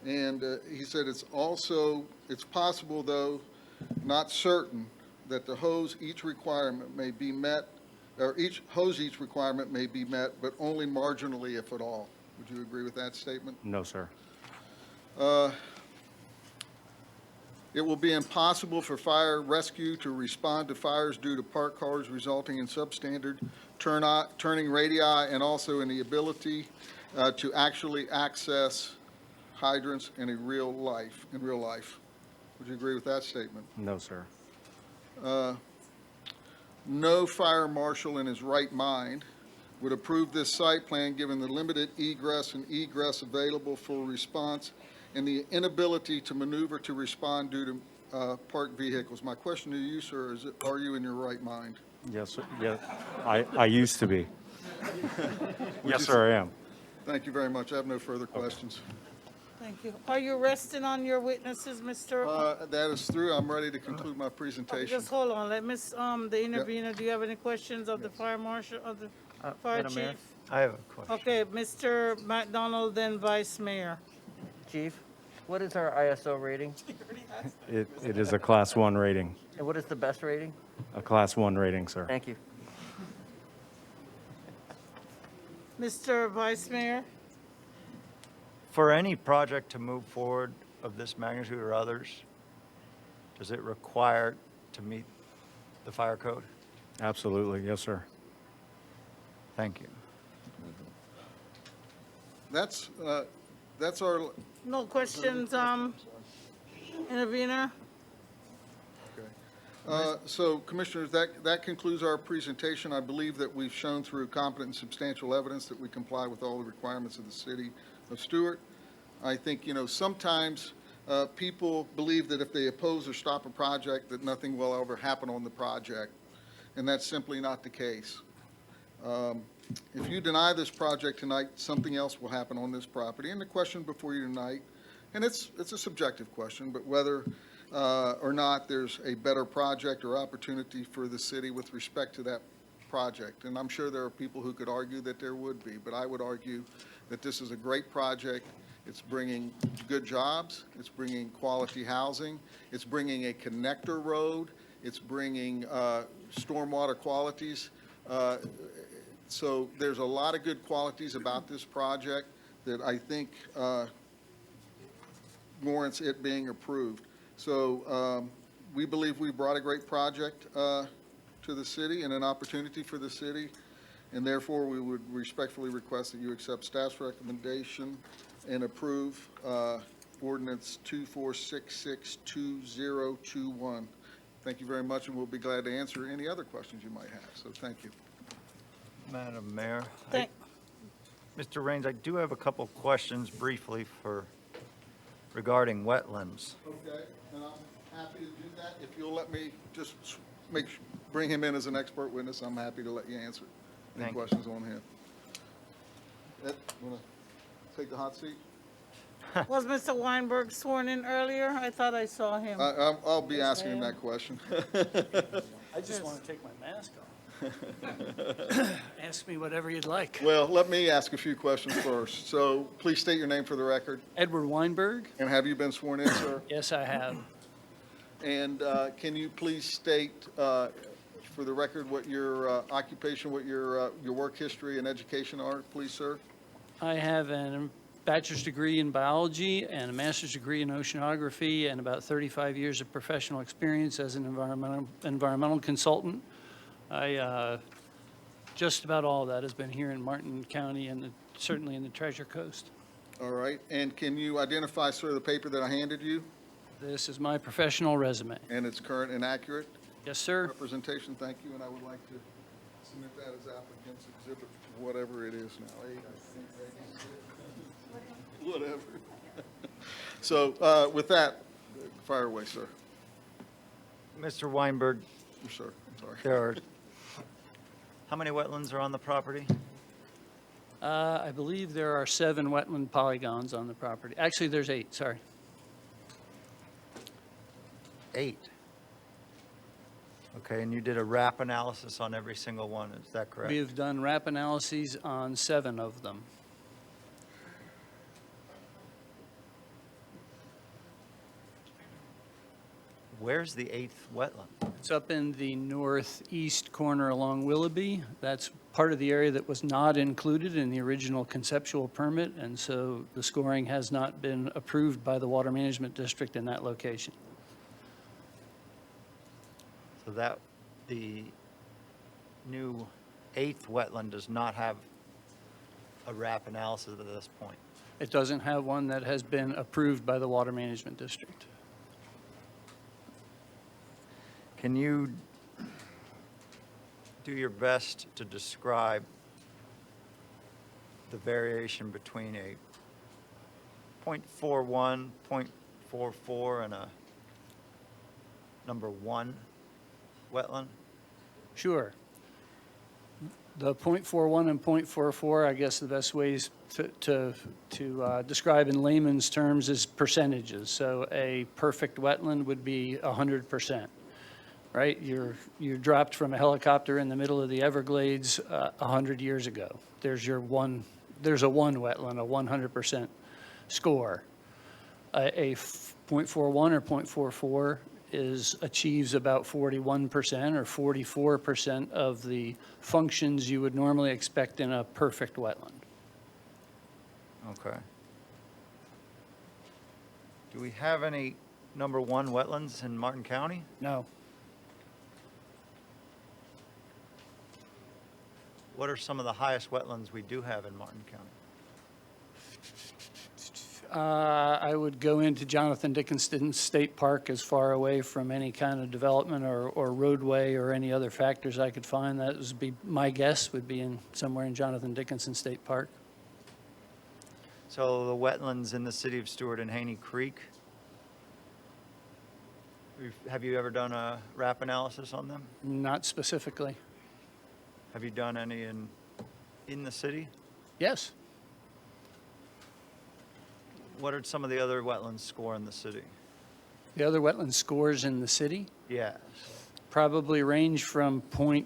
And he said it's possible, though, not certain, that the hose each requirement may be met, or each requirement may be met, but only marginally, if at all. Would you agree with that statement? No, sir. It will be impossible for fire rescue to respond to fires due to parked cars, resulting in substandard turning radii and also in the ability to actually access hydrants in real life. Would you agree with that statement? No, sir. No fire marshal in his right mind would approve this site plan given the limited egress and egress available for response and the inability to maneuver to respond due to parked vehicles. My question to you, sir, is are you in your right mind? Yes, sir. Yeah, I used to be. Yes, sir, I am. Thank you very much. I have no further questions. Thank you. Are you resting on your witnesses, Mr.? That is through. I'm ready to conclude my presentation. Just hold on. Let the intervener, do you have any questions of the fire marshal, of the fire Madam Mayor? chief? I have a question. Okay, Mr. McDonald, then Vice Mayor. Chief, what is our ISO rating? It is a Class 1 rating. And what is the best rating? A Class 1 rating, sir. Thank you. Mr. Vice Mayor? For any project to move forward of this magnitude or others, does it require to meet the fire code? Absolutely, yes, sir. Thank you. That's our. No questions, intervener? So, Commissioners, that concludes our presentation. I believe that we've shown through competent and substantial evidence that we comply with all the requirements of the city of Stuart. I think, sometimes people believe that if they oppose or stop a project, that nothing will ever happen on the project, and that's simply not the case. If you deny this project tonight, something else will happen on this property. And the question before you tonight, and it's a subjective question, but whether or not there's a better project or opportunity for the city with respect to that project. And I'm sure there are people who could argue that there would be, but I would argue that this is a great project. It's bringing good jobs. It's bringing quality housing. It's bringing a connector road. It's bringing stormwater qualities. So there's a lot of good qualities about this project that I think warrants it being approved. So we believe we brought a great project to the city and an opportunity for the city, and therefore we would respectfully request that you accept staff's recommendation and approve ordinance 24662021. Thank you very much, and we'll be glad to answer any other questions you might have. So thank you. Madam Mayor. Mr. Raines, I do have a couple questions briefly regarding wetlands. Okay, and I'm happy to do that. If you'll let me just bring him in as an expert witness, I'm happy to let you answer any questions on him. Ed, want to take the hot seat? Was Mr. Weinberg sworn in earlier? I thought I saw him. I'll be asking him that question. I just want to take my mask off. Ask me whatever you'd like. Well, let me ask a few questions first. So please state your name for the record. Edward Weinberg? And have you been sworn in, sir? Yes, I have. And can you please state for the record what your occupation, what your work history and education are, please, sir? I have a bachelor's degree in biology and a master's degree in oceanography and about 35 years of professional experience as an environmental consultant. Just about all of that has been here in Martin County and certainly in the Treasure Coast. All right. And can you identify, sir, the paper that I handed you? This is my professional resume. And it's current and accurate? Yes, sir. Representation, thank you. And I would like to submit that as applicant's exhibit, whatever it is now. 8, I think. Whatever. So with that, fire away, sir. Mr. Weinberg, Yes, sir. I'm sorry. there are, how many wetlands are on the property? I believe there are 7 wetland polygons on the property. Actually, there's 8, sorry. 8. Okay, and you did a RAP analysis on every single one, is that correct? We have done RAP analyses on 7 of them. Where's the 8th wetland? It's up in the northeast corner along Willoughby. That's part of the area that was not included in the original conceptual permit, and so the scoring has not been approved by the Water Management District in that location. So that, the new 8th wetland does not have a RAP analysis at this point. It doesn't have one that has been approved by the Water Management District. Can you do your best to describe the variation between a .41, .44, and a number 1 wetland? Sure. The .41 and .44, I guess the best ways to describe in layman's terms is percentages. So a perfect wetland would be 100%. Right? You're dropped from a helicopter in the middle of the Everglades 100 years ago. There's a one wetland, a 100% score. A .41 or .44 achieves about 41% or 44% of the functions you would normally expect in a perfect wetland. Okay. Do we have any number 1 wetlands in Martin County? No. What are some of the highest wetlands we do have in Martin County? I would go into Jonathan Dickinson State Park as far away from any kind of development or roadway or any other factors I could find. That would be my guess, would be in somewhere in Jonathan Dickinson State Park. So the wetlands in the city of Stuart and Haney Creek, have you ever done a RAP analysis on them? Not specifically. Have you done any in the city? Yes. What are some of the other wetlands score in the city? The other wetland scores in the city Yes. probably range from 0.2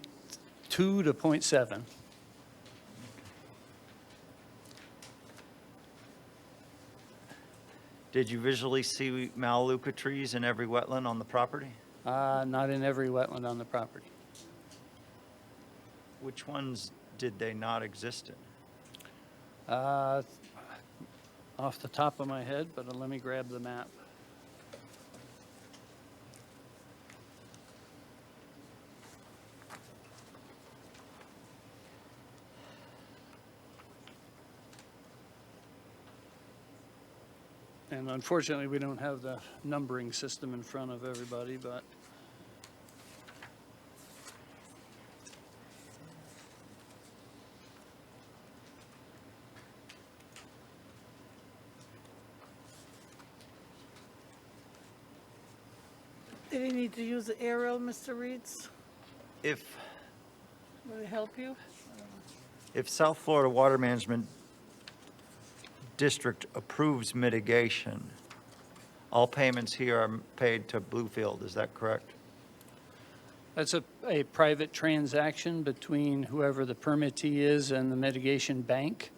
to 0.7. Did you visually see Melaleuca trees in every wetland on the property? Not in every wetland on the property. Which ones did they not exist in? Off the top of my head, but let me grab the map. And unfortunately, we don't have the numbering system in front of everybody, but Did he need to use the aerial, Mr. Reeds? If Will it help you? South Florida Water Management district approves mitigation, all payments here are paid to Bluefield, is that correct? That's a private transaction between whoever the permittee is and the mitigation bank,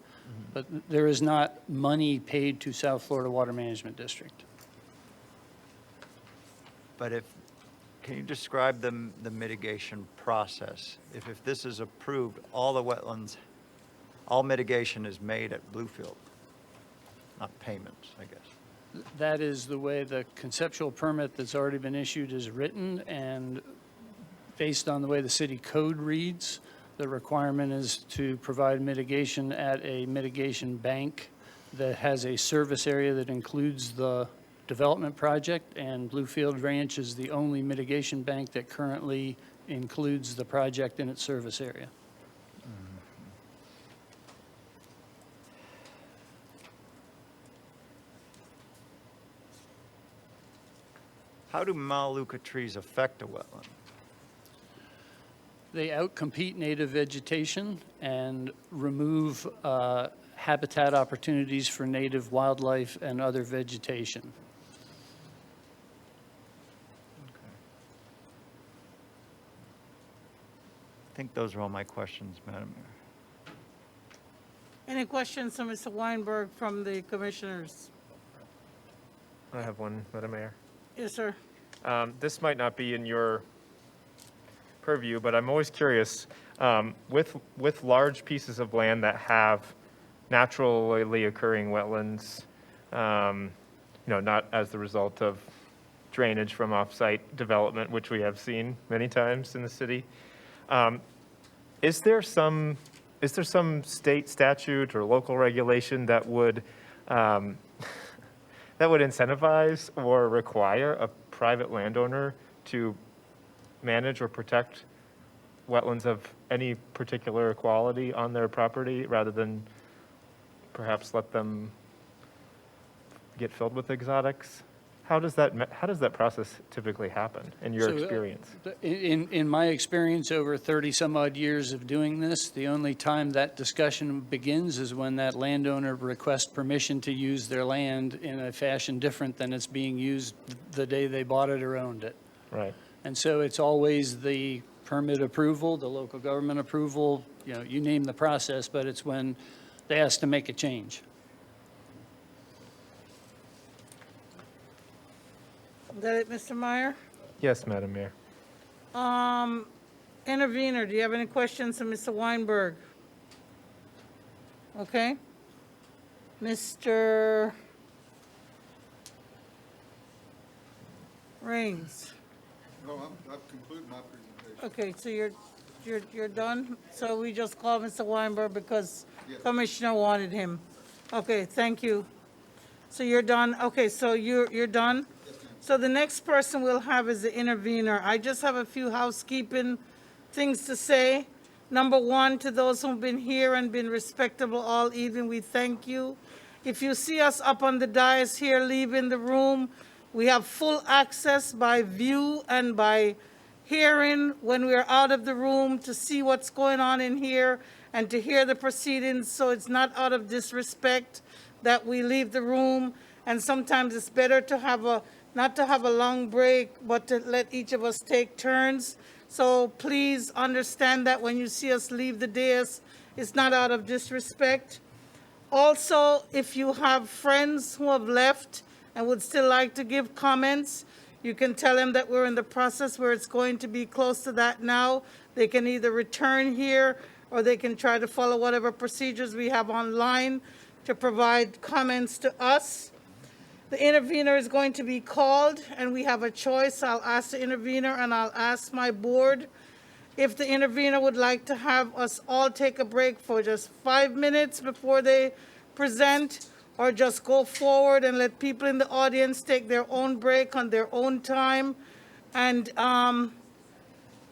but there is not money paid to South Florida Water Management District. But can you describe the mitigation process? If this is approved, all the wetlands, all mitigation is made at Bluefield, not payments, I guess. That is the way the conceptual permit that's already been issued is written, and based on the way the city code reads, the requirement is to provide mitigation at a mitigation bank that has a service area that includes the development project, and Bluefield Ranch is the only mitigation bank that currently includes the project in its service area. How do Melaleuca trees affect a wetland? They outcompete native vegetation and remove habitat opportunities for native wildlife and other vegetation. I think those are all my questions, Madam Mayor. Any questions from Mr. Weinberg from the commissioners? I have one, Madam Mayor. Yes, sir. This might not be in your purview, but I'm always curious, with large pieces of land that have naturally occurring wetlands, not as the result of drainage from off-site development, which we have seen many times in the city. Is there some state statute or local regulation that would incentivize or require a private landowner to manage or protect wetlands of any particular quality on their property rather than perhaps let them get filled with exotics? How does that process typically happen in your experience? In my experience over 30-some-odd years of doing this, the only time that discussion begins is when that landowner requests permission to use their land in a fashion different than it's being used the day they bought it or owned it. Right. And so it's always the permit approval, the local government approval, you name the process, but it's when they ask to make a change. Is that it, Mr. Meyer? Yes, Madam Mayor. Intervener, do you have any questions for Mr. Weinberg? Okay. Mr. Raines? No, I've concluded my presentation. Okay, so you're done? So we just call Mr. Weinberg because Yes. Commissioner wanted him? Okay, thank you. So you're done? Okay, so you're done? Yes, ma'am. So the next person we'll have is the intervener. I just have a few housekeeping things to say. Number one, to those who've been here and been respectable all evening, we thank you. If you see us up on the dais here leaving the room, we have full access by view and by hearing when we're out of the room to see what's going on in here and to hear the proceedings, so it's not out of disrespect that we leave the room. And sometimes it's better to not to have a long break, but to let each of us take turns. So please understand that when you see us leave the dais, it's not out of disrespect. Also, if you have friends who have left and would still like to give comments, you can tell them that we're in the process where it's going to be close to that now. They can either return here or they can try to follow whatever procedures we have online to provide comments to us. The intervener is going to be called, and we have a choice. I'll ask the intervener, and I'll ask my board if the intervener would like to have us all take a break for just 5 minutes before they present, or just go forward and let people in the audience take their own break on their own time. And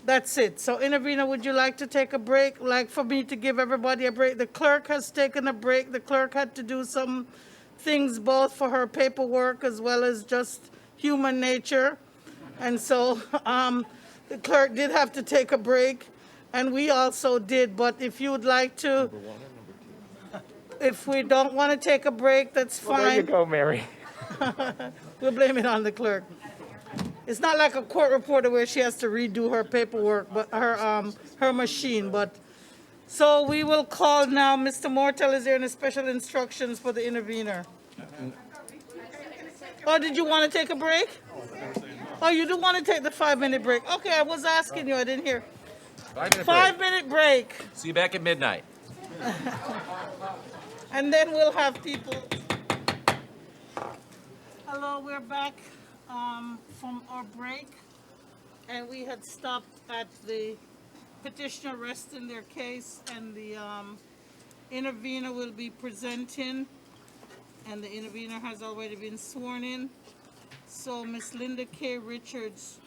that's it. So intervener, would you like to take a break? Like for me to give everybody a break? The clerk has taken a break. The clerk had to do some things both for her paperwork as well as just human nature. And so the clerk did have to take a break, and we also did. But if you would like to, if we don't want to take a break, that's Well, there you fine. go, Mary. We'll blame it on the clerk. It's not like a court reporter where she has to redo her paperwork, but her machine, but. So we will call now, Mr. Mortel, is there any special instructions for the intervener? Oh, did you want to take a break? Oh, you do want to take the 5-minute break? Okay, I was asking you, I didn't hear. 5-minute break. 5-minute break. See you back at midnight. And then we'll have people. Hello, we're back from our break. And we had stopped at the petitioner resting their case, and the intervener will be presenting. And the intervener has already been sworn in. So, Ms. Linda K. Richards,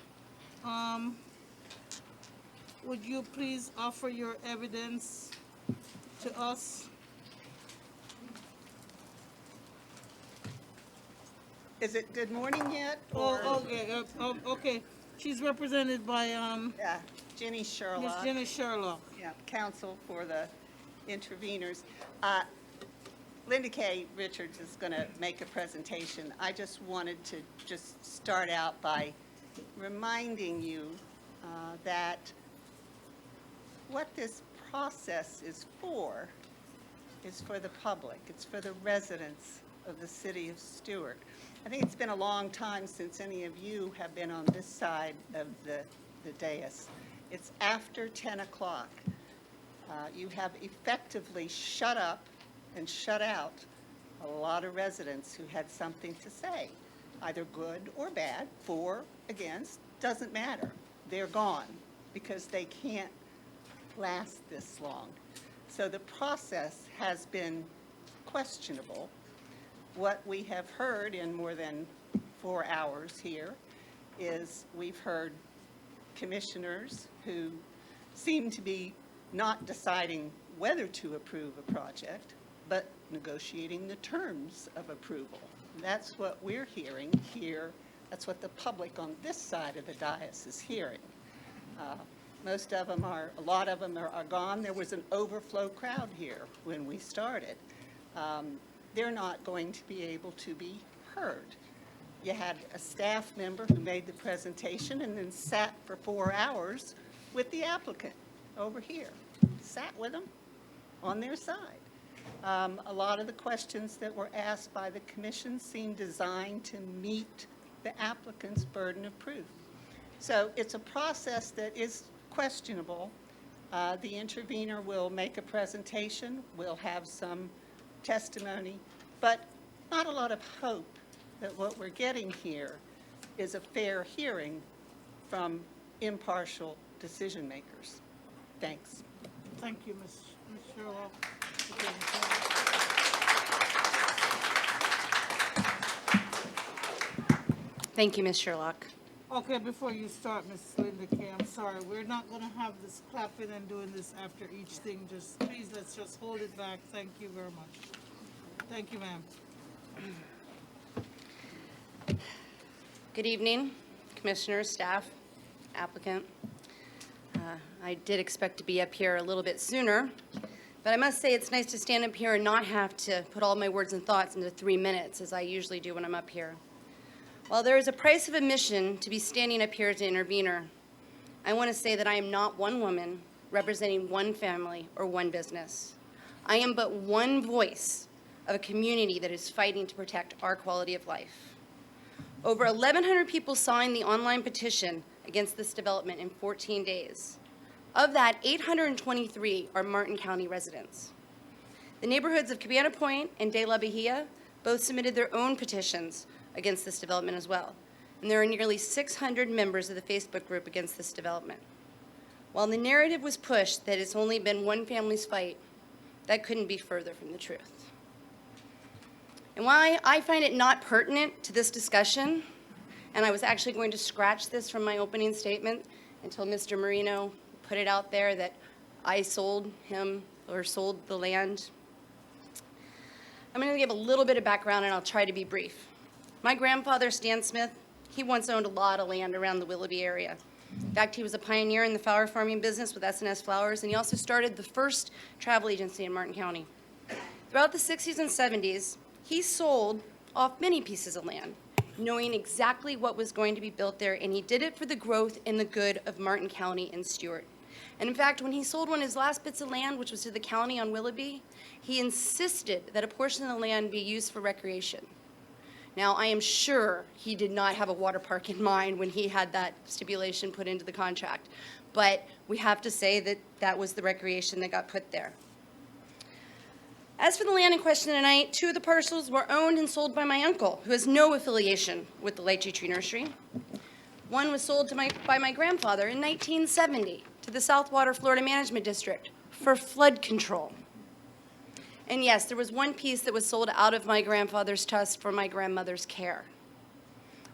would you please offer your evidence to us? Is it good morning yet? Oh, okay, okay. She's represented by, Yeah, Jenny Sherlock. Ms. Jenny Sherlock. Yeah, counsel for the interveners. Linda K. Richards is going to make a presentation. I just wanted to just start out by reminding you that what this process is for the public. It's for the residents of the city of Stuart. I think it's been a long time since any of you have been on this side of the dais. It's after 10 o'clock. You have effectively shut up and shut out a lot of residents who had something to say, either good or bad, for, against, doesn't matter. They're gone because they can't last this long. So the process has been questionable. What we have heard in more than 4 hours here is we've heard commissioners who seem to be not deciding whether to approve a project, but negotiating the terms of approval. That's what we're hearing here. That's what the public on this side of the dais is hearing. Most of them are, a lot of them are gone. There was an overflow crowd here when we started. They're not going to be able to be heard. You had a staff member who made the presentation and then sat for 4 hours with the applicant over here. Sat with them on their side. A lot of the questions that were asked by the commission seemed designed to meet the applicant's burden of proof. So it's a process that is questionable. The intervener will make a presentation. We'll have some testimony, but not a lot of hope that what we're getting here is a fair hearing from impartial decision makers. Thanks. Thank you, Ms. Sherlock. Thank you, Ms. Sherlock. Okay, before you start, Ms. Linda Kay, I'm sorry, we're not going to have this clapping and doing this after each thing. Just, please, let's just hold it back. Thank you very much. Thank you, ma'am. Good evening, commissioners, staff, applicant. I did expect to be up here a little bit sooner, but I must say it's nice to stand up here and not have to put all my words and thoughts into 3 minutes, as I usually do when I'm up here. While there is a price of admission to be standing up here as an intervener, I want to say that I am not one woman representing one family or one business. I am but one voice of a community that is fighting to protect our quality of life. Over 1,100 people signed the online petition against this development in 14 days. Of that, 823 are Martin County residents. The neighborhoods of Cabana Point and De La Bahia both submitted their own petitions against this development as well. And there are nearly 600 members of the Facebook group against this development. While the narrative was pushed that it's only been one family's fight, that couldn't be further from the truth. And why I find it not pertinent to this discussion, and I was actually going to scratch this from my opening statement until Mr. Marino put it out there that I sold him or sold the land. I'm going to give a little bit of background and I'll try to be brief. My grandfather, Stan Smith, he once owned a lot of land around the Willoughby area. In fact, he was a pioneer in the flower farming business with S&S Flowers, and he also started the first travel agency in Martin County. Throughout the 60s and 70s, he sold off many pieces of land, knowing exactly what was going to be built there, and he did it for the growth and the good of Martin County and Stuart. And in fact, when he sold one of his last bits of land, which was to the county on Willoughby, he insisted that a portion of the land be used for recreation. Now, I am sure he did not have a water park in mind when he had that stipulation put into the contract, but we have to say that that was the recreation that got put there. As for the land in question tonight, 2 of the parcels were owned and sold by my uncle, who has no affiliation with the Lychee Tree Nursery. One was sold by my grandfather in 1970 to the Southwater Florida Management District for flood control. And yes, there was one piece that was sold out of my grandfather's trust for my grandmother's care.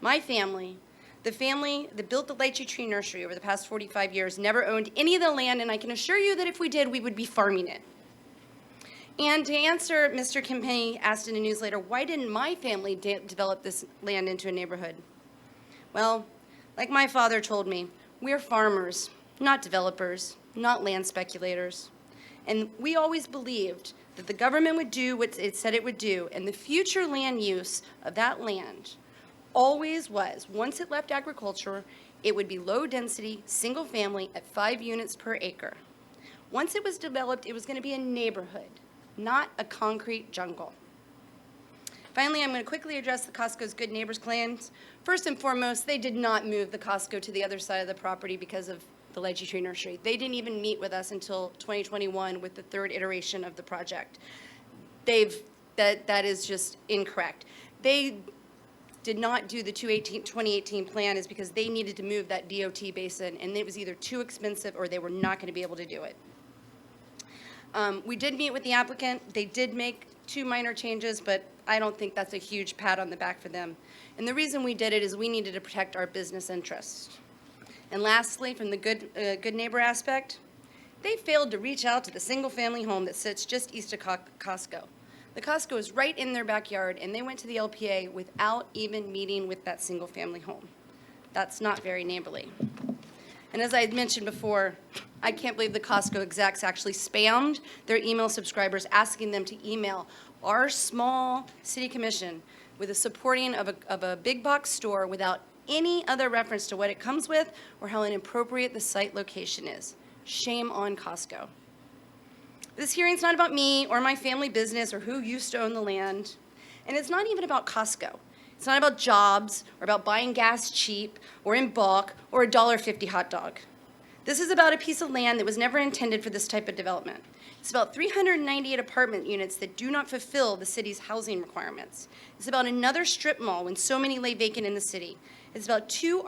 My family, the family that built the Lychee Tree Nursery over the past 45 years, never owned any of the land, and I can assure you that if we did, we would be farming it. And to answer Mr. Kempenny asked in a newsletter, why didn't my family develop this land into a neighborhood? Well, like my father told me, we're farmers, not developers, not land speculators. And we always believed that the government would do what it said it would do, and the future land use of that land always was, once it left agriculture, it would be low density, single family at 5 units per acre. Once it was developed, it was going to be a neighborhood, not a concrete jungle. Finally, I'm going to quickly address the Costco's Good Neighbors claims. First and foremost, they did not move the Costco to the other side of the property because of the Lychee Tree Nursery. They didn't even meet with us until 2021 with the 3rd iteration of the project. That is just incorrect. They did not do the 2018 plan is because they needed to move that DOT basin, and it was either too expensive or they were not going to be able to do it. We did meet with the applicant. They did make 2 minor changes, but I don't think that's a huge pat on the back for them. And the reason we did it is we needed to protect our business interests. And lastly, from the good neighbor aspect, they failed to reach out to the single-family home that sits just east of Costco. The Costco is right in their backyard, and they went to the LPA without even meeting with that single-family home. That's not very neighborly. And as I had mentioned before, I can't believe the Costco execs actually spammed their email subscribers asking them to email our small city commission with a supporting of a big box store without any other reference to what it comes with or how inappropriate the site location is. Shame on Costco. This hearing's not about me or my family business or who used to own the land. And it's not even about Costco. It's not about jobs or about buying gas cheap or in bulk or a $1.50 hot dog. This is about a piece of land that was never intended for this type of development. It's about 398 apartment units that do not fulfill the city's housing requirements. It's about another strip mall when so many lay vacant in the city. It's about 2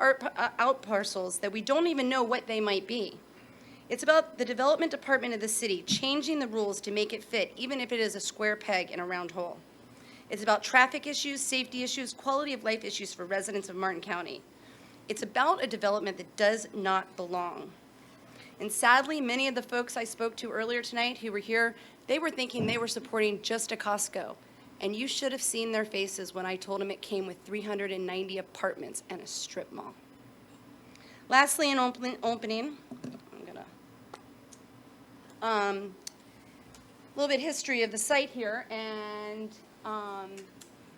out parcels that we don't even know what they might be. It's about the development department of the city changing the rules to make it fit, even if it is a square peg in a round hole. It's about traffic issues, safety issues, quality of life issues for residents of Martin County. It's about a development that does not belong. And sadly, many of the folks I spoke to earlier tonight who were here, they were thinking they were supporting just a Costco. And you should have seen their faces when I told them it came with 390 apartments and a strip mall. Lastly, in opening, a little bit history of the site here. And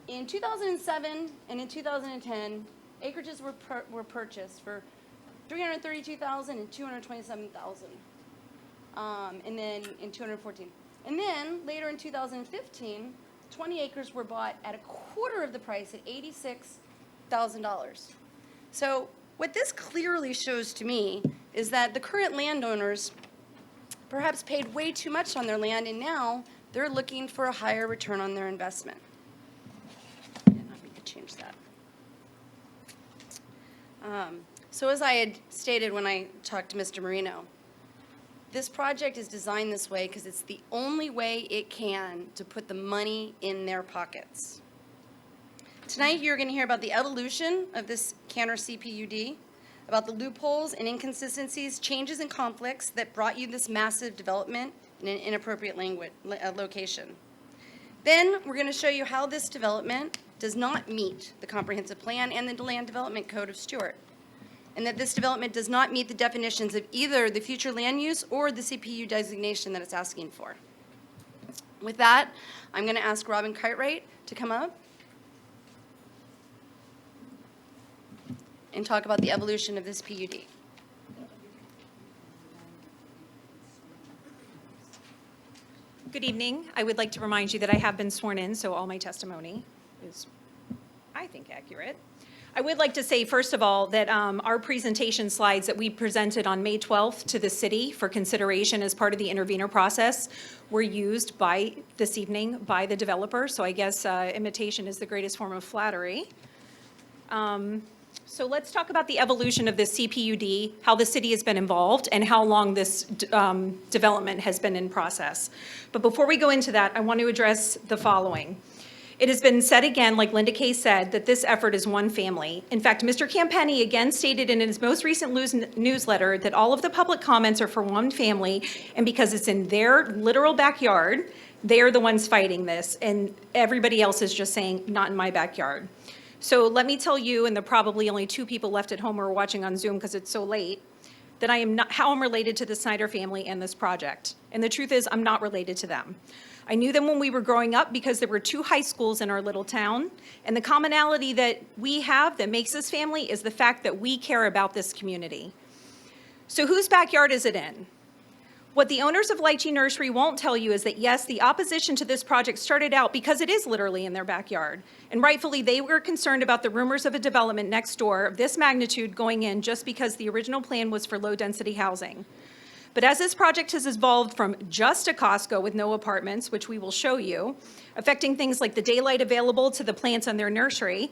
in 2007 and in 2010, acreages were purchased for $332,000 and $227,000, and then in 2014. And then later in 2015, 20 acres were bought at a quarter of the price at $86,000. So what this clearly shows to me is that the current landowners perhaps paid way too much on their land, and now they're looking for a higher return on their investment. And I need to change that. So as I had stated when I talked to Mr. Marino, this project is designed this way because it's the only way it can to put the money in their pockets. Tonight you're going to hear about the evolution of this Cantor CPUD, about the loopholes and inconsistencies, changes and conflicts that brought you this massive development in an inappropriate location. Then we're going to show you how this development does not meet the comprehensive plan and the land development code of Stuart, and that this development does not meet the definitions of either the future land use or the CPU designation that it's asking for. With that, I'm going to ask Robin Cartwright to come up and talk about the evolution of this PUD. Good evening. I would like to remind you that I have been sworn in, so all my testimony is, I think, accurate. I would like to say, first of all, that our presentation slides that we presented on May 12th to the city for consideration as part of the intervenor process were used this evening by the developer, so I guess imitation is the greatest form of flattery. So let's talk about the evolution of this CPUD, how the city has been involved, and how long this development has been in process. But before we go into that, I want to address the following. It has been said again, like Linda Kay said, that this effort is one family. In fact, Mr. Campenny again stated in his most recent newsletter that all of the public comments are for one family, and because it's in their literal backyard, they are the ones fighting this, and everybody else is just saying, not in my backyard. So let me tell you, and there are probably only 2 people left at home who are watching on Zoom because it's so late, that how I'm related to the Snyder family and this project. And the truth is, I'm not related to them. I knew them when we were growing up because there were 2 high schools in our little town. And the commonality that we have that makes this family is the fact that we care about this community. So whose backyard is it in? What the owners of Lychee Nursery won't tell you is that, yes, the opposition to this project started out because it is literally in their backyard. And rightfully, they were concerned about the rumors of a development next door of this magnitude going in just because the original plan was for low-density housing. But as this project has evolved from just a Costco with no apartments, which we will show you, affecting things like the daylight available to the plants on their nursery,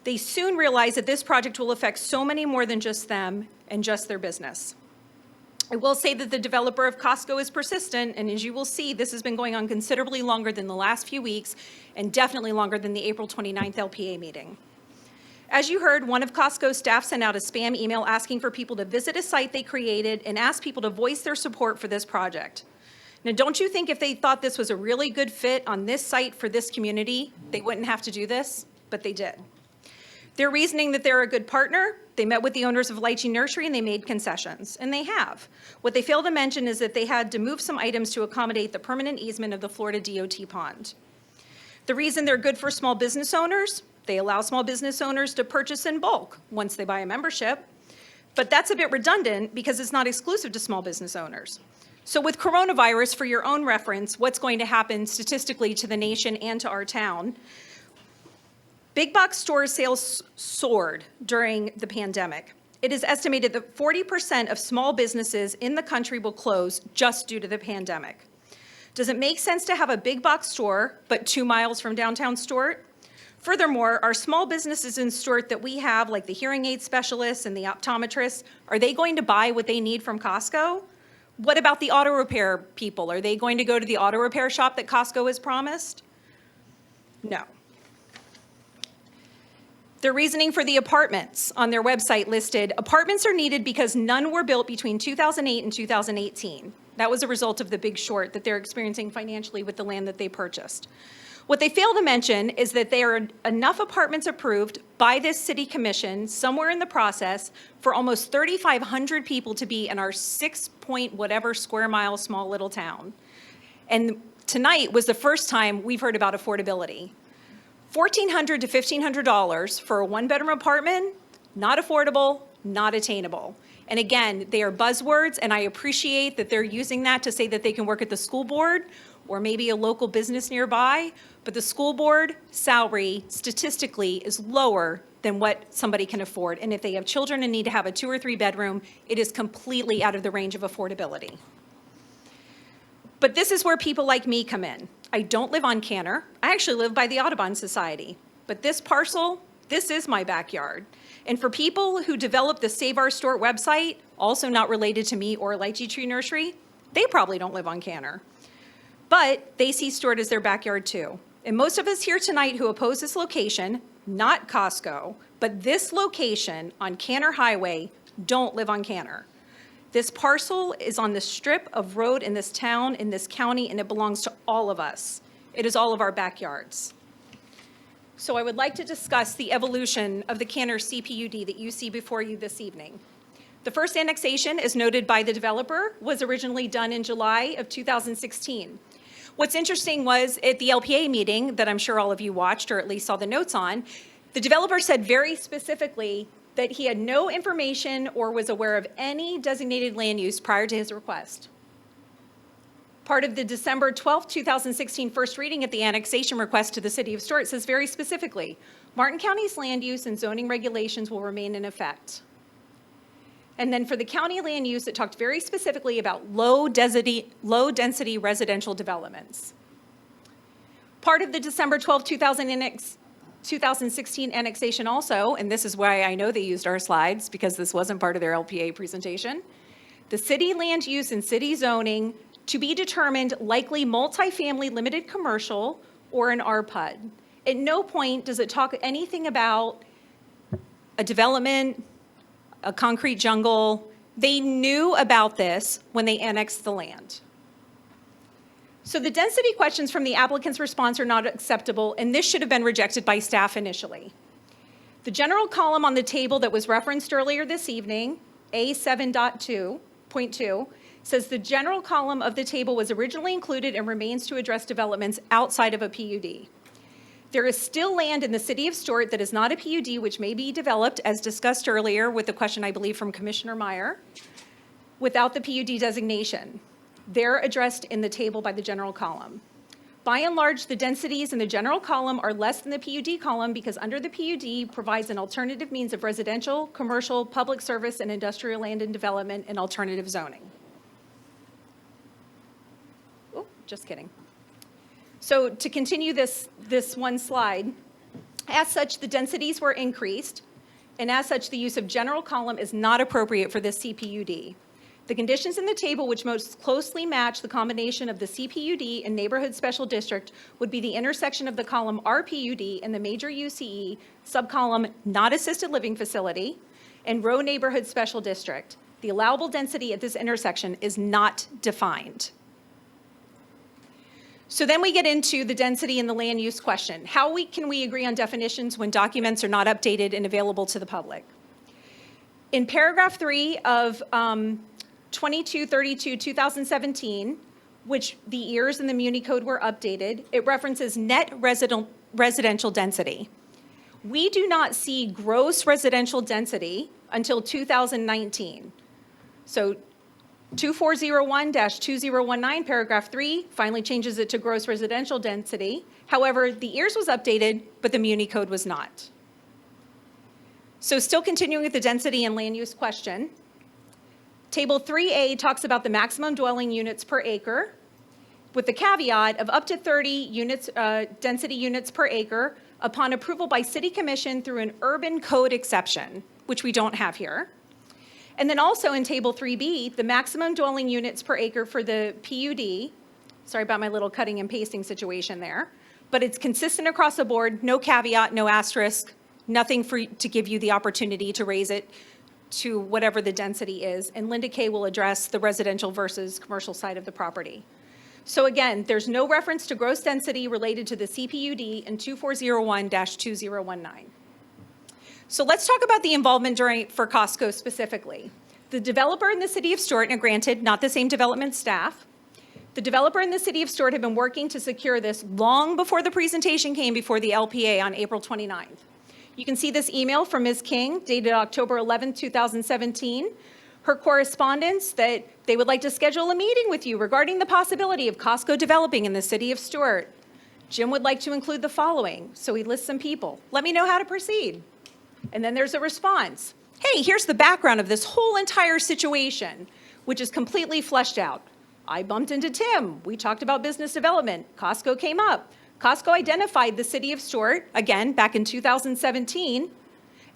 they soon realized that this project will affect so many more than just them and just their business. I will say that the developer of Costco is persistent, and as you will see, this has been going on considerably longer than the last few weeks, and definitely longer than the April 29th LPA meeting. As you heard, one of Costco's staff sent out a spam email asking for people to visit a site they created and ask people to voice their support for this project. Now, don't you think if they thought this was a really good fit on this site for this community, they wouldn't have to do this? But they did. Their reasoning that they're a good partner, they met with the owners of Lychee Nursery and they made concessions, and they have. What they failed to mention is that they had to move some items to accommodate the permanent easement of the Florida DOT pond. The reason they're good for small business owners, they allow small business owners to purchase in bulk once they buy a membership, but that's a bit redundant because it's not exclusive to small business owners. So with coronavirus, for your own reference, what's going to happen statistically to the nation and to our town, big box store sales soared during the pandemic. It is estimated that 40% of small businesses in the country will close just due to the pandemic. Does it make sense to have a big box store, but 2 miles from downtown Stuart? Furthermore, our small businesses in Stuart that we have, like the hearing aid specialists and the optometrists, are they going to buy what they need from Costco? What about the auto repair people? Are they going to go to the auto repair shop that Costco has promised? No. Their reasoning for the apartments on their website listed, apartments are needed because none were built between 2008 and 2018. That was a result of the Big Short that they're experiencing financially with the land that they purchased. What they fail to mention is that there are enough apartments approved by this city commission somewhere in the process for almost 3,500 people to be in our 6-point whatever square mile small little town. And tonight was the first time we've heard about affordability. $1,400 to $1,500 for a 1-bedroom apartment, not affordable, not attainable. And again, they are buzzwords, and I appreciate that they're using that to say that they can work at the school board or maybe a local business nearby, but the school board salary statistically is lower than what somebody can afford. And if they have children and need to have a 2 or 3 bedroom, it is completely out of the range of affordability. But this is where people like me come in. I don't live on Canner. I actually live by the Audubon Society. But this parcel, this is my backyard. And for people who developed the Save Our Stuart website, also not related to me or Lychee Tree Nursery, they probably don't live on Canner. But they see Stuart as their backyard too. And most of us here tonight who oppose this location, not Costco, but this location on Canner Highway, don't live on Canner. This parcel is on the strip of road in this town, in this county, and it belongs to all of us. It is all of our backyards. So I would like to discuss the evolution of the Canner CPUD that you see before you this evening. The first annexation, as noted by the developer, was originally done in July of 2016. What's interesting was at the LPA meeting that I'm sure all of you watched or at least saw the notes on, the developer said very specifically that he had no information or was aware of any designated land use prior to his request. Part of the December 12, 2016 first reading of the annexation request to the City of Stuart says very specifically, Martin County's land use and zoning regulations will remain in effect. And then for the county land use, it talked very specifically about low-density residential developments. Part of the December 12, 2016 annexation also, and this is why I know they used our slides because this wasn't part of their LPA presentation, the city land use and city zoning to be determined likely multifamily limited commercial or an RPUD. At no point does it talk anything about a development, a concrete jungle. They knew about this when they annexed the land. So the density questions from the applicant's response are not acceptable, and this should have been rejected by staff initially. The general column on the table that was referenced earlier this evening, A7.2, says the general column of the table was originally included and remains to address developments outside of a PUD. There is still land in the City of Stuart that is not a PUD, which may be developed, as discussed earlier with the question, I believe, from Commissioner Meyer, without the PUD designation. They're addressed in the table by the general column. By and large, the densities in the general column are less than the PUD column because under the PUD provides an alternative means of residential, commercial, public service, and industrial land and development and alternative zoning. Oh, just kidding. So to continue this one slide, as such, the densities were increased, and as such, the use of general column is not appropriate for this CPUD. The conditions in the table which most closely match the combination of the CPUD and neighborhood special district would be the intersection of the column RPUD and the major UCE, subcolumn not assisted living facility, and row neighborhood special district. The allowable density at this intersection is not defined. So then we get into the density and the land use question. How can we agree on definitions when documents are not updated and available to the public? In paragraph 3 of 2232-2017, which the EARS and the Muni Code were updated, it references net residential density. We do not see gross residential density until 2019. So 2401-2019, paragraph 3, finally changes it to gross residential density. However, the EARS was updated, but the Muni Code was not. So still continuing with the density and land use question, Table 3A talks about the maximum dwelling units per acre with the caveat of up to 30 units, density units per acre upon approval by City Commission through an urban code exception, which we don't have here. And then also in Table 3B, the maximum dwelling units per acre for the PUD, sorry about my little cutting and pasting situation there, but it's consistent across the board, no caveat, no asterisk, nothing to give you the opportunity to raise it to whatever the density is. And Linda Kay will address the residential versus commercial side of the property. So again, there's no reference to gross density related to the CPUD in 2401-2019. So let's talk about the involvement for Costco specifically. The developer in the City of Stuart, and granted, not the same development staff, the developer in the City of Stuart have been working to secure this long before the presentation came before the LPA on April 29th. You can see this email from Ms. King dated October 11, 2017. Her correspondence that they would like to schedule a meeting with you regarding the possibility of Costco developing in the City of Stuart. Jim would like to include the following, so he lists some people. Let me know how to proceed. And then there's a response. Hey, here's the background of this whole entire situation, which is completely fleshed out. I bumped into Tim. We talked about business development. Costco came up. Costco identified the City of Stuart, again, back in 2017,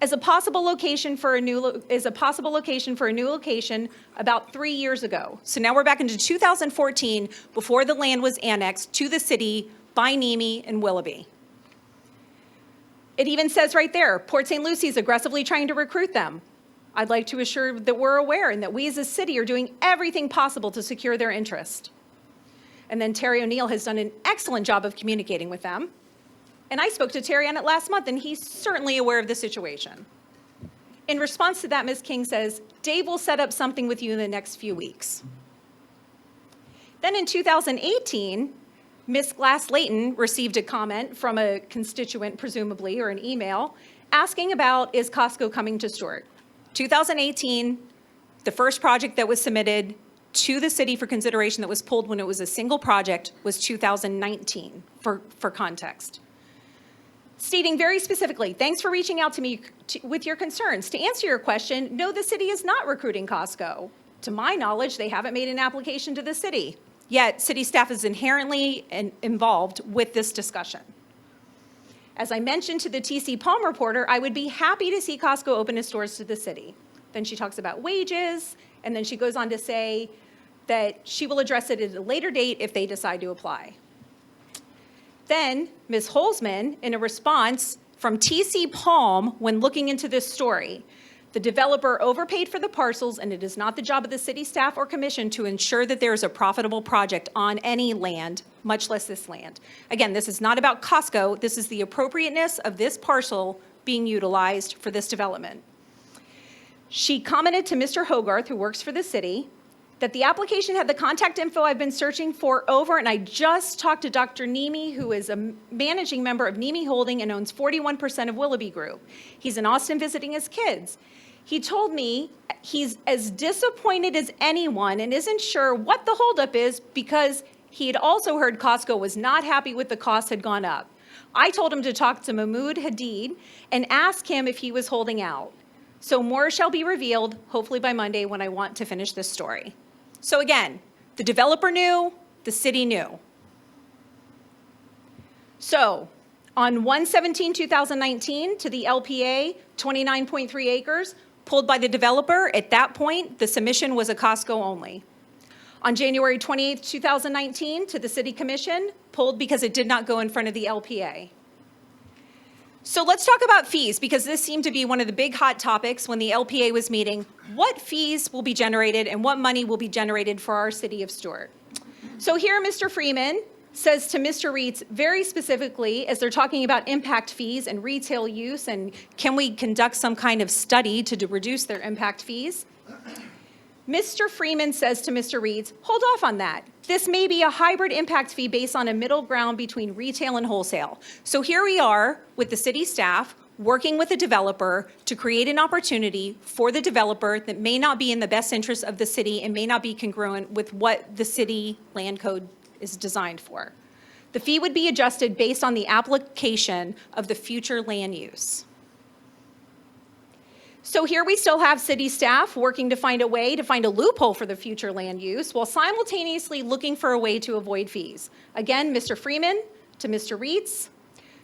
as a possible location for a new location about 3 years ago. So now we're back into 2014, before the land was annexed to the city by NEMI and Willoughby. It even says right there, Port St. Lucie is aggressively trying to recruit them. I'd like to assure that we're aware and that we as a city are doing everything possible to secure their interest. And then Terry O'Neill has done an excellent job of communicating with them. And I spoke to Terry on it last month, and he's certainly aware of the situation. In response to that, Ms. King says, Dave will set up something with you in the next few weeks. Then in 2018, Ms. Glass-Layton received a comment from a constituent, presumably, or an email, asking about, is Costco coming to Stuart? 2018, the first project that was submitted to the city for consideration that was pulled when it was a single project was 2019, for context. Stating very specifically, thanks for reaching out to me with your concerns. To answer your question, no, the city is not recruiting Costco. To my knowledge, they haven't made an application to the city. Yet, city staff is inherently involved with this discussion. As I mentioned to the TC Palm reporter, I would be happy to see Costco open its doors to the city. Then she talks about wages, and then she goes on to say that she will address it at a later date if they decide to apply. Then, Ms. Holzman, in a response from TC Palm when looking into this story, the developer overpaid for the parcels, and it is not the job of the city staff or commission to ensure that there is a profitable project on any land, much less this land. Again, this is not about Costco. This is the appropriateness of this parcel being utilized for this development. She commented to Mr. Hogarth, who works for the city, that the application had the contact info I've been searching for over, and I just talked to Dr. Nemi, who is a managing member of Nemi Holding and owns 41% of Willoughby Group. He's in Austin visiting his kids. He told me he's as disappointed as anyone and isn't sure what the holdup is because he had also heard Costco was not happy with the cost had gone up. I told him to talk to Mahmoud Hadid and ask him if he was holding out. So more shall be revealed, hopefully by Monday when I want to finish this story. So again, the developer knew, the city knew. So on 1/17/2019 to the LPA, 29.3 acres, pulled by the developer. At that point, the submission was a Costco only. On January 28, 2019, to the City Commission, pulled because it did not go in front of the LPA. So let's talk about fees, because this seemed to be one of the big hot topics when the LPA was meeting. What fees will be generated and what money will be generated for our city of Stuart? So here, Mr. Freeman says to Mr. Reitz very specifically, as they're talking about impact fees and retail use, and can we conduct some kind of study to reduce their impact fees? Mr. Freeman says to Mr. Reitz, hold off on that. This may be a hybrid impact fee based on a middle ground between retail and wholesale. So here we are with the city staff working with the developer to create an opportunity for the developer that may not be in the best interest of the city and may not be congruent with what the city land code is designed for. The fee would be adjusted based on the application of the future land use. So here we still have city staff working to find a way to find a loophole for the future land use while simultaneously looking for a way to avoid fees. Again, Mr. Freeman to Mr. Reitz.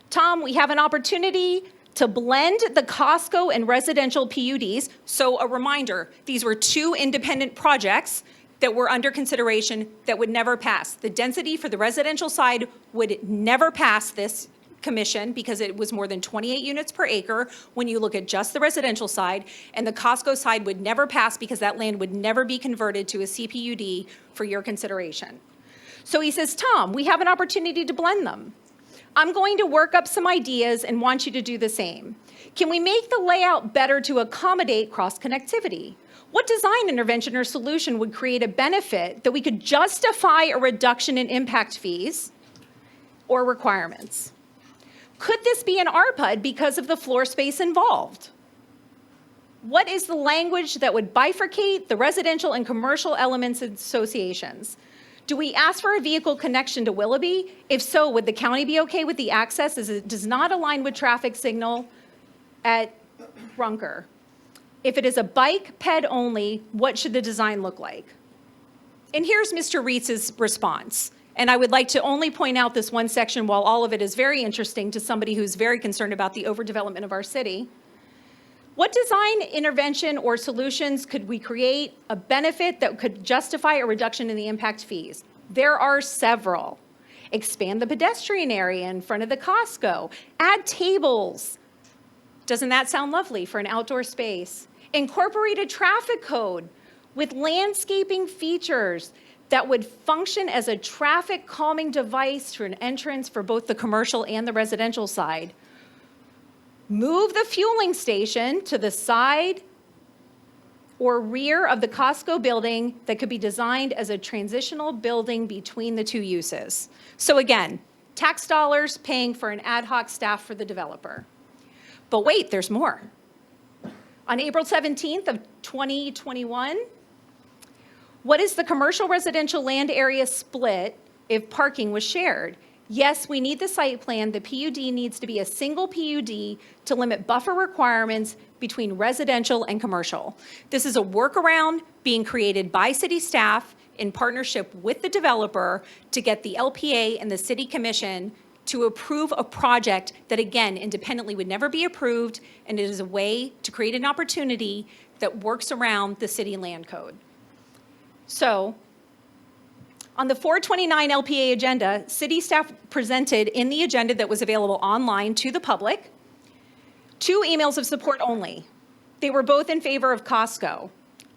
Tom, we have an opportunity to blend the Costco and residential PUDs. So a reminder, these were two independent projects that were under consideration that would never pass. The density for the residential side would never pass this commission because it was more than 28 units per acre when you look at just the residential side, and the Costco side would never pass because that land would never be converted to a CPUD for your consideration. So he says, Tom, we have an opportunity to blend them. I'm going to work up some ideas and want you to do the same. Can we make the layout better to accommodate cross-connectivity? What design intervention or solution would create a benefit that we could justify a reduction in impact fees or requirements? Could this be an RPUD because of the floor space involved? What is the language that would bifurcate the residential and commercial elements and associations? Do we ask for a vehicle connection to Willoughby? If so, would the county be okay with the access as it does not align with traffic signal at Runker? If it is a bike ped only, what should the design look like? And here's Mr. Reitz's response. And I would like to only point out this one section while all of it is very interesting to somebody who's very concerned about the overdevelopment of our city. What design intervention or solutions could we create a benefit that could justify a reduction in the impact fees? There are several. Expand the pedestrian area in front of the Costco. Add tables. Doesn't that sound lovely for an outdoor space? Incorporate a traffic code with landscaping features that would function as a traffic calming device for an entrance for both the commercial and the residential side. Move the fueling station to the side or rear of the Costco building that could be designed as a transitional building between the two uses. So again, tax dollars paying for an ad hoc staff for the developer. But wait, there's more. On April 17th of 2021, what is the commercial residential land area split if parking was shared? Yes, we need the site plan. The PUD needs to be a single PUD to limit buffer requirements between residential and commercial. This is a workaround being created by city staff in partnership with the developer to get the LPA and the city commission to approve a project that, again, independently would never be approved, and it is a way to create an opportunity that works around the city land code. So, on the 429 LPA agenda, city staff presented in the agenda that was available online to the public 2 emails of support only. They were both in favor of Costco.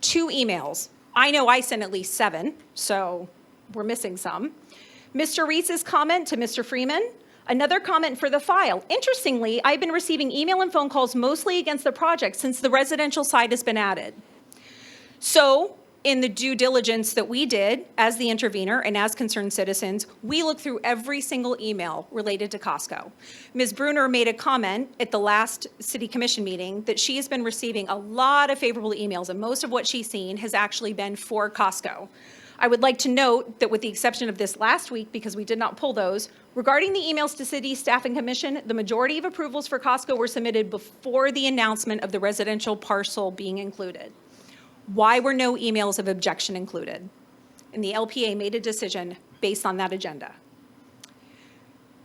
2 emails. I know I sent at least 7, so we're missing some. Mr. Reese's comment to Mr. Freeman, another comment for the file. Interestingly, I've been receiving email and phone calls mostly against the project since the residential side has been added. So, in the due diligence that we did as the intervener and as concerned citizens, we looked through every single email related to Costco. Ms. Bruner made a comment at the last city commission meeting that she has been receiving a lot of favorable emails, and most of what she's seen has actually been for Costco. I would like to note that with the exception of this last week, because we did not pull those, regarding the emails to city staff and commission, the majority of approvals for Costco were submitted before the announcement of the residential parcel being included. Why were no emails of objection included? And the LPA made a decision based on that agenda.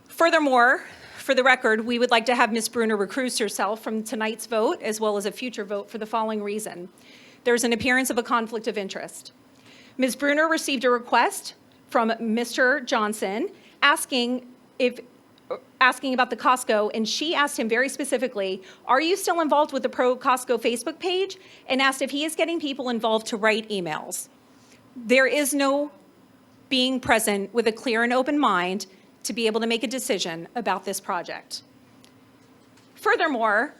Furthermore, for the record, we would like to have Ms. Bruner recuse herself from tonight's vote as well as a future vote for the following reason. There's an appearance of a conflict of interest. Ms. Bruner received a request from Mr. Johnson asking about the Costco, and she asked him very specifically, are you still involved with the Pro Costco Facebook page? And asked if he is getting people involved to write emails. There is no being present with a clear and open mind to be able to make a decision about this project. Furthermore,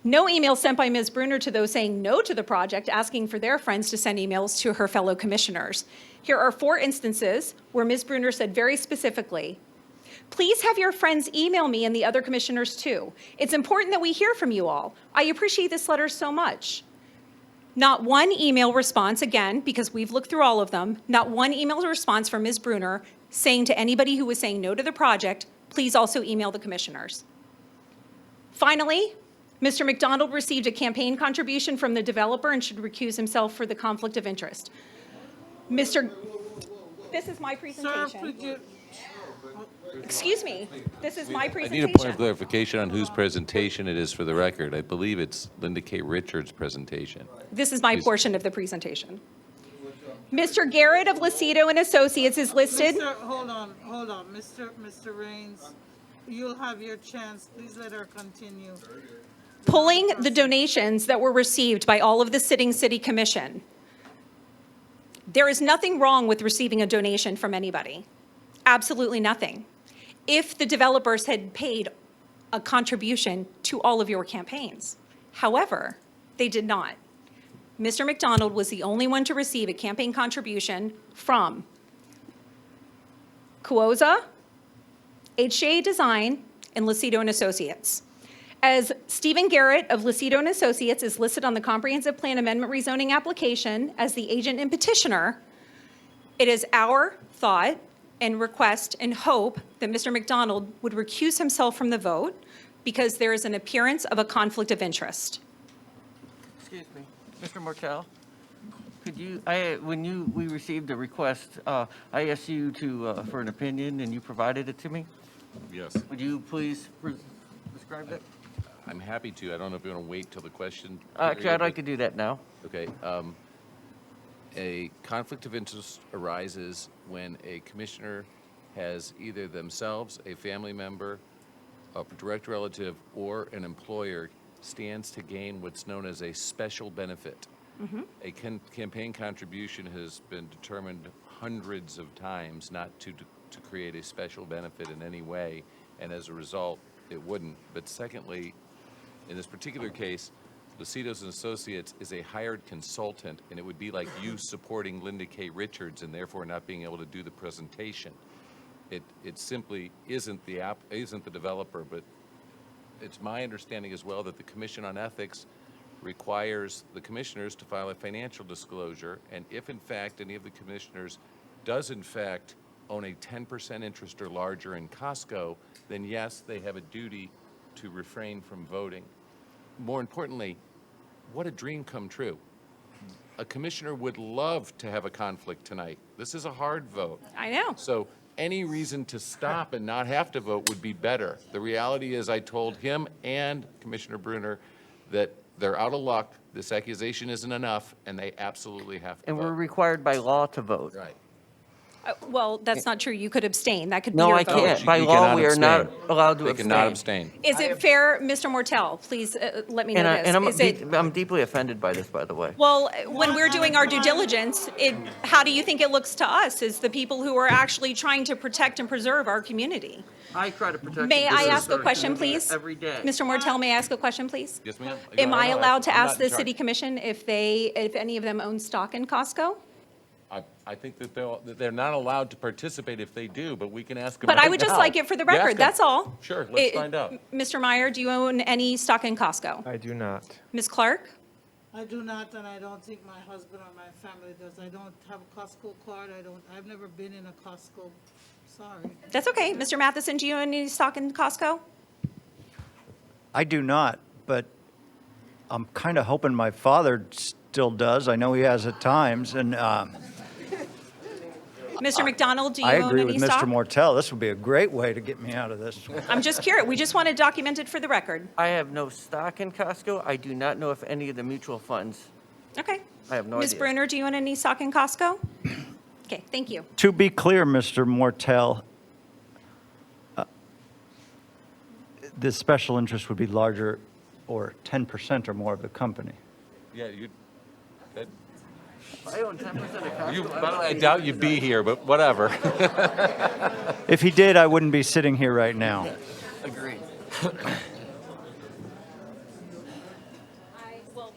no email sent by Ms. Bruner to those saying no to the project, asking for their friends to send emails to her fellow commissioners. Here are 4 instances where Ms. Bruner said very specifically, please have your friends email me and the other commissioners too. It's important that we hear from you all. I appreciate this letter so much. Not one email response, again, because we've looked through all of them, not one email response from Ms. Bruner saying to anybody who was saying no to the project, please also email the commissioners. Finally, Mr. McDonald received a campaign contribution from the developer and should recuse himself for the conflict of interest. This is my presentation. Excuse me, this is my I presentation. need a point of clarification on whose presentation it is for the record. I believe it's Linda K. Richards' presentation. This is my portion of the presentation. Mr. Garrett of Lucido and Associates is listed. Hold on. Mr. Raines, you'll have your chance. Please let her continue. Pulling the donations that were received by all of the sitting city commission. There is nothing wrong with receiving a donation from anybody. Absolutely nothing. If the developers had paid a contribution to all of your campaigns. However, they did not. Mr. McDonald was the only one to receive a campaign contribution from Cuoza, HJA Design, and Lucido and Associates. As Stephen Garrett of Lucido and Associates is listed on the Comprehensive Plan Amendment Rezoning application as the agent and petitioner, it is our thought and request and hope that Mr. McDonald would recuse himself from the vote because there is an appearance of a conflict of interest. Excuse me, Mr. Martell, could you, we received a request, I asked you to, for an opinion and you provided it to me. Yes. Would you please describe that? I'm happy to. I don't know if you want to wait till the question. Actually, I'd like to do that now. Okay. A conflict of interest arises when a commissioner has either themselves, a family member, a direct relative, or an employer stands to gain what's known as a special benefit. Mm-hmm. A campaign contribution has been determined hundreds of times not to create a special benefit in any way, and as a result, it wouldn't. But secondly, In this particular case, Lucido's and Associates is a hired consultant, and it would be like you supporting Linda K. Richards and therefore not being able to do the presentation. It simply isn't the developer, but it's my understanding as well that the Commission on Ethics requires the commissioners to file a financial disclosure, and if in fact any of the commissioners does in fact own a 10% interest or larger in Costco, then yes, they have a duty to refrain from voting. More importantly, what a dream come true. A commissioner would love to have a conflict tonight. This is a hard vote. I know. So any reason to stop and not have to vote would be better. The reality is I told him and Commissioner Brunner that they're out of luck, this accusation isn't enough, and they absolutely have to And we're vote. required by law to vote. Right. Well, that's not true. You could abstain. That could be No, your I vote. can't. By You law, cannot we are not abstain. allowed to They abstain. cannot abstain. Is it fair, Mr. Mortel, please let me know this. And Is it, I'm deeply offended by this, by the way. well, when we're doing our due diligence, how do you think it looks to us as the people who are actually trying to protect and preserve our community? I try to protect. May the I business ask a of our question, community please? Every day. Mr. Mortel, may I ask a question, please? Yes, ma'am? Am I allowed to I'm not ask in the charge. city commission if any of them own stock in Costco? I think that they're not allowed to participate if they do, but we can ask them But right I would just now. like it for the You ask record, them. that's all. Sure, let's find out. Mr. Meyer, do you own any stock in Costco? I do not. Ms. Clark? I do not, and I don't think my husband or my family does. I don't have a Costco card. I've never been in a Costco. Sorry. That's okay. Mr. Matheson, do you own any stock in Costco? I do not, but I'm kind of hoping my father still does. I know he has at times, and Mr. McDonald, do you I own agree any with stock? Mr. Mortel. This would be a great way to get me out of this. I'm just curious. We just want to document it for the record. I have no stock in Costco. I do not know if any of the mutual funds. Okay. I have no Ms. idea. Brunner, do you own any stock in Costco? Okay, thank you. To be clear, Mr. Mortel, the special interest would be larger or 10% or more of the company. Yeah, you, that, I own 10% of Costco. you, but I doubt you'd be here, but whatever. If he did, I wouldn't be sitting here right now. Agreed. Well,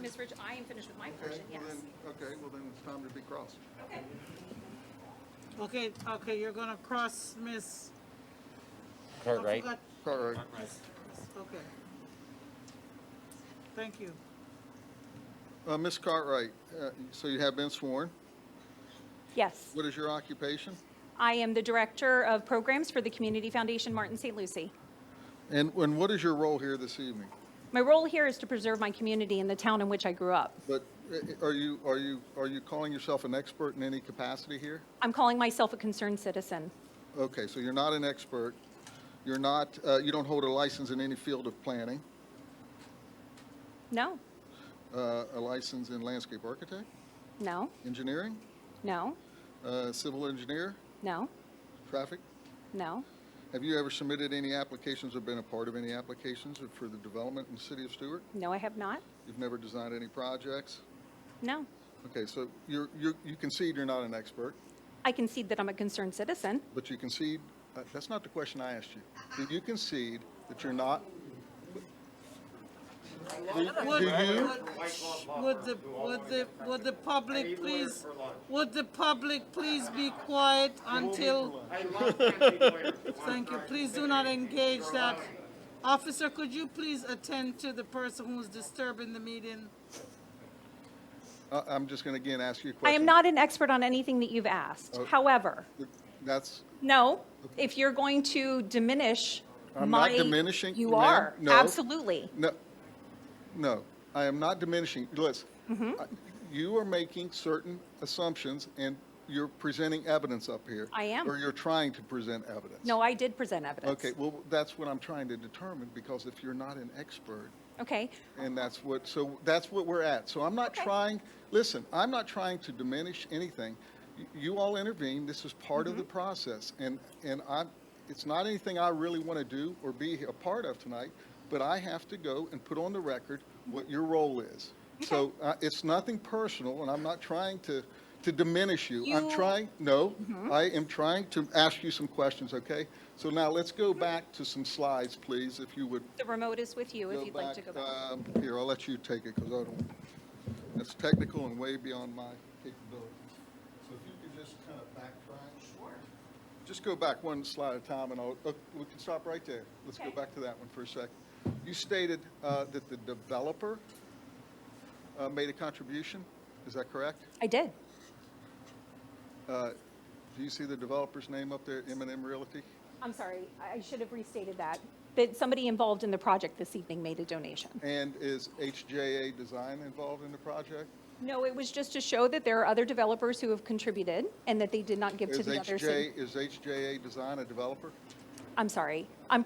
Ms. Rich, I am finished with my portion, yes. Okay, well then it's time to be crossed. Okay, you're gonna cross Miss. Cartwright. Cartwright. Okay. Thank you. Ms. Cartwright, so you have been sworn. Yes. What is your occupation? I am the Director of Programs for the Community Foundation Martin St. Lucie. And what is your role here this evening? My role here is to preserve my community and the town in which I grew up. But are you calling yourself an expert in any capacity here? I'm calling myself a concerned citizen. Okay, so you're not an expert. You're not, you don't hold a license in any field of planning, No, a license in landscape architect, no, engineering, no, civil engineer, no, traffic? no, Have you ever submitted any applications or been a part of any applications for the development in the city of Stuart? no, I have not. You've never designed any projects? No. Okay, so you concede you're not an expert, I concede that I'm a concerned citizen. but you concede, that's not the question I asked you. Do you concede that you're not? Do you? Would the public please be quiet until? Thank you. Please do not engage that. Officer, could you please attend to the person who's disturbing the meeting? I'm just going to again ask you a I question. am not an expert on anything that you've asked. Oh. However, That's, no, if you're going to diminish I'm my. not diminishing. You ma'am. are, No. absolutely. No, I am not diminishing. Listen, Mhm. you are making certain assumptions and you're presenting evidence up here. I am. Or you're trying to present evidence. No, I did present evidence. Okay, well, that's what I'm trying to determine, because if you're not an expert, Okay, and that's what we're at. So I'm not trying, listen, I'm not trying to diminish anything. You all intervened, this is part of the process, and it's not anything I really want to do or be a part of tonight, but I have to go and put on the record what your role is. So it's nothing personal, and I'm not trying to to diminish you. I'm You- trying, no, I am trying to ask you some questions, okay? So now let's go back to some slides, please, if you would. The remote is with you if you'd like to go back. Here, I'll let you take it because I don't, that's technical and way beyond my capabilities. So if you could just kind of backtrack. Sure. Just go back one slide at a time and we can stop right there. Let's go back to that one for a second. You stated that the developer made a contribution. Is that correct? I did. Do you see the developer's name up there, M&M Realty? I'm sorry, I should have restated that. That somebody involved in the project this evening made a donation. And is HJA Design involved in the project? No, it was just to show that there are other developers who have contributed and that they did not give to Is the others. Is HJA Design a developer? I'm sorry, I'm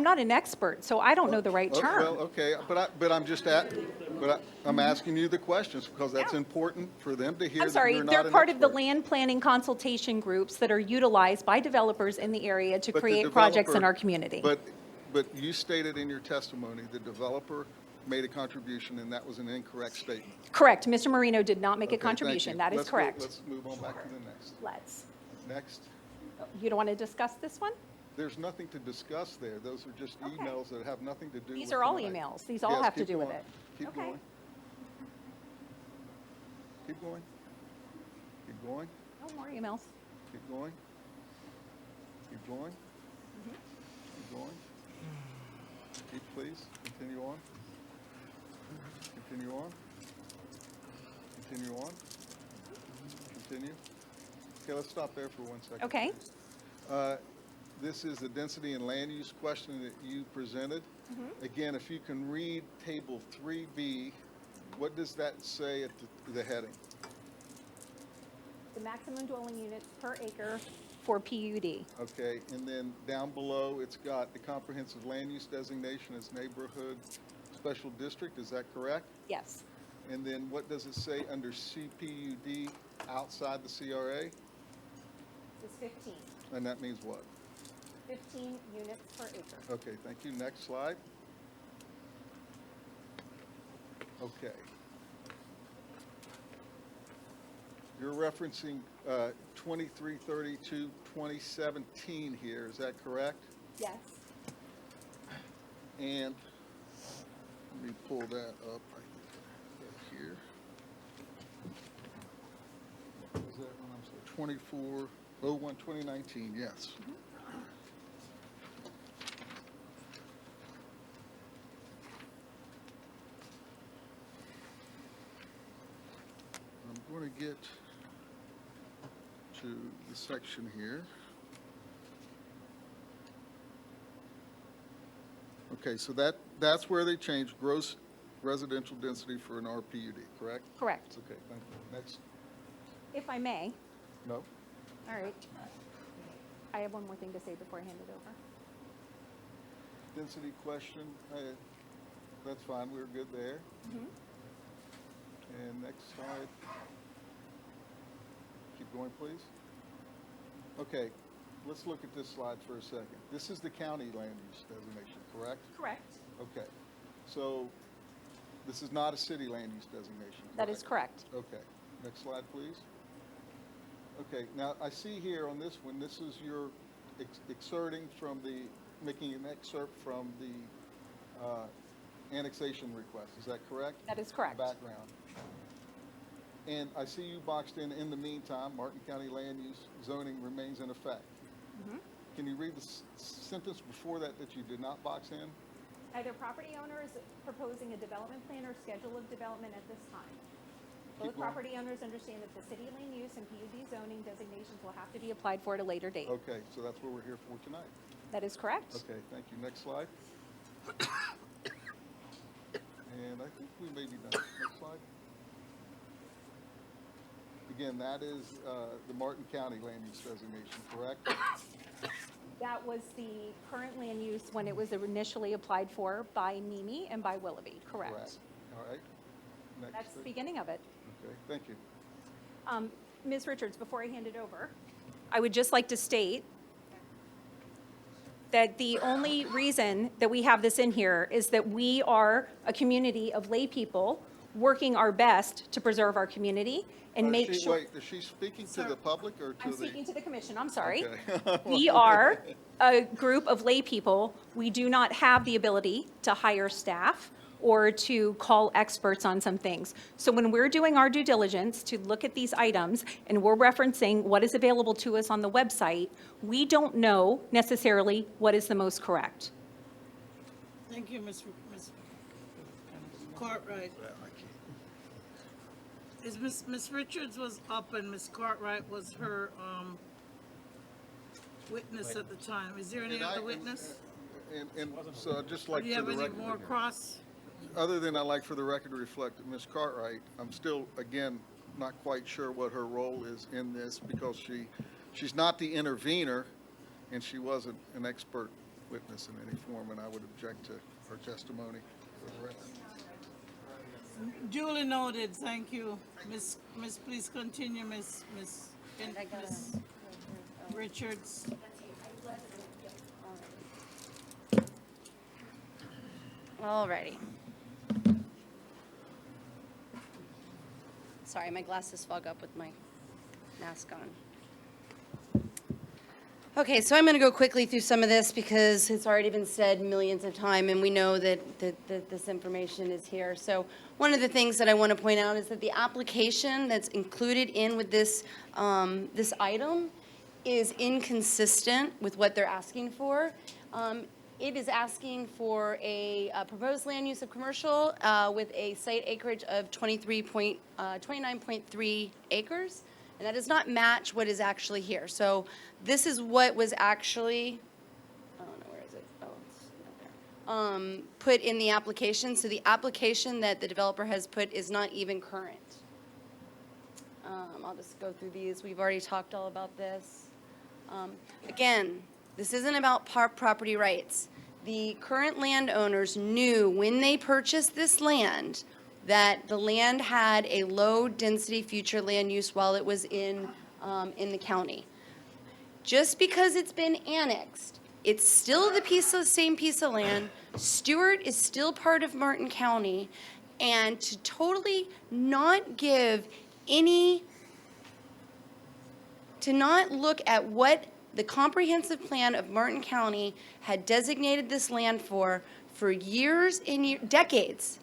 not an expert, so I don't know the right Oh, term. Well, okay, I'm asking you the questions because that's important for them to hear. I'm that sorry, you're not they're an part of the expert. land planning consultation groups that are utilized by developers in the area to But the create projects in developer- our community. But you stated in your testimony the developer made a contribution and that was an incorrect statement. Correct, Mr. Marino did not make a Okay, thank contribution, you. that is Let's go- correct. Let's move on back to the next. Let's. Next. You don't want to discuss this one? There's nothing to discuss there. Those are just emails that have nothing to do with These are all tonight. emails. These all Yes, have to keep do with going. it. Keep Okay. going. Keep going. Keep going. No more emails. Keep going. Keep going. Mm-hmm. Keep going. Keep, please. Continue on. Continue on. Continue on. Continue. Okay, let's stop there for 1 second. Okay. please. This is the density and land use question that you presented. Mm-hmm. Again, if you can read table 3B, what does that say at the heading? The maximum dwelling units per acre for PUD. Okay, and then down below, it's got the comprehensive land use designation as neighborhood special district, is that correct? Yes. And then what does it say under CPUD outside the CRA? It's 15. And that means what? 15 units per acre. Okay, thank you. Next slide. Okay. You're referencing 2332, 2017 here, is that correct? Yes. And let me pull that up right here. Is that one? I'm sorry, 2401, 2019, yes. I'm going to get to the section here. Okay, so that's where they changed gross residential density for an RPUD, correct? Correct. Okay, thank you. Next. If I may. No? All right. I have one more thing to say before I hand it over. Density question, that's fine, we're good there. Mhm. And next slide. Keep going, please. Okay, let's look at this slide for a second. This is the county land use designation, correct? Correct. Okay, so this is not a city land use designation, That is correct. Okay, next slide, please. Okay, now I see here on this one, this is your excerpting from the, making an excerpt from the annexation request, is that correct? That is correct. Background. And I see you boxed in the meantime, Martin County land use zoning remains in effect. Mhm. Can you read the sentence before that that you did not box in? Either property owner is proposing a development plan or schedule of development at this time. Both Keep going. property owners understand that the city land use and PUD zoning designations will have to be applied for at a later date. Okay, so that's what we're here for tonight. That is correct. Okay, thank you. Next slide. And I think we may be done. Next slide. Again, that is the Martin County land use designation, correct? That was the current land use when it was initially applied for by Mimi and by Willoughby, correct? All right. Next That's the thing. beginning of it. Okay, thank you. Ms. Richards, before I hand it over, I would just like to state that the only reason that we have this in here is that we are a community of lay people working our best to preserve our community and make sure. Wait, is she speaking to the public or to the? I'm speaking to the commission, I'm sorry. Okay. We are a group of lay people. We do not have the ability to hire staff or to call experts on some things. So when we're doing our due diligence to look at these items and we're referencing what is available to us on the website, we don't know necessarily what is the most correct. Thank you, Ms. Cartwright. Is Ms. Richards was up and Ms. Cartwright was her witness at the time. Is there any other witness? And so I'd just Or like do you for have the any record. more cross? Other than I'd like for the record to reflect that Ms. Cartwright, I'm still, again, not quite sure what her role is in this because she's not the intervener and she wasn't an expert witness in any form, and I would object to her testimony for the record. Duly noted, thank you. Miss, please continue, Miss Richards. All righty. Sorry, my glasses fog up with my mask on. Okay, so I'm going to go quickly through some of this because it's already been said millions of times, and we know that this information is here. So one of the things that I want to point out is that the application that's included in with this, this item is inconsistent with what they're asking for. It is asking for a proposed land use of commercial with a site acreage of 29.3 acres, and that does not match what is actually here. So this is what was actually, I don't know, where is it? Oh, it's not there. Put in the application. So the application that the developer has put is not even current. I'll just go through these. We've already talked all about this. Again, this isn't about property rights. The current landowners knew when they purchased this land that the land had a low-density future land use while it was in the county. Just because it's been annexed, it's still the same piece of land. Stuart is still part of Martin County, and to totally not give any, to not look at what the comprehensive plan of Martin County had designated this land for years and decades.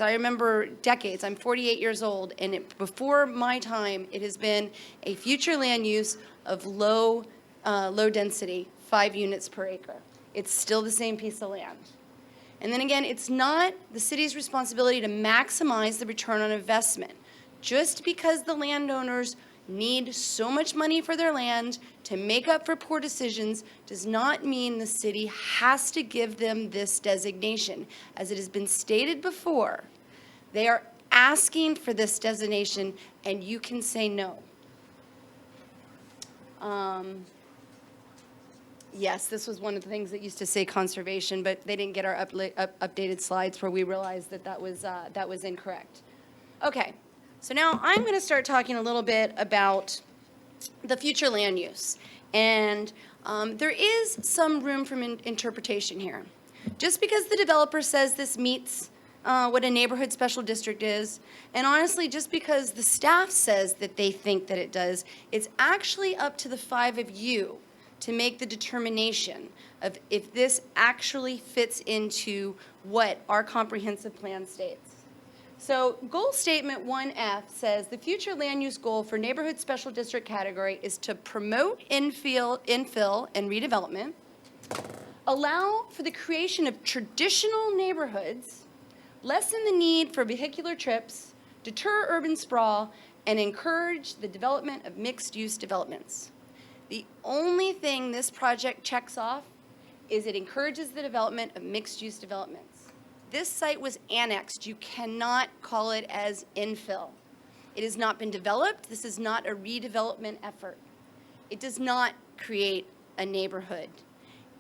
I remember decades. I'm 48 years old, and before my time, it has been a future land use of low density, 5 units per acre. It's still the same piece of land. And then again, it's not the city's responsibility to maximize the return on investment. Just because the landowners need so much money for their land to make up for poor decisions does not mean the city has to give them this designation. As it has been stated before, they are asking for this designation, and you can say no. Yes, this was one of the things that used to say conservation, but they didn't get our updated slides where we realized that that was incorrect. Okay. So now I'm going to start talking a little bit about the future land use. And there is some room for interpretation here. Just because the developer says this meets what a neighborhood special district is, and honestly, just because the staff says that they think that it does, it's actually up to the 5 of you to make the determination of if this actually fits into what our comprehensive plan states. So goal statement 1F says the future land use goal for neighborhood special district category is to promote infill and redevelopment, allow for the creation of traditional neighborhoods, lessen the need for vehicular trips, deter urban sprawl, and encourage the development of mixed-use developments. The only thing this project checks off is it encourages the development of mixed-use developments. This site was annexed. You cannot call it as infill. It has not been developed. This is not a redevelopment effort. It does not create a neighborhood.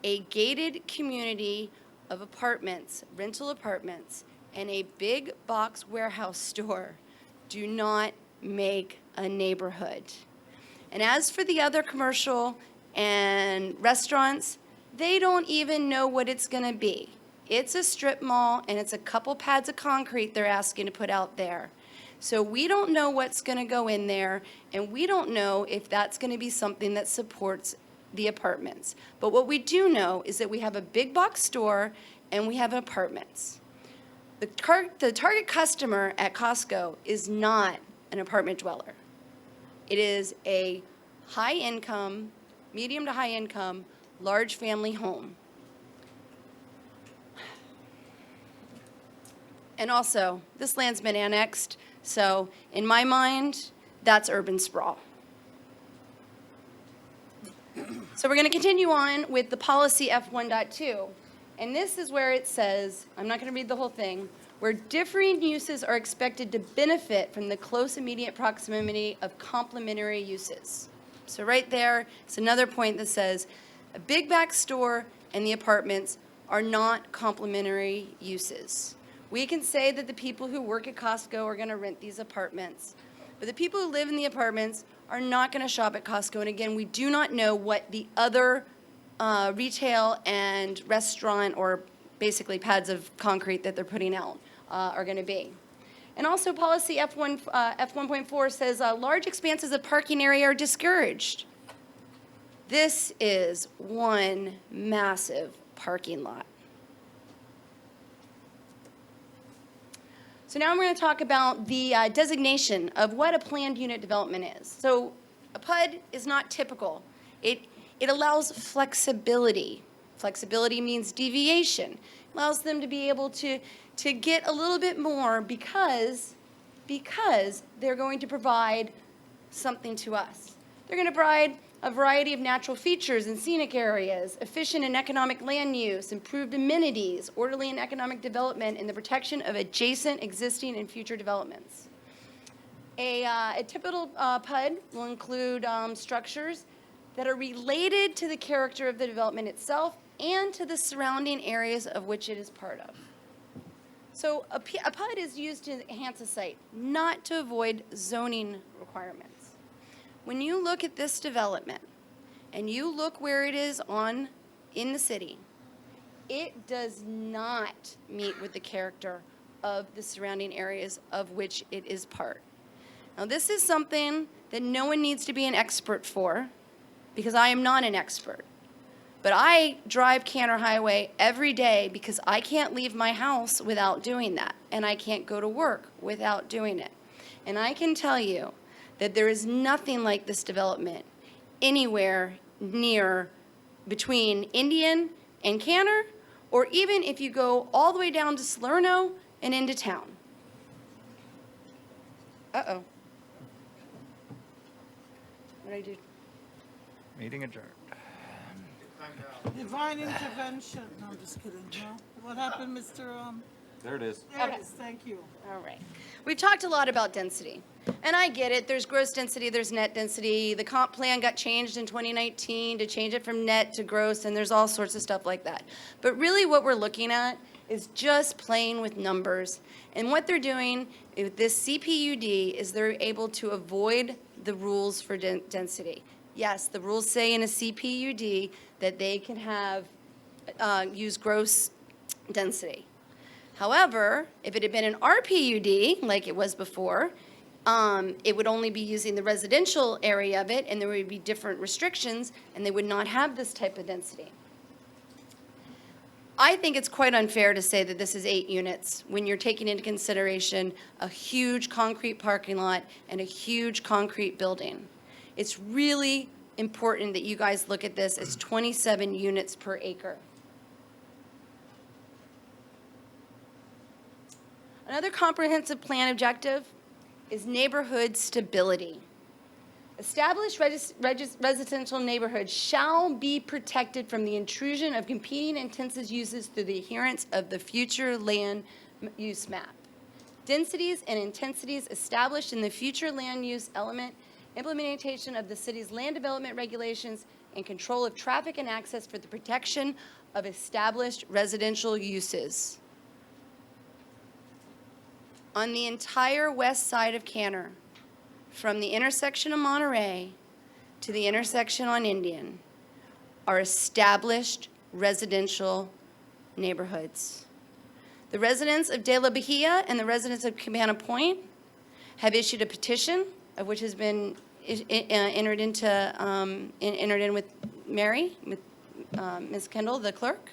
A gated community of apartments, rental apartments, and a big box warehouse store do not make a neighborhood. And as for the other commercial and restaurants, they don't even know what it's going to be. It's a strip mall, and it's a couple pads of concrete they're asking to put out there. So we don't know what's going to go in there, and we don't know if that's going to be something that supports the apartments. But what we do know is that we have a big box store and we have apartments. The target customer at Costco is not an apartment dweller. It is a high-income, medium to high-income, large family home. And also, this land's been annexed, so in my mind, that's urban sprawl. So we're going to continue on with the policy F1.2. And this is where it says, I'm not going to read the whole thing, where differing uses are expected to benefit from the close immediate proximity of complementary uses. So right there, it's another point that says a big box store and the apartments are not complementary uses. We can say that the people who work at Costco are going to rent these apartments, but the people who live in the apartments are not going to shop at Costco. And again, we do not know what the other retail and restaurant, or basically pads of concrete that they're putting out, are going to be. And also policy F1.4 says large expanses of parking area are discouraged. This is one massive parking lot. So now I'm going to talk about the designation of what a planned unit development is. So a PUD is not typical. It allows flexibility. Flexibility means deviation. It allows them to be able to get a little bit more because they're going to provide something to us. They're going to provide a variety of natural features and scenic areas, efficient and economic land use, improved amenities, orderly and economic development, and the protection of adjacent, existing, and future developments. A typical PUD will include structures that are related to the character of the development itself and to the surrounding areas of which it is part of. So a PUD is used to enhance a site, not to avoid zoning requirements. When you look at this development and you look where it is in the city, it does not meet with the character of the surrounding areas of which it is part. Now, this is something that no one needs to be an expert for, because I am not an expert. But I drive Cantor Highway every day because I can't leave my house without doing that, and I can't go to work without doing it. And I can tell you that there is nothing like this development anywhere near between Indian and Cantor, or even if you go all the way down to Salerno and into town. Uh-oh. What did I do? Meeting adjourned. Divine intervention. No, I'm just kidding. No? What happened, Mr. There it is. There it is. Thank you. All right. We've talked a lot about density, and I get it. There's gross density, there's net density. The comp plan got changed in 2019 to change it from net to gross, and there's all sorts of stuff like that. But really what we're looking at is just playing with numbers. And what they're doing with this CPUD is they're able to avoid the rules for density. Yes, the rules say in a CPUD that they can have, use gross density. However, if it had been an RPUD, like it was before, it would only be using the residential area of it, and there would be different restrictions, and they would not have this type of density. I think it's quite unfair to say that this is 8 units when you're taking into consideration a huge concrete parking lot and a huge concrete building. It's really important that you guys look at this as 27 units per acre. Another comprehensive plan objective is neighborhood stability. Established residential neighborhoods shall be protected from the intrusion of competing intensive uses through the adherence of the future land use map. Densities and intensities established in the future land use element, implementation of the city's land development regulations, and control of traffic and access for the protection of established residential uses. On the entire west side of Cantor, from the intersection of Monterey to the intersection on Indian, are established residential neighborhoods. The residents of De La Bahia and the residents of Cabana Point have issued a petition, of which has been entered in with Mary, with Ms. Kendall, the clerk.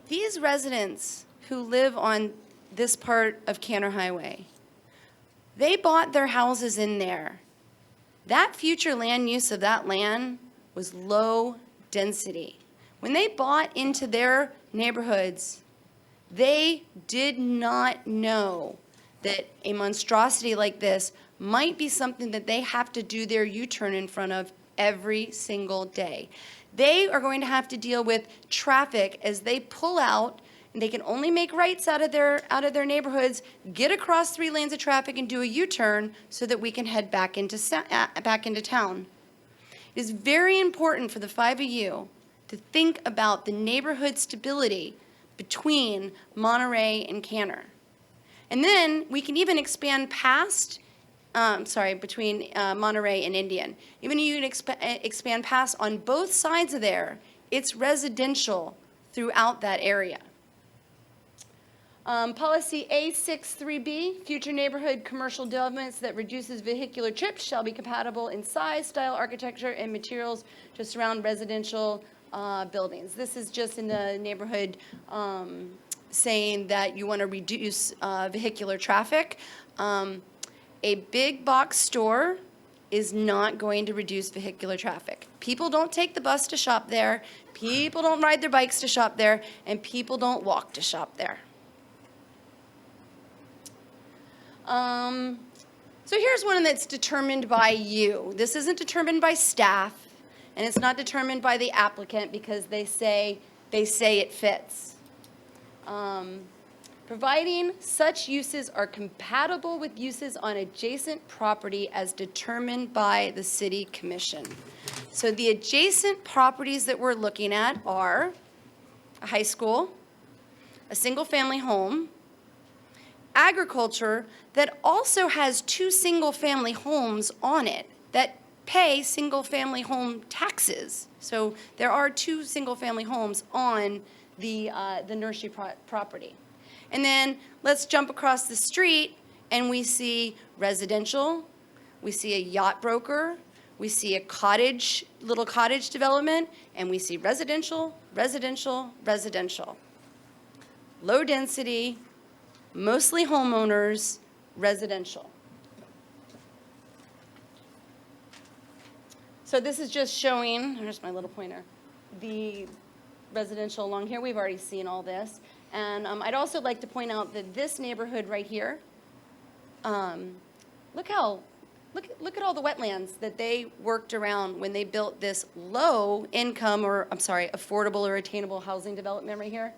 These residents who live on this part of Canner Highway, they bought their houses in there. That future land use of that land was low density. When they bought into their neighborhoods, they did not know that a monstrosity like this might be something that they have to do their U-turn in front of every single day. They are going to have to deal with traffic as they pull out, and they can only make rights out of their neighborhoods, get across 3 lanes of traffic and do a U-turn so that we can head back into town. It is very important for the 5 of you to think about the neighborhood stability between Monterey and Canner. And then we can even expand past, between Monterey and Indian. Even you can expand past on both sides of there. It's residential throughout that area. Policy A63B, future neighborhood commercial developments that reduces vehicular trips shall be compatible in size, style, architecture, and materials to surround residential buildings. This is just in the neighborhood saying that you want to reduce vehicular traffic. A big box store is not going to reduce vehicular traffic. People don't take the bus to shop there, people don't ride their bikes to shop there, and people don't walk to shop there. So here's one that's determined by you. This isn't determined by staff, and it's not determined by the applicant because they say it fits. Providing such uses are compatible with uses on adjacent property as determined by the city commission. So the adjacent properties that we're looking at are a high school, a single-family home, agriculture that also has 2 single-family homes on it that pay single-family home taxes. So there are 2 single-family homes on the nursery property. And then let's jump across the street and we see residential, we see a yacht broker, we see a little cottage development, and we see residential, residential, residential. Low density, mostly homeowners, residential. So this is just showing, here's my little pointer, the residential along here. We've already seen all this. And I'd also like to point out that this neighborhood right here, look at all the wetlands that they worked around when they built this low income, or affordable or attainable housing development right here.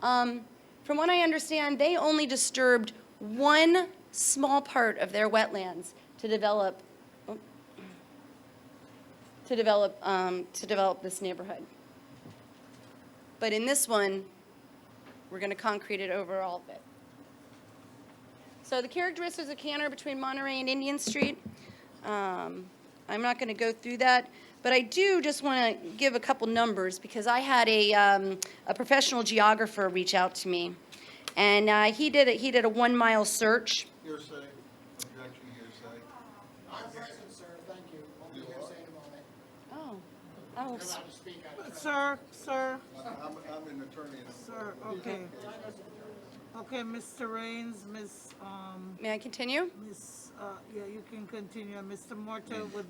From what I understand, they only disturbed one small part of their wetlands to develop this neighborhood. But in this one, we're going to concrete it over all of it. So the characteristics of Canner between Monterey and Indian Street, I'm not going to go through that, but I do just want to give a couple numbers because I had a professional geographer reach out to me, and he did a 1 mile search. Hearsay, objection, hearsay. I'm present, sir, thank you. I'll be hearsay in a moment. Oh. You're allowed to speak. Sir, I'm an attorney. sir, okay. Okay, Mr. Raines, May I continue? yeah, you can continue. Mr. Morta would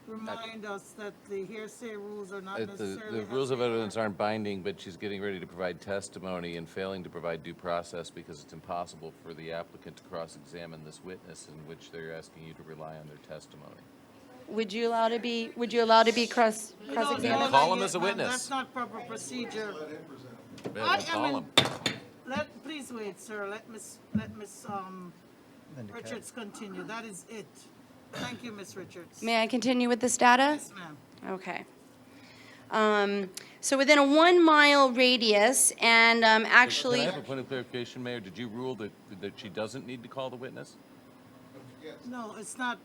remind us that the hearsay rules are not necessarily. The rules of evidence aren't binding, but she's getting ready to provide testimony and failing to provide due process because it's impossible for the applicant to cross-examine this witness in which they're asking you to rely on their testimony. Would you allow to be cross-examined? Call him as a witness. That's not proper procedure. Call him. Please wait, sir. Let Miss Richards continue. That is it. Thank you, Miss Richards. May I continue with this data? Yes, ma'am. Okay. So within a 1 mile radius, and actually. Can I have a point of clarification, Mayor? Did you rule that she doesn't need to call the witness? Yes. No, it's not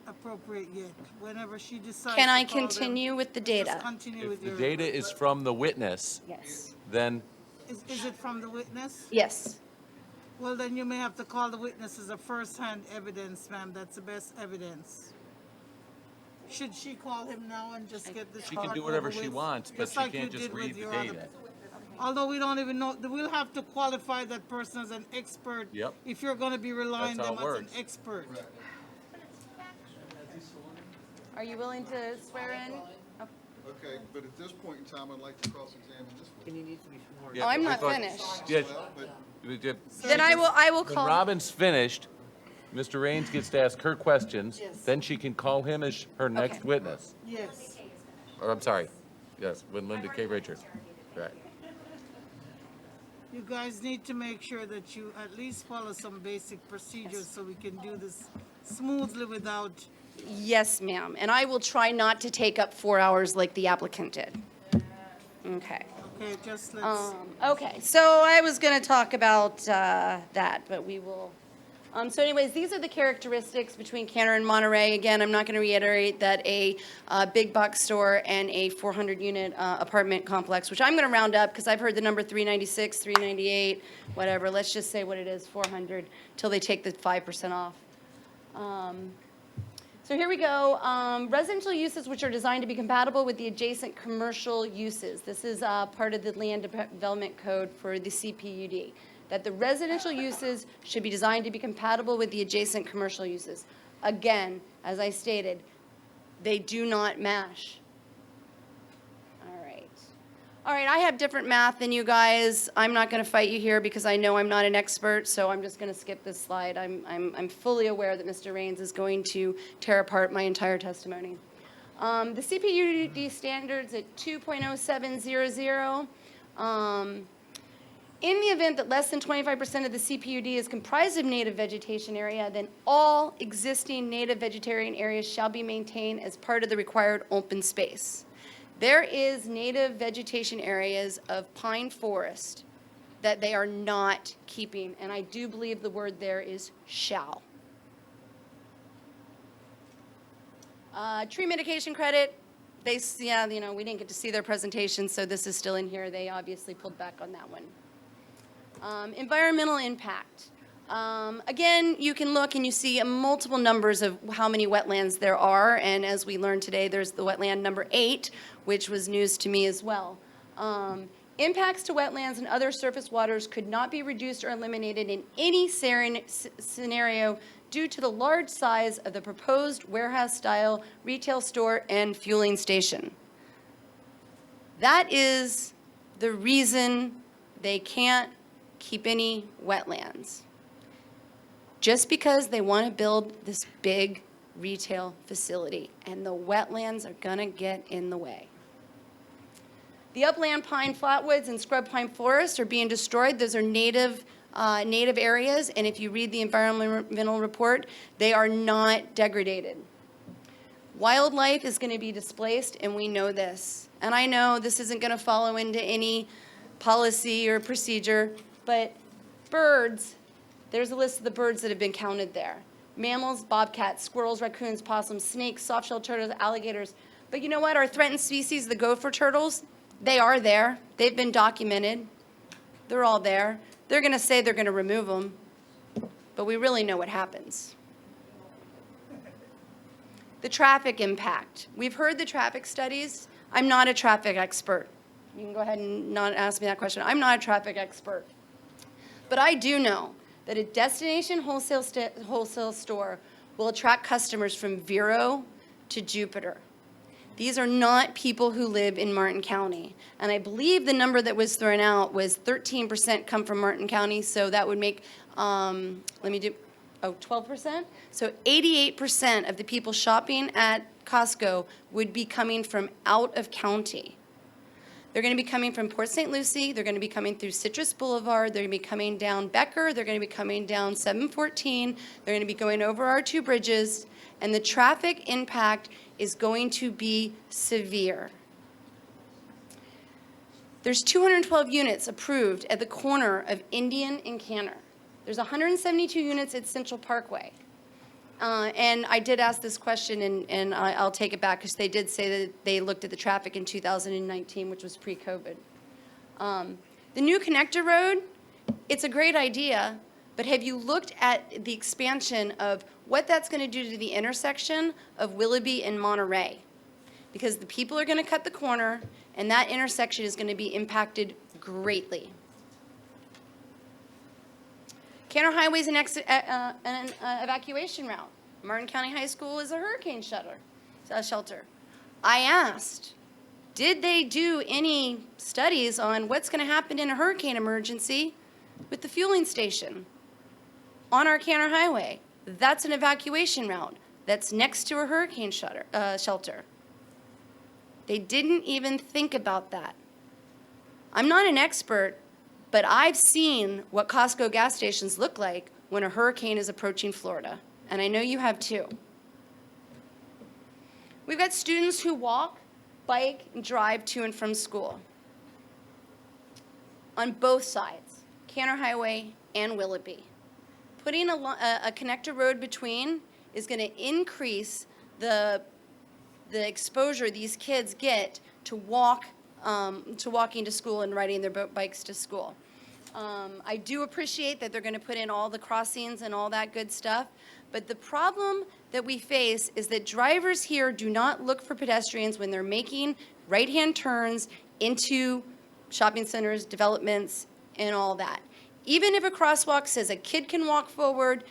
appropriate yet. Whenever she decides Can I to call them, continue with the just data? continue If with the your. data is from the witness, Yes. then Is it from the witness? Yes. Well, then you may have to call the witness as a first-hand evidence, ma'am. That's the best evidence. Should she call him now and just get this she part can do over whatever she with? wants, but Just she like you can't just did with read the your other- data. Although we don't even know, we'll have to qualify that person as an expert. Yep. If you're gonna be relying That's how them it as an works. expert. Are you willing to swear in? Okay, but at this point in time, I'd like to cross-examine this one. Yeah, Oh, I'm but we not thought- finished. Yeah, But Then I will when call. Robin's finished, Mr. Raines gets to ask her questions, then she can call him as her next Okay. witness. Yes. Or, I'm sorry, yes, when Linda K. Richards. Right. You guys need to make sure that you at least follow some basic procedures so we can do this smoothly without. Yes, ma'am. And I will try not to take up 4 hours like the applicant did. Okay. Okay, just let's. Okay, so I was going to talk about that, but we will. So anyways, these are the characteristics between Cantor and Monterey. Again, I'm not going to reiterate that a big box store and a 400-unit apartment complex, which I'm going to round up because I've heard the number 396, 398, whatever. Let's just say what it is, 400, till they take the 5% off. So here we go. Residential uses which are designed to be compatible with the adjacent commercial uses. This is part of the land development code for the CPUD, that the residential uses should be designed to be compatible with the adjacent commercial uses. Again, as I stated, they do not mash. All right, I have different math than you guys. I'm not going to fight you here because I know I'm not an expert, so I'm just going to skip this slide. I'm fully aware that Mr. Raines is going to tear apart my entire testimony. The CPUD standards at 2.0700. In the event that less than 25% of the CPUD is comprised of native vegetation area, then all existing native vegetarian areas shall be maintained as part of the required open space. There is native vegetation areas of pine forest that they are not keeping, and I do believe the word there is shall. Tree mitigation credit, we didn't get to see their presentation, so this is still in here. They obviously pulled back on that one. Environmental impact. Again, you can look and you see multiple numbers of how many wetlands there are, and as we learned today, there's the wetland number 8, which was news to me as well. Impacts to wetlands and other surface waters could not be reduced or eliminated in any scenario due to the large size of the proposed warehouse-style retail store and fueling station. That is the reason they can't keep any wetlands. Just because they want to build this big retail facility, and the wetlands are going to get in the way. The upland pine flatwoods and scrub pine forests are being destroyed. Those are native areas, and if you read the environmental report, they are not degraded. Wildlife is going to be displaced, and we know this. And I know this isn't going to follow into any policy or procedure, but birds, there's a list of the birds that have been counted there. Mammals, bobcats, squirrels, raccoons, possums, snakes, soft-shelled turtles, alligators. But you know what? Our threatened species, the gopher turtles, they are there. They've been documented. They're all there. They're going to say they're going to remove them, but we really know what happens. The traffic impact. We've heard the traffic studies. I'm not a traffic expert. You can go ahead and not ask me that question. I'm not a traffic expert. But I do know that a destination wholesale store will attract customers from Vero to Jupiter. These are not people who live in Martin County. And I believe the number that was thrown out was 13% come from Martin County, so that would make, 12%? So 88% of the people shopping at Costco would be coming from out of county. They're going to be coming from Port St. Lucie. They're going to be coming through Citrus Boulevard. They're going to be coming down Becker. They're going to be coming down 714. They're going to be going over our 2 bridges. And the traffic impact is going to be severe. There's 212 units approved at the corner of Indian and Cantor. There's 172 units at Central Parkway. And I did ask this question, and I'll take it back, because they did say that they looked at the traffic in 2019, which was pre-COVID. The new connector road, it's a great idea, but have you looked at the expansion of what that's going to do to the intersection of Willoughby and Monterey? Because the people are going to cut the corner, and that intersection is going to be impacted greatly. Canner Highway is an evacuation route. Martin County High School is a hurricane shelter. I asked, did they do any studies on what's going to happen in a hurricane emergency with the fueling station on our Canner Highway? That's an evacuation route that's next to a hurricane shelter. They didn't even think about that. I'm not an expert, but I've seen what Costco gas stations look like when a hurricane is approaching Florida, and I know you have too. We've got students who walk, bike, and drive to and from school on both sides, Canner Highway and Willoughby. Putting a connector road between is going to increase the exposure these kids get to walking to school and riding their bikes to school. I do appreciate that they're going to put in all the crossings and all that good stuff, but the problem that we face is that drivers here do not look for pedestrians when they're making right-hand turns into shopping centers, developments, and all that. Even if a crosswalk says a kid can walk forward,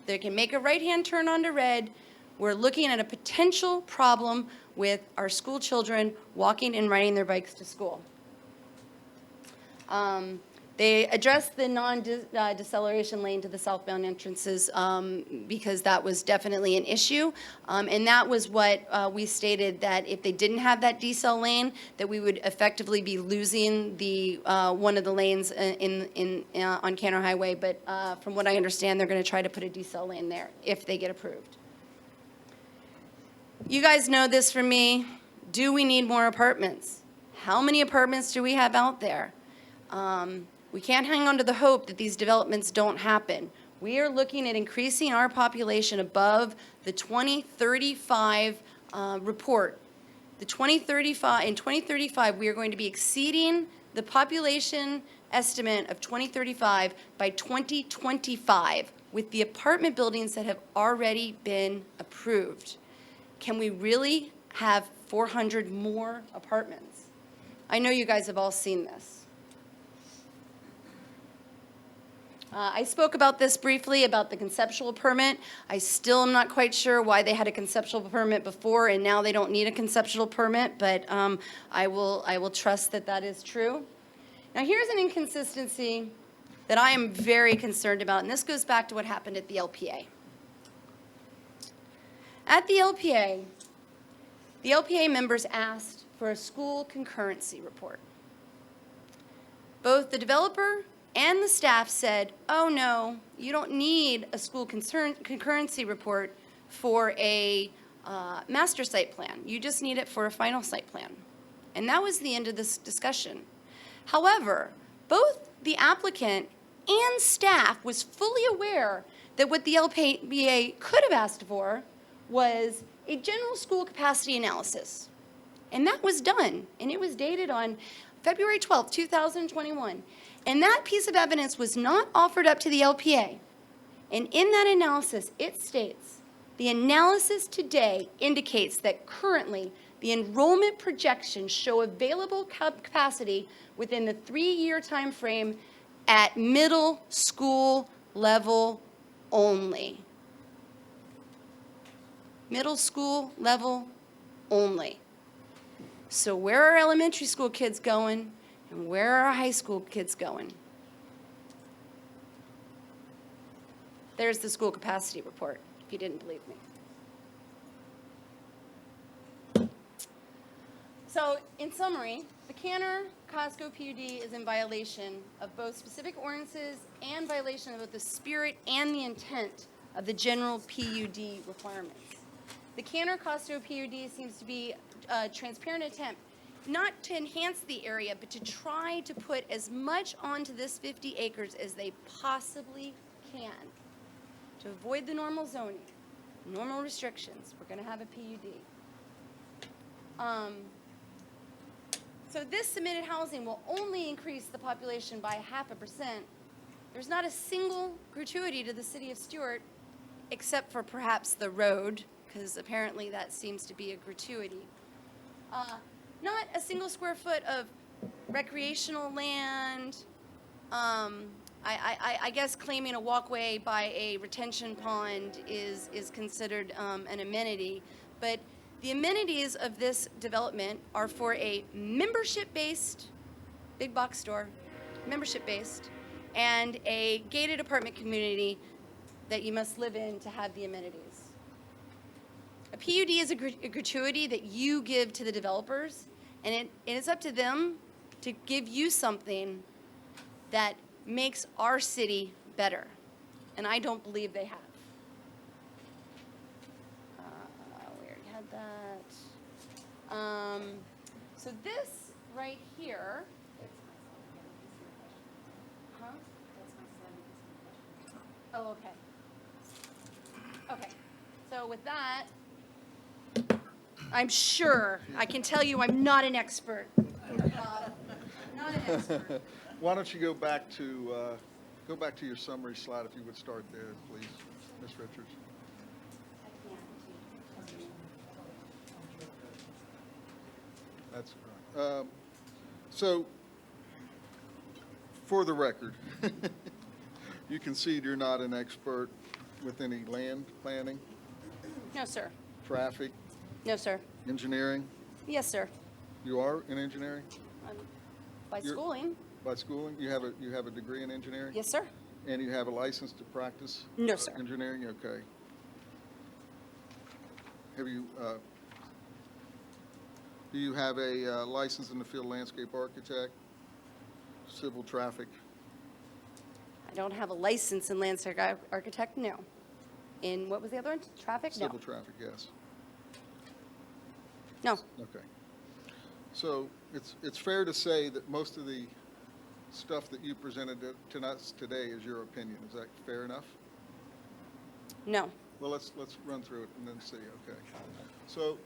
they can make a right-hand turn onto red, we're looking at a potential problem with our school children walking and riding their bikes to school. They addressed the non-deceleration lane to the southbound entrances because that was definitely an issue. And that was what we stated, that if they didn't have that decel lane, that we would effectively be losing the one of the lanes on Canner Highway. But from what I understand, they're going to try to put a decel lane there if they get approved. You guys know this from me. Do we need more apartments? How many apartments do we have out there? We can't hang on to the hope that these developments don't happen. We are looking at increasing our population above the 2035 report. In 2035, we are going to be exceeding the population estimate of 2035 by 2025 with the apartment buildings that have already been approved. Can we really have 400 more apartments? I know you guys have all seen this. I spoke about this briefly, about the conceptual permit. I still am not quite sure why they had a conceptual permit before and now they don't need a conceptual permit, but I will trust that that is true. Now here's an inconsistency that I am very concerned about, and this goes back to what happened at the LPA. At the LPA members asked for a school concurrency report. Both the developer and the staff said, oh no, you don't need a school concurrency report for a master site plan. You just need it for a final site plan. And that was the end of this discussion. However, both the applicant and staff was fully aware that what the LPA could have asked for was a general school capacity analysis. And that was done, and it was dated on February 12th, 2021. And that piece of evidence was not offered up to the LPA. And in that analysis, it states, the analysis today indicates that currently the enrollment projections show available capacity within the 3-year time frame at middle school level only. Middle school level only. So where are elementary school kids going? And where are high school kids going? There's the school capacity report, if you didn't believe me. So, in summary, the Canner Costco PUD is in violation of both specific ordinances and violation of both the spirit and the intent of the general PUD requirements. The Canner Costco PUD seems to be a transparent attempt not to enhance the area, but to try to put as much onto this 50 acres as they possibly can to avoid the normal zoning. normal restrictions. We're gonna have a PUD. So this submitted housing will only increase the population by 0.5%. There's not a single gratuity to the city of Stuart, except for perhaps the road, because apparently that seems to be a gratuity. Not a single square foot of recreational land. I guess claiming a walkway by a retention pond is considered an amenity, but the amenities of this development are for a membership-based big box store, membership-based, and a gated apartment community that you must live in to have the amenities. A PUD is a gratuity that you give to the developers, and it's up to them to give you something that makes our city better. And I don't believe they have. We already had that. So this right here. Huh? Oh, okay. Okay. So with that, I'm sure, I can tell you I'm not an expert. Not an expert. Why don't you go back to your summary slide, if you would start there, please, Ms. Richards. That's right. So, for the record, you concede you're not an expert with any land planning, No, sir. traffic, No, sir. engineering? Yes, sir. You are in engineering? By You're- schooling. By schooling? You have a degree in engineering? Yes, sir. And you have a license to practice? No, sir. Engineering, okay. Have you, do you have a license in the field landscape architect, civil traffic? I don't have a license in landscape architect, no. In, what was the other one? Traffic? No. Civil traffic, yes. No. Okay. So it's fair to say that most of the stuff that you presented to us today is your opinion. Is that fair enough? No. Well, let's run through it and then see, okay. So,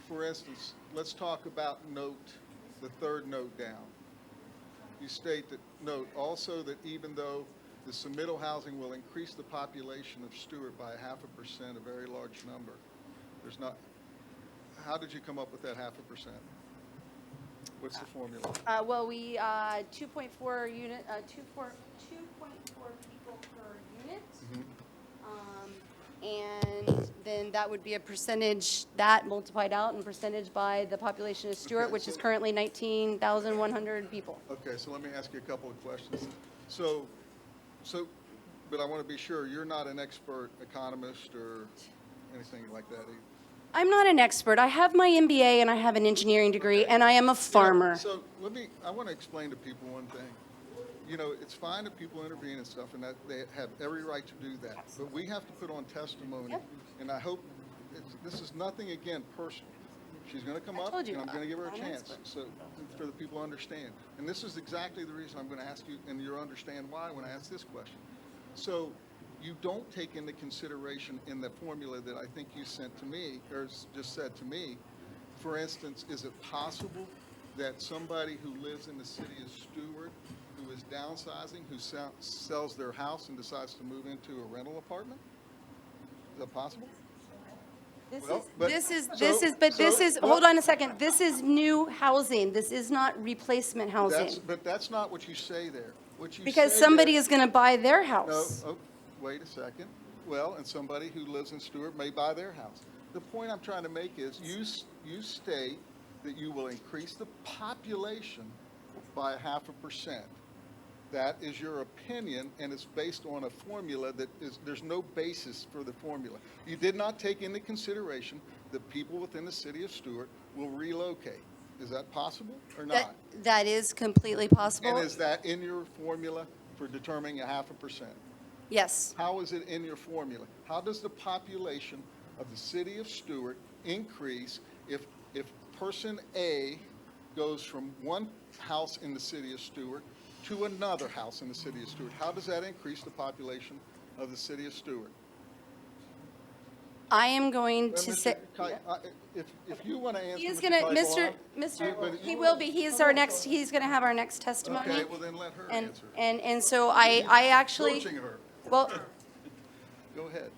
for instance, let's talk about the third note down. You state that, note also that even though the submittal housing will increase the population of Stuart by 0.5%, a very large number, there's not, how did you come up with that 0.5%? What's the formula? Well, we, 2.4 unit, 2.4 people per unit. And then that would be a percentage, that multiplied out in percentage by the population of Stuart, Okay, which is so- currently 19,100 people. Okay, so let me ask you a couple of questions. So, but I want to be sure, you're not an expert economist or anything like that either? I'm not an expert. I have my MBA and I have an engineering degree, and I am a farmer. So I want to explain to people one thing. You know, it's fine if people intervene and stuff, and that they have every right to do that. But we have to put on testimony, and I hope, this is nothing, again, personal. She's going to come up, told you, and I'm going to give her a I'm an chance, expert. so, for the people to understand. And this is exactly the reason I'm going to ask you, and you'll understand why when I ask this question. So, you don't take into consideration in the formula that I think you sent to me, or just said to me, for instance, is it possible that somebody who lives in the city of Stuart, who is downsizing, who sells their house and decides to move into a rental apartment? Is that possible? Hold on a second. This is new housing. This is not replacement housing. But that's not what you say there. What you Because say somebody there- is going to buy their No, house. oh, wait a second. Well, and somebody who lives in Stuart may buy their house. The point I'm trying to make is you state that you will increase the population by 0.5%. That is your opinion, and it's based on a formula that is, there's no basis for the formula. You did not take into consideration that people within the city of Stuart will relocate. Is that possible or not? That is completely possible. And is that in your formula for determining 0.5%? Yes. How is it in your formula? How does the population of the city of Stuart increase if person A goes from one house in the city of Stuart to another house in the city of Stuart? How does that increase the population of the city of Stuart? I am going to Mr. say, If you want to answer. he is Mr. going to, Keuseloff, he will be, he's going to have our next testimony. Okay, well then let her And, answer. and so I actually, Coaching her. well, Go ahead.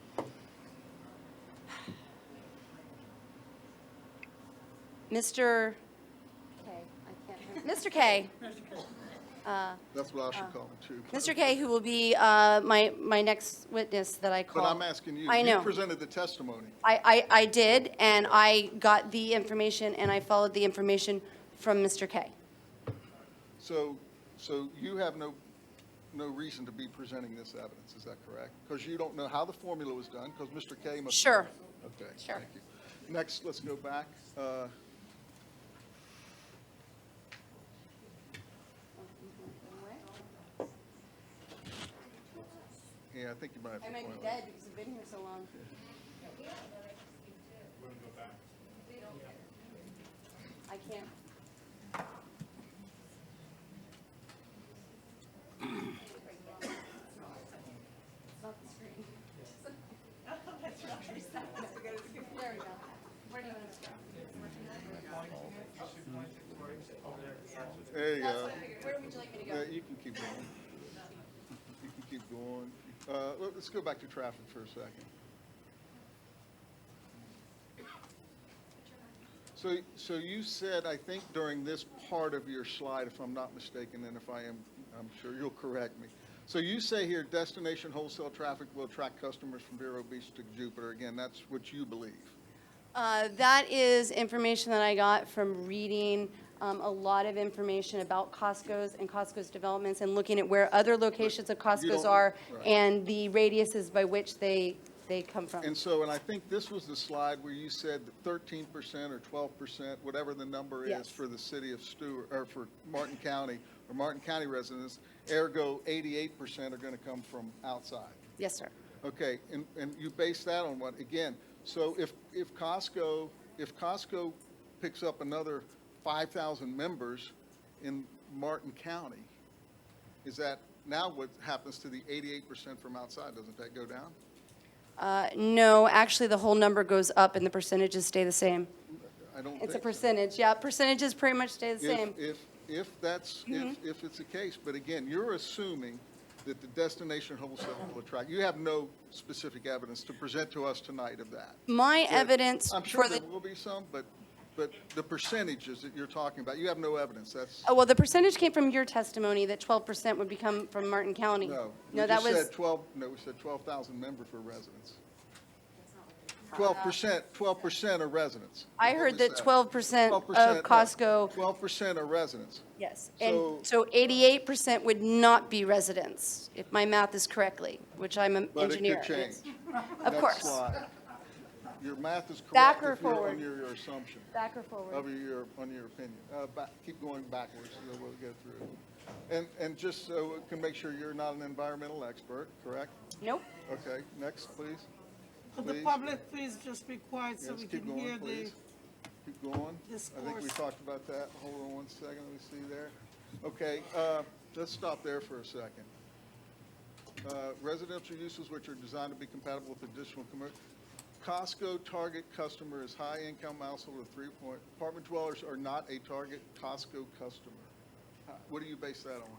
Mr. K, I can't, Mr. K, That's what I should call him too. Mr. K, who will be my next witness that I call. But I'm asking you. I know. You presented the testimony. I did, and I got the information, and I followed the information from Mr. K. So you have no reason to be presenting this evidence, is that correct? Because you don't know how the formula was done, because Mr. K must. Sure. Okay, Sure. thank you. Next, let's go back. Yeah, I think you might have to. I might point be out. dead because I've been here so long. I can't. It's not the screen. There we go. Where do you want to go? There you go. Where would you like me to go? Yeah, you can keep going. You can keep going. Let's go back to traffic for a second. So you said, I think during this part of your slide, if I'm not mistaken, and if I am, I'm sure you'll correct me. So you say here, destination wholesale traffic will attract customers from Vero Beach to Jupiter. Again, that's what you believe. That is information that I got from reading a lot of information about Costco's and Costco's developments and looking at where other locations of Costco's don't- are right. and the radiuses by which they come from. And so, and I think this was the slide where you said that 13% or 12%, whatever the number is Yes. for the city of Stuart, or for Martin County, or Martin County residents, ergo 88% are going to come from outside. Yes, sir. Okay, and you base that on what? Again, so if Costco picks up another 5,000 members in Martin County, is that now what happens to the 88% from outside? Doesn't that go down? No, actually, the whole number goes up and the percentages stay the same. I don't think It's a so. percentage, yeah, percentages pretty much stay the same. If that's, if it's the case, but again, you're assuming that the destination wholesale will attract, you have no specific evidence to present to us tonight of that. My That- evidence I'm sure for there the, will be some, but the percentages that you're talking about, you have no evidence, that's, oh, well, the percentage came from your testimony that 12% would become from Martin County. no. No, We that just was, said 12, no, we said 12,000 members for residents. 12% are residents. I is what heard we that said. 12% 12%, of no, Costco, 12% are residents. yes. So- And so 88% would not be residents, if my math is correctly, which I'm an But it engineer. could change. Of Next course. slide. Your math is Back correct or if you're forward? on your assumption. Back or forward? On your opinion. Keep going backwards, so that we'll get through. And just so we can make sure you're not an environmental expert, correct? Nope. Okay, next, please. Could the Please. public please just be quiet so Yes, we keep can hear going, the please. Keep going. I think we discourse? talked about that. Hold on one second, let me see there. Okay, let's stop there for a second. Residential uses which are designed to be compatible with additional commercial. Costco target customer is high-income household of 3 point. Apartment dwellers are not a target Costco customer. What do you base that on?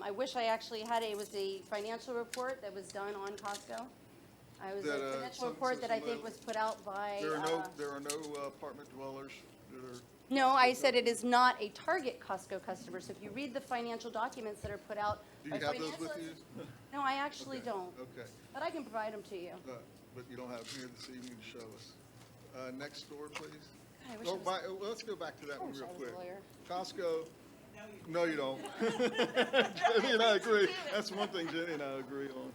I wish I actually had it was a financial report that was done on Costco. I was That, a financial some- report that I some, think was put out by. There are no apartment dwellers that are. No, I said it is not a target Costco customer. So if you read the financial documents that are put out. Do by you have those financial- with you? No, I actually don't. Okay. But I can provide them to you. But you don't have them here this evening to show us. Next door, please. I wish I Oh, was- well, let's go back to that I one wish real I was a quick. lawyer. Costco, no, you don't. Jenny and I agree. That's one thing Jenny and I agree on.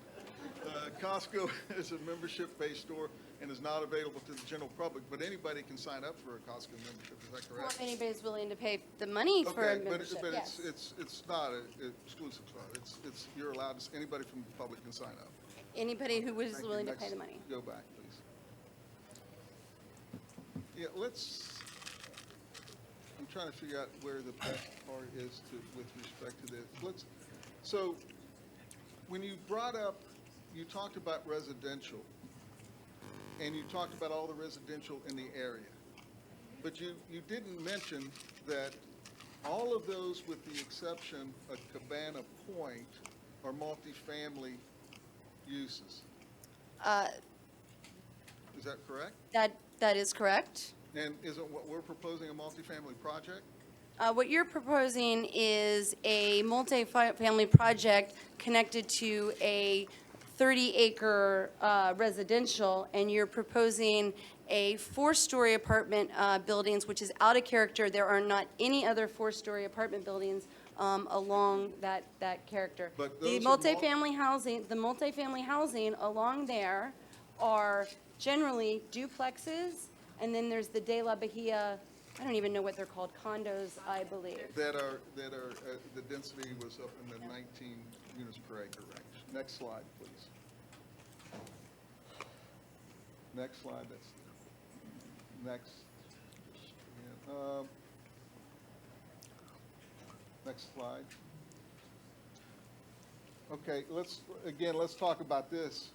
Costco is a membership-based store and is not available to the general public, but anybody can sign up for a Costco membership, is that Well, correct? if anybody's willing to pay the money for a Okay, but membership, yes. it's not an exclusive club. It's, you're allowed, anybody from the public can sign up. Anybody who was Thank you. willing to Next, pay the money. Go back, please. Yeah, I'm trying to figure out where the best part is with respect to this. So, when you talked about residential, and you talked about all the residential in the area. But you didn't mention that all of those, with the exception of Cabana Point, are multifamily uses. Is that correct? That is correct. And isn't what we're proposing a multifamily project? What you're proposing is a multifamily project connected to a 30-acre residential, and you're proposing a 4-story apartment buildings, which is out of character. There are not any other 4-story apartment buildings along that character. But The those are multifamily housing along there are generally duplexes, and then there's the De La Bahia, I don't even know what they're called, condos, I believe. That are, the density was up in the 19 units per acre range. Next slide, please. Next slide, that's, next. Next slide. Okay, let's talk about this.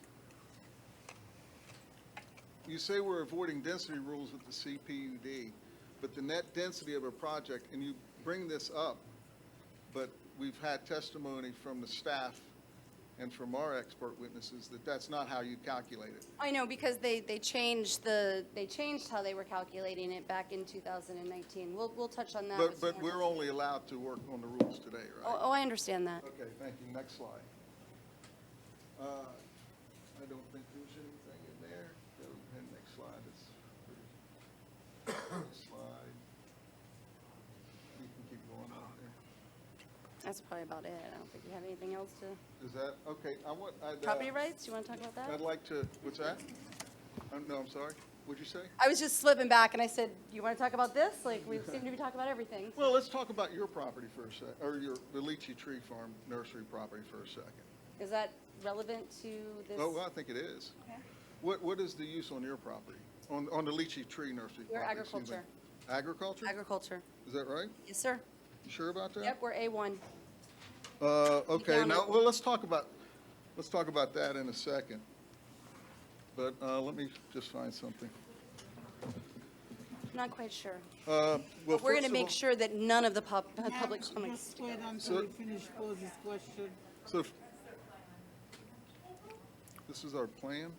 You say we're avoiding density rules with the CPUD, but the net density of a project, and you bring this up, but we've had testimony from the staff and from our expert witnesses that that's not how you calculate it. I know, because they changed how they were calculating it back in 2019. We'll touch on that. with some But more we're only allowed to work on the rules today, right? Oh, I understand that. Okay, thank you. Next slide. I don't think there's anything in there. Go ahead, next slide. It's pretty. Next slide. You can keep going on there. That's probably about it. I don't think you have anything else to. Is that, okay, Property rights, do you want to talk about that? I'd like to, what's that? No, I'm sorry. What'd you say? I was just slipping back and I said, you want to talk about this? Like, we seem to be talking about everything. Well, let's talk about your property for a sec, or the Lychee Tree Farm nursery property for a second. Is that relevant to this? Oh, well, I think it is. Okay. What is the use on your property? On the Lychee Tree nursery? We're property, excuse me. agriculture. Agriculture? Agriculture. Is that right? Yes, sir. You sure about that? Yep, we're A1. Okay, Down now, it. well, let's talk about that in a second. But let me just find something. Not quite sure. Well, But we're going first to of make all- sure that none of the public comments. Just wait until we finish posing question. So, this is our plan?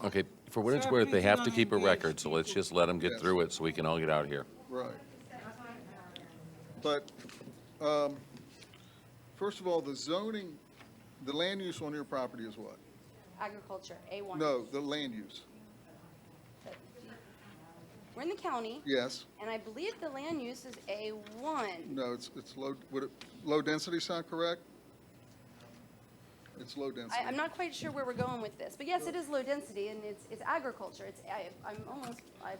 Okay, for what it's Sir, worth, they please have to don't keep a engage record, so let's just let them get Yes. through it so we can all get out of here. Right. But, first of all, the zoning, the land use on your property is what? Agriculture, A1. No, the land use. We're in the county, Yes. and I believe the land use is A1. No, it's low, low density sound correct? It's low density. I'm not quite sure where we're going with this, but yes, it is low density, and it's agriculture.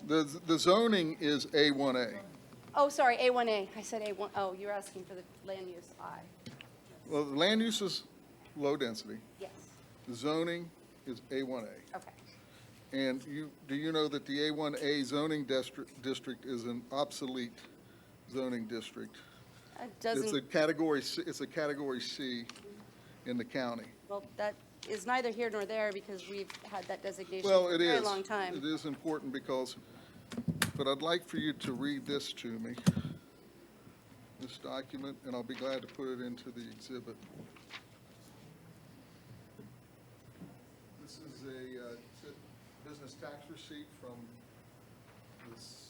The zoning is A1A. Oh, sorry, A1A. I said A1, oh, you're asking for the land use, I. Well, the land use is low density. Yes, The zoning is A1A. okay. And do you know that the A1A zoning district is an obsolete zoning district? It It's a doesn't, category C in the county. well, that is neither here nor there because we've had that designation Well, for a it very is. long time. It is important because, but I'd like for you to read this to me, this document, and I'll be glad to put it into the exhibit. This is a business tax receipt from this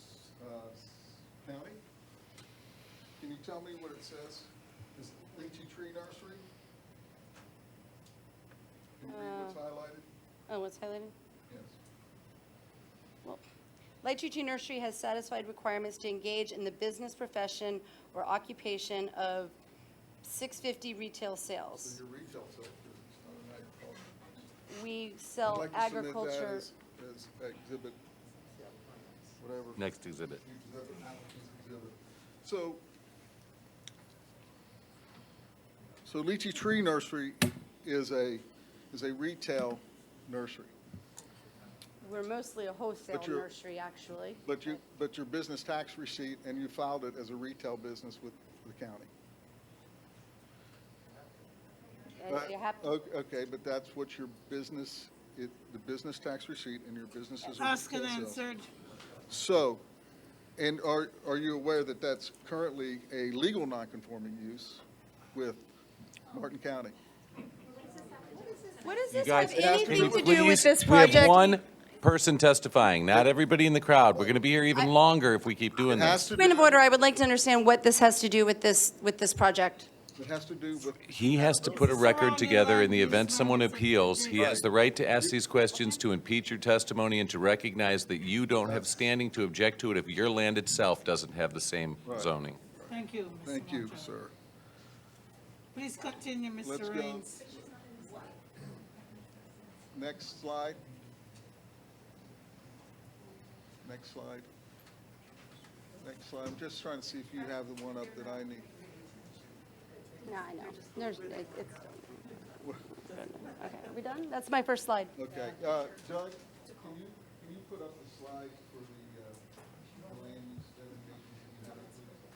county. Can you tell me what it says? Is it Lychee Tree Nursery? Can you read what's highlighted? Oh, what's highlighted? Yes. Well, Lychee Tree Nursery has satisfied requirements to engage in the business profession or occupation of 650 retail So sales. your retail sales business, not an agriculture business. We I'd sell like to submit that agriculture. as exhibit, whatever. Next exhibit. Exhibit. So Lychee Tree Nursery is a retail nursery, We're mostly a wholesale But you're- nursery, actually. but your business tax receipt, and you filed it as a retail business with the county. And you have to, Okay, but that's what your business the business tax receipt and your businesses. Asked and answered. So, and are you aware that that's currently a legal nonconforming use with Martin County? What does You this guys, have anything to do please, with this we have project? one person testifying, not everybody in the crowd. We're going to be here even longer if we keep doing this. Point of order, I would like to understand what this has to do with this project. It has to do with, He has to put a record together in the event someone appeals. He has the right to ask these questions, to impeach your testimony, and to recognize that you don't have standing to object to it if your land itself doesn't have the same Right. zoning. Thank you, Mr. thank you, Martin. sir. Please continue, Let's Mr. go. Raines. Next slide. Next slide. Next slide. I'm just trying to see if you have the one up that I need. No, I know. It's done. Okay, are we done? That's my first slide. Okay, Doug, can you put up the slide for the land use designations that you have, please?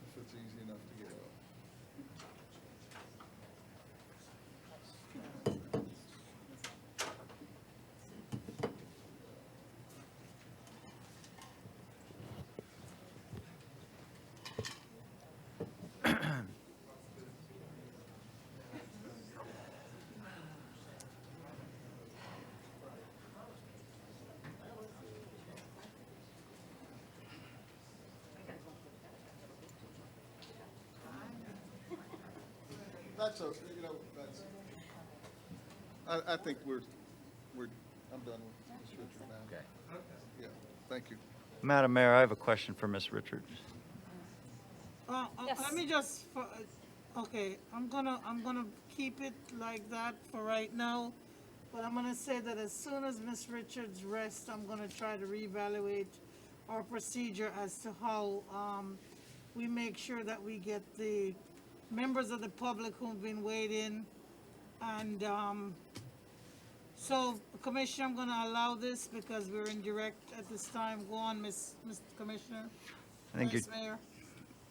If it's easy enough to get up. That's, that's, I think I'm done with Ms. Richard now. Okay. Yeah, thank you. Madam Mayor, I have a question for Ms. Richards. Let me just, okay, I'm gonna keep it like that for right now, but I'm gonna say that as soon as Ms. Richards rests, I'm gonna try to reevaluate our procedure as to how, we make sure that we get the members of the public who've been waiting. And, so, Commissioner, I'm gonna allow this because we're in direct at this time. Go on, Mr. Commissioner. I think Vice Mayor.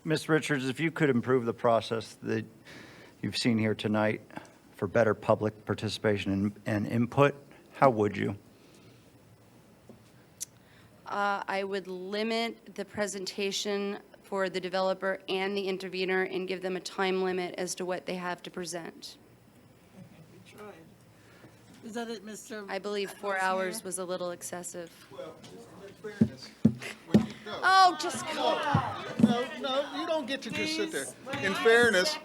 Ms. Richards, if you could improve the process that you've seen here tonight for better public participation and input, how would you? I would limit the presentation for the developer and the intervener and give them a time limit as to what they have to present. We tried. Is that it, Mr.? I believe 4 Vice hours Mayor? was a little excessive. Well, in fairness, when you go. Oh, just come on. No, you don't get to just sit there. In fairness,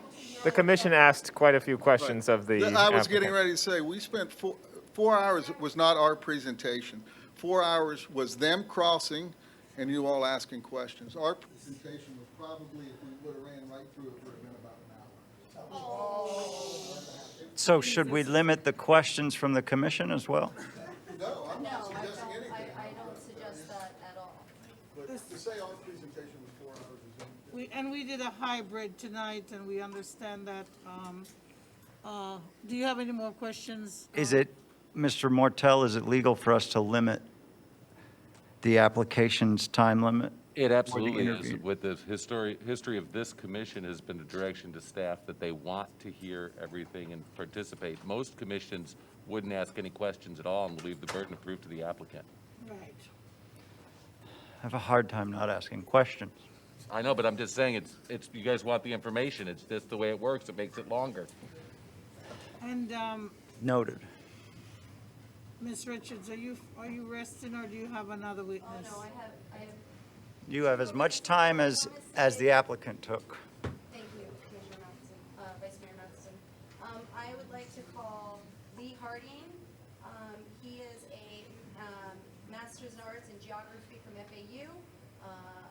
The commission asked quite a few questions of the I was getting applicant. ready to say, we spent 4 hours, was not our presentation. 4 hours was them crossing and you all asking questions. Our presentation was probably, if we would have ran right through it, would have been about an hour. So should we limit the questions from the commission as well? No, I'm not suggesting anything. I don't suggest that at all. But to say our presentation was 4 hours is We did a hybrid tonight, and we understand that. Do you have any more questions? Is it, Mr. Mortel, is it legal for us to limit the application's time limit? It absolutely interview. is. With the history of this commission has been a direction to staff that they want to hear everything and participate. Most commissions wouldn't ask any questions at all and will leave the burden of proof to the applicant. Right. I have a hard time not asking questions. I know, but I'm just saying, it's, you guys want the information. It's just the way it works. It makes it longer. And, Noted. Ms. Richards, are you resting, or do you have another witness? No, I have, You have as much time as the applicant took. thank you, Commissioner Matheson, Vice Mayor Matheson. I would like to call Lee Harding. He is a Master's in Arts in Geography from FAU,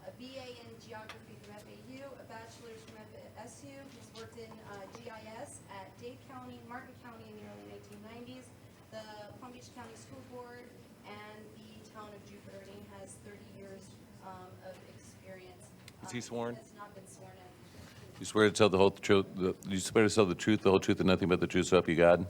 a BA in Geography from FAU, a Bachelor's from FSU. He's worked in GIS at Dade County, Martin County in the early 1990s, the Palm Beach County School Board, and the town of Jupiter. And he has 30 years of experience. Is he sworn? He has not been sworn in. You swear to tell the whole truth, you swear to tell the truth, the whole truth, and nothing but the truth, so help you God?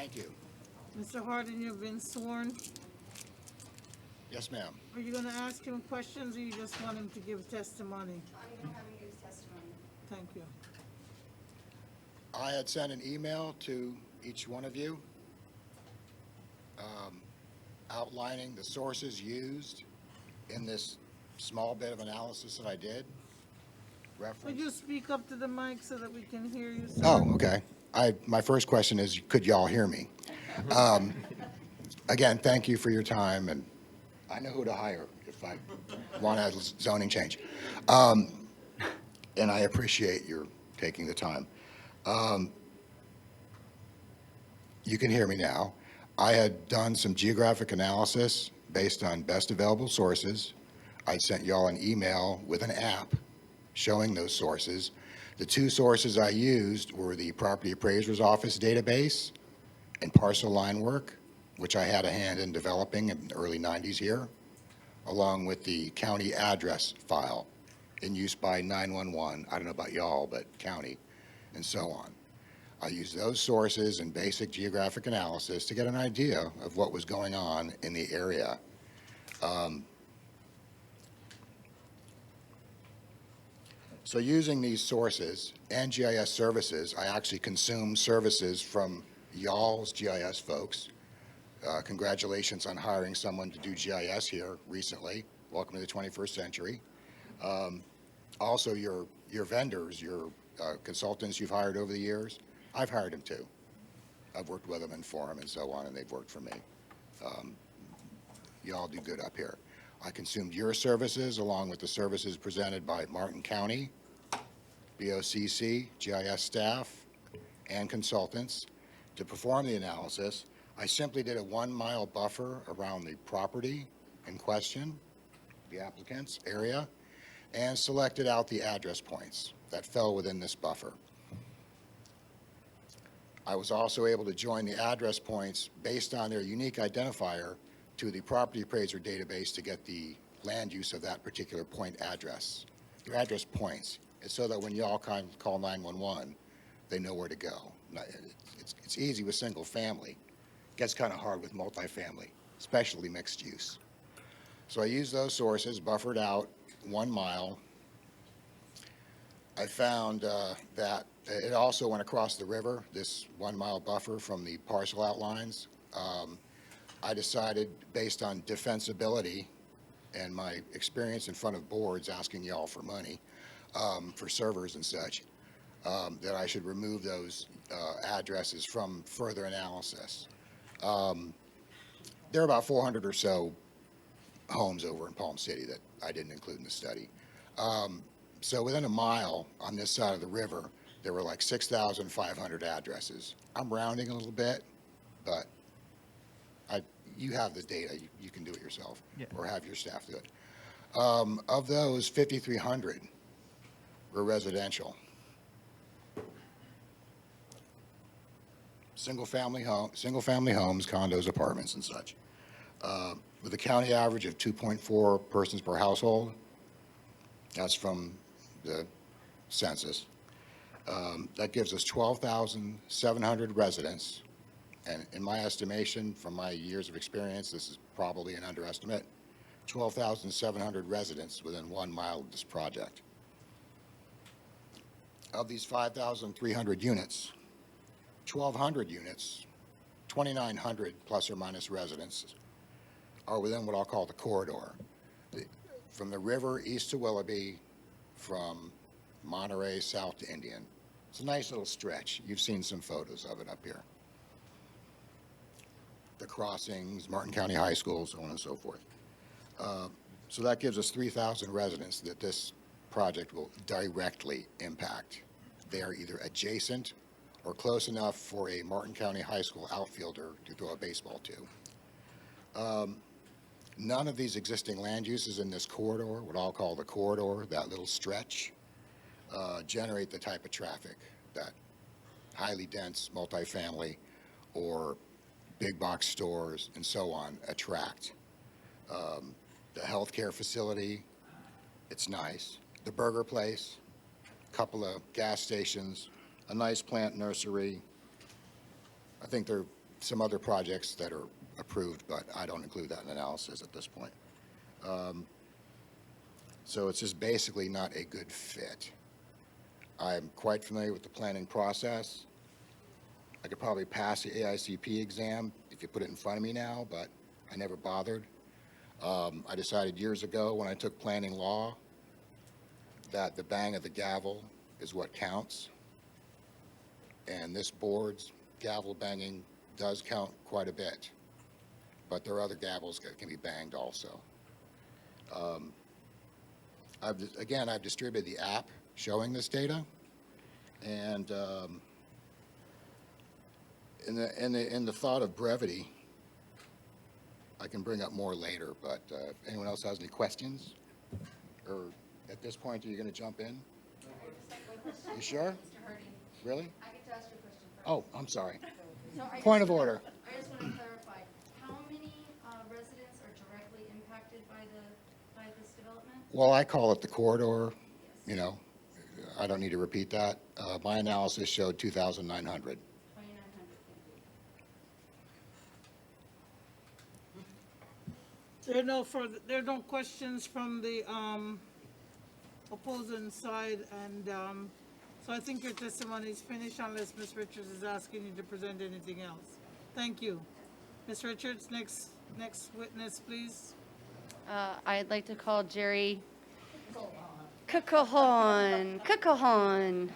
Thank you. Mr. Harden, you've been sworn. Yes, ma'am. Are you going to ask him questions, or you just want him to give testimony? I'm going to have him give testimony. Thank you. I had sent an email to each one of you outlining the sources used in this small bit of analysis that I did. Would you speak up to the mic so that we can hear you, sir? Oh, okay. My first question is, could y'all hear me? Again, thank you for your time, and I know who to hire if I want a zoning change. And I appreciate your taking the time. You can hear me now. I had done some geographic analysis based on best available sources. I sent y'all an email with an app showing those sources. The two sources I used were the Property Appraiser's Office database and parcel line work, which I had a hand in developing in the early 90s here, along with the county address file in use by 911. I don't know about y'all, but county, and so on. I used those sources and basic geographic analysis to get an idea of what was going on in the area. So using these sources and GIS services, I actually consume services from y'all's GIS folks. Congratulations on hiring someone to do GIS here recently. Welcome to the 21st century. Also, your vendors, your consultants you've hired over the years, I've hired them too. I've worked with them and for them and so on, and they've worked for me. You all do good up here. I consumed your services along with the services presented by Martin County, BOCC, GIS staff, and consultants to perform the analysis. I simply did a 1 mile buffer around the property in question, the applicant's area, and selected out the address points that fell within this buffer. I was also able to join the address points based on their unique identifier to the property appraiser database to get the land use of that particular point address. Your address points, it's so that when y'all call 911, they know where to go. It's easy with single family. It gets kind of hard with multifamily, especially mixed use. So I used those sources, buffered out 1 mile. I found that it also went across the river, this 1 mile buffer from the parcel outlines. I decided, based on defensibility and my experience in front of boards asking y'all for money for servers and such, that I should remove those addresses from further analysis. There are about 400 or so homes over in Palm City that I didn't include in the study. So within a mile on this side of the river, there were like 6,500 addresses. I'm rounding a little bit, but you have the data. You can do it yourself, or have your staff do it. Of those, 5,300 were residential. Single-family homes, condos, apartments, and such. With a county average of 2.4 persons per household. That's from the census. That gives us 12,700 residents. And in my estimation, from my years of experience, this is probably an underestimate. 12,700 residents within 1 mile of this project. Of these 5,300 units, 1,200 units, 2,900 plus or minus residents are within what I'll call the corridor. From the river east to Willoughby, from Monterey south to Indian. It's a nice little stretch. You've seen some photos of it up here. The crossings, Martin County High School, so on and so forth. So that gives us 3,000 residents that this project will directly impact. They are either adjacent or close enough for a Martin County High School outfielder to throw a baseball to. None of these existing land uses in this corridor, what I'll call the corridor, that little stretch, generate the type of traffic that highly dense multifamily or big box stores and so on attract. The healthcare facility, it's nice. The burger place, a couple of gas stations, a nice plant nursery. I think they're some other projects that are approved, but I don't include that in analysis at this point. So it's just basically not a good fit. I'm quite familiar with the planning process. I could probably pass the AICP exam if you put it in front of me now, but I never bothered. I decided years ago when I took planning law that the bang of the gavel is what counts. And this board's gavel banging does count quite a bit, but there are other gavels that can be banged also. I've distributed the app showing this data, and in the thought of brevity, I can bring up more later, but if anyone else has any questions, or at this point, are you going to jump in? You sure? Really? I get to ask you a question first. Oh, I'm sorry. Point of order. I just want to clarify, how many residents are directly impacted by this development? Well, I call it the corridor. You know, I don't need to repeat that. My analysis showed 2,900. 2,900. There are no questions from the opposing side, and so I think your testimony is finished unless Ms. Richards is asking you to present anything else. Thank you. Ms. Richards, next witness, please. I'd like to call Jerry Cacajon. Cacajon.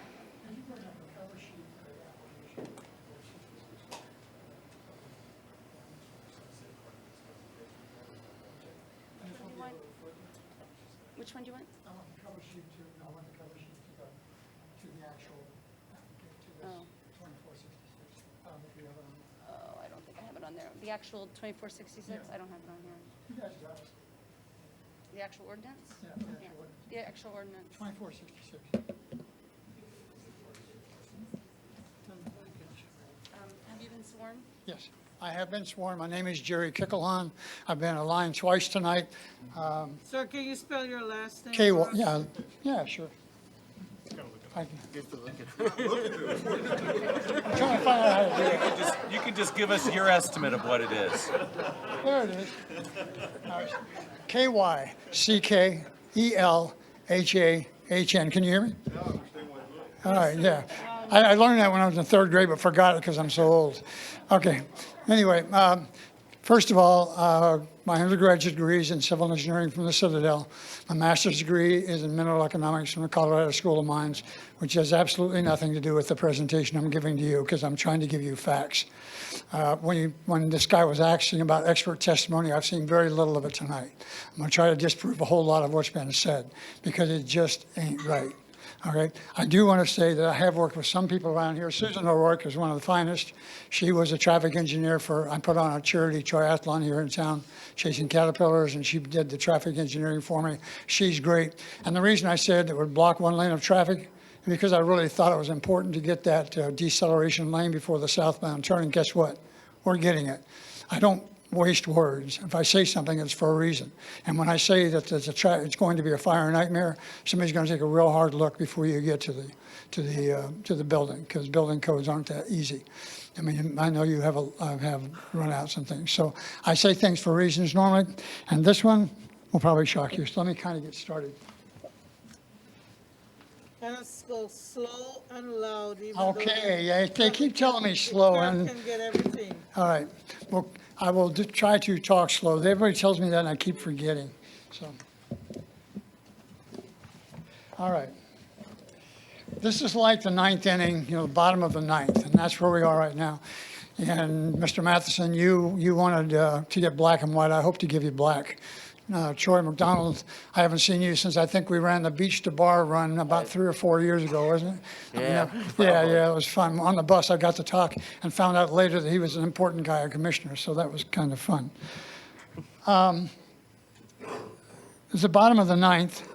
Which one do you want? I want the cover sheet to, I want the cover sheet to the actual applicant, to this Oh. 2466. I don't think we have it on. Oh, I don't think I have it on there. The actual 2466? I don't have it on here. You guys got it. The actual ordinance? Yeah, the actual ordinance. The actual ordinance. 2466. Have you been sworn? Yes, I have been sworn. My name is Jerry Kickelhon. I've been aligned twice tonight. Sir, can you spell your last name? K, for us? yeah, sure. I can- I'm trying to find out how to do it. You can just give us your estimate of what it is. There it is. Kyckelhahn. Can you hear me? All right, yeah. I learned that when I was in third grade, but forgot it because I'm so old. Okay. Anyway, first of all, my undergraduate degree is in civil engineering from the Citadel. My master's degree is in mineral economics from the Colorado School of Mines, which has absolutely nothing to do with the presentation I'm giving to you because I'm trying to give you facts. When this guy was asking about expert testimony, I've seen very little of it tonight. I'm going to try to disprove a whole lot of what's been said because it just ain't right. All right. I do want to say that I have worked with some people around here. Susan O'Rourke is one of the finest. She was a traffic engineer I put on a charity triathlon here in town, chasing caterpillars, and she did the traffic engineering for me. She's great. And the reason I said it would block one lane of traffic is because I really thought it was important to get that deceleration lane before the southbound turn. And guess what? We're getting it. I don't waste words. If I say something, it's for a reason. And when I say that it's going to be a fire nightmare, somebody's going to take a real hard look before you get to the building, because building codes aren't that easy. I mean, I know you have runouts and things. So I say things for reasons normally, and this one will probably shock you. So let me kind of get started. Let's go slow and loud. even though Okay, yeah, they keep telling me slow. Clerk can get everything. All right. Well, I will try to talk slow. Everybody tells me that, and I keep forgetting. So, all right. This is like the ninth inning, the bottom of the ninth, and that's where we are right now. And Mr. Matheson, you wanted to get black and white. I hope to give you black. Troy McDonald, I haven't seen you since I think we ran the beach to bar run about 3 or 4 years ago, wasn't it? Yeah. Yeah, it was fun. On the bus, I got to talk and found out later that he was an important guy, a commissioner, so that was kind of fun. It's the bottom of the ninth.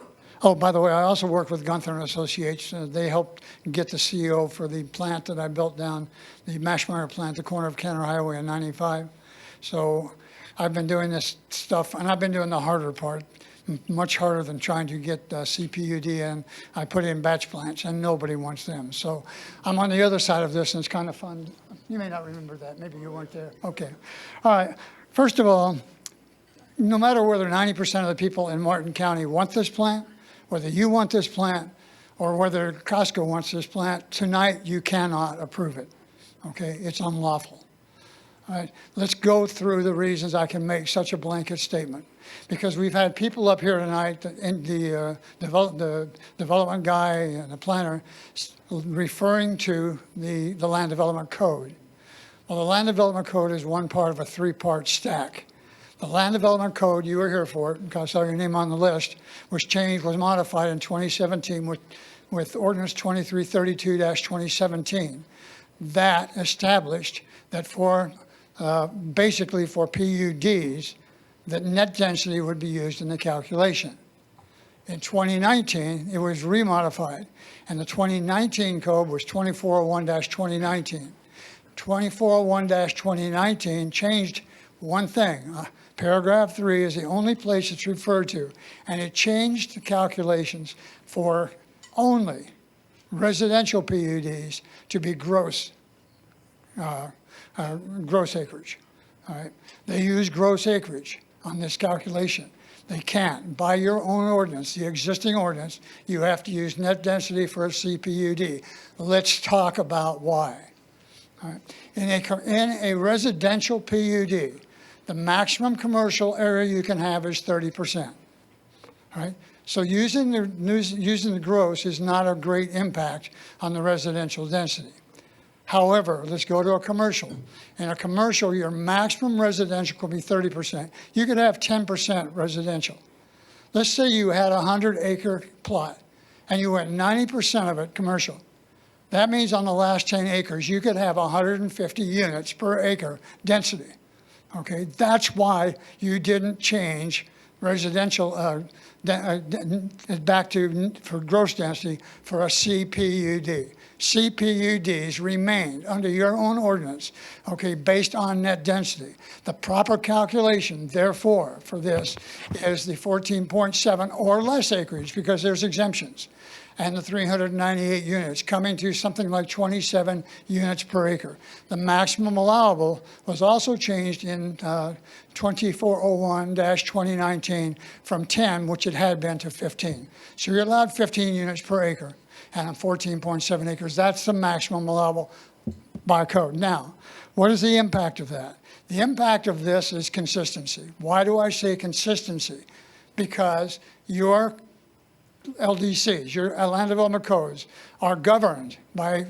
Oh, by the way, I also work with Gunther and Associates. They helped get the CO for the plant that I built down, the Mashmeyer plant, the corner of Kenner Highway and 95. So I've been doing this stuff, and I've been doing the harder part, much harder than trying to get CPUD in. I put in batch plants, and nobody wants them. So I'm on the other side of this, and it's kind of fun You may not remember that. Maybe you weren't there. Okay. All right. First of all, no matter whether 90% of the people in Martin County want this plant, whether you want this plant, or whether Costco wants this plant, tonight you cannot approve it. Okay? It's unlawful. All right, let's go through the reasons I can make such a blanket statement. Because we've had people up here tonight, and the development guy and the planner, referring to the Land Development Code. Well, the Land Development Code is one part of a three-part stack. The Land Development Code, you were here for it, because I saw your name on the list, was modified in 2017 with Ordinance 2332-2017. That established that basically for PUDs, that net density would be used in the calculation. In 2019, it was remodified, and the 2019 code was 2401-2019. 2401-2019 changed one thing. Paragraph 3 is the only place it's referred to, and it changed the calculations for only residential PUDs to be gross acreage. All right. They use gross acreage on this calculation. They can't. By your own ordinance, the existing ordinance, you have to use net density for a CPUD. Let's talk about why. All right. In a residential PUD, the maximum commercial area you can have is 30%. All right. So using the gross is not a great impact on the residential density. However, let's go to a commercial. In a commercial, your maximum residential could be 30%. You could have 10% residential. Let's say you had a 100-acre plot and you went 90% of it commercial. That means on the last 10 acres, you could have 150 units per acre density. Okay, that's why you didn't change residential back to for gross density for a CPUD. CPUDs remained under your own ordinance, okay, based on net density. The proper calculation, therefore, for this is the 14.7 or less acreage, because there's exemptions, and the 398 units, coming to something like 27 units per acre. The maximum allowable was also changed in 2401-2019 from 10, which it had been, to 15. So you're allowed 15 units per acre and 14.7 acres. That's the maximum allowable by code. Now, what is the impact of that? The impact of this is consistency. Why do I say consistency? Because your LDCs, your land development codes, are governed by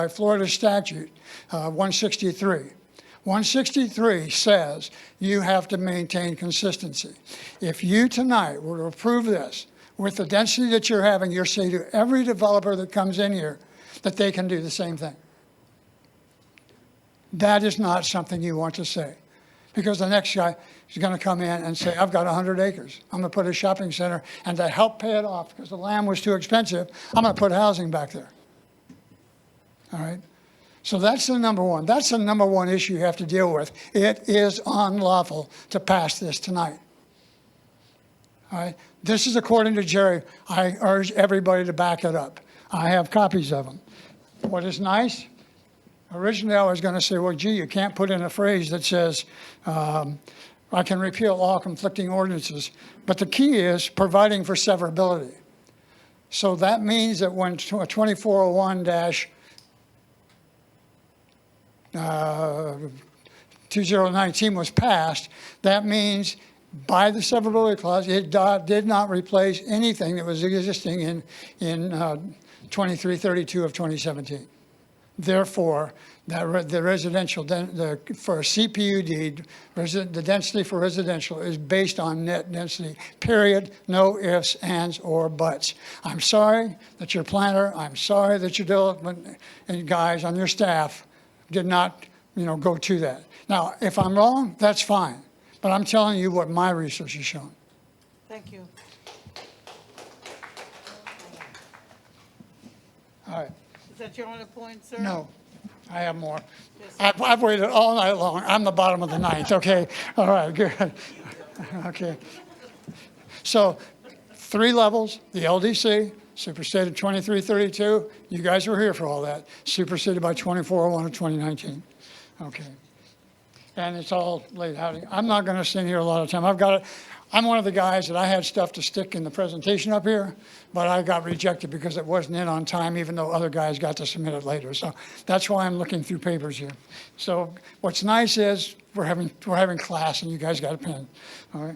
Florida statute 163. 163 says you have to maintain consistency. If you tonight were to approve this with the density that you're having, you're saying to every developer that comes in here that they can do the same thing. That is not something you want to say, because the next guy is going to come in and say, I've got 100 acres. I'm going to put a shopping center, and to help pay it off because the land was too expensive, I'm going to put housing back there. All right? So that's the number one. That's the number one issue you have to deal with. It is unlawful to pass this tonight. All right? This is according to Jerry. I urge everybody to back it up. I have copies of them. What is nice? Originally, I was going to say, well, gee, you can't put in a phrase that says, I can repeal all conflicting ordinances. But the key is providing for severability. So that means that when 2401-2019 was passed, that means by the severability clause, it did not replace anything that was existing in 2332 of 2017. Therefore, the residential, for a CPUD, the density for residential is based on net density, period. No ifs, ands, or buts. I'm sorry that your planner, I'm sorry that your development guys on your staff did not, go to that. Now, if I'm wrong, that's fine. But I'm telling you what my research has shown. Thank you. All right. Is that your only point, sir? No, I have more. I've waited all night long. I'm the bottom of the ninth, okay? All right, good. Okay. So 3 levels, the LDC, Superseded 2332, you guys were here for all that. Superseded by 2401 of 2019. Okay. And it's all laid out. I'm not going to sit here a lot of time. I'm one of the guys that I had stuff to stick in the presentation up here, but I got rejected because it wasn't in on time, even though other guys got to submit it later. So that's why I'm looking through papers here. So what's nice is we're having class and you guys got a pen. All right.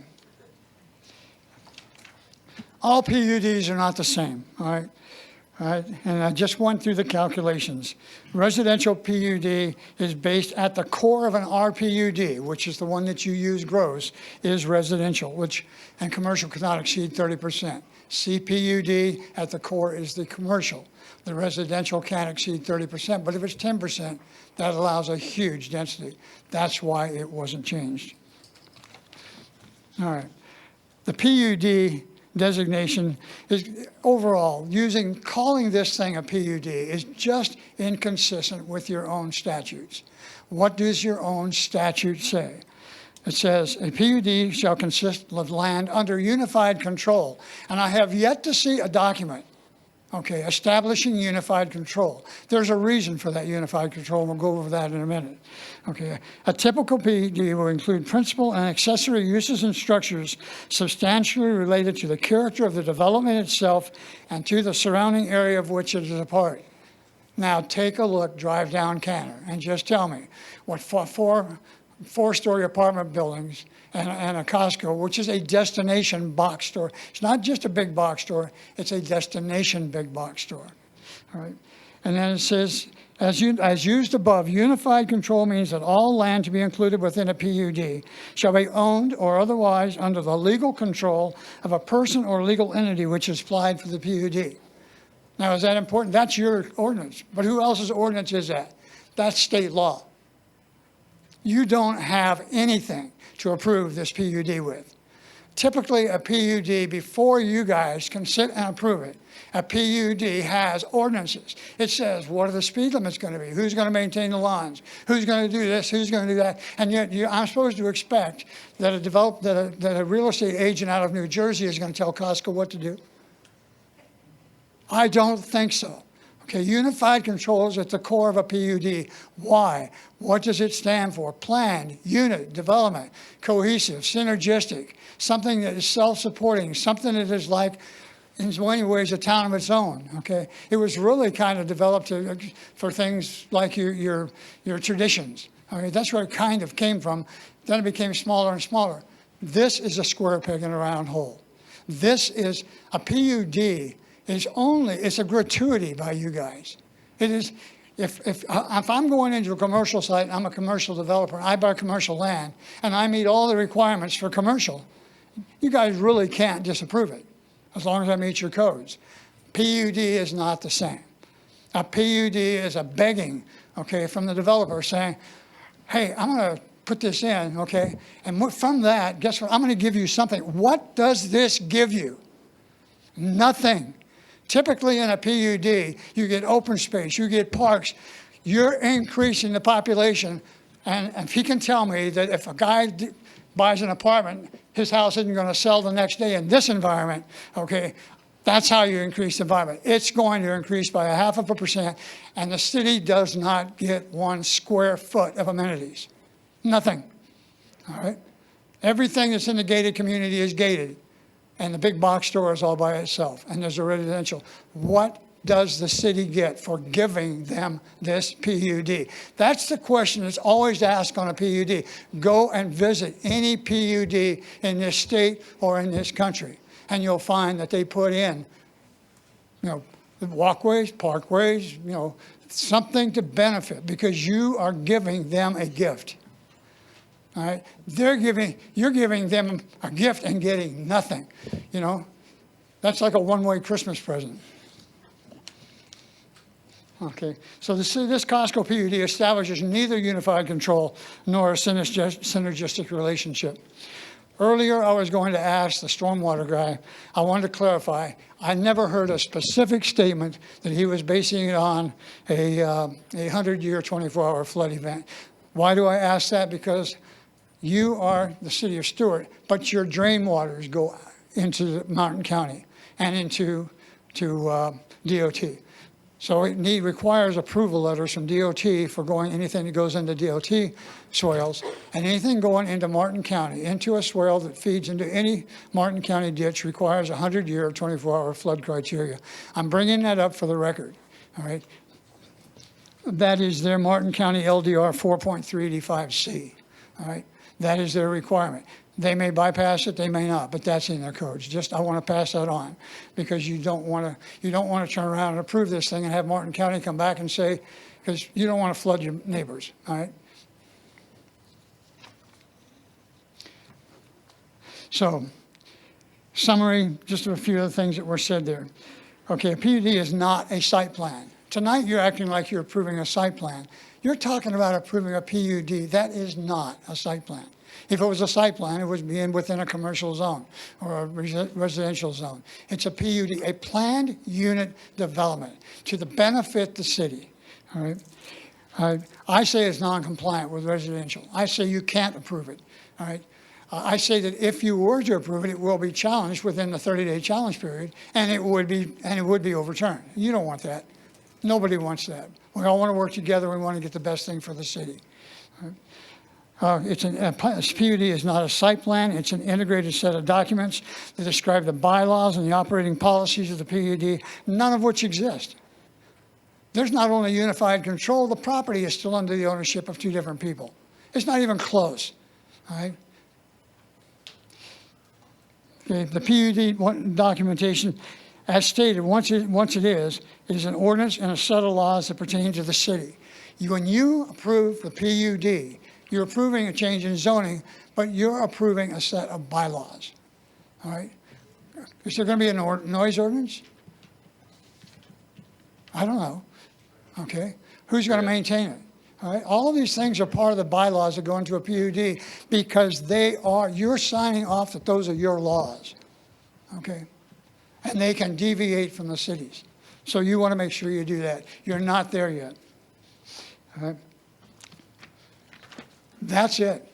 All PUDs are not the same. All right. All right, and I just went through the calculations. Residential PUD is based at the core of an RPUD, which is the one that you use gross, is residential, and commercial cannot exceed 30%. CPUD at the core is the commercial. The residential can't exceed 30%, but if it's 10%, that allows a huge density. That's why it wasn't changed. All right, the PUD designation is overall calling this thing a PUD is just inconsistent with your own statutes. What does your own statute say? It says a PUD shall consist of land under unified control. And I have yet to see a document, okay, establishing unified control. There's a reason for that unified control, and we'll go over that in a minute. Okay, a typical PUD will include principal and accessory uses and structures substantially related to the character of the development itself and to the surrounding area of which it is a part. Now take a look, drive down Canner, and just tell me what four-story apartment buildings and a Costco, which is a destination box store. It's not just a big box store, it's a destination big box store. All right. And then it says, as used above, unified control means that all land to be included within a PUD shall be owned or otherwise under the legal control of a person or legal entity which is applied for the PUD. Now, is that important? That's your ordinance. But who else's ordinance is that? That's state law. You don't have anything to approve this PUD with. Typically, a PUD, before you guys can sit and approve it, a PUD has ordinances. It says, what are the speed limits going to be? Who's going to maintain the lawns? Who's going to do this? Who's going to do that? And yet, I'm supposed to expect that a real estate agent out of New Jersey is going to tell Costco what to do? I don't think so. Okay, unified control is at the core of a PUD. Why? What does it stand for? Planned, unit, development, cohesive, synergistic, something that is self-supporting, something that is like, in many ways, a town of its own, okay? It was really kind of developed for things like your traditions. Okay, that's where it kind of came from. Then it became smaller and smaller. This is a square peg in a round hole. This is a PUD. It's a gratuity by you guys. It is, if I'm going into a commercial site, I'm a commercial developer, I buy commercial land, and I meet all the requirements for commercial, you guys really can't disapprove it, as long as I meet your codes. PUD is not the same. A PUD is a begging, okay, from the developer saying, hey, I'm going to put this in, okay, and from that, guess what, I'm going to give you something. What does this give you? Nothing. Typically in a PUD, you get open space, you get parks, you're increasing the population. And if he can tell me that if a guy buys an apartment, his house isn't going to sell the next day in this environment, okay, that's how you increase the environment. It's going to increase by 0.5%, and the city does not get 1 square foot of amenities. Nothing. All right? Everything that's in the gated community is gated. And the big box store is all by itself, and there's a residential. What does the city get for giving them this PUD? That's the question that's always asked on a PUD. Go and visit any PUD in this state or in this country, and you'll find that they put in, walkways, parkways, something to benefit, because you are giving them a gift. All right, you're giving them a gift and getting nothing. That's like a one-way Christmas present. Okay, so this Costco PUD establishes neither unified control nor a synergistic relationship. Earlier, I was going to ask the stormwater guy, I wanted to clarify, I never heard a specific statement that he was basing it on a 100-year, 24-hour flood event. Why do I ask that? Because you are the city of Stuart, but your drain waters go into Mountain County and into DOT. So it requires approval letters from DOT for anything that goes into DOT soils, and anything going into Martin County, into a swale that feeds into any Martin County ditch requires a 100-year, 24-hour flood criteria. I'm bringing that up for the record, all right? That is their Martin County LDR 4.385C, all right? That is their requirement. They may bypass it, they may not, but that's in their codes. Just, I want to pass that on, because you don't want to turn around and approve this thing and have Martin County come back and say, because you don't want to flood your neighbors, all right? So, summary, just a few of the things that were said there. Okay, a PUD is not a site plan. Tonight, you're acting like you're approving a site plan. You're talking about approving a PUD. That is not a site plan. If it was a site plan, it would be within a commercial zone or a residential zone. It's a PUD, a planned unit development to benefit the city. All right. I say it's non-compliant with residential. I say you can't approve it. All right. I say that if you were to approve it, it will be challenged within the 30-day challenge period, and it would be overturned. You don't want that. Nobody wants that. We all want to work together. We want to get the best thing for the city. PUD is not a site plan. It's an integrated set of documents that describe the bylaws and the operating policies of the PUD, none of which exist. There's not only unified control, the property is still under the ownership of two different people. It's not even close. All right? Okay, the PUD documentation, as stated, once it is an ordinance and a set of laws that pertain to the city. When you approve the PUD, you're approving a change in zoning, but you're approving a set of bylaws. All right? Is there going to be a noise ordinance? I don't know. Okay? Who's going to maintain it? All right? All of these things are part of the bylaws that go into a PUD because you're signing off that those are your laws. Okay? And they can deviate from the cities. So you want to make sure you do that. You're not there yet. All right? That's it.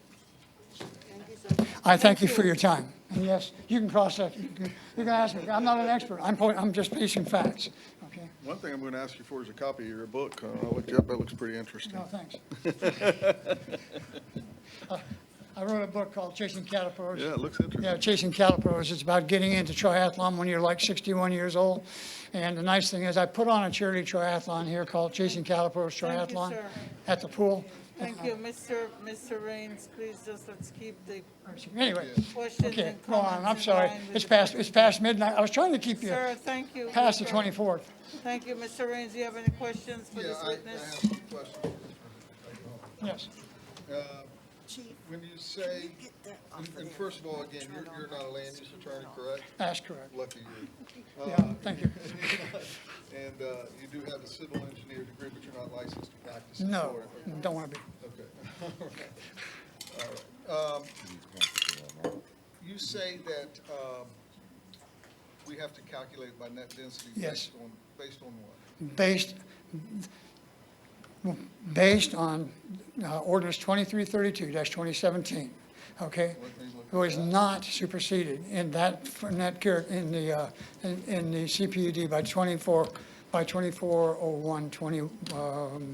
I thank you for your time. And yes, you can cross that. You can ask me. I'm not an expert. I'm just facing facts. Okay. One thing I'm going to ask you for is a copy of your book. I looked it up. That looks pretty interesting. No, thanks. I wrote a book called Chasing Caterpillars. Yeah, it looks interesting. Yeah, Chasing Caterpillars. It's about getting into triathlon when you're like 61 years old. And the nice thing is I put on a charity triathlon here called Chasing Caterpillars Thank you, Triathlon sir. at the pool. Thank you, Mr. Raines, please let's keep the Anyway, questions okay, and go on. comments I'm in sorry. line with It's past midnight. I was trying to keep you Sir, thank you. past the Mr. 24th. Thank you, Mr. Raines. Do you have any questions for this I witness? have some questions. Yes. When you say, and first of all, again, you're not a land use attorney, correct? That's correct. Lucky you. Yeah, thank you. And you do have a civil engineer degree, but you're not licensed to practice in No, Florida. don't want to be. Okay. All right. You say that we have to calculate by net density Yes. based on what? Based on ordinance 2332-2017, okay? It was not superseded in the CPUD by 24/01/2021,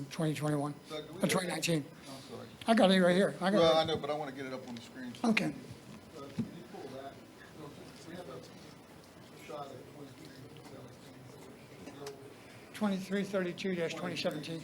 2019. I'm sorry. I got it right here. Well, I know, but I want to get it up on the screen. Okay. Can you pull that? We have a shot at 2332-2017.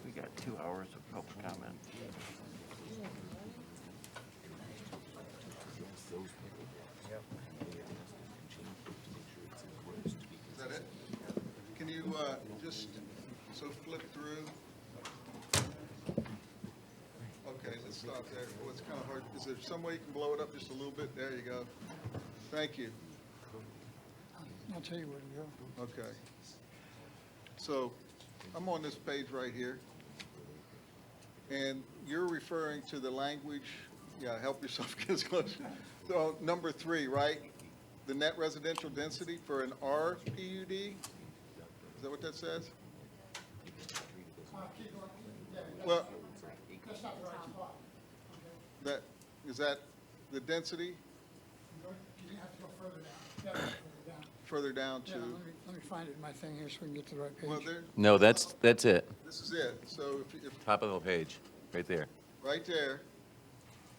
We got 2 hours of public comment. Is that it? Can you just, flip through? Okay, let's stop there. Well, it's kind of hard. Is there some way you can blow it up just a little bit? There you go. Thank you. I'll tell you where to go. Okay. So I'm on this page right here. And you're referring to the language, yeah, help yourself get as close. So, number 3, right? The net residential density for an RPUD? Is that what that says? Well, That's not the right spot. that, is that the density You have to go further down. Yeah, further down Yeah, to? let me find it in my thing here so we can get to the right page. Well, there, No, that's it. this is it. So if Top of the page, right there. right there,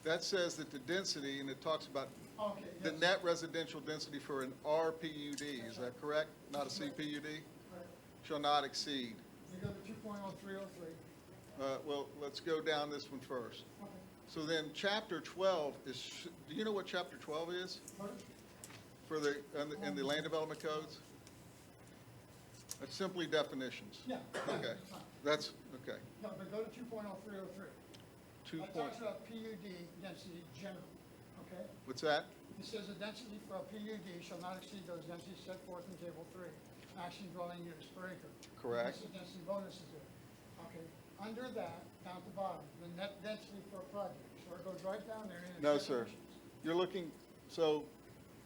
that says that the density, and it talks about Okay, the yes. net residential density for an RPUD, is that correct? Not a CPUD? Shall not exceed. We go to 2.0303. Well, let's go down this one first. So then, chapter 12 is, do you know what chapter 12 is? For the, in the land development codes? That's simply definitions. Yeah. Okay, that's, okay. No, but go to 2.0303. 2 That point, talks about PUD density general, okay? what's that? It says the density for a PUD shall not exceed those densities set forth in table 3, maximum dwelling units per acre. Correct. This is density bonuses there. Okay, under that, down at the bottom, the net density for a project, so it goes right down there. in the No, sir. definitions. You're looking, so,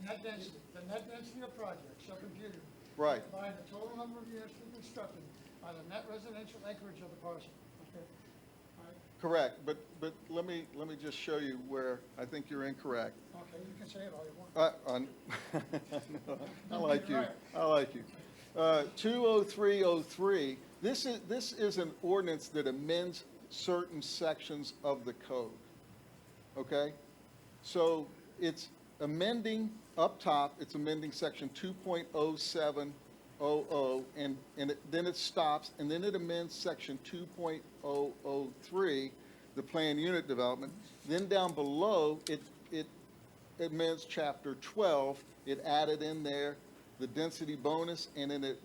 Net density, the net density of project shall compute right, by the total number of units to be constructed by the net residential acreage of the parcel, okay? All right, correct, but let me just show you where I think you're incorrect. okay, you can say it all you want. I like you, I like you. 20303, this is an ordinance that amends certain sections of the code, okay? So it's amending, up top, it's amending section 2.0700, then it stops, and then it amends section 2.003, the plan unit development. Then down below, it amends chapter 12. It added in there the density bonus, and then it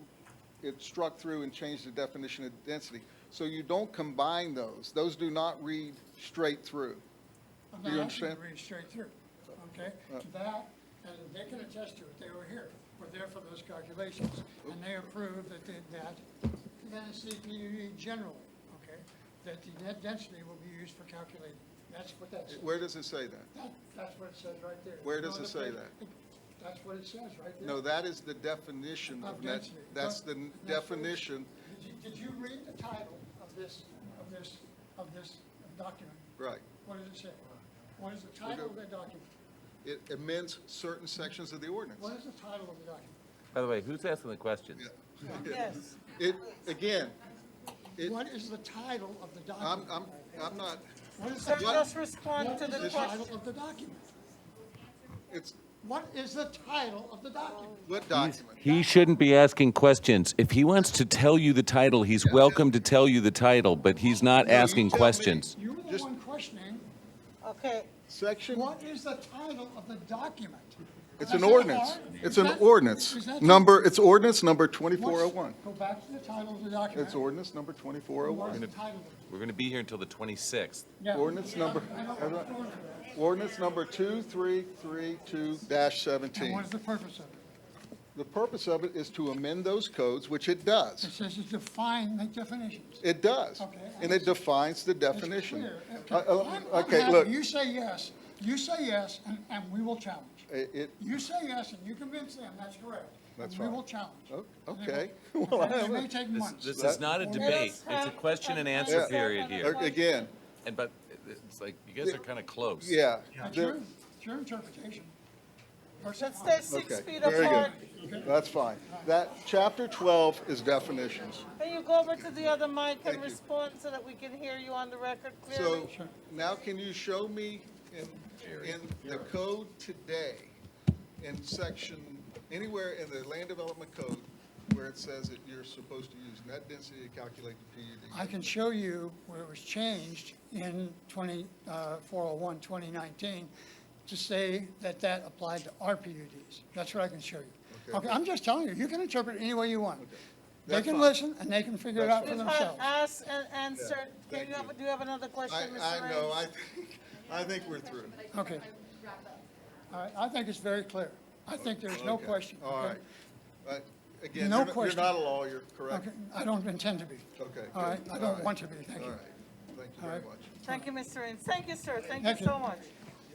struck through and changed the definition of density. So you don't combine those. Those do not read straight through. I'm Do you not asking you understand? to read straight through, okay? That, and they can attest to it, they were here, were there for those calculations, and they approved that, then CPUD generally, okay, that the net density will be used for calculating. That's what that says. Where does it say that? That's what it says right there. Where Go does to it the say page. that? That's what it says right there. No, that is the definition Of of net, density. that's the definition, Did you read the title of this document? right. What does it say? What is the title of that document? It amends certain sections of the ordinance. What is the title of the document? By the way, who's asking the questions? Yes. It, again, it, What is the title of the I'm document? not, What is So the just respond to what is the the title question. of the document? it's, What is the title of the document? what document? He shouldn't be asking questions. If he wants to tell you the title, he's welcome to tell you the title, but he's not No, you asking tell me. questions. You were the Just- one questioning, Okay, Section, what is the title of the document? it's Is an that ordinance. hard? It's Is an that- ordinance. is that- Number, it's ordinance number 2401. Go back to the title of the document. It's ordinance number What is 2401. the title of it? We're going to be here until the 26th. Yeah. Ordinance number, I know what it's going for. ordinance number And 2332-17. what is the purpose of it? The purpose of it is to amend those codes, which it does. It says to define the definitions. It does. Okay. And it defines the It's definition. clear. I'm Okay, happy. look, You say yes, and we will challenge. it, You say yes, and you convince them, that's correct. That's And we fine. will challenge. okay. It may take months. This is not a debate. It's a question and answer period here. Again, And but it's like, you guys are kind of close. yeah. That's there- your interpretation. let's stay 6 Okay, feet very apart. good. That's fine. That, chapter 12 is definitions. Can you go over to the other mic Thank and you. respond so that we can hear you on the record clearly? So now can you show me in the code today, in section, anywhere in the land development code where it says that you're supposed to use net density to calculate the PUD? I can show you where it was changed in 401, 2019, to say that that applied to RPUDs. That's what I can show you. Okay, I'm just telling you, you can interpret it any way you want. They That's can fine. listen, and they can figure it out for You've had themselves. asked and answered. Can thank you have, do you have another question, Mr. I know, Raines? I think we're through. Okay. All right, I think it's very clear. I think there's no Okay. question. All okay? right. But again, No you're not question. a lawyer, correct? Okay, I don't intend to be. Okay. All right, good. I All don't right. want to be, thank All you. right. Thank you very much. Thank you, Mr. Raines. Thank you, sir. Thank Thank you you. so much.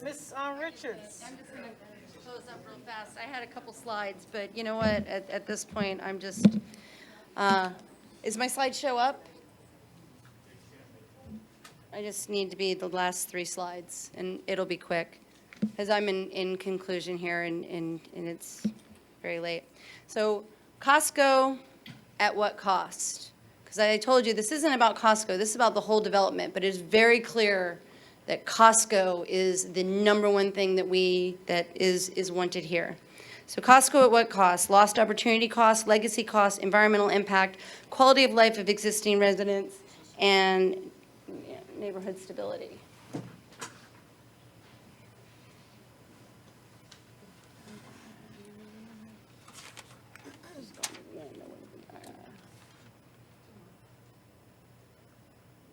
Ms. Richards. I'm just going to close up real fast. I had a couple slides, but you know what? At this point, I'm just, is my slideshow up? I just need to be the last 3 slides, and it'll be quick, because I'm in conclusion here, and it's very late. So Costco, at what cost? Because I told you, this isn't about Costco, this is about the whole development, but it's very clear that Costco is the number one thing that is wanted here. So Costco at what cost? Lost opportunity cost, legacy cost, environmental impact, quality of life of existing residents, and neighborhood stability.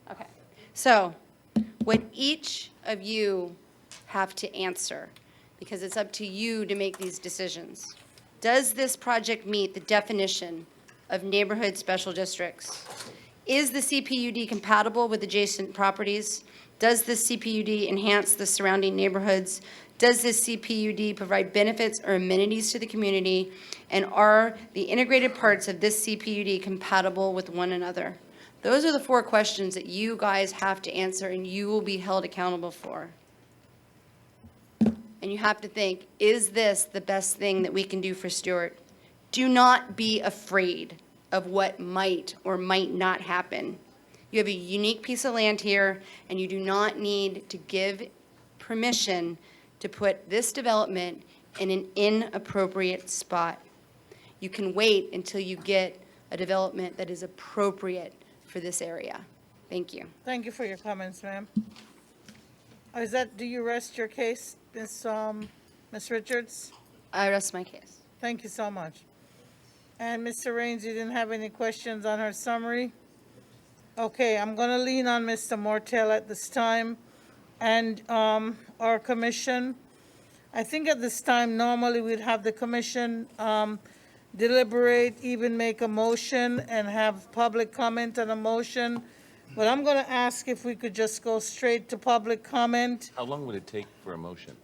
Okay, so what each of you have to answer, because it's up to you to make these decisions. Does this project meet the definition of neighborhood special districts? Is the CPUD compatible with adjacent properties? Does this CPUD enhance the surrounding neighborhoods? Does this CPUD provide benefits or amenities to the community? And are the integrated parts of this CPUD compatible with one another? Those are the 4 questions that you guys have to answer and you will be held accountable for. And you have to think, is this the best thing that we can do for Stuart? Do not be afraid of what might or might not happen. You have a unique piece of land here, and you do not need to give permission to put this development in an inappropriate spot. You can wait until you get a development that is appropriate for this area. Thank you. Thank you for your comments, ma'am. Do you rest your case, Ms. Richards? I rest my case. Thank you so much. And Mr. Raines, you didn't have any questions on her summary? Okay, I'm going to lean on Mr. Mortel at this time and our commission. I think at this time, normally we'd have the commission deliberate, even make a motion and have public comment on a motion. But I'm going to ask if we could just go straight to public comment. How long would it take for a motion?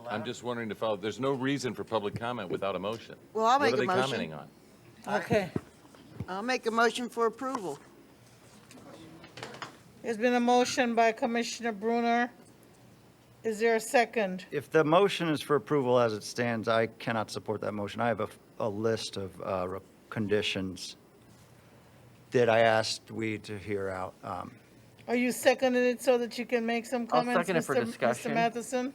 I'm just wondering if, there's no reason for public comment without a motion. Well, I'll make a What are they motion. commenting on? Okay. I'll make a motion for approval. There's been a motion by Commissioner Bruner. Is there a second? If the motion is for approval as it stands, I cannot support that motion. I have a list of conditions that I asked we to hear out. Are you seconding it so that you can make some I'll comments, second it for discussion. Mr. Matheson?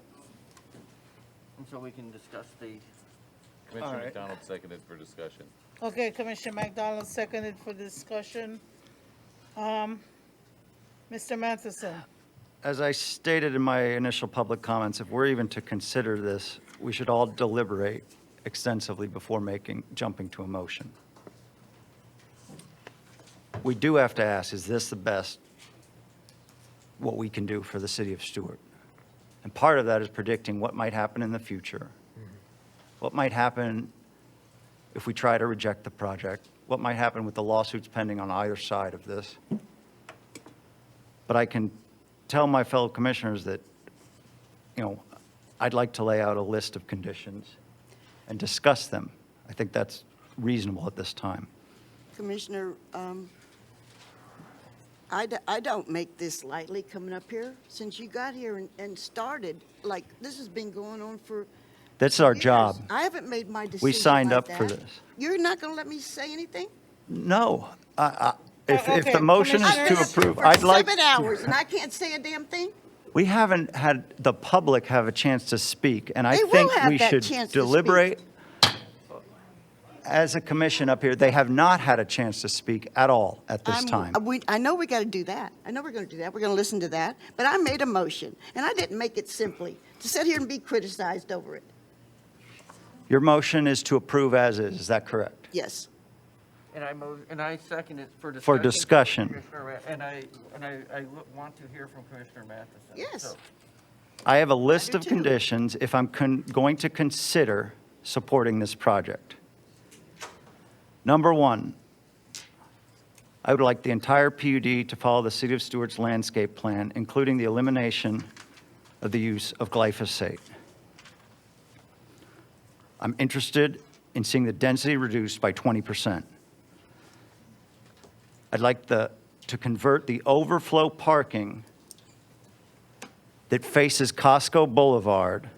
And so we can discuss the, Commissioner All right. McDonald seconded for discussion. Okay, Commissioner McDonald seconded for discussion. Mr. Matheson? As I stated in my initial public comments, if we're even to consider this, we should all deliberate extensively before jumping to a motion. We do have to ask, is this the best, what we can do for the city of Stuart? And part of that is predicting what might happen in the future. What might happen if we try to reject the project? What might happen with the lawsuits pending on either side of this? But I can tell my fellow commissioners that, I'd like to lay out a list of conditions and discuss them. I think that's reasonable at this time. Commissioner, I don't make this lightly coming up here. Since you got here and started, like, this has been going on for That's our years. job. I haven't made my decision We signed like up for that. this. You're not going to let me say anything? No, if okay, the motion is to Commissioners- approve, For I'd like, 7 hours, and I can't say a damn thing? we haven't had the public have a chance to speak, and I They will think have we that should chance to speak. deliberate. As a commission up here, they have not had a chance to speak at all at this time. I know we got to do that. I know we're going to do that. We're going to listen to that. But I made a motion, and I didn't make it simply to sit here and be criticized over it. Your motion is to approve as is that correct? Yes. and I second it for discussion. For discussion. Commissioner and I want to hear from Commissioner Matheson. Yes. So, I have a list do of too. conditions if I'm going to consider supporting this project. Number one, I would like the entire PUD to follow the City of Stuart's landscape plan, including the elimination of the use of glyphosate. I'm interested in seeing the density reduced by 20%. I'd like to convert the overflow parking that faces Costco Boulevard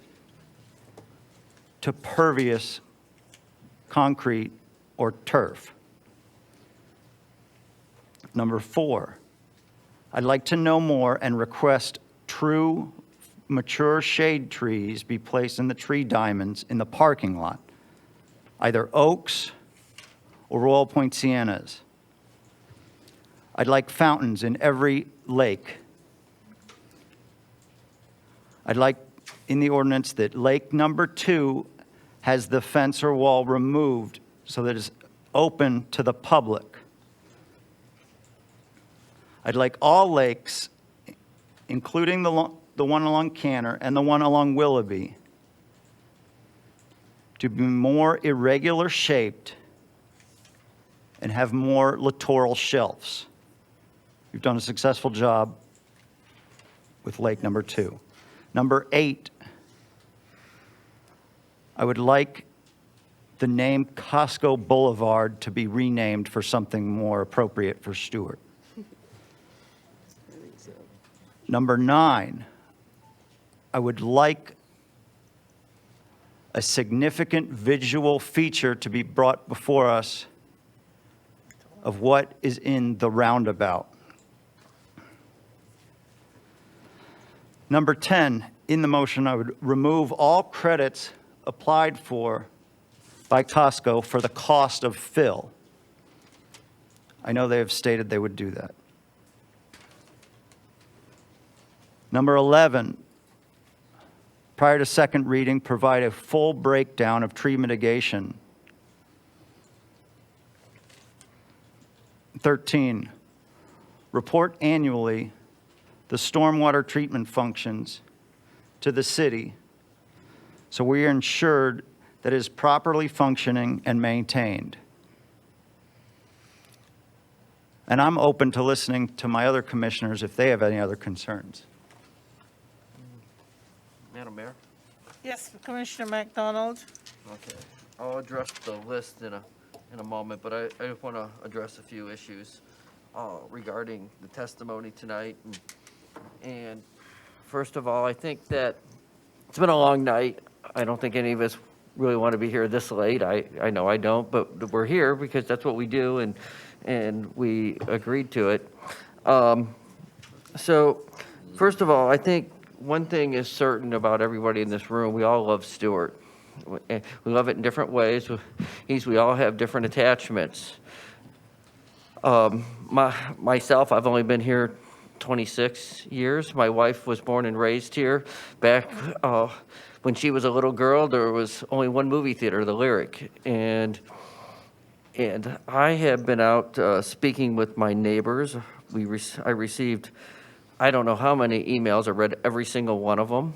to pervious concrete or turf. Number 4, I'd like to know more and request true mature shade trees be placed in the tree diamonds in the parking lot, either oaks or Royal Point siennas. I'd like fountains in every lake. I'd like in the ordinance that lake number 2 has the fence or wall removed so that it's open to the public. I'd like all lakes, including the one along Canner and the one along Willoughby, to be more irregular shaped and have more littoral shelves. You've done a successful job with lake number 2. Number 8, I would like the name Costco Boulevard to be renamed for something more appropriate for Stuart. Number 9, I would like a significant visual feature to be brought before us of what is in the roundabout. Number 10, in the motion, I would remove all credits applied for by Costco for the cost of fill. I know they have stated they would do that. Number 11, prior to second reading, provide a full breakdown of tree mitigation. 13, report annually the stormwater treatment functions to the city so we are ensured that it is properly functioning and maintained. And I'm open to listening to my other commissioners if they have any other concerns. Madam Mayor? Yes, Commissioner McDonald. Okay, I'll address the list in a moment, but I just want to address a few issues regarding the testimony tonight. And first of all, I think that it's been a long night. I don't think any of us really want to be here this late. I know I don't, but we're here because that's what we do, and we agreed to it. So first of all, I think one thing is certain about everybody in this room: we all love Stuart. We love it in different ways. We all have different attachments. Myself, I've only been here 26 years. My wife was born and raised here. Back when she was a little girl, there was only one movie theater, the Lyric. And I have been out speaking with my neighbors. I received, I don't know how many emails. I read every single one of them.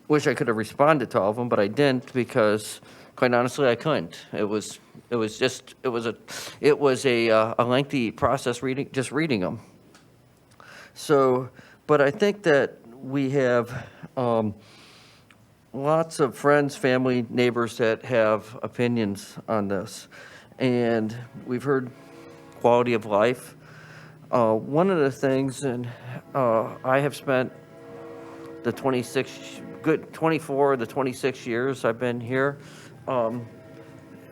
Wish I could have responded to all of them, but I didn't because, quite honestly, I couldn't. It was a lengthy process reading them. So, but I think that we have lots of friends, family, neighbors that have opinions on this, and we've heard quality of life. One of the things, and I have spent the 24 of the 26 years I've been here,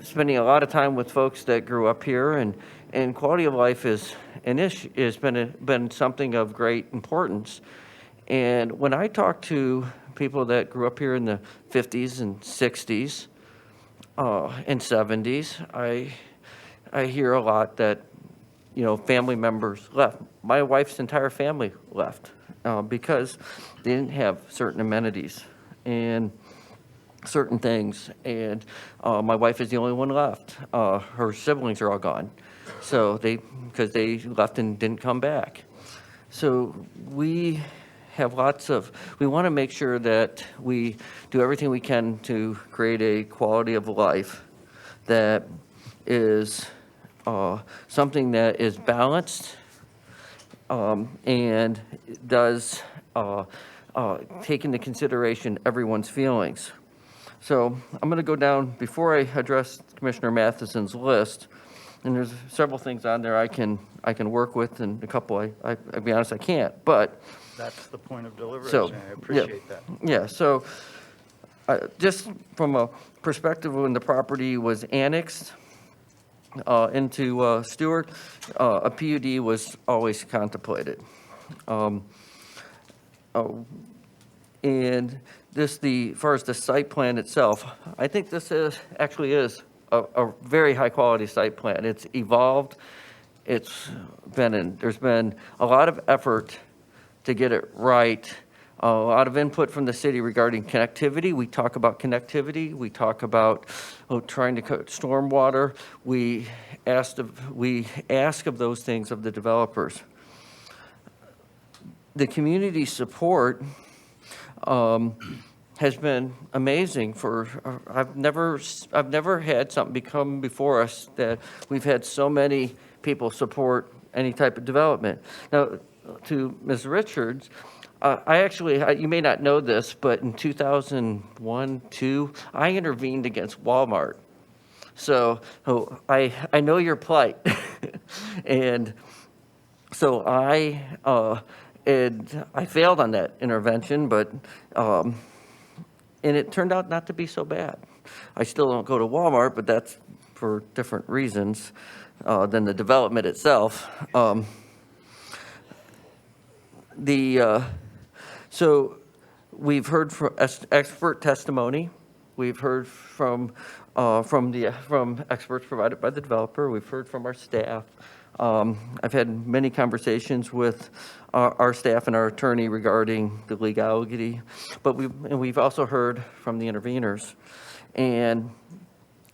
spending a lot of time with folks that grew up here, and quality of life is an issue, has been something of great importance. And when I talk to people that grew up here in the 50s and 60s and 70s, I hear a lot that, family members left. My wife's entire family left because they didn't have certain amenities and certain things, and my wife is the only one left. Her siblings are all gone, because they left and didn't come back. So we have we want to make sure that we do everything we can to create a quality of life that is something that is balanced and does take into consideration everyone's feelings. So I'm going to go down, before I address Commissioner Matheson's list, and there's several things on there I can work with, and a couple I'll be honest, I can't, but. That's the point of So, deliberation. I appreciate that. Yeah, so just from a perspective when the property was annexed into Stuart, a PUD was always contemplated. And this, as far as the site plan itself, I think this actually is a very high-quality site plan. It's evolved. There's been a lot of effort to get it right. A lot of input from the city regarding connectivity. We talk about connectivity. We talk about trying to cut stormwater. We ask of those things of the developers. The community support has been amazing. I've never had something come before us that we've had so many people support any type of development. Now, to Ms. Richards, you may not know this, but in 2001, 2002, I intervened against Walmart. So I know your plight. And so I failed on that intervention, but, and it turned out not to be so bad. I still don't go to Walmart, but that's for different reasons than the development itself. So we've heard from expert testimony. We've heard from experts provided by the developer. We've heard from our staff. I've had many conversations with our staff and our attorney regarding the legality, but we've also heard from the interveners. And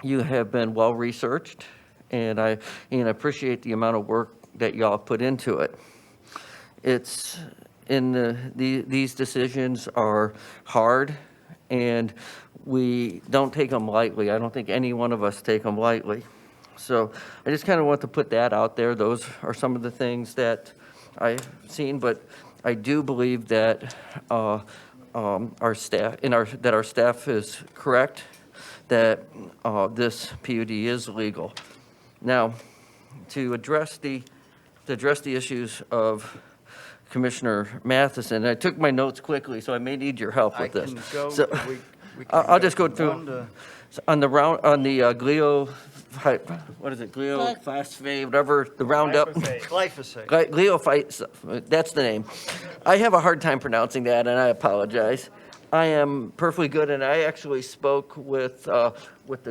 you have been well-researched, and I appreciate the amount of work that y'all put into it. These decisions are hard, and we don't take them lightly. I don't think any one of us take them lightly. So I just kind of want to put that out there. Those are some of the things that I've seen, but I do believe that our staff is correct, that this PUD is legal. Now, to address the issues of Commissioner Matheson, I took my notes quickly, so I may need your help with this. I'll just go through on the glyphosate, whatever the Roundup. Glyphosate. Glyphosate, that's the name. I have a hard time pronouncing that, and I apologize. I am perfectly good, and I actually spoke with the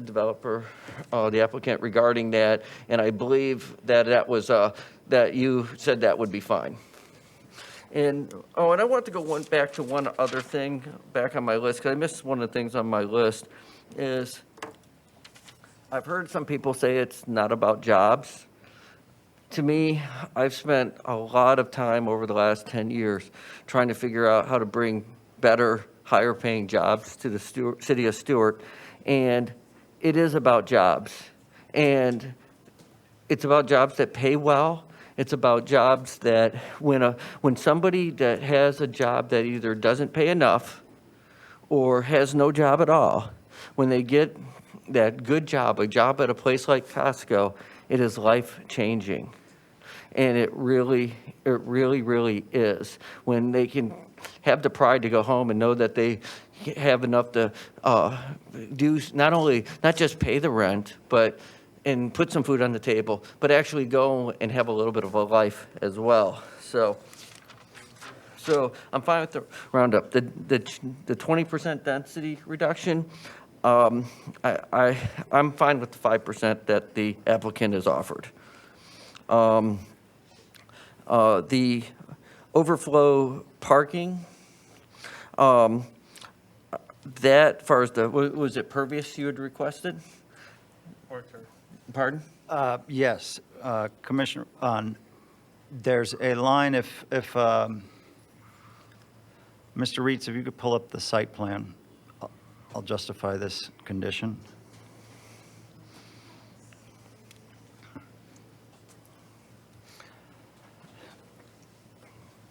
developer, the applicant, regarding that, and I believe that was that you said that would be fine. And I want to go back to one other thing back on my list, because I missed one of the things on my list, is I've heard some people say it's not about jobs. To me, I've spent a lot of time over the last 10 years trying to figure out how to bring better, higher paying jobs to the city of Stuart, and it is about jobs. And it's about jobs that pay well. It's about jobs that when somebody that has a job that either doesn't pay enough or has no job at all, when they get that good job, a job at a place like Costco, it is life-changing. And it really is. When they can have the pride to go home and know that they have enough to not just pay the rent, and put some food on the table, but actually go and have a little bit of a life as well. So I'm fine with the Roundup. The 20% density reduction, I'm fine with the 5% that the applicant has offered. The overflow parking, that, far as was it pervious you had requested? Pardon? Yes, Commissioner, there's a line, if Mr. Reitz, if you could pull up the site plan, I'll justify this condition.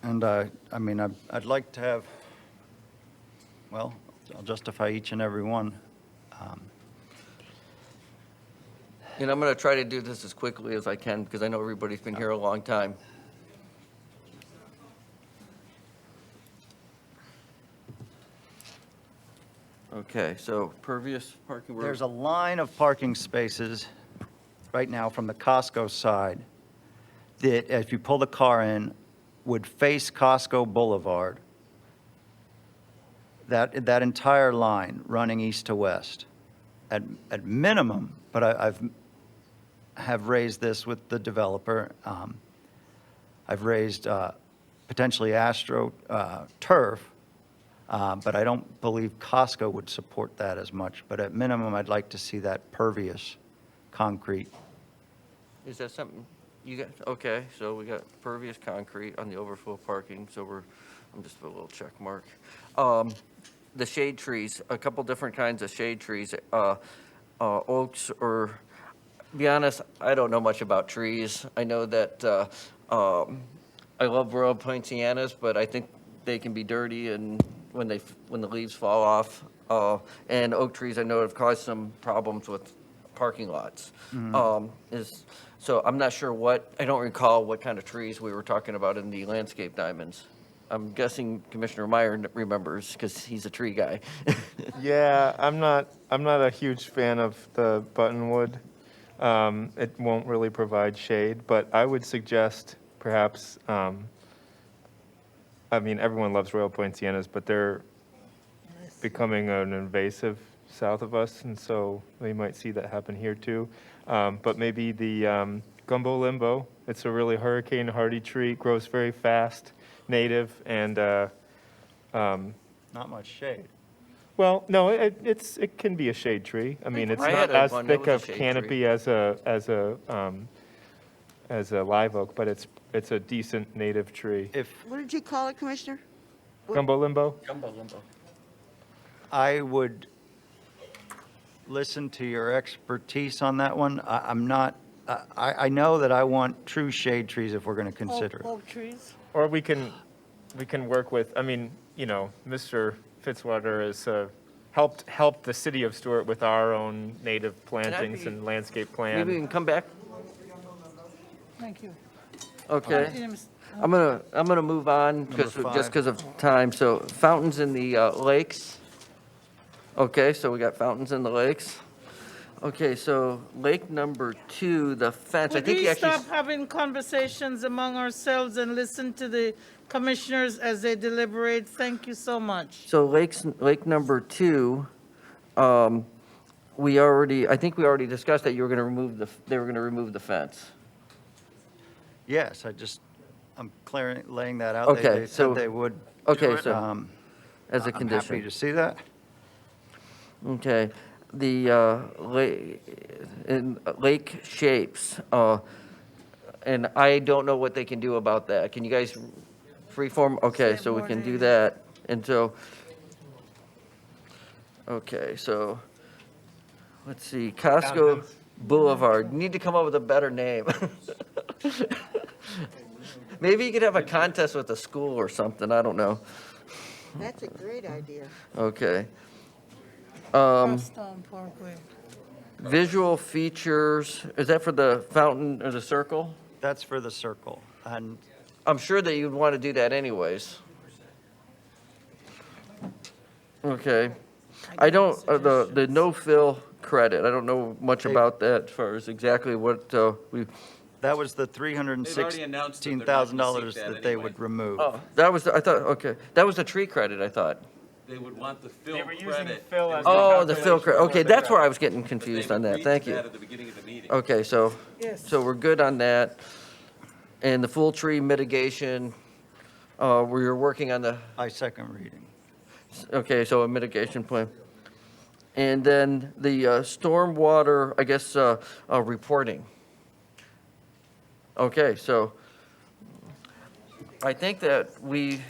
And I mean, I'd like to have, well, I'll justify each and every one. And I'm going to try to do this as quickly as I can because I know everybody's been here a long time. Okay, so pervious parking. There's a line of parking spaces right now from the Costco side that, if you pull the car in, would face Costco Boulevard. That entire line running east to west. At minimum, but have raised this with the developer. I've raised potentially Astro turf, but I don't believe Costco would support that as much. But at minimum, I'd like to see that pervious concrete. Is that something you got? Okay, so we got pervious concrete on the overflow parking. So I'm just put a little check mark. The shade trees, a couple different kinds of shade trees, oaks or, be honest, I don't know much about trees. I know that I love Royal Poincianas, but I think they can be dirty and when the leaves fall off. And oak trees I know have caused some problems with parking lots. So I'm not sure I don't recall what kind of trees we were talking about in the landscape diamonds. I'm guessing Commissioner Meyer remembers because he's a tree guy. Yeah, I'm not a huge fan of the buttonwood. It won't really provide shade, but I would suggest perhaps, I mean, everyone loves Royal Poincianas, but they're becoming an invasive south of us, and so we might see that happen here too. But maybe the gumbo limbo. It's a really hurricane hardy tree, grows very fast, native, and Not much shade. well, no, it can be a shade tree. I mean, it's I not had as one that thick was a of shade canopy as a live oak, but it's a decent native tree. What did you call it, Commissioner? Gumbo limbo. Gumbo limbo. I would listen to your expertise on that one. I'm not, I know that I want true shade trees if we're going to consider it. Oak trees? Or we can work with, I mean, you know, Mr. Fitzwater has helped the city of Stuart with our own native plantings and landscape plan. Maybe we can come back. Thank you. Okay. I'm gonna move on because Number just 5. because of time. So fountains in the lakes. Okay, so we got fountains in the lakes. Okay, so lake number 2, the fence. I Would think we you actually. stop having conversations among ourselves and listen to the commissioners as they deliberate? Thank you so much. So lake number 2, I think we already discussed that they were going to remove the fence. Yes, I'm laying that out. Okay, They so- said they would okay, do it. so as a I'm condition. happy to see that. Okay, the lake shapes, and I don't know what they can do about that. Can you guys freeform? Okay, so we can do that. And so, okay, so, let's see, Costco Boulevard. You need to come up with a better name. Maybe you could have a contest with the school or something, I don't know. That's a great idea. Okay. Crosstown Parkway. Visual features, is that for the fountain or the circle? That's for the circle. And I'm sure that you'd want to do that anyways. Okay. I don't, the no-fill credit, I don't know much about that as far as exactly what we, that was the $316,000 that they would remove. oh, that was, I thought, okay, that was the tree credit, I thought. They would want the fill They were using credit. fill as Oh, the fill credit, okay, that's where I was getting But confused they on that, agreed thank to you. that at the beginning of the meeting. Okay, so, Yes. so we're good on that. And the full tree mitigation, we're working on the, I second reading. okay, so a mitigation plan. And then the stormwater, I guess, reporting. Okay, so I think that the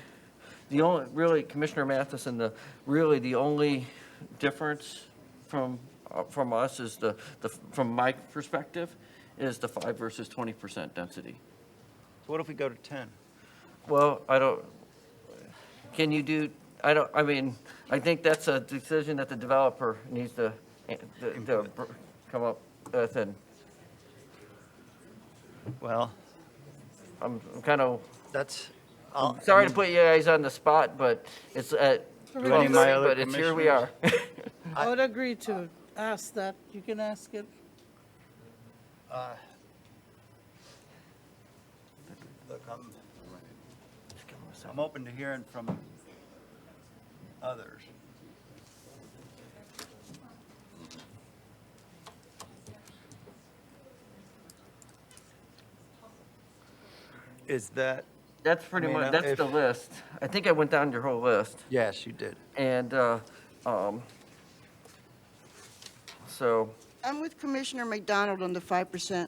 only, really, Commissioner Matheson, the only difference from us is from my perspective, is the 5 versus 20% density. So what if we go to 10? Well, can you do, I mean, I think that's a decision that the developer needs to come up with, and Well, I'm kind of, that's, sorry to put you guys on the spot, but it's at Do any of my 12:30, other but it's here we are. I would agree to ask that. You can ask it. look, I'm open to hearing from others. Is that, That's pretty I mean, much, that's if- the list. I think I went down your whole list. yes, you did. And, so, I'm with Commissioner McDonald on the 5%.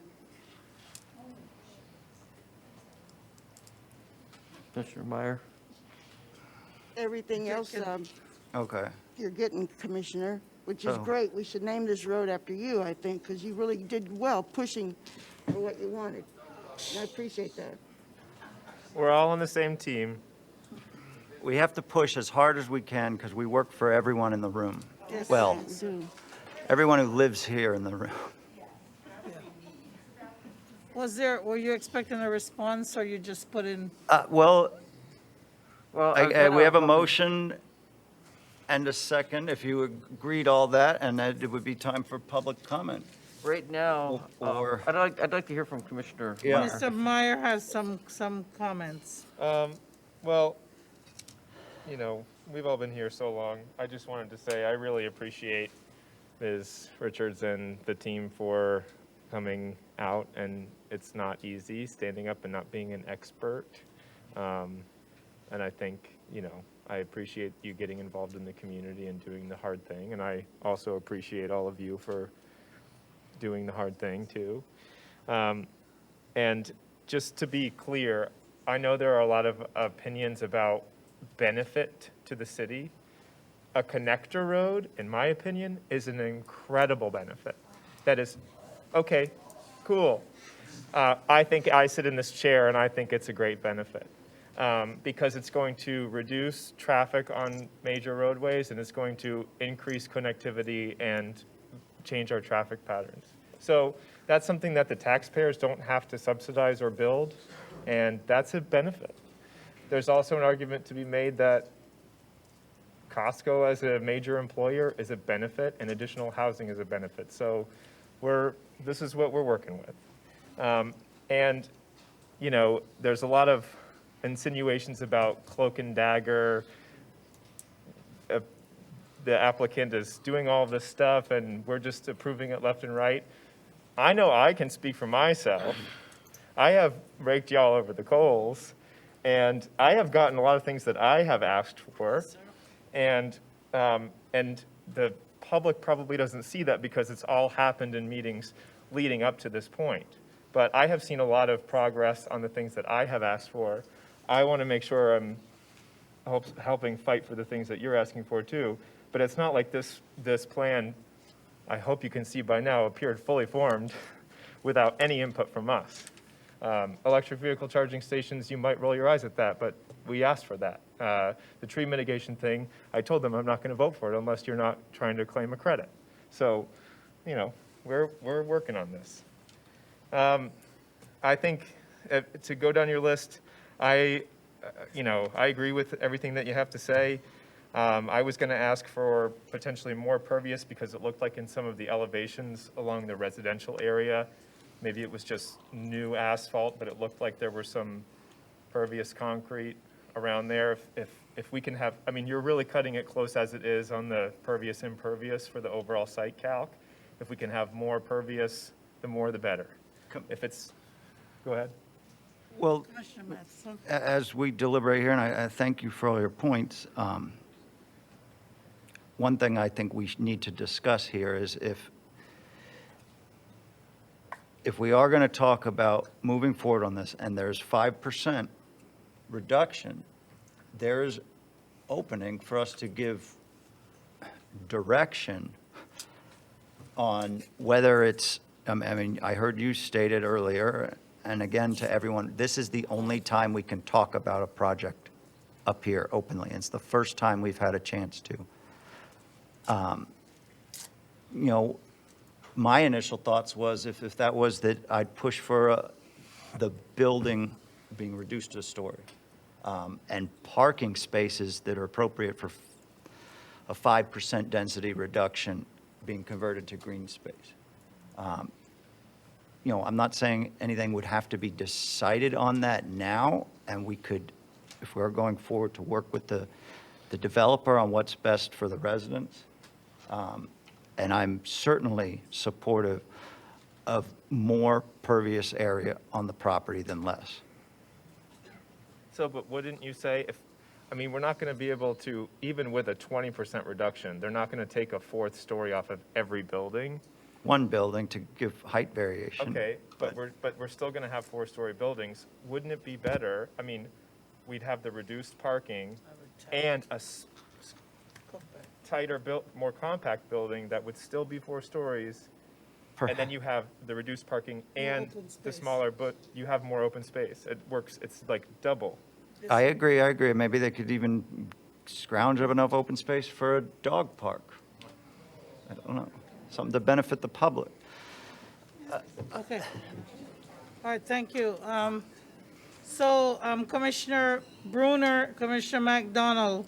Mr. Meyer? Everything else, Okay. you're getting, Commissioner, which is So- great. We should name this road after you, I think, because you really did well pushing for what you wanted. And I appreciate that. We're all on the same team. We have to push as hard as we can because we work for everyone in the room. Yes, Well, we do. everyone who lives here in the room. Were you expecting a response, or you just put in? Well, Well, I was we have a gonna- motion and a second, if you agreed all that, and that it would be time for public comment. Right now, Or- I'd like to hear from Commissioner Yeah. Meyer. Mr. Meyer has some comments. Well, you know, we've all been here so long. I just wanted to say I really appreciate Ms. Richards and the team for coming out, and it's not easy standing up and not being an expert. And I think, you know, I appreciate you getting involved in the community and doing the hard thing, and I also appreciate all of you for doing the hard thing too. And just to be clear, I know there are a lot of opinions about benefit to the city. A connector road, in my opinion, is an incredible benefit. That is, okay, cool. I think I sit in this chair and I think it's a great benefit. Because it's going to reduce traffic on major roadways and it's going to increase connectivity and change our traffic patterns. So that's something that the taxpayers don't have to subsidize or build, and that's a benefit. There's also an argument to be made that Costco as a major employer is a benefit and additional housing is a benefit. So this is what we're working with. And, you know, there's a lot of insinuations about cloak and dagger. The applicant is doing all this stuff and we're just approving it left and right. I know I can speak for myself. I have raked y'all over the coals, and I have gotten a lot of things that I have asked for. And the public probably doesn't see that because it's all happened in meetings leading up to this point. But I have seen a lot of progress on the things that I have asked for. I want to make sure I'm helping fight for the things that you're asking for too. But it's not like this plan, I hope you can see by now, appeared fully formed without any input from us. Electric vehicle charging stations, you might roll your eyes at that, but we asked for that. The tree mitigation thing, I told them I'm not going to vote for it unless you're not trying to claim a credit. So, you know, we're working on this. I think to go down your list, I agree with everything that you have to say. I was going to ask for potentially more pervious because it looked like in some of the elevations along the residential area, maybe it was just new asphalt, but it looked like there were some pervious concrete around there. If we can have, I mean, you're really cutting it close as it is on the pervious impervious for the overall site calc. If we can have more pervious, the more the better. If it's, go ahead. Well, Commissioner Matheson. as we deliberate here, and I thank you for all your points, one thing I think we need to discuss here is if we are going to talk about moving forward on this, and there's 5% reduction, there's opening for us to give direction on whether it's, I mean, I heard you state it earlier, and again to everyone, this is the only time we can talk about a project up here openly. It's the first time we've had a chance to. You know, my initial thoughts was if that was that I'd push for the building being reduced to a story and parking spaces that are appropriate for a 5% density reduction being converted to green space. You know, I'm not saying anything would have to be decided on that now, and we could, if we're going forward, to work with the developer on what's best for the residents. And I'm certainly supportive of more pervious area on the property than less. So, but wouldn't you say if, I mean, we're not going to be able to, even with a 20% reduction, they're not going to take a fourth story off of every building? One building to give height variation. Okay, but we're still going to have four-story buildings. Wouldn't it be better, I mean, we'd have the reduced parking and a tighter built, more compact building that would still be 4 stories. And then you have the reduced parking and the smaller, but you have more open space. It works, it's like double. I agree. Maybe they could even scrounge up enough open space for a dog park. I don't know, something to benefit the public. Okay. All right, thank you. So Commissioner Bruner, Commissioner McDonald,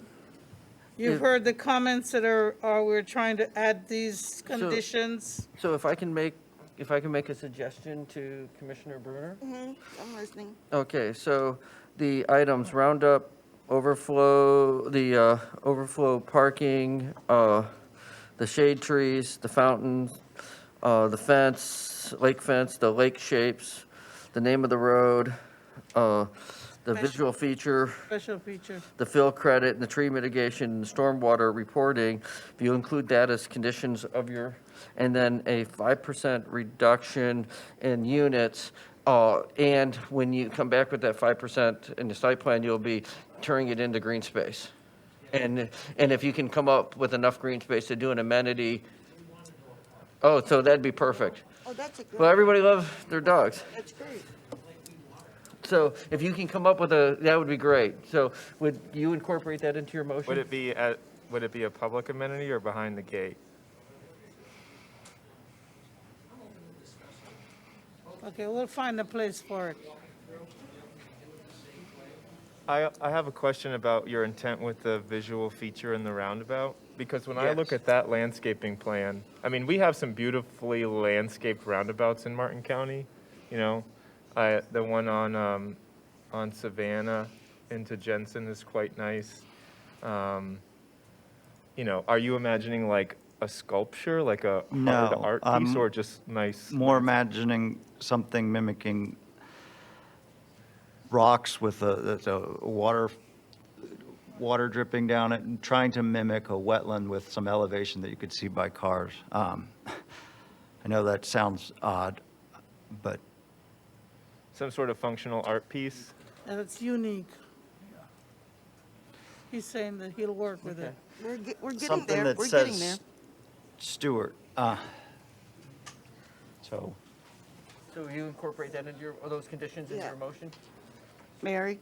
you've heard the comments that we're trying to add these conditions. So if I can make a suggestion to Commissioner Bruner? I'm listening. Okay, so the items, roundup, overflow, the overflow parking, the shade trees, the fountains, the fence, the lake shapes, the name of the road, the visual feature, Special feature. the fill credit, and the tree mitigation, and the stormwater reporting, if you include that as conditions of your, and then a 5% reduction in units, and when you come back with that 5% in the site plan, you'll be turning it into green space. And if you can come up with enough green space to do an amenity, so that'd be perfect. Oh, that's a good. Well, everybody loves their dogs. That's great. So if you can come up with that would be great. So would you incorporate that into your motion? Would it be a public amenity or behind the gate? Okay, we'll find a place for it. I have a question about your intent with the visual feature in the roundabout, because when I look at that landscaping plan, I mean, we have some beautifully landscaped roundabouts in Martin County, you know. The one on Savannah into Jensen is quite nice. You know, are you imagining like a sculpture, like a hard art piece, or just nice? More imagining something mimicking rocks with a water dripping down it, and trying to mimic a wetland with some elevation that you could see by cars. I know that sounds odd, but Some sort of functional art piece? And it's unique. He's saying that he'll work with it. We're getting something there. that We're getting there. says Stuart. So So you incorporate that into those conditions into your motion? Mary?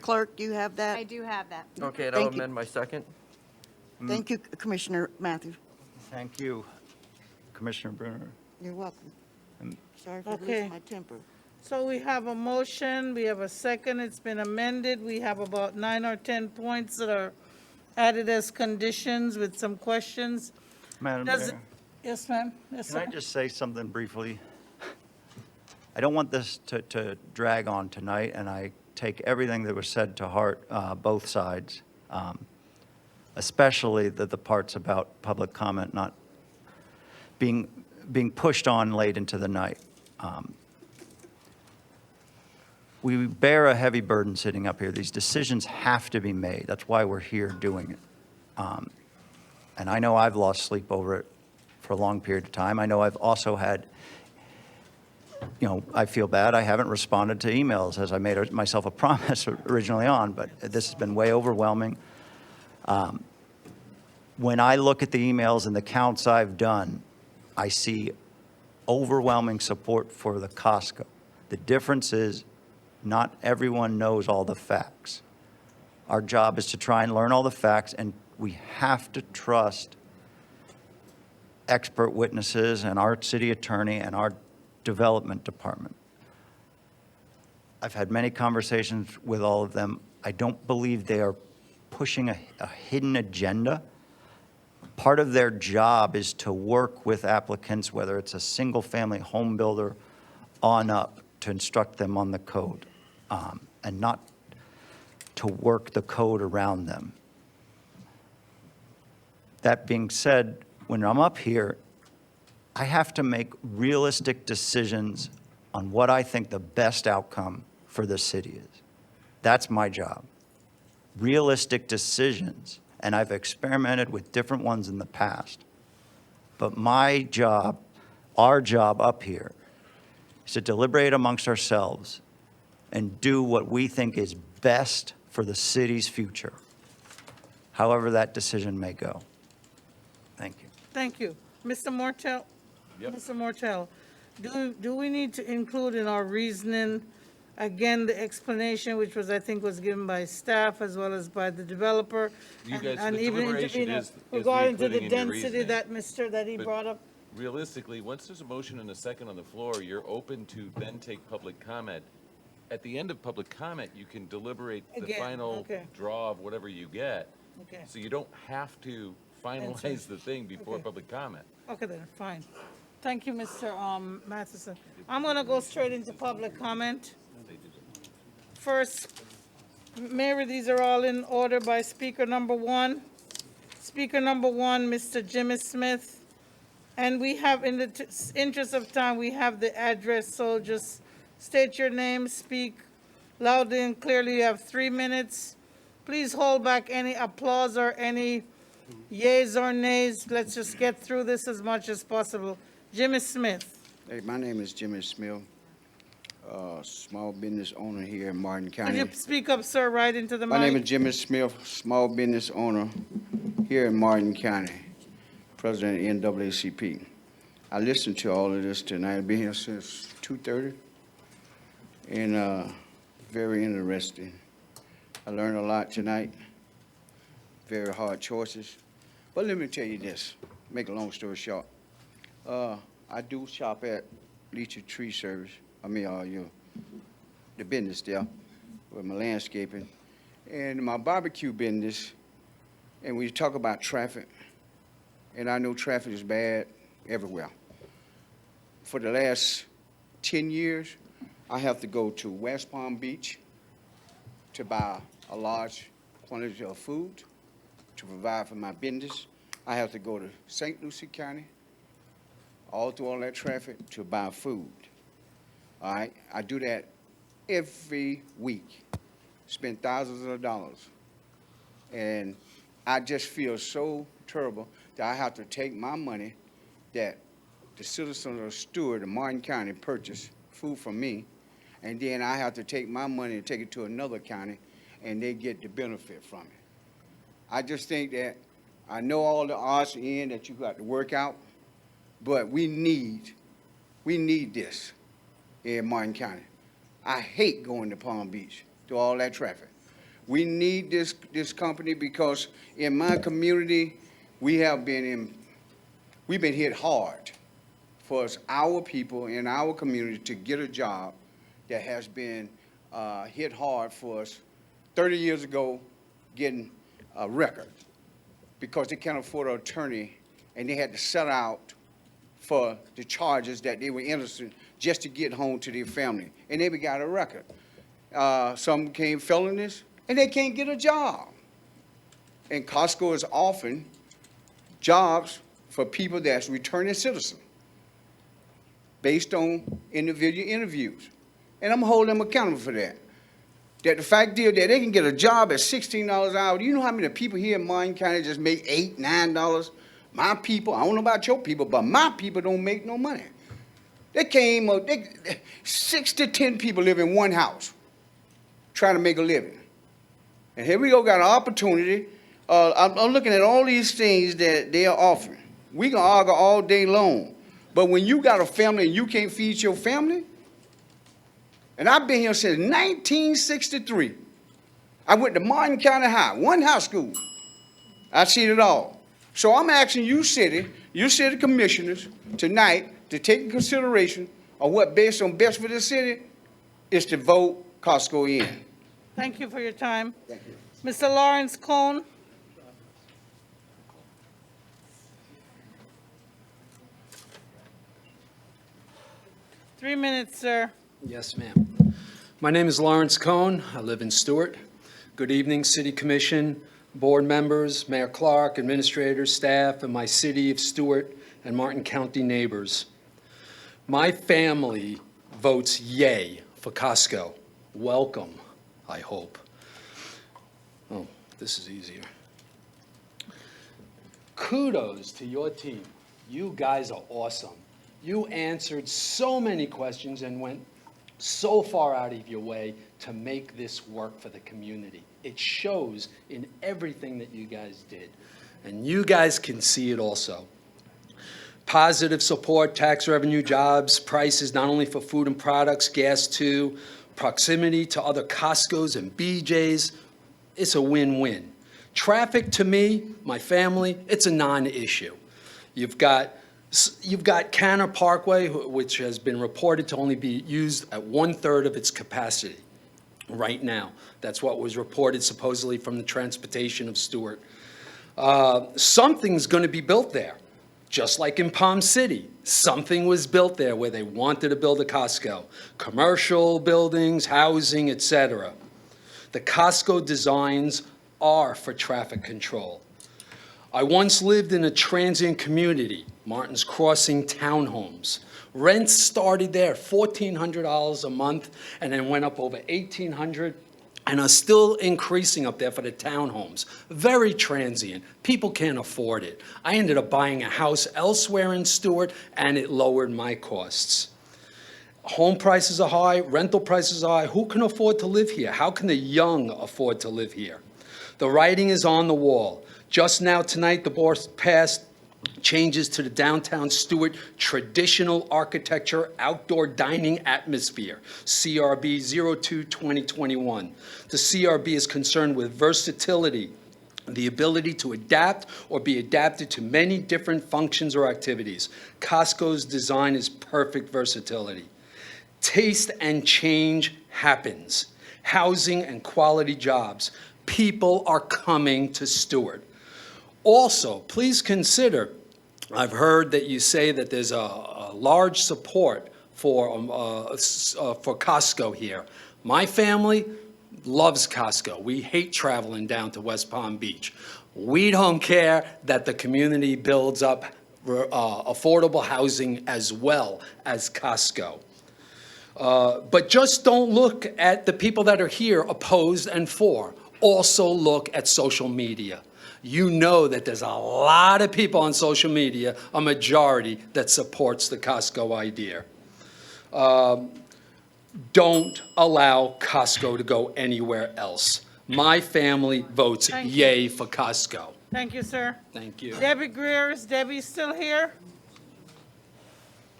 Clerk, do you have that? I do have that. Okay, and I'll Thank you. amend my second. Thank you, Commissioner Matthews. thank you, Commissioner Bruner. You're welcome. And Sorry for Okay. losing my temper. So we have a motion, we have a second, it's been amended. We have about 9 or 10 points that are added as conditions with some questions. Madam Does it- Mayor, Yes, ma'am? Yes, can I sir? just say something briefly? I don't want this to drag on tonight, and I take everything that was said to heart, both sides, especially the parts about public comment not being pushed on late into the night. We bear a heavy burden sitting up here. These decisions have to be made. That's why we're here doing it. And I know I've lost sleep over it for a long period of time. I know I've also had, I feel bad. I haven't responded to emails as I made myself a promise originally on, but this has been way overwhelming. When I look at the emails and the counts I've done, I see overwhelming support for the Costco. The difference is not everyone knows all the facts. Our job is to try and learn all the facts, and we have to trust expert witnesses and our city attorney and our development department. I've had many conversations with all of them. I don't believe they are pushing a hidden agenda. Part of their job is to work with applicants, whether it's a single-family home builder on up, to instruct them on the code, and not to work the code around them. That being said, when I'm up here, I have to make realistic decisions on what I think the best outcome for the city is. That's my job. Realistic decisions, and I've experimented with different ones in the past. But my job, our job up here, is to deliberate amongst ourselves and do what we think is best for the city's future, however that decision may go. Thank you. Thank you. Mr. Mortel? Yep. Mr. Mortel, do we need to include in our reasoning, again, the explanation, which was, I think, was given by staff as well as by the developer? You and- guys, and the even deliberation intervener is regarding to the including in your density reasoning. that he But brought up? Realistically, once there's a motion and a second on the floor, you're open to then take public comment. At the end of public comment, you can deliberate the Again, final okay. draw of whatever you get. Okay. So you don't have to finalize the thing before Okay. public comment. Okay, then, fine. Thank you, Mr. Matheson. I'm going to go straight into public comment. First, Mary, these are all in order by speaker number one. Speaker number one, Mr. Jimmy Smith. And we have, in the interest of time, we have the address, so just state your name, speak loudly and clearly. You have 3 minutes. Please hold back any applause or any yays or nays. Let's just get through this as much as possible. Jimmy Smith. Hey, my name is Jimmy Smith, small business owner here in Martin Could County. you speak up, sir, right into the My name is mic? Jimmy Smith, small business owner here in Martin County, president of NAACP. I listened to all of this tonight. I've been here since 2:30, and very interesting. I learned a lot tonight, very hard choices. But let me tell you this, make a long story short. I do shop at Leacher Tree Service, the business there, with my landscaping, and my barbecue business, and we talk about traffic, and I know traffic is bad everywhere. For the last 10 years, I have to go to West Palm Beach to buy a large quantity of food to provide for my business. I have to go to St. Lucie County, all through all that traffic, to buy food. All right, I do that every week, spend thousands of dollars. And I just feel so terrible that I have to take my money that the citizens of Stuart and Martin County purchase food from me, and then I have to take my money and take it to another county, and they get the benefit from it. I just think that I know all the odds are in that you got to work out, but we need this in Martin County. I hate going to Palm Beach through all that traffic. We need this company because in my community, we've been hit hard for our people in our community to get a job that has been hit hard for us 30 years ago getting a record because they can't afford an attorney and they had to sell out for the charges that they were innocent just to get home to their family. And they got a record. Some became felonies and they can't get a job. And Costco is offering jobs for people that's returning citizens based on individual interviews. And I'm holding them accountable for that. That the fact is that they can get a job at $16 an hour. Do you know how many people here in Martin County just make $8, $9? My people, I don't know about your people, but my people don't make no money. They came up, 6 to 10 people live in one house trying to make a living. And here we go, got an opportunity. I'm looking at all these things that they are offering. We can argue all day long. But when you got a family and you can't feed your family, And I've been here since 1963. I went to Martin County High, one high school. I've seen it all. So I'm asking you city commissioners tonight to take in consideration of what based on best for the city is to vote Costco in. Thank you for your time. Thank you. Mr. Lawrence Cohn? Three minutes, sir. Yes, ma'am. My name is Lawrence Cohn. I live in Stuart. Good evening, City Commission, board members, Mayor Clark, administrators, staff, and my City of Stuart and Martin County neighbors. My family votes yay for Costco. Welcome, I hope. Oh, this is easier. Kudos to your team. You guys are awesome. You answered so many questions and went so far out of your way to make this work for the community. It shows in everything that you guys did. And you guys can see it also. Positive support, tax revenue, jobs, prices, not only for food and products, gas too, proximity to other Costco's and BJ's. It's a win-win. Traffic to me, my family, it's a non-issue. You've got Canner Parkway, which has been reported to only be used at 1/3 of its capacity right now. That's what was reported supposedly from the transportation of Stuart. Something's going to be built there, just like in Palm City. Something was built there where they wanted to build a Costco. Commercial buildings, housing, etc. The Costco designs are for traffic control. I once lived in a transient community, Martin's Crossing townhomes. Rents started there, $1,400 a month, and then went up over $1,800, and are still increasing up there for the townhomes. Very transient. People can't afford it. I ended up buying a house elsewhere in Stuart, and it lowered my costs. Home prices are high, rental prices are high. Who can afford to live here? How can the young afford to live here? The writing is on the wall. Just now tonight, the board passed changes to the downtown Stuart traditional architecture outdoor dining atmosphere, CRB 02-2021. The CRB is concerned with versatility, the ability to adapt or be adapted to many different functions or activities. Costco's design is perfect versatility. Taste and change happens. Housing and quality jobs. People are coming to Stuart. Also, please consider, I've heard that you say that there's a large support for Costco here. My family loves Costco. We hate traveling down to West Palm Beach. We don't care that the community builds up affordable housing as well as Costco. But just don't look at the people that are here opposed and for. Also look at social media. You know that there's a lot of people on social media, a majority, that supports the Costco idea. Don't allow Costco to go anywhere else. My family votes yay for Costco. Thank you, sir. Thank you. Debbie Greer, is Debbie still here?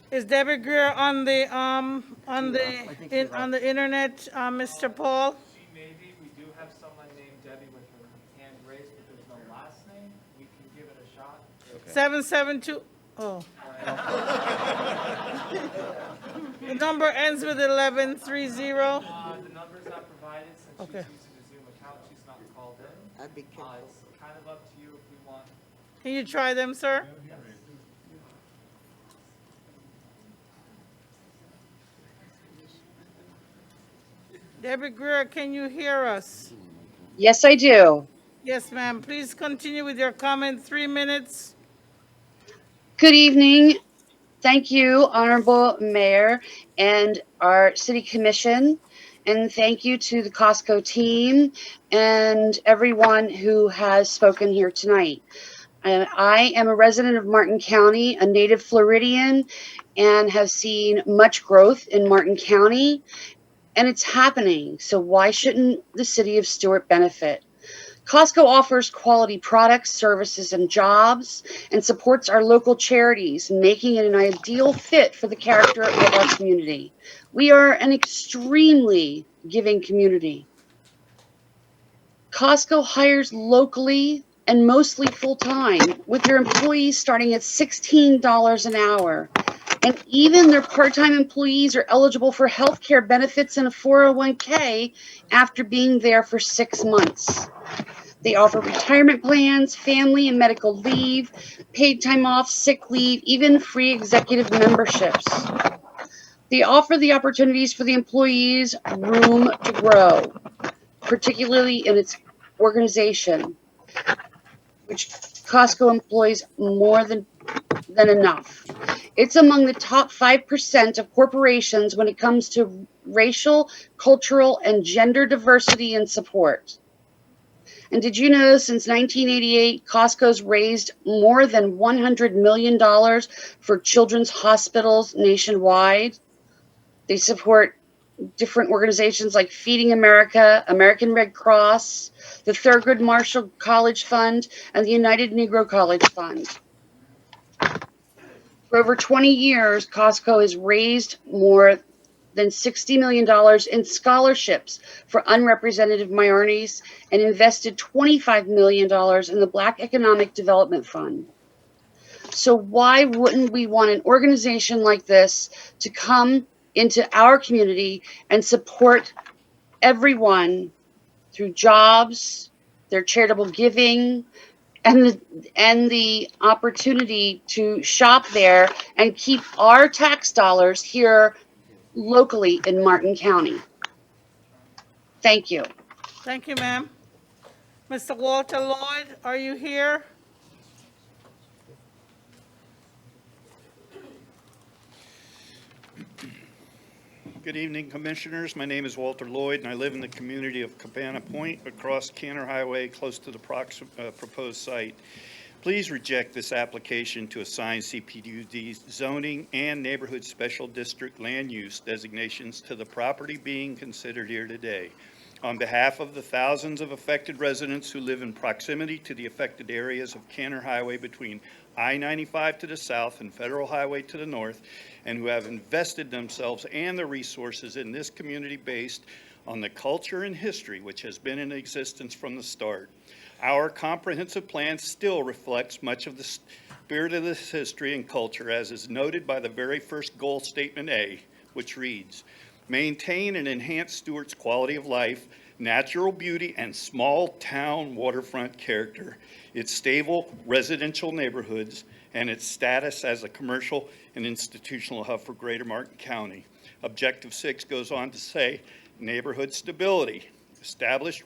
Is Debbie Greer on the internet, Mr. Paul? Maybe we do have someone named Debbie with her hand raised, but there's no last name. We can give it a shot. 772, oh. The number ends with 1130. The number's not provided since Okay. she's using the Zoom account. She's not called in. I'd be careful. It's kind of up to you if we want. Can you try them, sir? Debbie Greer, can you hear us? Yes, I do. Yes, ma'am. Please continue with your comment. 3 minutes. Good evening. Thank you, Honorable Mayor and our City Commission. And thank you to the Costco team and everyone who has spoken here tonight. I am a resident of Martin County, a native Floridian, and have seen much growth in Martin County, and it's happening. So why shouldn't the city of Stuart benefit? Costco offers quality products, services, and jobs, and supports our local charities, making it an ideal fit for the character of our community. We are an extremely giving community. Costco hires locally and mostly full-time, with their employees starting at $16 an hour. And even their part-time employees are eligible for health care benefits and a 401k after being there for 6 months. They offer retirement plans, family and medical leave, paid time off, sick leave, even free executive memberships. They offer the opportunities for the employees room to grow, particularly in its organization, which Costco employs more than enough. It's among the top 5% of corporations when it comes to racial, cultural, and gender diversity and support. And did you know since 1988, Costco's raised more than $100 million for children's hospitals nationwide? They support different organizations like Feeding America, American Red Cross, the Thurgood Marshall College Fund, and the United Negro College Fund. For over 20 years, Costco has raised more than $60 million in scholarships for unrepresented minorities and invested $25 million in the Black Economic Development Fund. So why wouldn't we want an organization like this to come into our community and support everyone through jobs, their charitable giving, and the opportunity to shop there and keep our tax dollars here locally in Martin County? Thank you. Thank you, ma'am. Mr. Walter Lloyd, are you here? Good evening, Commissioners. My name is Walter Lloyd, and I live in the community of Cabana Point across Canner Highway, close to the proposed site. Please reject this application to assign CPUD zoning and neighborhood special district land use designations to the property being considered here today. On behalf of the thousands of affected residents who live in proximity to the affected areas of Canner Highway between I-95 to the south and Federal Highway to the north, and who have invested themselves and their resources in this community based on the culture and history which has been in existence from the start. Our comprehensive plan still reflects much of the spirit of this history and culture, as is noted by the very first goal statement A, which reads, maintain and enhance Stuart's quality of life, natural beauty, and small town waterfront character, its stable residential neighborhoods, and its status as a commercial and institutional hub for Greater Martin County. Objective 6 goes on to say, neighborhood stability. Established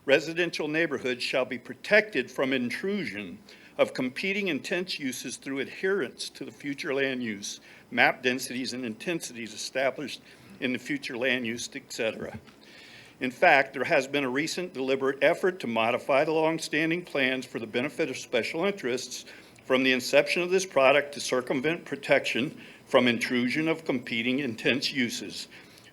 residential neighborhoods shall be protected from intrusion of competing intense uses through adherence to the future land use, map densities and intensities established in the future land use, etc. In fact, there has been a recent deliberate effort to modify the longstanding plans for the benefit of special interests from the inception of this product to circumvent protection from intrusion of competing intense uses,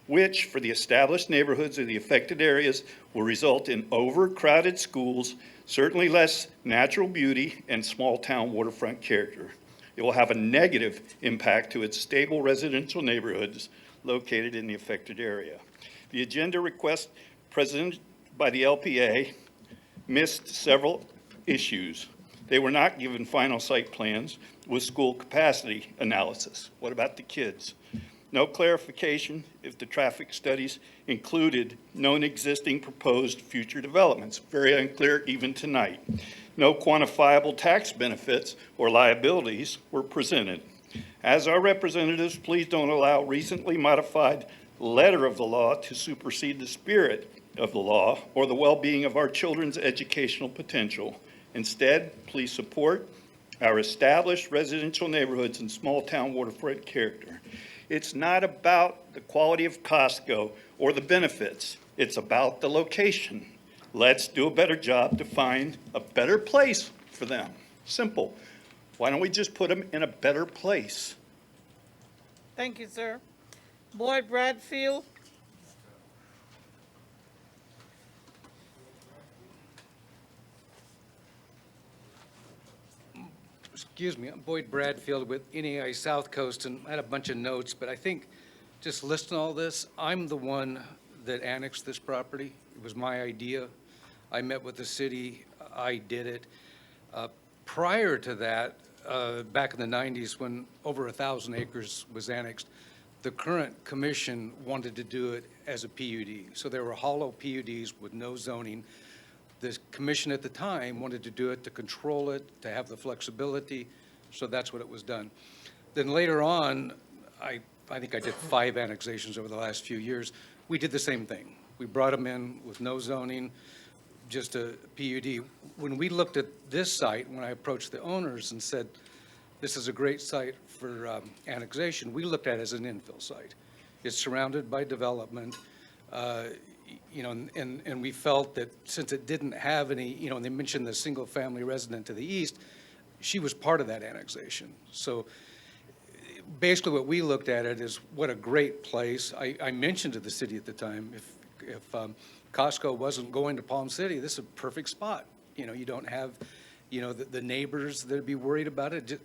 which for the established neighborhoods of the affected areas will result in overcrowded schools, certainly less natural beauty, and small town waterfront character. It will have a negative impact to its stable residential neighborhoods located in the affected area. The agenda request presented by the LPA missed several issues. They were not given final site plans with school capacity analysis. What about the kids? No clarification if the traffic studies included known existing proposed future developments. Very unclear even tonight. No quantifiable tax benefits or liabilities were presented. As our representatives, please don't allow recently modified letter of the law to supersede the spirit of the law or the well-being of our children's educational potential. Instead, please support our established residential neighborhoods and small town waterfront character. It's not about the quality of Costco or the benefits. It's about the location. Let's do a better job to find a better place for them. Simple. Why don't we just put them in a better place? Thank you, sir. Boyd Bradfield. Excuse me, I'm Boyd Bradfield with NEI South Coast, and I had a bunch of notes, but I think just listening to all this, I'm the one that annexed this property. It was my idea. I met with the city. I did it. Prior to that, back in the 90s, when over 1,000 acres was annexed, the current commission wanted to do it as a PUD. So there were hollow PUDs with no zoning. The commission at the time wanted to do it to control it, to have the flexibility, so that's what it was done. Then later on, I think I did 5 annexations over the last few years. We did the same thing. We brought them in with no zoning, just a PUD. When we looked at this site, when I approached the owners and said, this is a great site for annexation, we looked at it as an infill site. It's surrounded by development, and we felt that since it didn't have any, and they mentioned the single-family resident to the east, she was part of that annexation. So basically what we looked at it is what a great place. I mentioned to the city at the time, if Costco wasn't going to Palm City, this is a perfect spot. You don't have, the neighbors that'd be worried about it.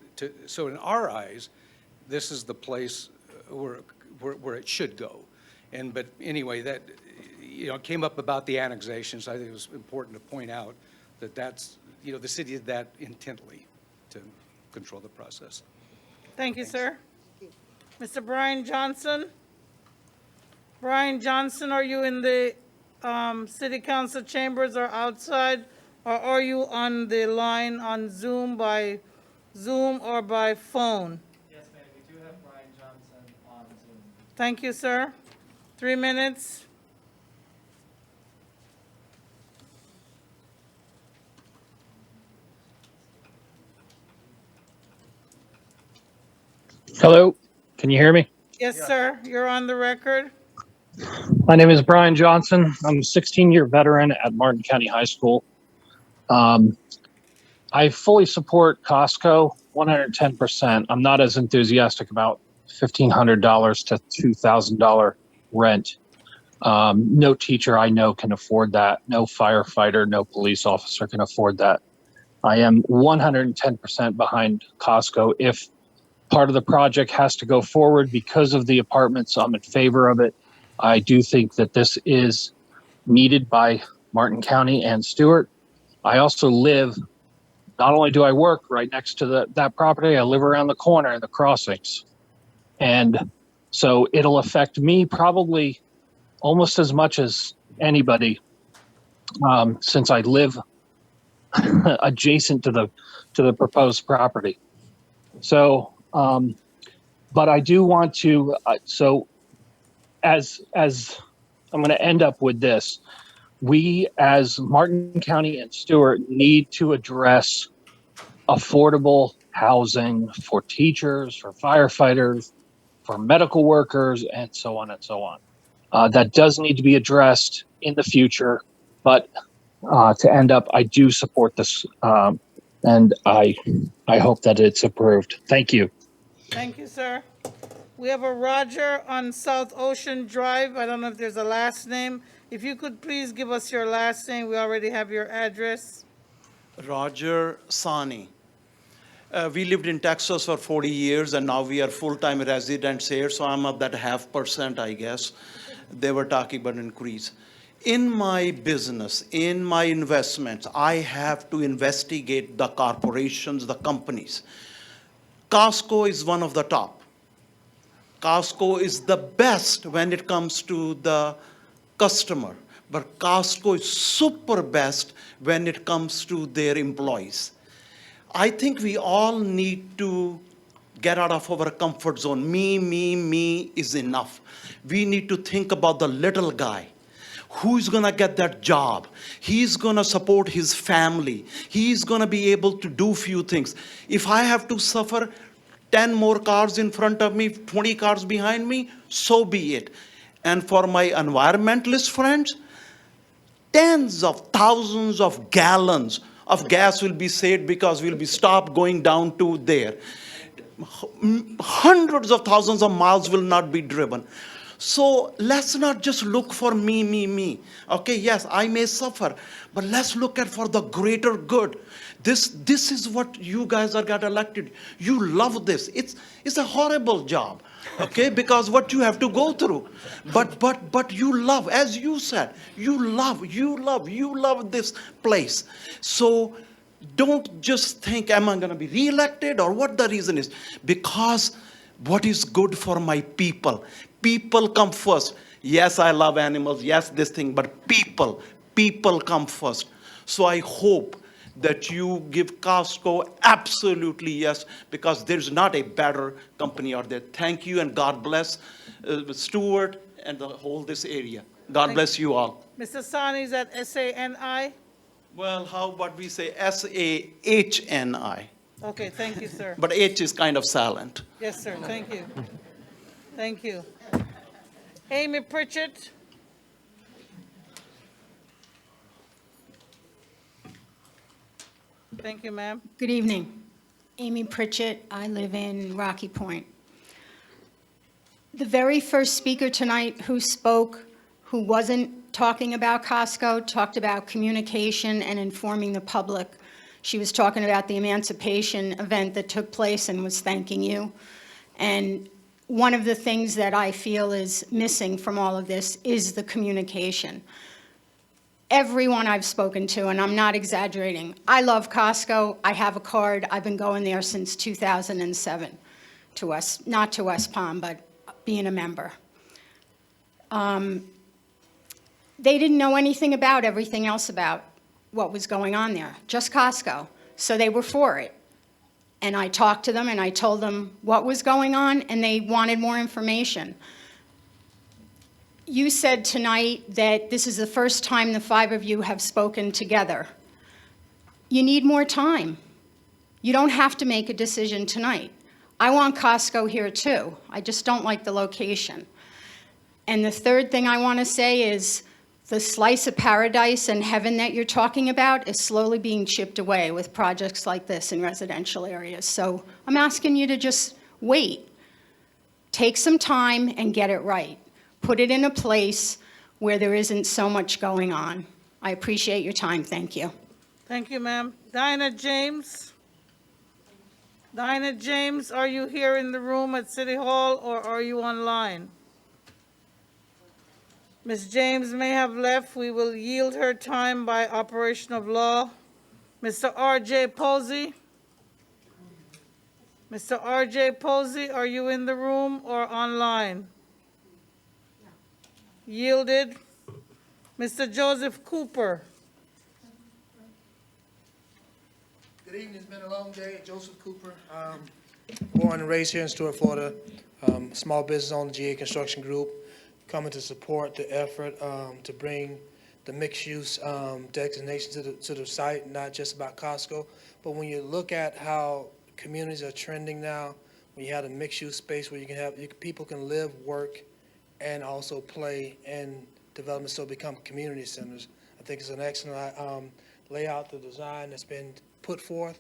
So in our eyes, this is the place where it should go. But anyway, that, it came up about the annexation, so I think it was important to point out that that's, the city did that intently to control the process. Thank you, sir. Mr. Brian Johnson? Brian Johnson, are you in the city council chambers or outside? Or are you on the line on Zoom by Zoom or by phone? Yes, ma'am, we do have Brian Johnson on Zoom. Thank you, sir. 3 minutes. Hello, can you hear me? Yes, sir. You're on the record. My name is Brian Johnson. I'm a 16-year veteran at Martin County High School. I fully support Costco 110%. I'm not as enthusiastic about $1,500 to $2,000 rent. No teacher I know can afford that. No firefighter, no police officer can afford that. I am 110% behind Costco. If part of the project has to go forward because of the apartments, I'm in favor of it. I do think that this is needed by Martin County and Stuart. I also live, not only do I work right next to that property, I live around the corner in the crossings. And so it'll affect me probably almost as much as anybody, since I live adjacent to the proposed property. So, but I do want to, so as I'm going to end up with this, we as Martin County and Stuart need to address affordable housing for teachers, for firefighters, for medical workers, and so on and so on. That does need to be addressed in the future, but to end up, I do support this, and I hope that it's approved. Thank you. Thank you, sir. We have a Roger on South Ocean Drive. I don't know if there's a last name. If you could please give us your last name. We already have your address. Roger Sani. We lived in Texas for 40 years, and now we are full-time residents here, so I'm of that 0.5%, I guess. They were talking about increase. In my business, in my investments, I have to investigate the corporations, the companies. Costco is one of the top. Costco is the best when it comes to the customer, but Costco is super best when it comes to their employees. I think we all need to get out of our comfort zone. Me is enough. We need to think about the little guy. Who's gonna get that job? He's gonna support his family. He's gonna be able to do few things. If I have to suffer 10 more cars in front of me, 20 cars behind me, so be it. And for my environmentalist friends, tens of thousands of gallons of gas will be saved because we'll be stopped going down to there. Hundreds of thousands of miles will not be driven. So let's not just look for me. Okay, yes, I may suffer, but let's look at for the greater good. This is what you guys are got elected. You love this. It's a horrible job. okay, because what you have to go through. But you love, as you said, you love this place. So don't just think, am I going to be reelected or what the reason is? Because what is good for my people? People come first. Yes, I love animals. Yes, this thing, but people come first. So I hope that you give Costco absolutely yes, because there's not a better company out there. Thank you and God bless Stuart and the whole this area. God bless you all. Mr. Sani, is that S-A-N-I? Well, how about we say S-A-H-N-I? Okay, thank you, sir. But H is kind of silent. Yes, sir, thank you. Thank you. Amy Pritchett? Thank you, ma'am. Good evening. Amy Pritchett. I live in Rocky Point. The very first speaker tonight who spoke, who wasn't talking about Costco, talked about communication and informing the public. She was talking about the emancipation event that took place and was thanking you. And one of the things that I feel is missing from all of this is the communication. Everyone I've spoken to, and I'm not exaggerating, I love Costco. I have a card. I've been going there since 2007 not to West Palm, but being a member. They didn't know anything about everything else about what was going on there, just Costco. So they were for it. And I talked to them and I told them what was going on and they wanted more information. You said tonight that this is the first time the 5 of you have spoken together. You need more time. You don't have to make a decision tonight. I want Costco here too. I just don't like the location. And the third thing I want to say is the slice of paradise and heaven that you're talking about is slowly being chipped away with projects like this in residential areas. So I'm asking you to just wait. Take some time and get it right. Put it in a place where there isn't so much going on. I appreciate your time. Thank you. Thank you, ma'am. Dinah James? Dinah James, are you here in the room at City Hall or are you online? Ms. James may have left. We will yield her time by operation of law. Mr. R.J. Posey? Mr. R.J. Posey, are you in the room or online? Yielded. Mr. Joseph Cooper? Good evening. It's been a long day. Joseph Cooper, born and raised here in Stuart, Florida. Small business owner, GA Construction Group, coming to support the effort to bring the mixed-use designation to the site, not just about Costco. But when you look at how communities are trending now, when you have a mixed-use space where you can have people can live, work, and also play and development, so become community centers. I think it's an excellent layout, the design that's been put forth.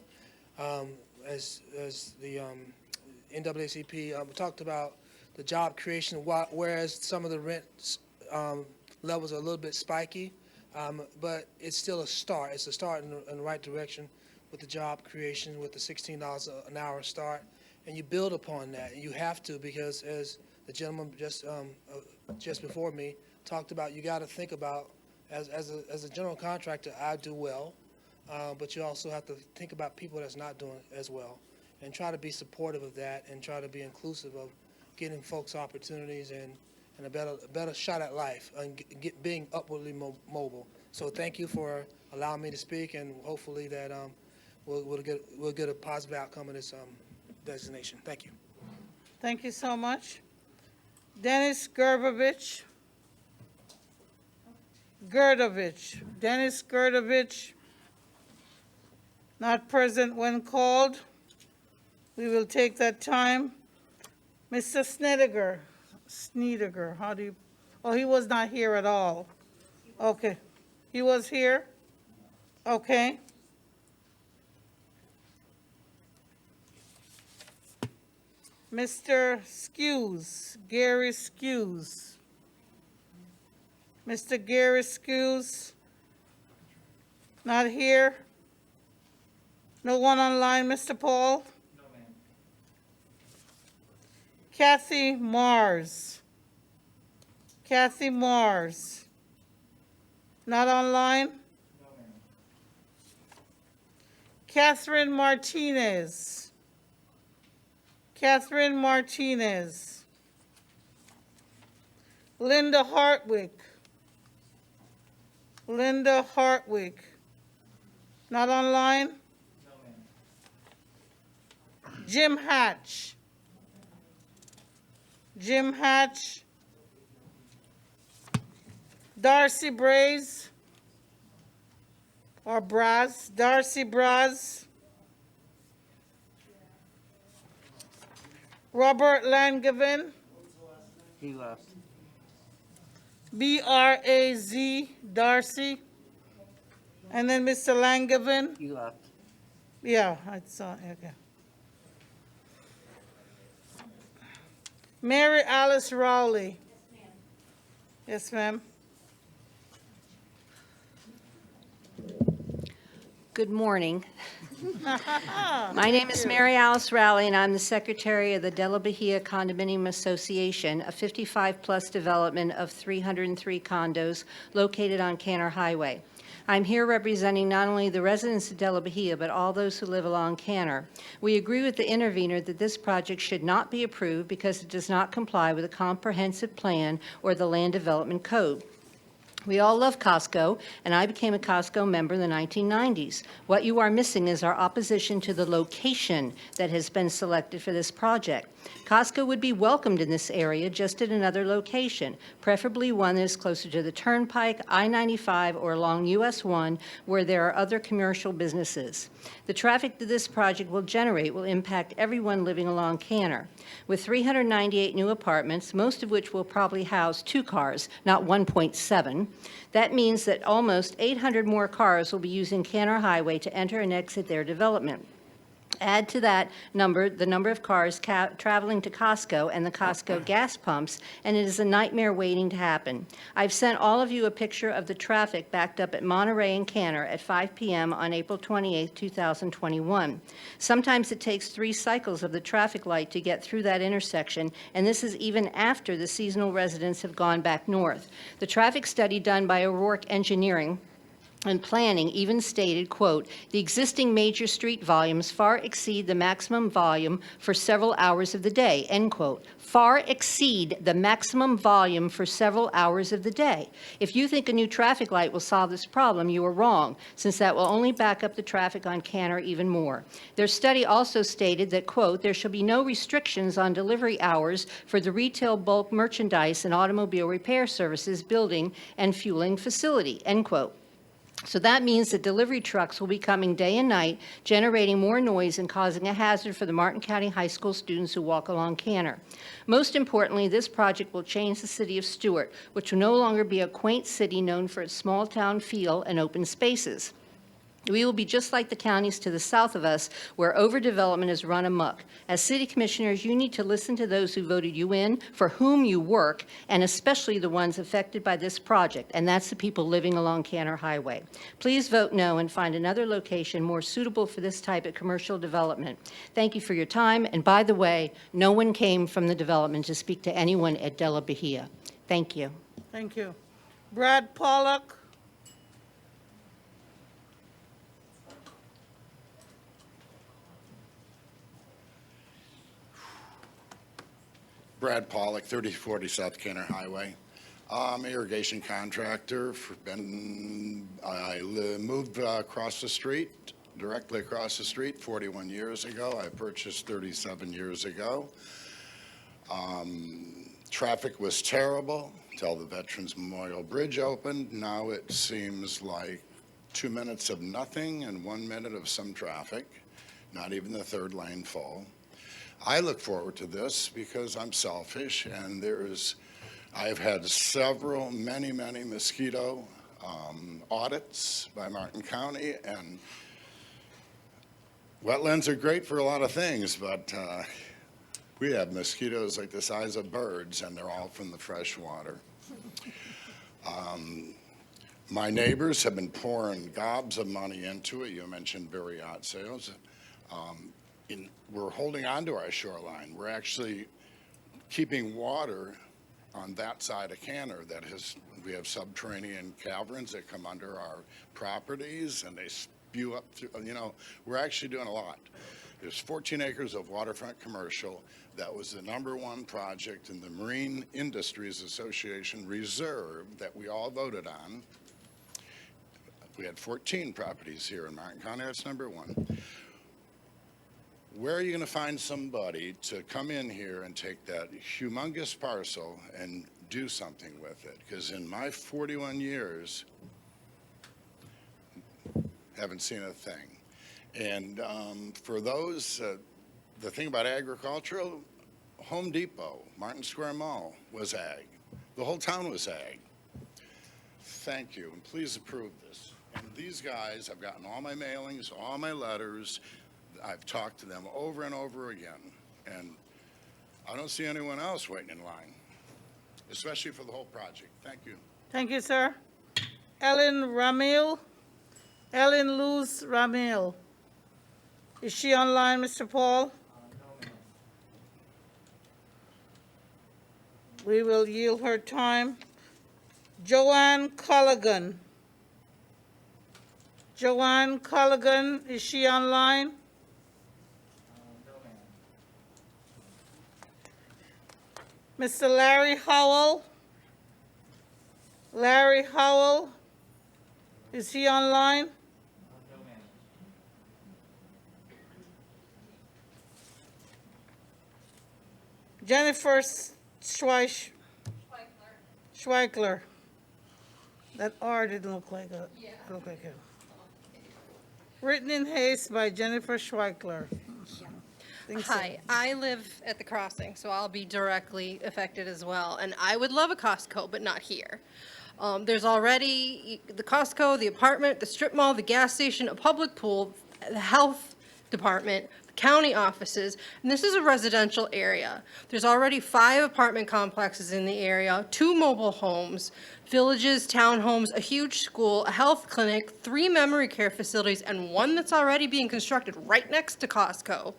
As the NAACP talked about the job creation, whereas some of the rent levels are a little bit spiky, but it's still a start. It's a start in the right direction with the job creation, with the $16 an hour start, and you build upon that. And you have to, because as the gentleman just before me talked about, you got to think about, as a general contractor, I do well, but you also have to think about people that's not doing as well, and try to be supportive of that, and try to be inclusive of getting folks opportunities and a better shot at life, and being upwardly mobile. So thank you for allowing me to speak, and hopefully that we'll get a positive outcome of this designation. Thank you. Thank you so much. Dennis Gerdovich. Dennis Gerdovich, not present when called. We will take that time. Mr. Sneediger, how do you, oh, he was not here at all. Okay, he was here? Okay. Mr. Gary Skews. Mr. Gary Skews, not here? No one online, Mr. Paul? No, ma'am. Kathy Mars. Kathy Mars. Not online? Catherine Martinez. Catherine Martinez. Linda Hartwick. Linda Hartwick. Not online? Jim Hatch. Jim Hatch. Darcy Braze. Or Braz. Darcy Braz. Robert Langevin. He left. B-R-A-Z, Darcy. And then Mr. Langevin. He left. Yeah, I saw, okay. Mary Alice Rowley. Yes, ma'am. Good morning. My name is Mary Alice Rowley, and I'm the Secretary of the De La Bahia Condominium Association, a 55-plus development of 303 condos located on Canner Highway. I'm here representing not only the residents of De La Bahia, but all those who live along Canner. We agree with the intervener that this project should not be approved because it does not comply with a comprehensive plan or the land development code. We all love Costco, and I became a Costco member in the 1990s. What you are missing is our opposition to the location that has been selected for this project. Costco would be welcomed in this area, just at another location, preferably one that is closer to the Turnpike, I-95, or along US 1, where there are other commercial businesses. The traffic that this project will generate will impact everyone living along Canner. With 398 new apartments, most of which will probably house 2 cars, not 1.7, that means that almost 800 more cars will be using Canner Highway to enter and exit their development. Add to that number the number of cars traveling to Costco and the Costco gas pumps, and it is a nightmare waiting to happen. I've sent all of you a picture of the traffic backed up at Monterey and Canner at 5 p.m. on April 28, 2021. Sometimes it takes 3 cycles of the traffic light to get through that intersection, and this is even after the seasonal residents have gone back north. The traffic study done by O'Rourke Engineering and planning even stated, quote, the existing major street volumes far exceed the maximum volume for several hours of the day, end quote. Far exceed the maximum volume for several hours of the day. If you think a new traffic light will solve this problem, you are wrong, since that will only back up the traffic on Canner even more. Their study also stated that, quote, there shall be no restrictions on delivery hours for the retail bulk merchandise and automobile repair services building and fueling facility, end quote. So that means that delivery trucks will be coming day and night, generating more noise and causing a hazard for the Martin County High School students who walk along Canner. Most importantly, this project will change the city of Stuart, which will no longer be a quaint city known for its small-town feel and open spaces. We will be just like the counties to the south of us, where overdevelopment is run amok. As city commissioners, you need to listen to those who voted you in, for whom you work, and especially the ones affected by this project, and that's the people living along Canner Highway. Please vote no and find another location more suitable for this type of commercial development. Thank you for your time, and by the way, no one came from the development to speak to anyone at De La Bahia. Thank you. Thank you. Brad Pollock. Brad Pollock, 3040 South Canner Highway. I'm an irrigation contractor. I moved across the street, directly across the street 41 years ago. I purchased 37 years ago. Traffic was terrible until the Veterans Memorial Bridge opened. Now it seems like 2 minutes of nothing and 1 minute of some traffic, not even the third lane full. I look forward to this because I'm selfish, and I've had many mosquito audits by Martin County, and wetlands are great for a lot of things, but we have mosquitoes like the size of birds, and they're all from the fresh water. My neighbors have been pouring gobs of money into it. You mentioned yacht sales. We're holding on to our shoreline. We're actually keeping water on that side of Canner we have subterranean caverns that come under our properties and they spew up through, we're actually doing a lot. There's 14 acres of waterfront commercial. That was the #1 project in the Marine Industries Association reserve that we all voted on. We had 14 properties here in Martin County. That's #1. Where are you going to find somebody to come in here and take that humongous parcel and do something with it? Because in my 41 years, haven't seen a thing. And for those, the thing about agricultural, Home Depot, Martin Square Mall was ag. The whole town was ag. Thank you, and please approve this. And these guys, I've gotten all my mailings, all my letters. I've talked to them over and over again, and I don't see anyone else waiting in line, especially for the whole project. Thank you. Thank you, sir. Ellen Ramil, Ellen Luz Ramil. Is she online, Mr. Paul? We will yield her time. Joanne Colligan. Joanne Colligan, is she online? Mr. Larry Howell. Larry Howell, is he online? Jennifer Schweikler. That R didn't look like a, look like it. Written in haste by Jennifer Schweikler. Think so. Hi, I live at the crossing, so I'll be directly affected as well. And I would love a Costco, but not here. There's already the Costco, the apartment, the strip mall, the gas station, a public pool, the health department, the county offices, and this is a residential area. There's already 5 apartment complexes in the area, 2 mobile homes, villages, townhomes, a huge school, a health clinic, 3 memory care facilities, and 1 that's already being constructed right next to Costco.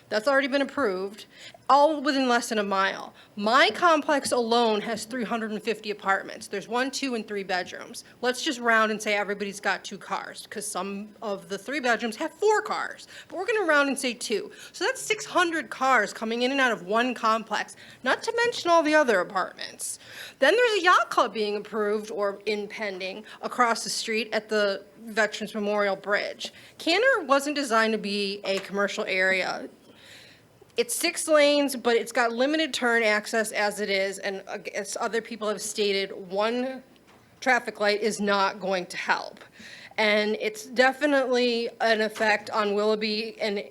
That's already been approved, all within less than a mile. My complex alone has 350 apartments. There's 1, 2, and 3 bedrooms. Let's just round and say everybody's got 2 cars, because some of the 3 bedrooms have 4 cars. But we're gonna round and say 2. So that's 600 cars coming in and out of 1 complex, not to mention all the other apartments. Then there's a yacht club being approved or impending across the street at the Veterans Memorial Bridge. Canner wasn't designed to be a commercial area. It's 6 lanes, but it's got limited turn access as it is, and as other people have stated, 1 traffic light is not going to help. And it's definitely an effect on Willoughby and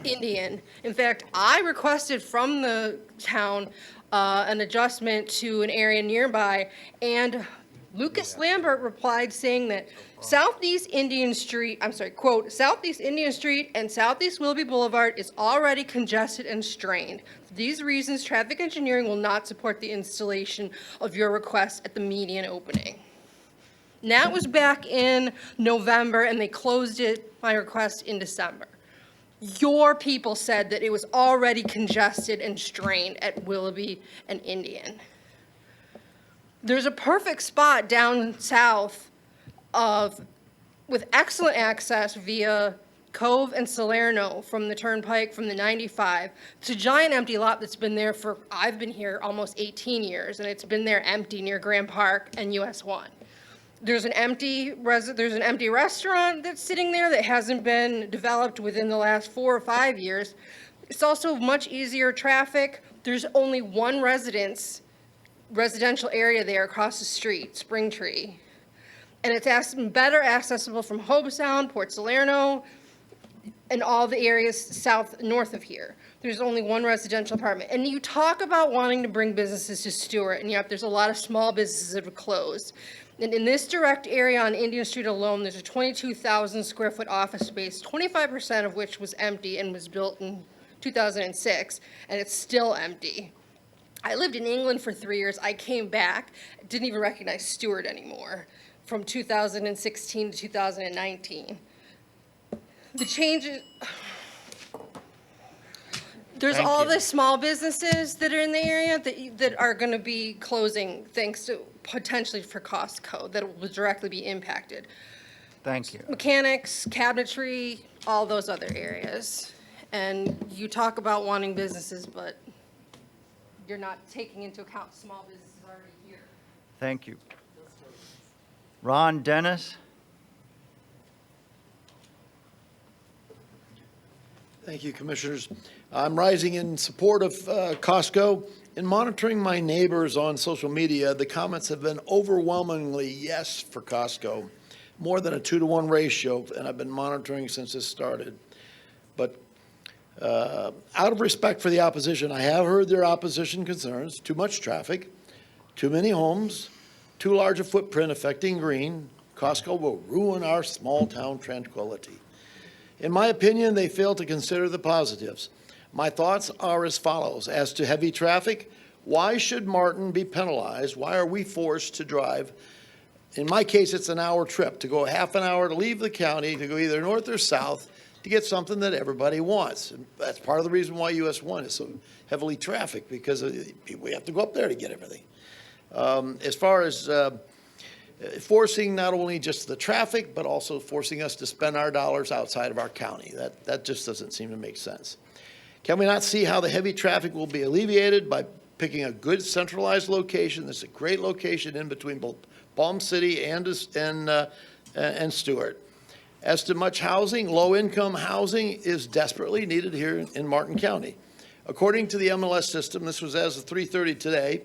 Indian. In fact, I requested from the town an adjustment to an area nearby, and Lucas Lambert replied saying that Southeast Indian Street, quote, Southeast Indian Street and Southeast Willoughby Boulevard is already congested and strained. For these reasons, traffic engineering will not support the installation of your request at the median opening. And that was back in November, and they closed my request in December. Your people said that it was already congested and strained at Willoughby and Indian. There's a perfect spot down south with excellent access via Cove and Salerno from the Turnpike from the 95. It's a giant empty lot that's been there for, I've been here almost 18 years, and it's been there empty near Grand Park and US 1. There's an empty restaurant that's sitting there that hasn't been developed within the last 4 or 5 years. It's also much easier traffic. There's only 1 residential area there across the street, Springtree. And it's better accessible from Hobe Sound, Port Salerno, and all the areas north of here. There's only 1 residential apartment. And you talk about wanting to bring businesses to Stuart, and yet there's a lot of small businesses that have closed. And in this direct area on Indian Street alone, there's a 22,000 square foot office space, 25% of which was empty and was built in 2006, and it's still empty. I lived in England for 3 years. I came back, didn't even recognize Stuart anymore from 2016 to 2019. The There's Thank all you. the small businesses that are in the area that are going to be closing thanks to potentially for Costco that will directly be impacted. Thank you. Mechanics, cabinetry, all those other areas. And you talk about wanting businesses, but you're not taking into account small businesses already here. Thank you. Ron Dennis? Thank you, Commissioners. I'm rising in support of Costco. In monitoring my neighbors on social media, the comments have been overwhelmingly yes for Costco, more than a 2-to-1 ratio, and I've been monitoring since this started. But out of respect for the opposition, I have heard their opposition concerns: too much traffic, too many homes, too large a footprint affecting green. Costco will ruin our small-town tranquility. In my opinion, they fail to consider the positives. My thoughts are as follows. As to heavy traffic, why should Martin be penalized? Why are we forced to drive? In my case, it's an hour trip, to go half an hour to leave the county, to go either north or south to get something that everybody wants. And that's part of the reason why US 1 is so heavily trafficked, because we have to go up there to get everything. As far as forcing not only just the traffic, but also forcing us to spend our dollars outside of our county. That just doesn't seem to make sense. Can we not see how the heavy traffic will be alleviated by picking a good centralized location? This is a great location in between both Balm City and Stuart. As to much housing, low-income housing is desperately needed here in Martin County. According to the MLS system, this was as of 3:30 today,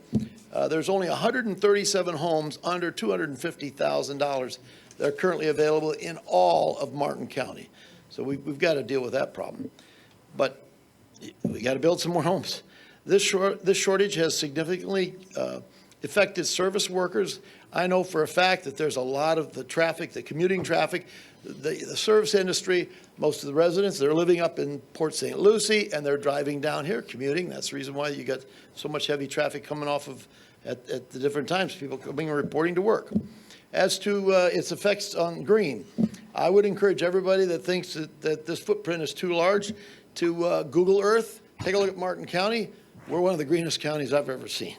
there's only 137 homes under $250,000 that are currently available in all of Martin County. So we've got to deal with that problem. But we got to build some more homes. This shortage has significantly affected service workers. I know for a fact that there's a lot of the traffic, the commuting traffic, the service industry, most of the residents, they're living up in Port St. Lucie and they're driving down here commuting. That's the reason why you got so much heavy traffic coming off of at the different times, people coming and reporting to work. As to its effects on green, I would encourage everybody that thinks that this footprint is too large to Google Earth, take a look at Martin County. We're one of the greenest counties I've ever seen.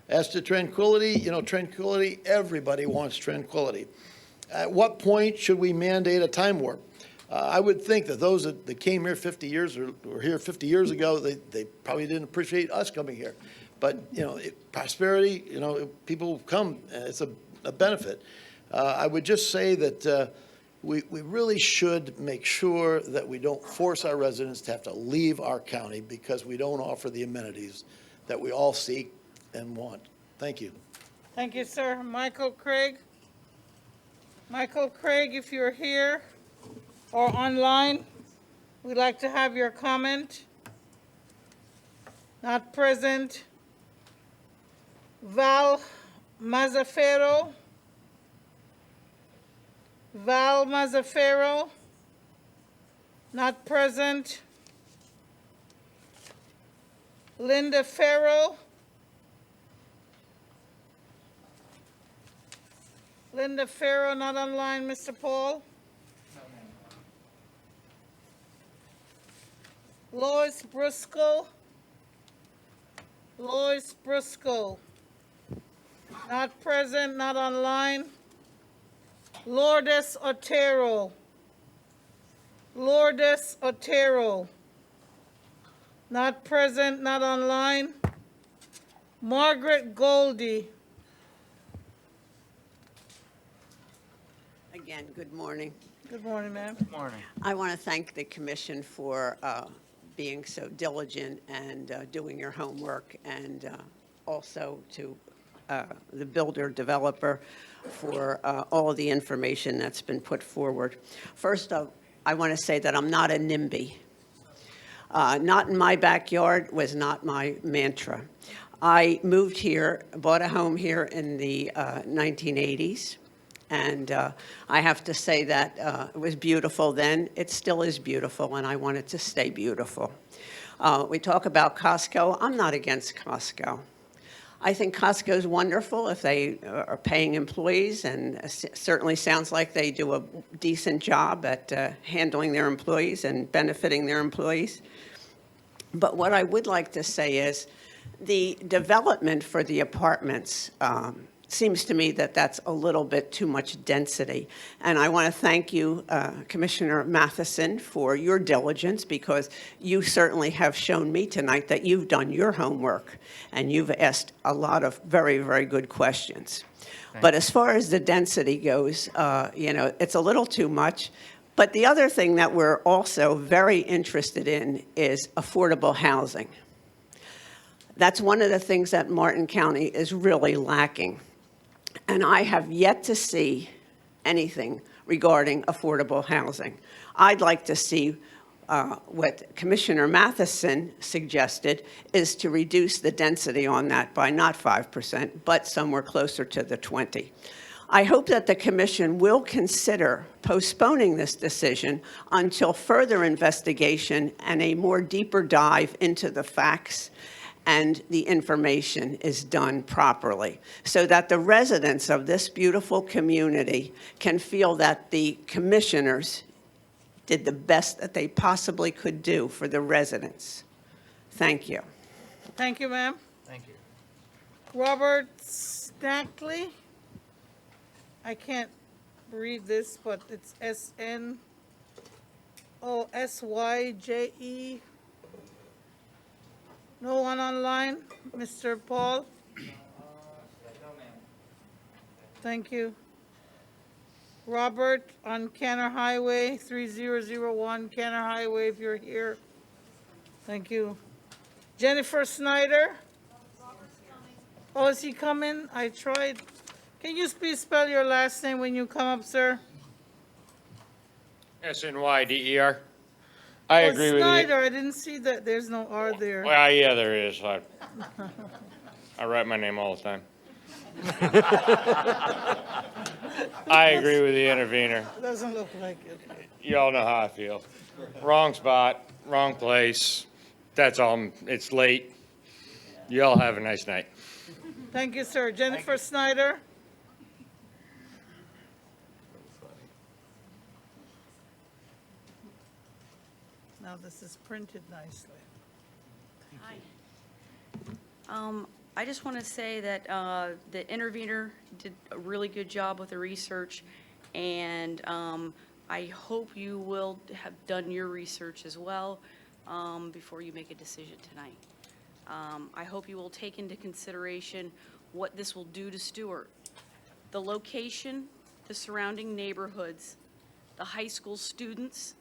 As to tranquility, tranquility, everybody wants tranquility. At what point should we mandate a time warp? I would think that those that came here 50 years or were here 50 years ago, they probably didn't appreciate us coming here. But, prosperity, people come, it's a benefit. I would just say that we really should make sure that we don't force our residents to have to leave our county because we don't offer the amenities that we all seek and want. Thank you. Thank you, sir. Michael Craig? Michael Craig, if you're here or online, we'd like to have your comment. Not present. Val Mazzaferro? Val Mazzaferro? Not present. Linda Farrell? Linda Farrow, not online, Mr. Paul? Lois Briscoe? Lois Briscoe? Not present, not online. Lourdes Otero? Lourdes Otero? Not present, not online. Margaret Goldie? Again, good morning. Good morning, ma'am. Good morning. I want to thank the commission for being so diligent and doing your homework, and also to the builder developer for all of the information that's been put forward. First, I want to say that I'm not a NIMBY. Not in my backyard was not my mantra. I moved here, bought a home here in the 1980s. And I have to say that it was beautiful then. It still is beautiful, and I want it to stay beautiful. We talk about Costco. I'm not against Costco. I think Costco is wonderful if they are paying employees, and it certainly sounds like they do a decent job at handling their employees and benefiting their employees. But what I would like to say is the development for the apartments seems to me that that's a little bit too much density. And I want to thank you, Commissioner Matheson, for your diligence, because you certainly have shown me tonight that you've done your homework and you've asked a lot of very, very good questions. But as far as the density goes, it's a little too much. But the other thing that we're also very interested in is affordable housing. That's one of the things that Martin County is really lacking. And I have yet to see anything regarding affordable housing. I'd like to see what Commissioner Matheson suggested is to reduce the density on that by not 5%, but somewhere closer to the 20%. I hope that the commission will consider postponing this decision until further investigation and a more deeper dive into the facts and the information is done properly, so that the residents of this beautiful community can feel that the commissioners did the best that they possibly could do for the residents. Thank you. Thank you, ma'am. Thank you. Robert Snackley. I can't read this, but it's SNOSYJE. No one online? Mr. Paul? Thank you. Robert on Canner Highway, 3001 Canner Highway, if you're here. Thank you. Jennifer Snyder? Oh, is he coming? I tried. Can you please spell your last name when you come up, sir? SNYDER. I agree with you. Snyder, I didn't see that. There's no R there. Well, yeah, there is. I write my name all the time. I agree with the intervener. Doesn't look like it. Y'all know how I feel. Wrong spot, wrong place. That's all. It's late. Y'all have a nice night. Thank you, sir. Jennifer Snyder? Now this is printed nicely. Hi. I just want to say that the intervener did a really good job with the research, and I hope you will have done your research as well before you make a decision tonight. I hope you will take into consideration what this will do to Stuart. The location, the surrounding neighborhoods, the high school students,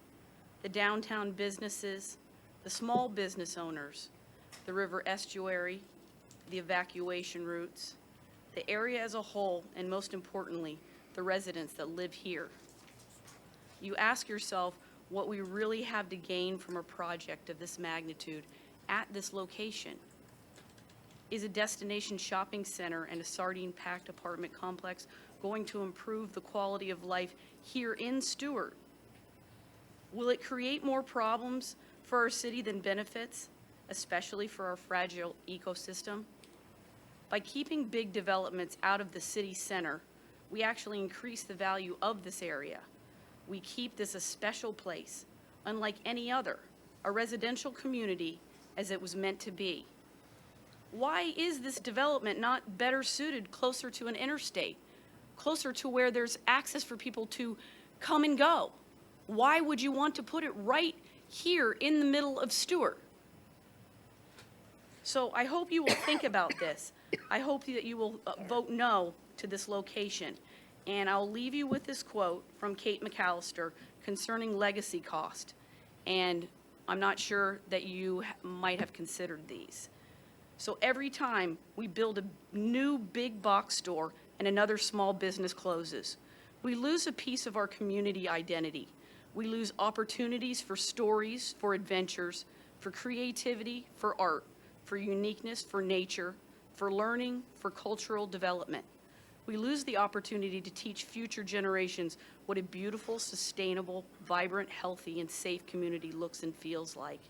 the downtown businesses, the small business owners, the river estuary, the evacuation routes, the area as a whole, and most importantly, the residents that live here. You ask yourself what we really have to gain from a project of this magnitude at this location. Is a destination shopping center and a sardine-packed apartment complex going to improve the quality of life here in Stuart? Will it create more problems for our city than benefits, especially for our fragile ecosystem? By keeping big developments out of the city center, we actually increase the value of this area. We keep this a special place, unlike any other, a residential community as it was meant to be. Why is this development not better suited closer to an interstate, closer to where there's access for people to come and go? Why would you want to put it right here in the middle of Stuart? So I hope you will think about this. I hope that you will vote no to this location. And I'll leave you with this quote from Kate McAllister concerning legacy cost. And I'm not sure that you might have considered these. So every time we build a new big box store and another small business closes, we lose a piece of our community identity. We lose opportunities for stories, for adventures, for creativity, for art, for uniqueness, for nature, for learning, for cultural development. We lose the opportunity to teach future generations what a beautiful, sustainable, vibrant, healthy, and safe community looks and feels like.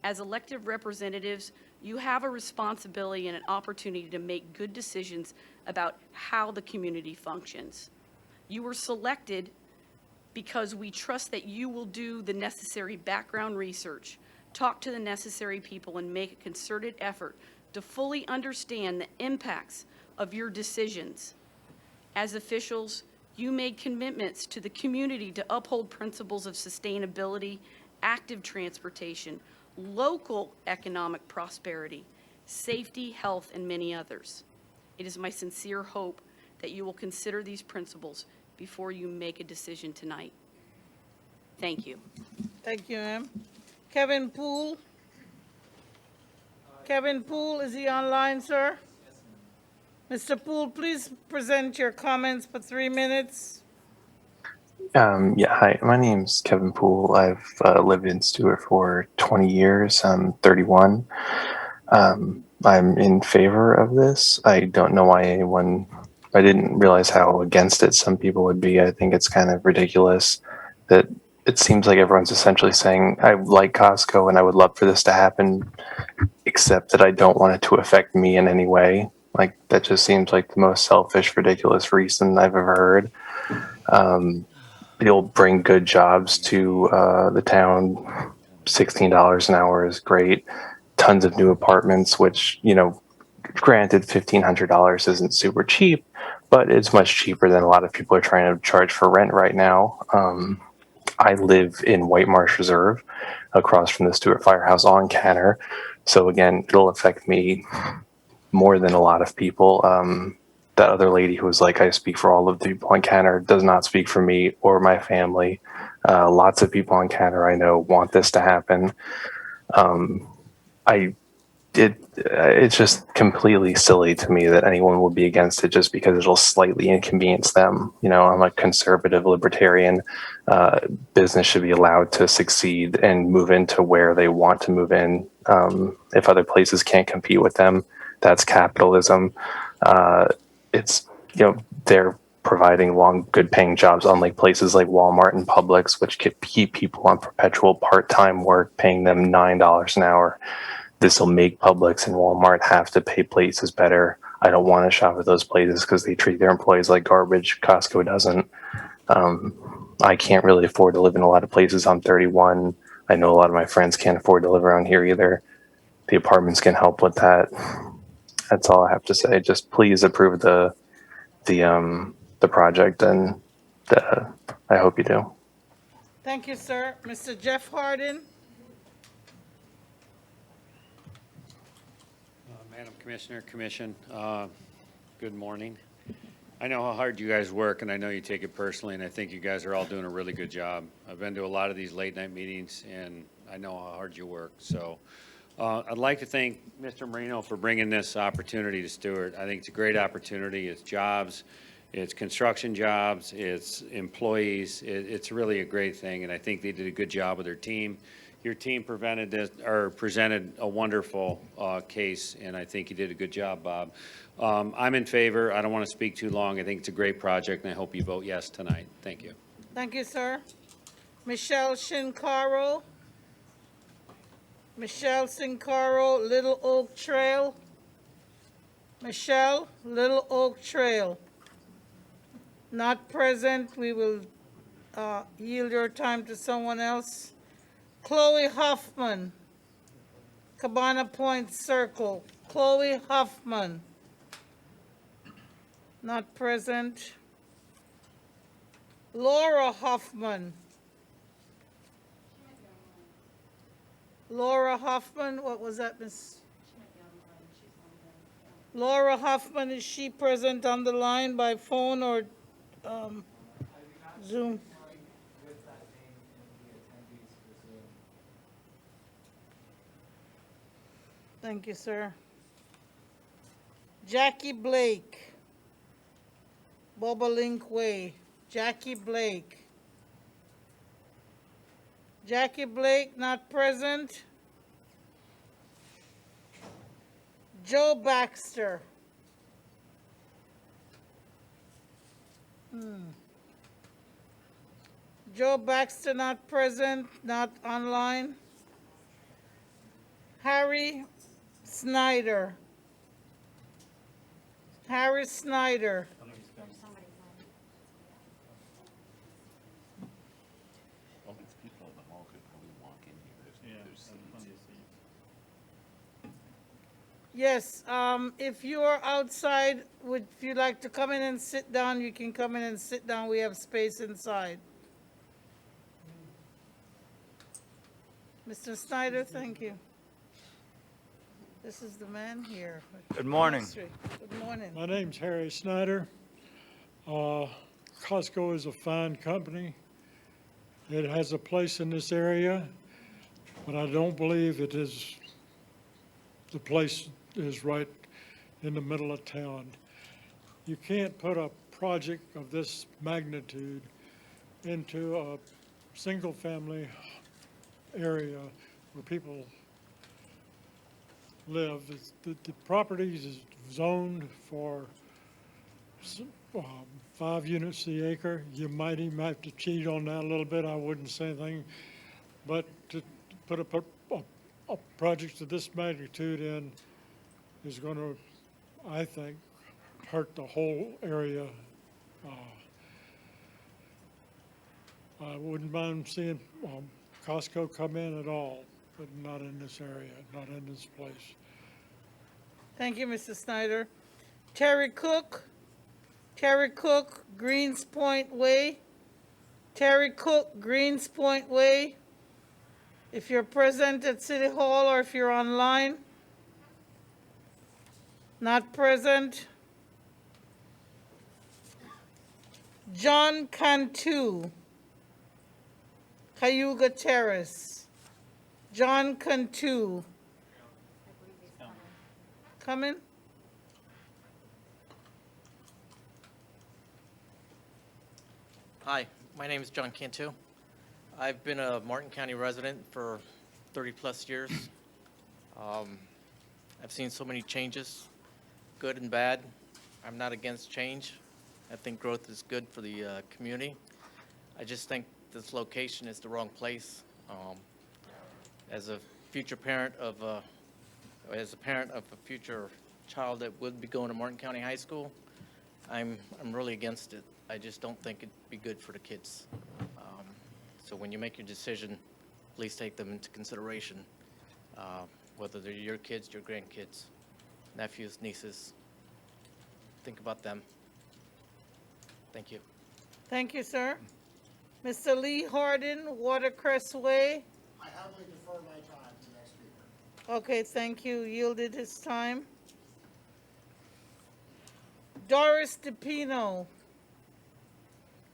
As elected representatives, you have a responsibility and an opportunity to make good decisions about how the community functions. You were selected because we trust that you will do the necessary background research, talk to the necessary people, and make a concerted effort to fully understand the impacts of your decisions. As officials, you made commitments to the community to uphold principles of sustainability, active transportation, local economic prosperity, safety, health, and many others. It is my sincere hope that you will consider these principles before you make a decision tonight. Thank you. Thank you, ma'am. Kevin Poole? Kevin Poole, is he online, sir? Mr. Poole, please present your comments for 3 minutes. Yeah, hi, my name's Kevin Poole. I've lived in Stuart for 20 years. I'm 31. I'm in favor of this. I don't know why I didn't realize how against it some people would be. I think it's kind of ridiculous that it seems like everyone's essentially saying, I like Costco and I would love for this to happen, except that I don't want it to affect me in any way. Like, that just seems like the most selfish, ridiculous reason I've ever heard. It'll bring good jobs to the town. $16 an hour is great. Tons of new apartments, which, granted, $1,500 isn't super cheap, but it's much cheaper than a lot of people are trying to charge for rent right now. I live in White Marsh Reserve, across from the Stuart Firehouse on Canner. So again, it'll affect me more than a lot of people. That other lady who was like, I speak for all of the people on Canner, does not speak for me or my family. Lots of people on Canner I know want this to happen. It's just completely silly to me that anyone would be against it just because it'll slightly inconvenience them. I'm a conservative libertarian. Business should be allowed to succeed and move into where they want to move in. If other places can't compete with them, that's capitalism. It's, they're providing good paying jobs, unlike places like Walmart and Publix, which could keep people on perpetual part-time work, paying them $9 an hour. This will make Publix and Walmart have to pay places better. I don't want to shop at those places because they treat their employees like garbage. Costco doesn't. I can't really afford to live in a lot of places. I'm 31. I know a lot of my friends can't afford to live around here either. The apartments can help with that. That's all I have to say. Just please approve the project, and I hope you do. Thank you, sir. Mr. Jeff Harden? Madam Commissioner, Commission, good morning. I know how hard you guys work, and I know you take it personally, and I think you guys are all doing a really good job. I've been to a lot of these late-night meetings, and I know how hard you work. So I'd like to thank Mr. Marino for bringing this opportunity to Stuart. I think it's a great opportunity. It's jobs, it's construction jobs, it's employees. It's really a great thing, and I think they did a good job with their team. Your team presented a wonderful case, and I think you did a good job, Bob. I'm in favor. I don't want to speak too long. I think it's a great project, and I hope you vote yes tonight. Thank you. Thank you, sir. Michelle Shinkaro? Michelle Sincaro, Little Oak Trail? Michelle, Little Oak Trail? Not present. We will yield your time to someone else. Chloe Hoffman, Cabana Point Circle. Chloe Hoffman? Not present. Laura Hoffman? Laura Hoffman, what was that, Miss? Laura Hoffman, is she present on the line by phone or Zoom? Thank you, sir. Jackie Blake, Bobolink Way. Jackie Blake? Jackie Blake, not present. Joe Baxter? Joe Baxter, not present, not online. Harry Snyder? Harry Snyder? Yes, if you're outside, if you'd like to come in and sit down, you can come in and sit down. We have space inside. Mr. Snyder, thank you. This is the man here. Good morning. Good morning. My name's Harry Snyder. Costco is a fine company. It has a place in this area, but I don't believe it is, the place is right in the middle of town. You can't put a project of this magnitude into a single-family area where people live. The property is zoned for 5 units the acre. You might even have to cheat on that a little bit. I wouldn't say anything. But to put a project of this magnitude in is going to, I think, hurt the whole area. I wouldn't mind seeing Costco come in at all, but not in this area, not in this place. Thank you, Mr. Snyder. Terry Cook, Greens Point Way. Terry Cook, Greens Point Way. If you're present at City Hall or if you're online. Not present. John Cantu, Cayuga Terrace. John Cantu. Coming? Hi, my name is John Cantu. I've been a Martin County resident for 30-plus years. I've seen so many changes, good and bad. I'm not against change. I think growth is good for the community. I just think this location is the wrong place. As a future parent of, as a parent of a future child that would be going to Martin County High School, I'm really against it. I just don't think it'd be good for the kids. So when you make your decision, please take them into consideration, whether they're your kids, your grandkids, nephews, nieces. Think about them. Thank you. Thank you, sir. Mr. Lee Harden, Watercress Way. I happily defer my time to the next speaker. Okay, thank you. Yielded his time. Doris DePino.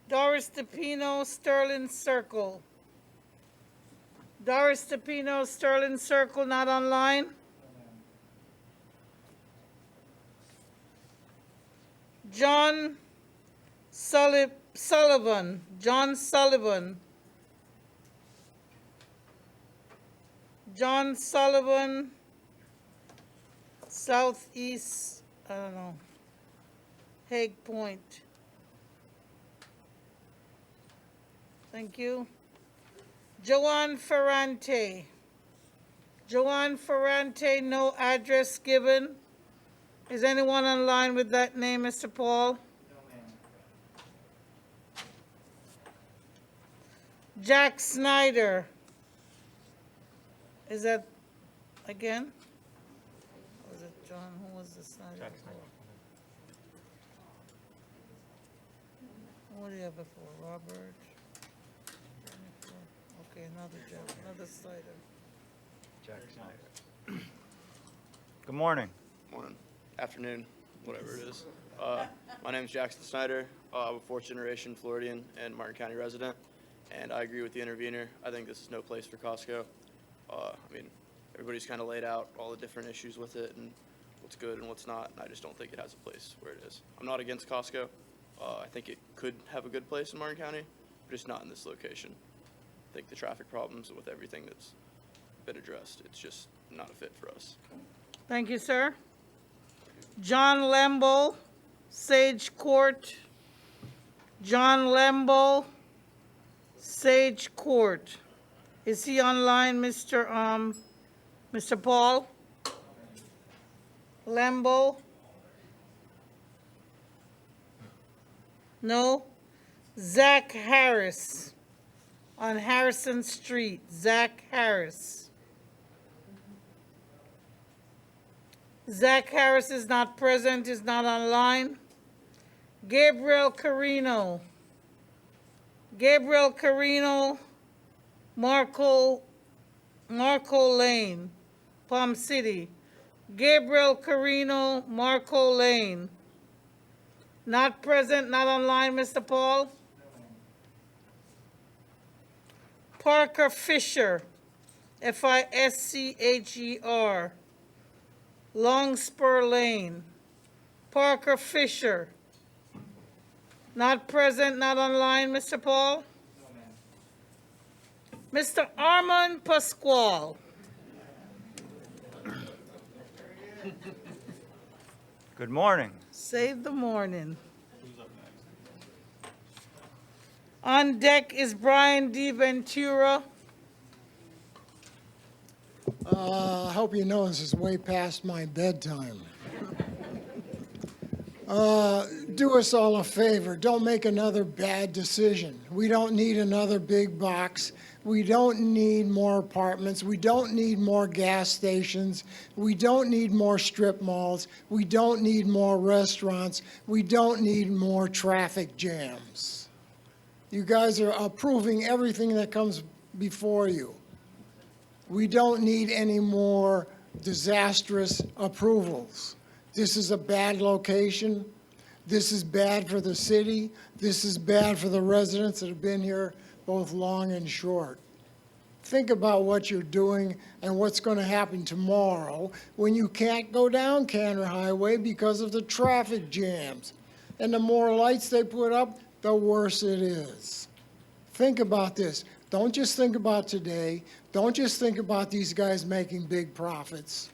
Doris DePino, Sterling Circle. Doris DePino, Sterling Circle, not online? John Sullivan. John Sullivan. John Sullivan, Southeast, I don't know, Hague Point. Thank you. Joanne Ferrante. Joanne Ferrante, no address given. Is anyone online with that name, Mr. Paul? No, ma'am. Jack Snyder. Is that again? Was it John? Who was the Snyder? Jack Snyder. What do you have before? Robert? Jennifer? Okay, another Jack, another Snyder. Jack Snyder. Good morning. Morning, afternoon, whatever it is. My name is Jackson Snyder. I'm a fourth-generation Floridian and Martin County resident, and I agree with the intervener. I think this is no place for Costco. I mean, everybody's kind of laid out all the different issues with it and what's good and what's not, and I just don't think it has a place where it is. I'm not against Costco. I think it could have a good place in Martin County, but just not in this location. I think the traffic problems with everything that's been addressed, it's just not a fit for us. Thank you, sir. John Lembo, Sage Court. John Lembo, Sage Court. Is he online, Mr. Paul? Lembo? No? Zach Harris, on Harrison Street. Zach Harris. Zach Harris is not present, is not online. Gabriel Carino. Gabriel Carino, Marco Lane, Palm City. Gabriel Carino, Marco Lane. Not present, not online, Mr. Paul? Parker Fisher, Fischer, Long Spur Lane. Parker Fisher. Not present, not online, Mr. Paul? Mr. Armand Pasquale. Good morning. Save the morning. On deck is Brian D. Ventura. I hope you know this is way past my bedtime. Do us all a favor. Don't make another bad decision. We don't need another big box. We don't need more apartments. We don't need more gas stations. We don't need more strip malls. We don't need more restaurants. We don't need more traffic jams. You guys are approving everything that comes before you. We don't need any more disastrous approvals. This is a bad location. This is bad for the city. This is bad for the residents that have been here both long and short. Think about what you're doing and what's going to happen tomorrow when you can't go down Canner Highway because of the traffic jams. And the more lights they put up, the worse it is. Think about this. Don't just think about today. Don't just think about these guys making big profits.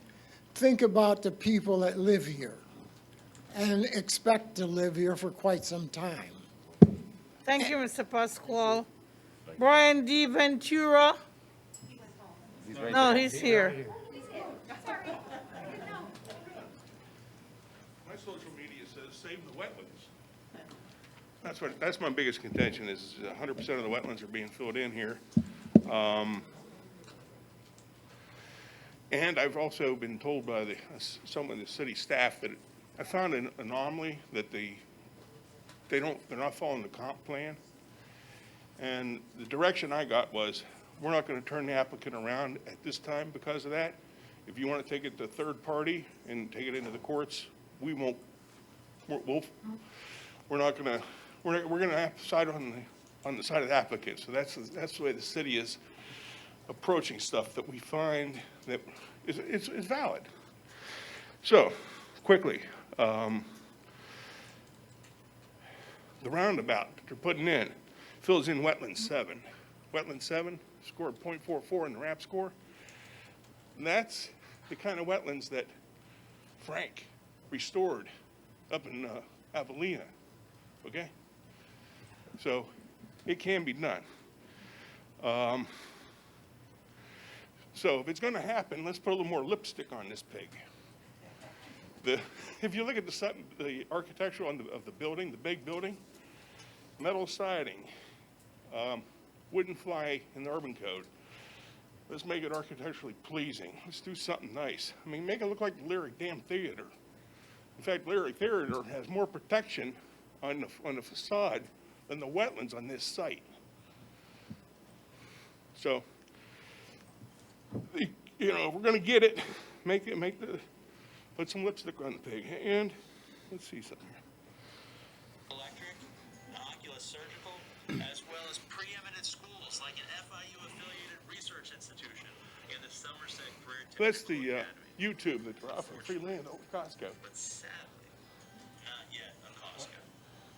Think about the people that live here and expect to live here for quite some time. Thank you, Mr. Pasquale. Brian D. Ventura. No, he's here. My social media says save the wetlands. That's my biggest contention is 100% of the wetlands are being filled in here. And I've also been told by some of the city staff that I found an anomaly that they're not following the comp plan. And the direction I got was, we're not going to turn the applicant around at this time because of that. If you want to take it to third party and take it into the courts, we won't. We're not going to. We're going to have to side on the side of the applicant. So that's the way the city is approaching stuff that we find that is valid. So quickly, the roundabout that they're putting in fills in wetland 7. Wetland 7 scored 0.44 in the RAP score. And that's the kind of wetlands that Frank restored up in Avelina, okay? So it can be done. So if it's gonna happen, let's put a little more lipstick on this pig. If you look at the architectural of the building, the big building, metal siding, wouldn't fly in the urban code. Let's make it architecturally pleasing. Let's do something nice. I mean, make it look like the Lyric Dam Theater. In fact, Lyric Theater has more protection on the facade than the wetlands on this site. So, we're gonna get it, put some lipstick on the pig. And let's see something here. Electric, Oculus Surgical, as well as preeminent schools like an FIU-affiliated research institution and the Somerset Career Technical That's the Academy. YouTube that they're offering free land over Costco. But sadly, not yet a Costco.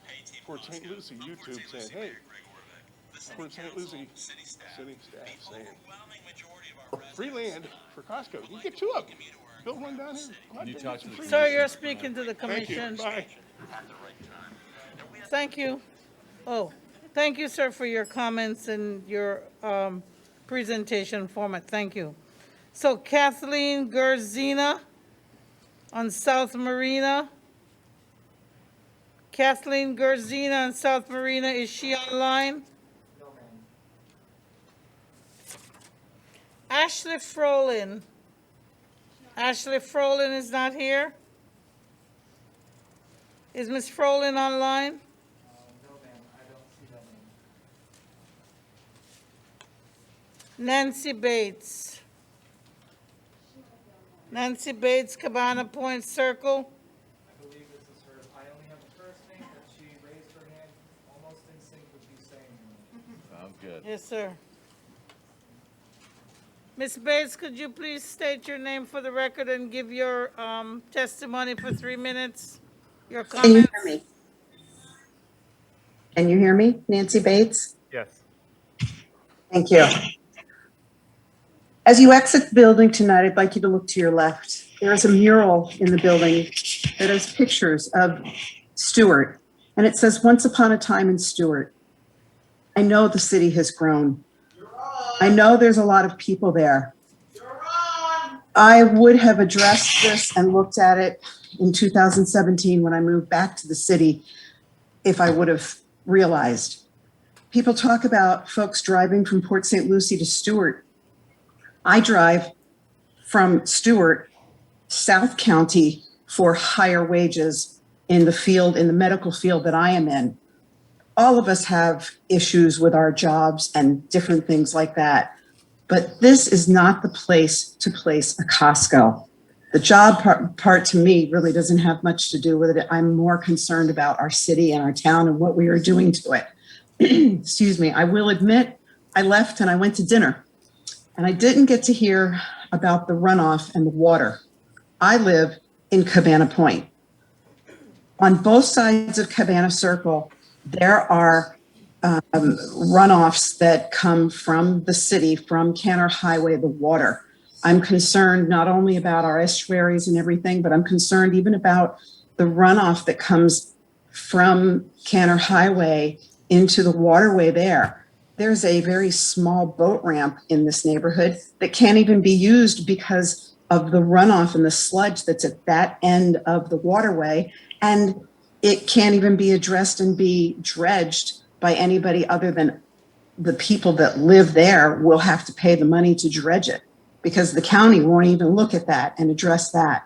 Hey, Team Port St. Costco. Lucie I'm Port YouTube St. saying, Lucie hey, Mayor Greg Orbeck. The City Port St. Council, Lucie city staff, saying, overwhelming majority of our free land for Costco. You can get 2 of them. Build one down here. Can you talk to the Sir, you're speaking to the Thank you. commission. Bye. Thank you. Oh, thank you, sir, for your comments and your presentation format. Thank you. So Kathleen Gerzina on South Marina. Kathleen Gerzina on South Marina, is she online? Ashley Frolin. Ashley Frolin is not here? Is Ms. Frolin online? Nancy Bates. Nancy Bates, Cabana Point Circle. I believe this is hers. I only have the first name, but she raised her hand almost in sync with you saying. Sounds good. Yes, sir. Ms. Bates, could you please state your name for the record and give your testimony for 3 minutes? Your Can you comments? hear me? Can you hear me, Nancy Bates? Yes. Thank you. As you exit the building tonight, I'd like you to look to your left. There is a mural in the building that has pictures of Stuart, and it says, "Once upon a time in Stuart." I know the city has grown. I know there's a lot of people there. I would have addressed this and looked at it in 2017 when I moved back to the city if I would have realized. People talk about folks driving from Port St. Lucie to Stuart. I drive from Stuart, South County, for higher wages in the field, in the medical field that I am in. All of us have issues with our jobs and different things like that. But this is not the place to place a Costco. The job part to me really doesn't have much to do with it. I'm more concerned about our city and our town and what we are doing to it. Excuse me. I will admit I left and I went to dinner. And I didn't get to hear about the runoff and the water. I live in Cabana Point. On both sides of Cabana Circle, there are runoffs that come from the city, from Canner Highway, the water. I'm concerned not only about our estuaries and everything, but I'm concerned even about the runoff that comes from Canner Highway into the waterway there. There's a very small boat ramp in this neighborhood that can't even be used because of the runoff and the sludge that's at that end of the waterway. And it can't even be addressed and be dredged by anybody other than the people that live there will have to pay the money to dredge it because the county won't even look at that and address that.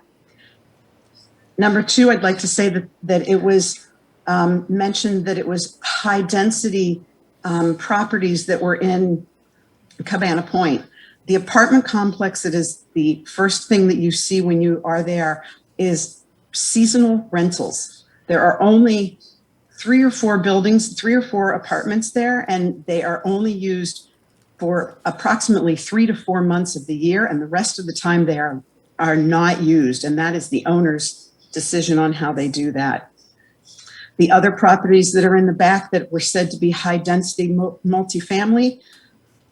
Number two, I'd like to say that it was mentioned that it was high density properties that were in Cabana Point. The apartment complex that is the first thing that you see when you are there is seasonal rentals. There are only 3 or 4 buildings, 3 or 4 apartments there, and they are only used for approximately 3 to 4 months of the year, and the rest of the time they are not used, and that is the owner's decision on how they do that. The other properties that are in the back that were said to be high density multifamily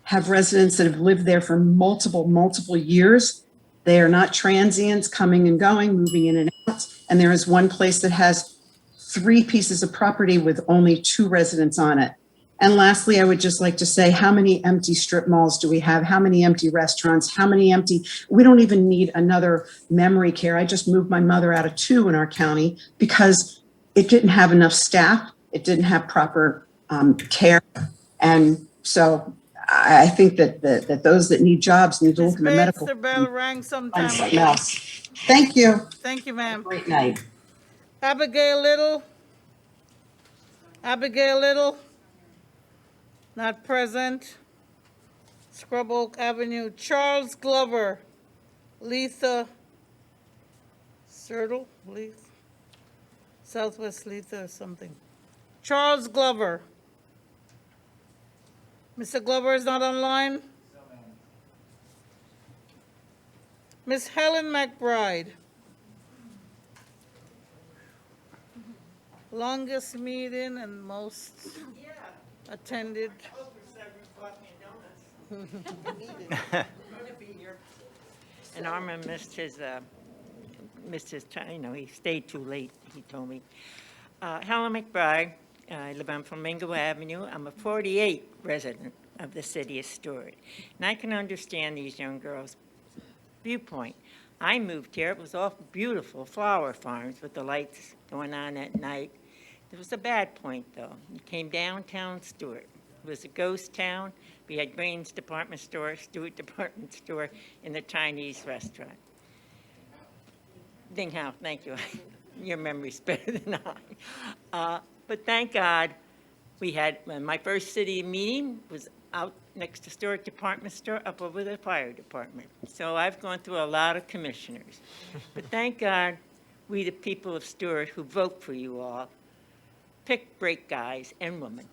have residents that have lived there for multiple years. They are not transients coming and going, moving in and out. And there is one place that has 3 pieces of property with only 2 residents on it. And lastly, I would just like to say, how many empty strip malls do we have? How many empty restaurants? How many empty? We don't even need another memory care. I just moved my mother out of 2 in our county because it didn't have enough staff. It didn't have proper care. And so I think that those that need jobs need to look in the medical. The bell rang sometime Find something ago. else. Thank you. Thank you, ma'am. Great night. Abigail Little? Abigail Little? Not present. Scrub Oak Avenue. Charles Glover? Letha Sertle? Southwest Letha or something. Charles Glover? Mr. Glover is not online? Miss Helen McBride? Longest meeting and most attended. And Armin missed his time, he stayed too late, he told me. Helen McBride, I live on Flamingo Avenue. I'm a 48 resident of the city of Stuart. And I can understand these young girls' viewpoint. I moved here, it was all beautiful flower farms with the lights going on at night. There was a bad point, though. You came downtown Stuart. It was a ghost town. We had Green's department store, Stuart department store, and the Chinese restaurant. Ding Hao, thank you. Your memory's better than I. But thank God, we had, my first city meeting was out next to Stuart department store, up over the fire department. So I've gone through a lot of commissioners. But thank God, we, the people of Stuart who vote for you all, pick great guys and women.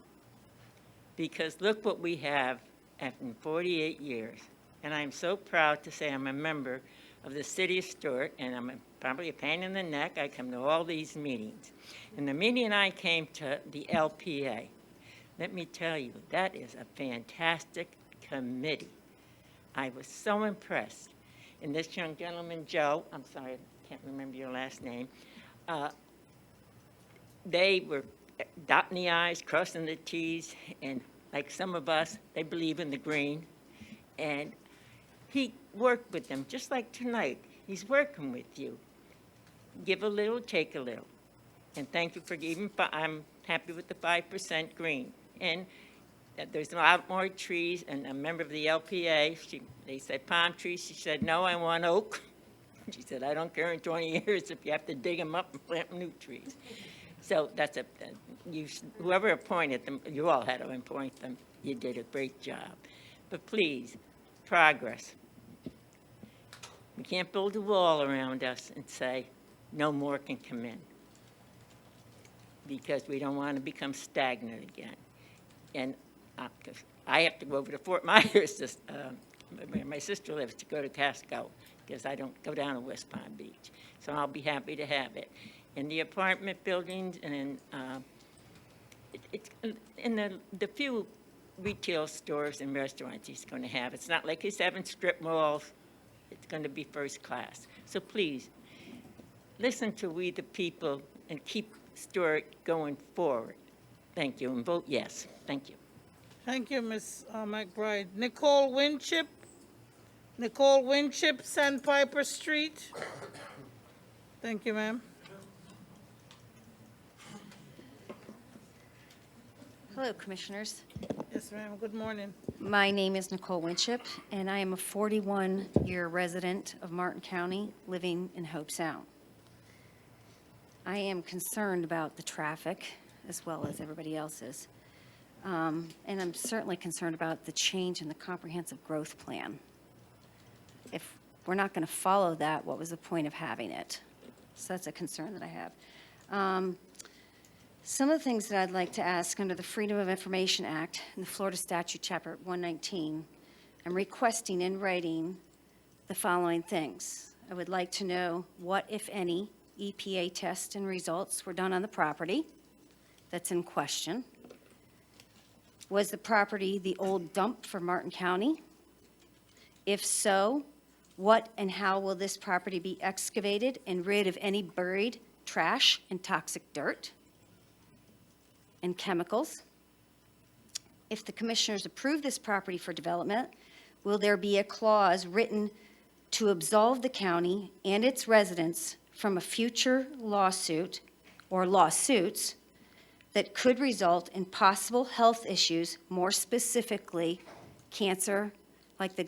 Because look what we have after 48 years. And I'm so proud to say I'm a member of the city of Stuart, and I'm probably a pain in the neck. I come to all these meetings. And the meeting I came to, the LPA, let me tell you, that is a fantastic committee. I was so impressed. And this young gentleman, Joe, I'm sorry, I can't remember your last name, they were dotting the i's, crossing the t's, and like some of us, they believe in the green. And he worked with them, just like tonight. He's working with you. Give a little, take a little. And thank you for giving, I'm happy with the 5% green. And there's a lot more trees, and a member of the LPA, they said palm trees. She said, no, I want oak. She said, I don't care in 20 years if you have to dig them up and plant new trees. So that's whoever appointed them, you all had to appoint them. You did a great job. But please, progress. We can't build a wall around us and say, no more can come in, because we don't want to become stagnant again. And I have to go over to Fort Myers, where my sister lives, to go to Casco, because I don't go down to West Palm Beach. So I'll be happy to have it. In the apartment buildings and in the few retail stores and restaurants he's going to have, it's not like he's having strip malls. It's going to be first class. So please, listen to we the people and keep Stuart going forward. Thank you, and vote yes. Thank you. Thank you, Ms. McBride. Nicole Winship, Sandpiper Street. Thank you, ma'am. Hello, Commissioners. Yes, ma'am. Good morning. My name is Nicole Winship, and I am a 41-year resident of Martin County, living in Hope Sound. I am concerned about the traffic, as well as everybody else is. And I'm certainly concerned about the change in the comprehensive growth plan. If we're not going to follow that, what was the point of having it? So that's a concern that I have. Some of the things that I'd like to ask under the Freedom of Information Act and the Florida Statute, Chapter 119, I'm requesting in writing the following things. I would like to know what, if any, EPA tests and results were done on the property that's in question. Was the property the old dump for Martin County? If so, what and how will this property be excavated and rid of any buried trash and toxic dirt and chemicals? If the commissioners approve this property for development, will there be a clause written to absolve the county and its residents from a future lawsuit or lawsuits that could result in possible health issues, more specifically cancer, like the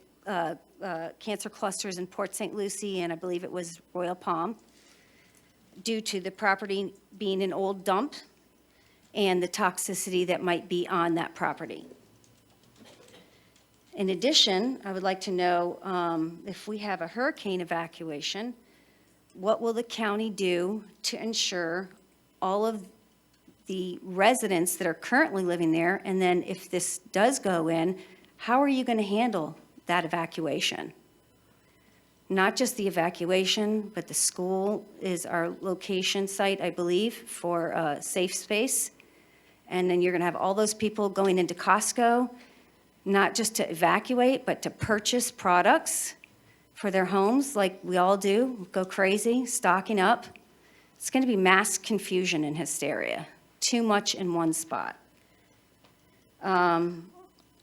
cancer clusters in Port St. Lucie and I believe it was Royal Palm, due to the property being an old dump and the toxicity that might be on that property? In addition, I would like to know if we have a hurricane evacuation, what will the county do to ensure all of the residents that are currently living there, and then if this does go in, how are you going to handle that evacuation? Not just the evacuation, but the school is our location site, I believe, for safe space. And then you're going to have all those people going into Costco, not just to evacuate, but to purchase products for their homes like we all do, go crazy, stocking up. It's going to be mass confusion and hysteria, too much in one spot. And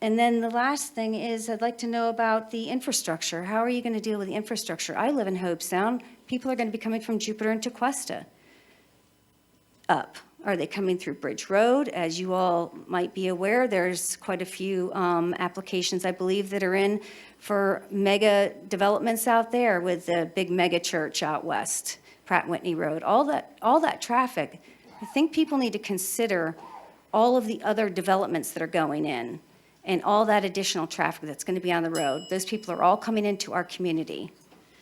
then the last thing is I'd like to know about the infrastructure. How are you going to deal with the infrastructure? I live in Hope Sound. People are going to be coming from Jupiter and Tequesta up. Are they coming through Bridge Road? As you all might be aware, there's quite a few applications, I believe, that are in for mega developments out there with the big mega church out west, Pratt Whitney Road. All that traffic, I think people need to consider all of the other developments that are going in and all that additional traffic that's going to be on the road. Those people are all coming into our community.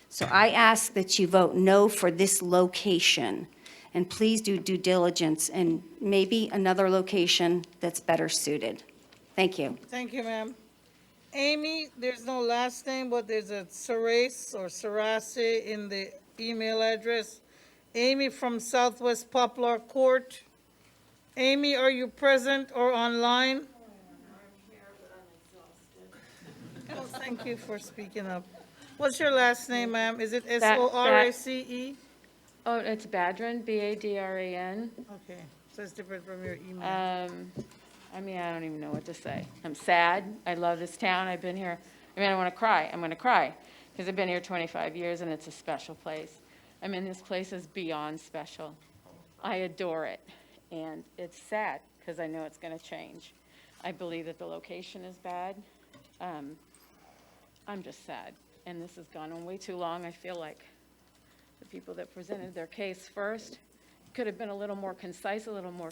So I ask that you vote no for this location, and please do due diligence and maybe another location that's better suited. Thank you. Thank you, ma'am. Amy, there's no last name, but there's a Saras or Sarase in the email address. Amy from Southwest Poplar Court. Amy, are you present or online? Oh, thank you for speaking up. What's your last name, ma'am? Is it Sorace? Oh, it's Badran, Badran. Okay, so it's different from your email. I mean, I don't even know what to say. I'm sad. I love this town. I've been here. I mean, I want to cry. I'm going to cry because I've been here 25 years and it's a special place. I mean, this place is beyond special. I adore it. And it's sad because I know it's going to change. I believe that the location is bad. I'm just sad. And this has gone on way too long. I feel like the people that presented their case first could have been a little more concise, a little more,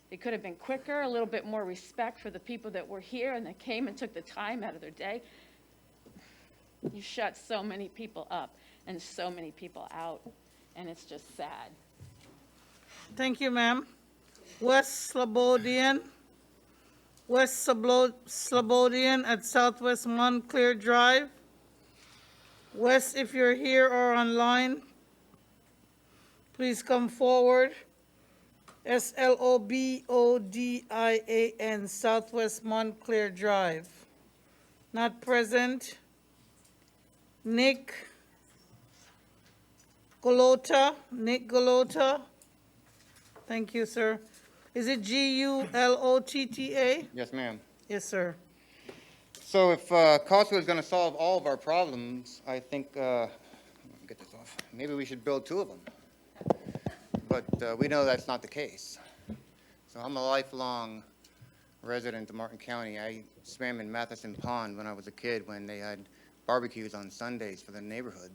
they could have been quicker, a little bit more respect for the people that were here and that came and took the time out of their day. You shut so many people up and so many people out, and it's just sad. Thank you, ma'am. West Slobodian. West Slobodian at Southwest Montclair Drive. West, if you're here or online, please come forward. Slobodian, Southwest Montclair Drive. Not present. Nick Golota. Nick Golota. Thank you, sir. Is it Gulotta? Yes, ma'am. Yes, sir. So if Costco is going to solve all of our problems, I think, get this off, maybe we should build 2 of them. But we know that's not the case. So I'm a lifelong resident of Martin County. I swam in Matheson Pond when I was a kid when they had barbecues on Sundays for the neighborhood.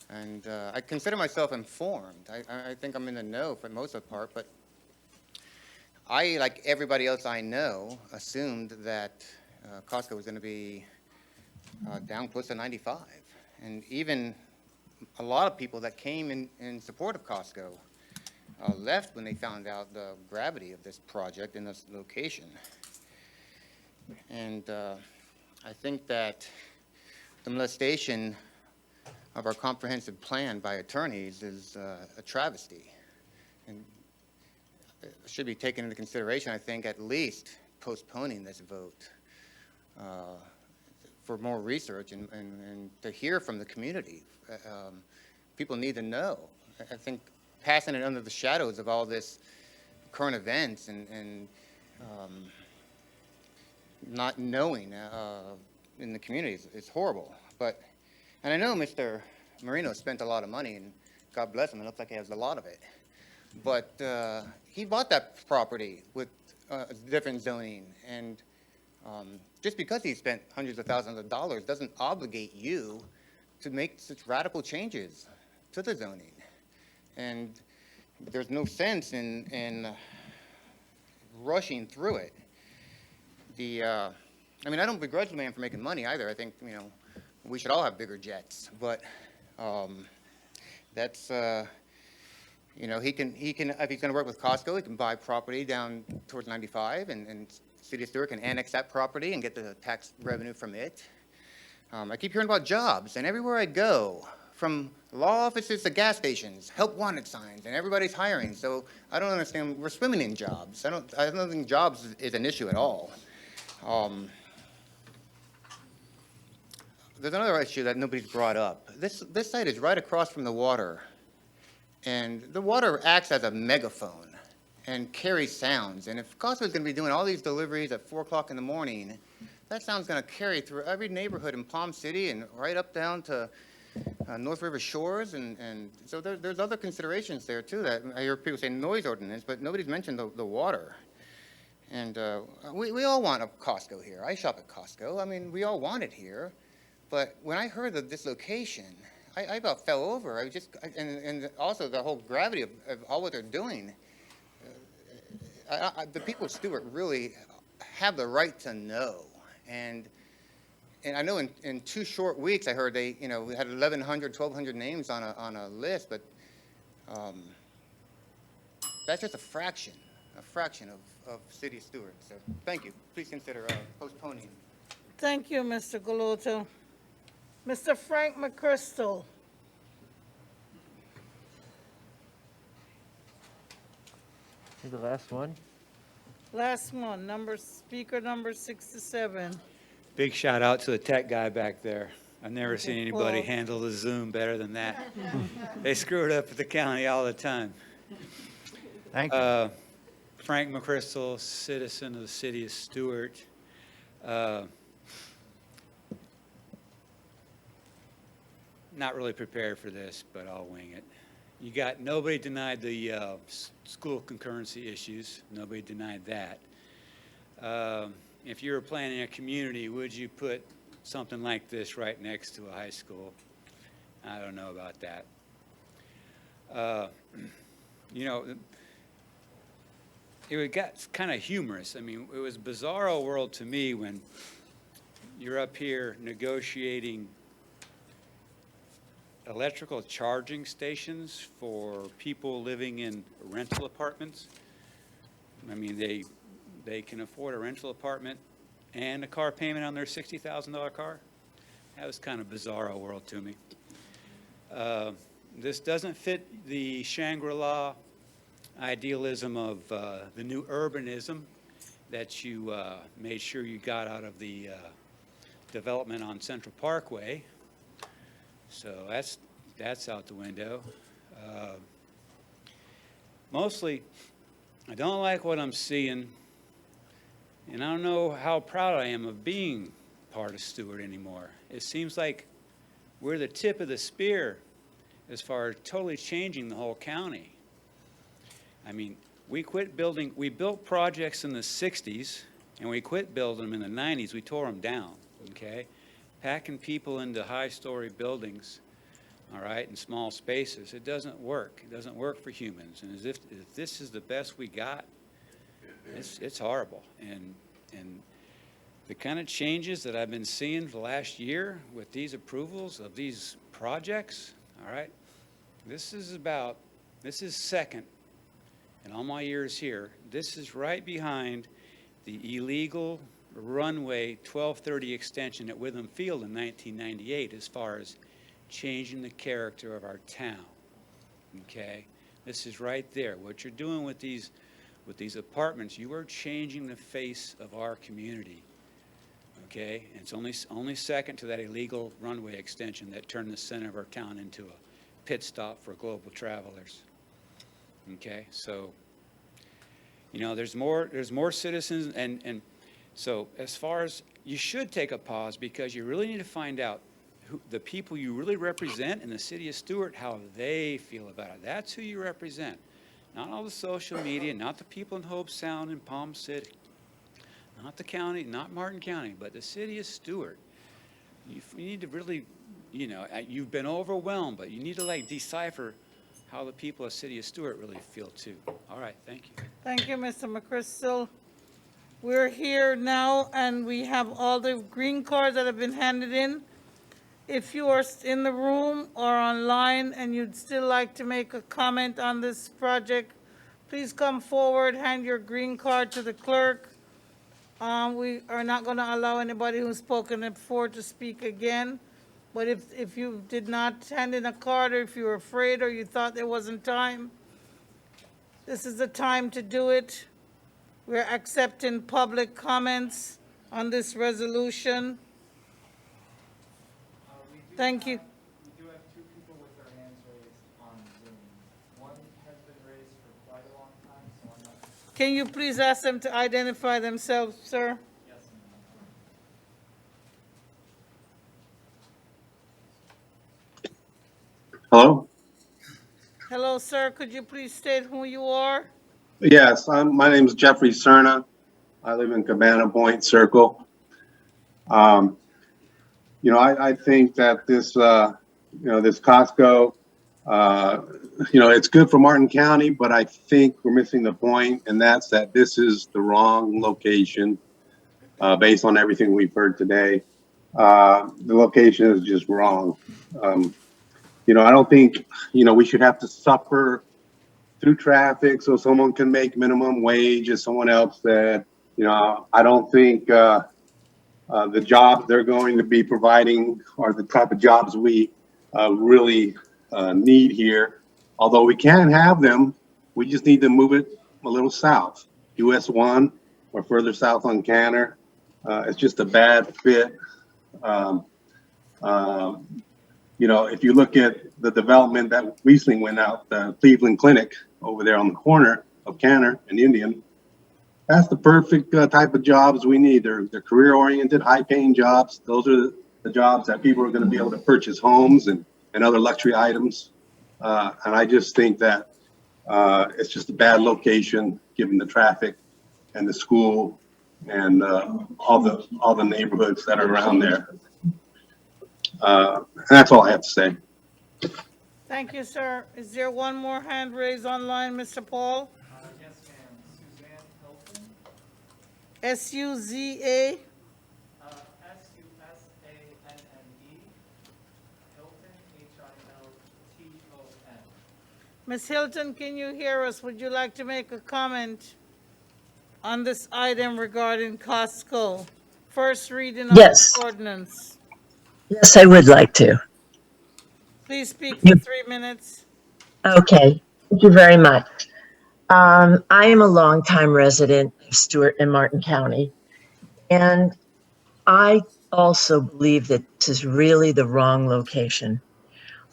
And I consider myself informed. I think I'm in the know for most of the part, but I, like everybody else I know, assumed that Costco was going to be down close to 95. And even a lot of people that came in support of Costco left when they found out the gravity of this project in this location. And I think that the molestation of our comprehensive plan by attorneys is a travesty. And it should be taken into consideration, I think, at least postponing this vote for more research and to hear from the community. People need to know. I think passing it under the shadows of all this current events and not knowing in the community is horrible. And I know Mr. Marino spent a lot of money, and God bless him, it looks like he has a lot of it. But he bought that property with different zoning, and just because he spent hundreds of thousands of dollars doesn't obligate you to make such radical changes to the zoning. And there's no sense in rushing through it. I mean, I don't begrudge the man for making money either. I think, we should all have bigger jets, but that's, he can, if he's going to work with Costco, he can buy property down towards 95, and City of Stuart can annex that property and get the tax revenue from it. I keep hearing about jobs, and everywhere I go, from law offices to gas stations, help wanted signs, and everybody's hiring. So I don't understand. We're swimming in jobs. I don't think jobs is an issue at all. There's another issue that nobody's brought up. This site is right across from the water, and the water acts as a megaphone and carries sounds. And if Costco is going to be doing all these deliveries at 4 o'clock in the morning, that sound's going to carry through every neighborhood in Palm City and right up down to North River Shores, and so there's other considerations there too. That I hear people say noise ordinance, but nobody's mentioned the water. And we all want a Costco here. I shop at Costco. I mean, we all want it here. But when I heard of this location, I about fell over. And also the whole gravity of all what they're doing. The people of Stuart really have the right to know. And I know in 2 short weeks, I heard we had 1,100, 1,200 names on a list, but that's just a fraction of City of Stuart. So thank you. Please consider postponing. Thank you, Mr. Galota. Mr. Frank McChrystal. The last one. Last one, speaker number 67. Big shout out to the tech guy back there. I've never seen anybody Well- handle the Zoom better than that. They screw it up at the county all the time. Thank you. Frank McChrystal, citizen of the city of Stuart. Not really prepared for this, but I'll wing it. Nobody denied the school concurrency issues. Nobody denied that. If you were planning a community, would you put something like this right next to a high school? I don't know about that. It got kind of humorous. I mean, it was a bizarro world to me when you're up here negotiating electrical charging stations for people living in rental apartments. I mean, they can afford a rental apartment and a car payment on their $60,000 car. That was kind of bizarro world to me. This doesn't fit the Shangri-La idealism of the new urbanism that you made sure you got out of the development on Central Parkway. So that's out the window. Mostly, I don't like what I'm seeing, and I don't know how proud I am of being part of Stuart anymore. It seems like we're the tip of the spear as far as totally changing the whole county. I mean, we built projects in the 60s, and we quit building them in the 90s. We tore them down, okay? Packing people into high-story buildings, all right, in small spaces, it doesn't work. It doesn't work for humans. And if this is the best we got, it's horrible. And the kind of changes that I've been seeing for the last year with these approvals of these projects, all right, this is second in all my years here. This is right behind the illegal runway 1230 extension at Witham Field in 1998 as far as changing the character of our town, okay? This is right there. What you're doing with these apartments, you are changing the face of our community, okay? And it's only second to that illegal runway extension that turned the center of our town into a pit stop for global travelers, okay? So, there's more citizens, and so as far as, you should take a pause because you really need to find out the people you really represent in the city of Stuart, how they feel about it. That's who you represent. Not all the social media, not the people in Hope Sound and Palm City, not the county, not Martin County, but the city of Stuart. You need to really, you've been overwhelmed, but you need to decipher how the people of the city of Stuart really feel too. All right, thank you. Thank you, Mr. McChrystal. We're here now, and we have all the green cards that have been handed in. If you are in the room or online and you'd still like to make a comment on this project, please come forward, hand your green card to the clerk. We are not going to allow anybody who's spoken before to speak again. But if you did not hand in a card, or if you were afraid, or you thought there wasn't time, this is the time to do it. We're accepting public comments on this resolution. Thank you. We do have 2 people with their hands raised on Zoom. One has been raised for quite a long time, so I'm not. Can you please ask them to identify themselves, sir? Yes, ma'am. Hello? Hello, sir. Could you please state who you are? Yes, my name is Jeffrey Cerna. I live in Cabana Point Circle. Um, I think that this Costco, it's good for Martin County, but I think we're missing the point, and that's that this is the wrong location, based on everything we've heard today. The location is just wrong. I don't think, we should have to suffer through traffic so someone can make minimum wage, as someone else said. I don't think the jobs they're going to be providing are the type of jobs we really need here. Although we can have them, we just need to move it a little south. US 1 or further south on Canner. It's just a bad fit. Um, if you look at the development that recently went out, the Cleveland Clinic over there on the corner of Canner and Indian, that's the perfect type of jobs we need. They're career-oriented, high-paying jobs. Those are the jobs that people are going to be able to purchase homes and other luxury items. And I just think that it's just a bad location given the traffic and the school and all the neighborhoods that are around there. And that's all I have to say. Thank you, sir. Is there one more hand raised online, Mr. Paul? Yes, ma'am. Suzanne Hilton. SUZA? SUSANNE. Hilton, HILTON. Ms. Hilton, can you hear us? Would you like to make a comment on this item regarding Costco? First reading of Yes, this ordinance. yes, I would like to. Please speak for 3 minutes. Okay, thank you very much. I am a longtime resident of Stuart and Martin County, and I also believe that this is really the wrong location.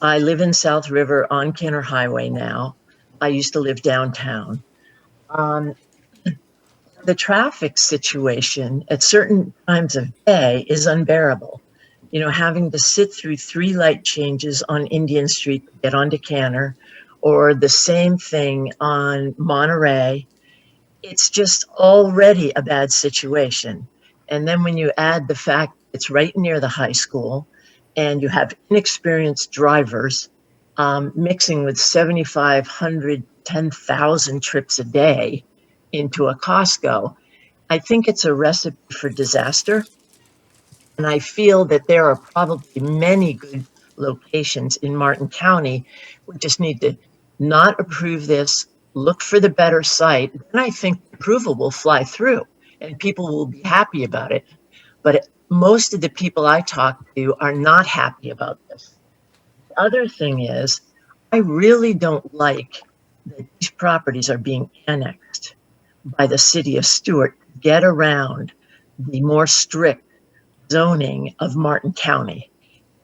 I live in South River on Kenner Highway now. I used to live downtown. Um, the traffic situation at certain times of day is unbearable. Having to sit through 3 light changes on Indian Street to get onto Canner, or the same thing on Monterey, it's just already a bad situation. And then when you add the fact it's right near the high school and you have inexperienced drivers mixing with 7,500, 10,000 trips a day into a Costco, I think it's a recipe for disaster. And I feel that there are probably many good locations in Martin County. We just need to not approve this, look for the better site. Then I think approval will fly through and people will be happy about it. But most of the people I talk to are not happy about this. The other thing is, I really don't like that these properties are being annexed by the city of Stuart to get around the more strict zoning of Martin County.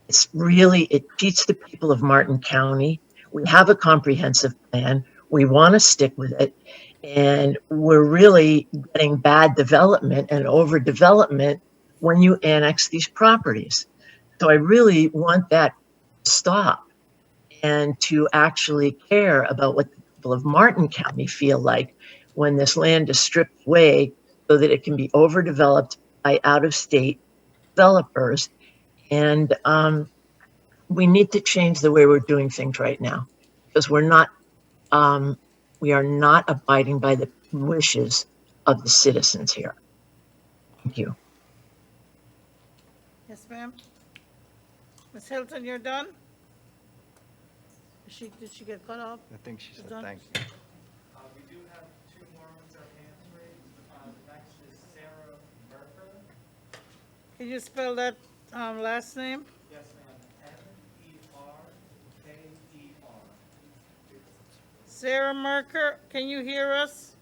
It cheats the people of Martin County. We have a comprehensive plan. We want to stick with it. And we're really getting bad development and overdevelopment when you annex these properties. So I really want that to stop and to actually care about what the people of Martin County feel like when this land is stripped away so that it can be overdeveloped by out-of-state developers. And we need to change the way we're doing things right now because we are not abiding by the wishes of the citizens here. Thank you. Yes, ma'am. Ms. Hilton, you're done? Did she get cut off? I think she said Done? thank you. We do have 2 more with our hands raised. Next is Sarah Merker. Can you spell that last name? Yes, ma'am. Merker. Sarah Merker, can you hear us?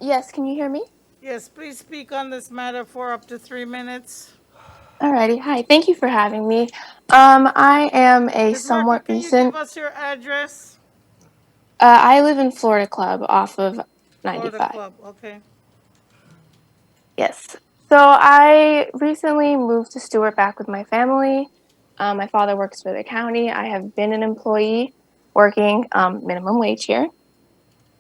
Yes, can you hear me? Yes, please speak on this matter for up to 3 minutes. Alrighty, hi, thank you for having me. I am a Ms. Merker, somewhat can you give recent, us your address? I live in Florida Club off of Florida 95. Club, okay. Yes. So I recently moved to Stuart back with my family. My father works for the county. I have been an employee working minimum wage here.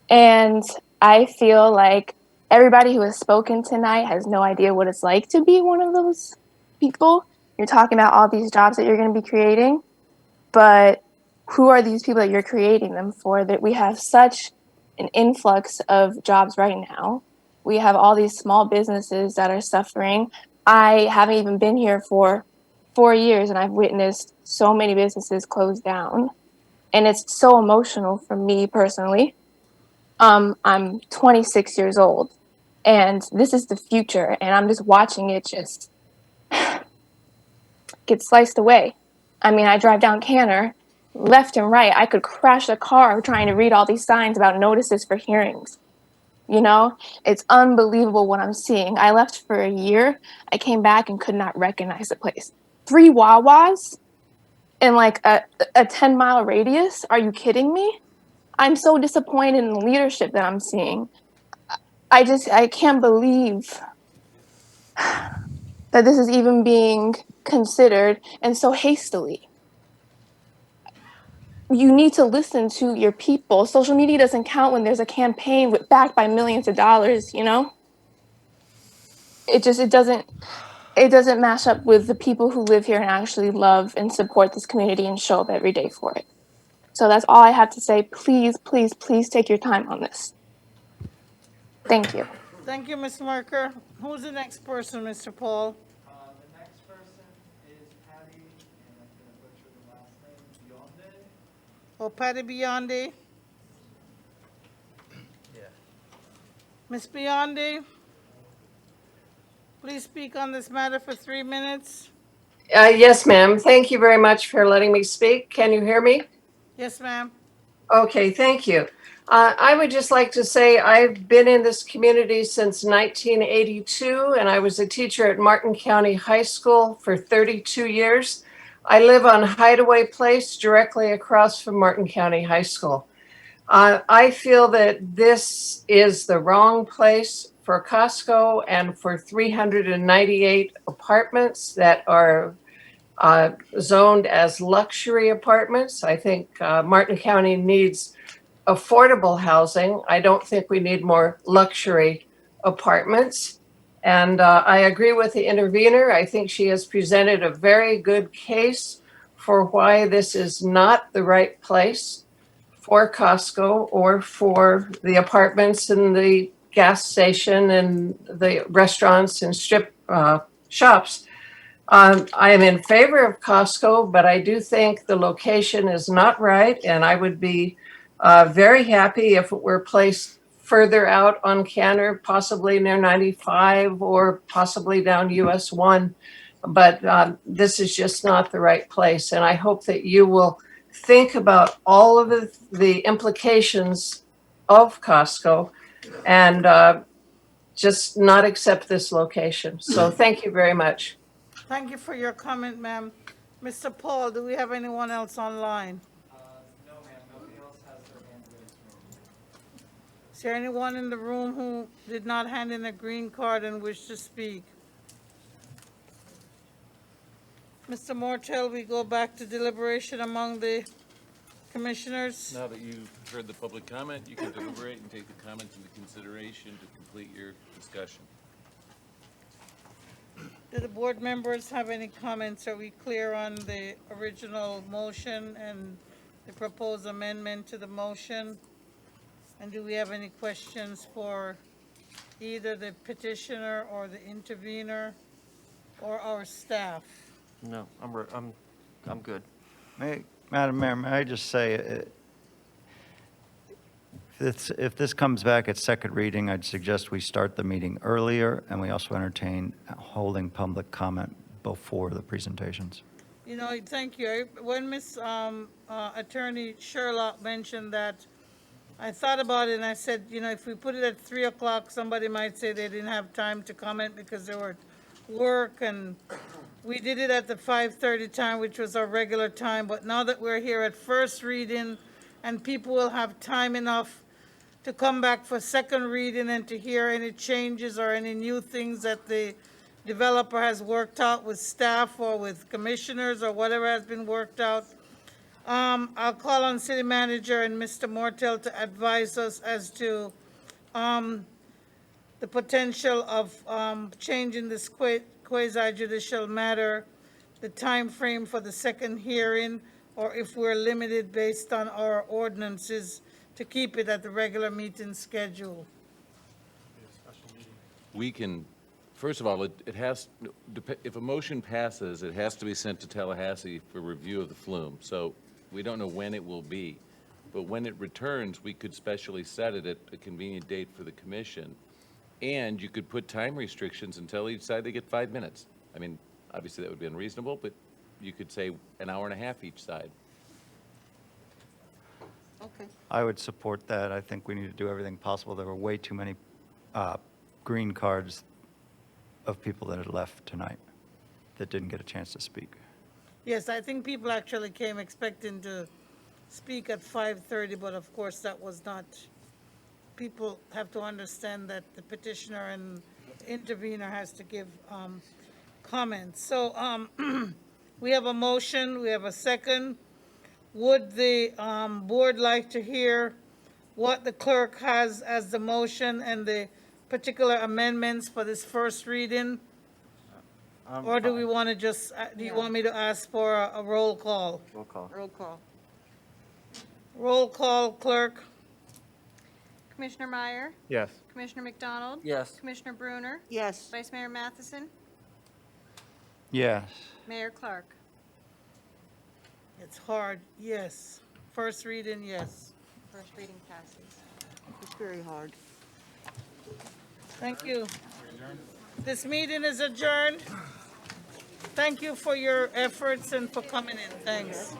And I feel like everybody who has spoken tonight has no idea what it's like to be one of those people. You're talking about all these jobs that you're going to be creating, but who are these people that you're creating them for? That we have such an influx of jobs right now. We have all these small businesses that are suffering. I haven't even been here for 4 years, and I've witnessed so many businesses close down. And it's so emotional for me personally. I'm 26 years old, and this is the future, and I'm just watching it just get sliced away. I mean, I drive down Canner, left and right. I could crash a car trying to read all these signs about notices for hearings. You know, it's unbelievable what I'm seeing. I left for a year. I came back and could not recognize the place. 3 Wawas in like a 10-mile radius. Are you kidding me? I'm so disappointed in the leadership that I'm seeing. I can't believe that this is even being considered and so hastily. You need to listen to your people. Social media doesn't count when there's a campaign backed by millions of dollars, you know? It doesn't match up with the people who live here and actually love and support this community and show up every day for it. So that's all I have to say. Please, please, please take your time on this. Thank you. Thank you, Ms. Marker. Who's the next person, Mr. Paul? The next person is Patty, and I'm gonna butcher the last name, Bionde. Oh, Patty Biondi? Yeah. Ms. Biondi? Please speak on this matter for 3 minutes. Yes, ma'am. Thank you very much for letting me speak. Can you hear me? Yes, ma'am. Okay, thank you. I would just like to say I've been in this community since 1982, and I was a teacher at Martin County High School for 32 years. I live on Hideaway Place, directly across from Martin County High School. I feel that this is the wrong place for Costco and for 398 apartments that are zoned as luxury apartments. I think Martin County needs affordable housing. I don't think we need more luxury apartments. And I agree with the intervener. I think she has presented a very good case for why this is not the right place for Costco or for the apartments and the gas station and the restaurants and strip shops. I am in favor of Costco, but I do think the location is not right, and I would be very happy if it were placed further out on Canner, possibly near 95 or possibly down US 1. But this is just not the right place, and I hope that you will think about all of the implications of Costco and just not accept this location. So thank you very much. Thank you for your comment, ma'am. Mr. Paul, do we have anyone else online? No, ma'am, nobody else has their hand raised. Is there anyone in the room who did not hand in a green card and wish to speak? Mr. Mortel, we go back to deliberation among the commissioners. Now that you've heard the public comment, you can deliberate and take the comments into consideration to complete your discussion. Do the board members have any comments? Are we clear on the original motion and the proposed amendment to the motion? And do we have any questions for either the petitioner or the intervener or our staff? No, I'm good. Madam Mayor, may I just say, if this comes back at second reading, I'd suggest we start the meeting earlier, and we also entertain holding public comment before the presentations. You know, thank you. When Ms. Attorney Sherlock mentioned that, I thought about it and I said, you know, if we put it at 3 o'clock, somebody might say they didn't have time to comment because they were at work, and we did it at the 5:30 time, which was our regular time. But now that we're here at first reading, and people will have time enough to come back for second reading and to hear any changes or any new things that the developer has worked out with staff or with commissioners or whatever has been worked out. I'll call on city manager and Mr. Mortel to advise us as to the potential of changing this quasi judicial matter, the time frame for the second hearing, or if we're limited based on our ordinances to keep it at the regular meeting schedule. We can, first of all, it has, if a motion passes, it has to be sent to Tallahassee for review of the flume. So we don't know when it will be. But when it returns, we could specially set it at a convenient date for the commission. And you could put time restrictions and tell each side they get 5 minutes. I mean, obviously that would be unreasonable, but you could say an hour and a half each side. Okay. I would support that. I think we need to do everything possible. There were way too many green cards of people that had left tonight that didn't get a chance to speak. Yes, I think people actually came expecting to speak at 5:30, but of course that was not. People have to understand that the petitioner and intervener has to give comments. So we have a motion, we have a second. Would the board like to hear what the clerk has as the motion and the particular amendments for this first reading? Or do we want to just, do you want me to ask for a roll call? Roll call. Roll call. Roll call, clerk. Commissioner Meyer, Yes. Commissioner McDonald. Yes. Commissioner Bruner, Yes. Vice Mayor Matheson, Yes. Mayor Clark. It's hard, yes. First reading, yes. First reading passes. It's very hard. Thank you. This meeting is adjourned. Thank you for your efforts and for coming in. Thanks.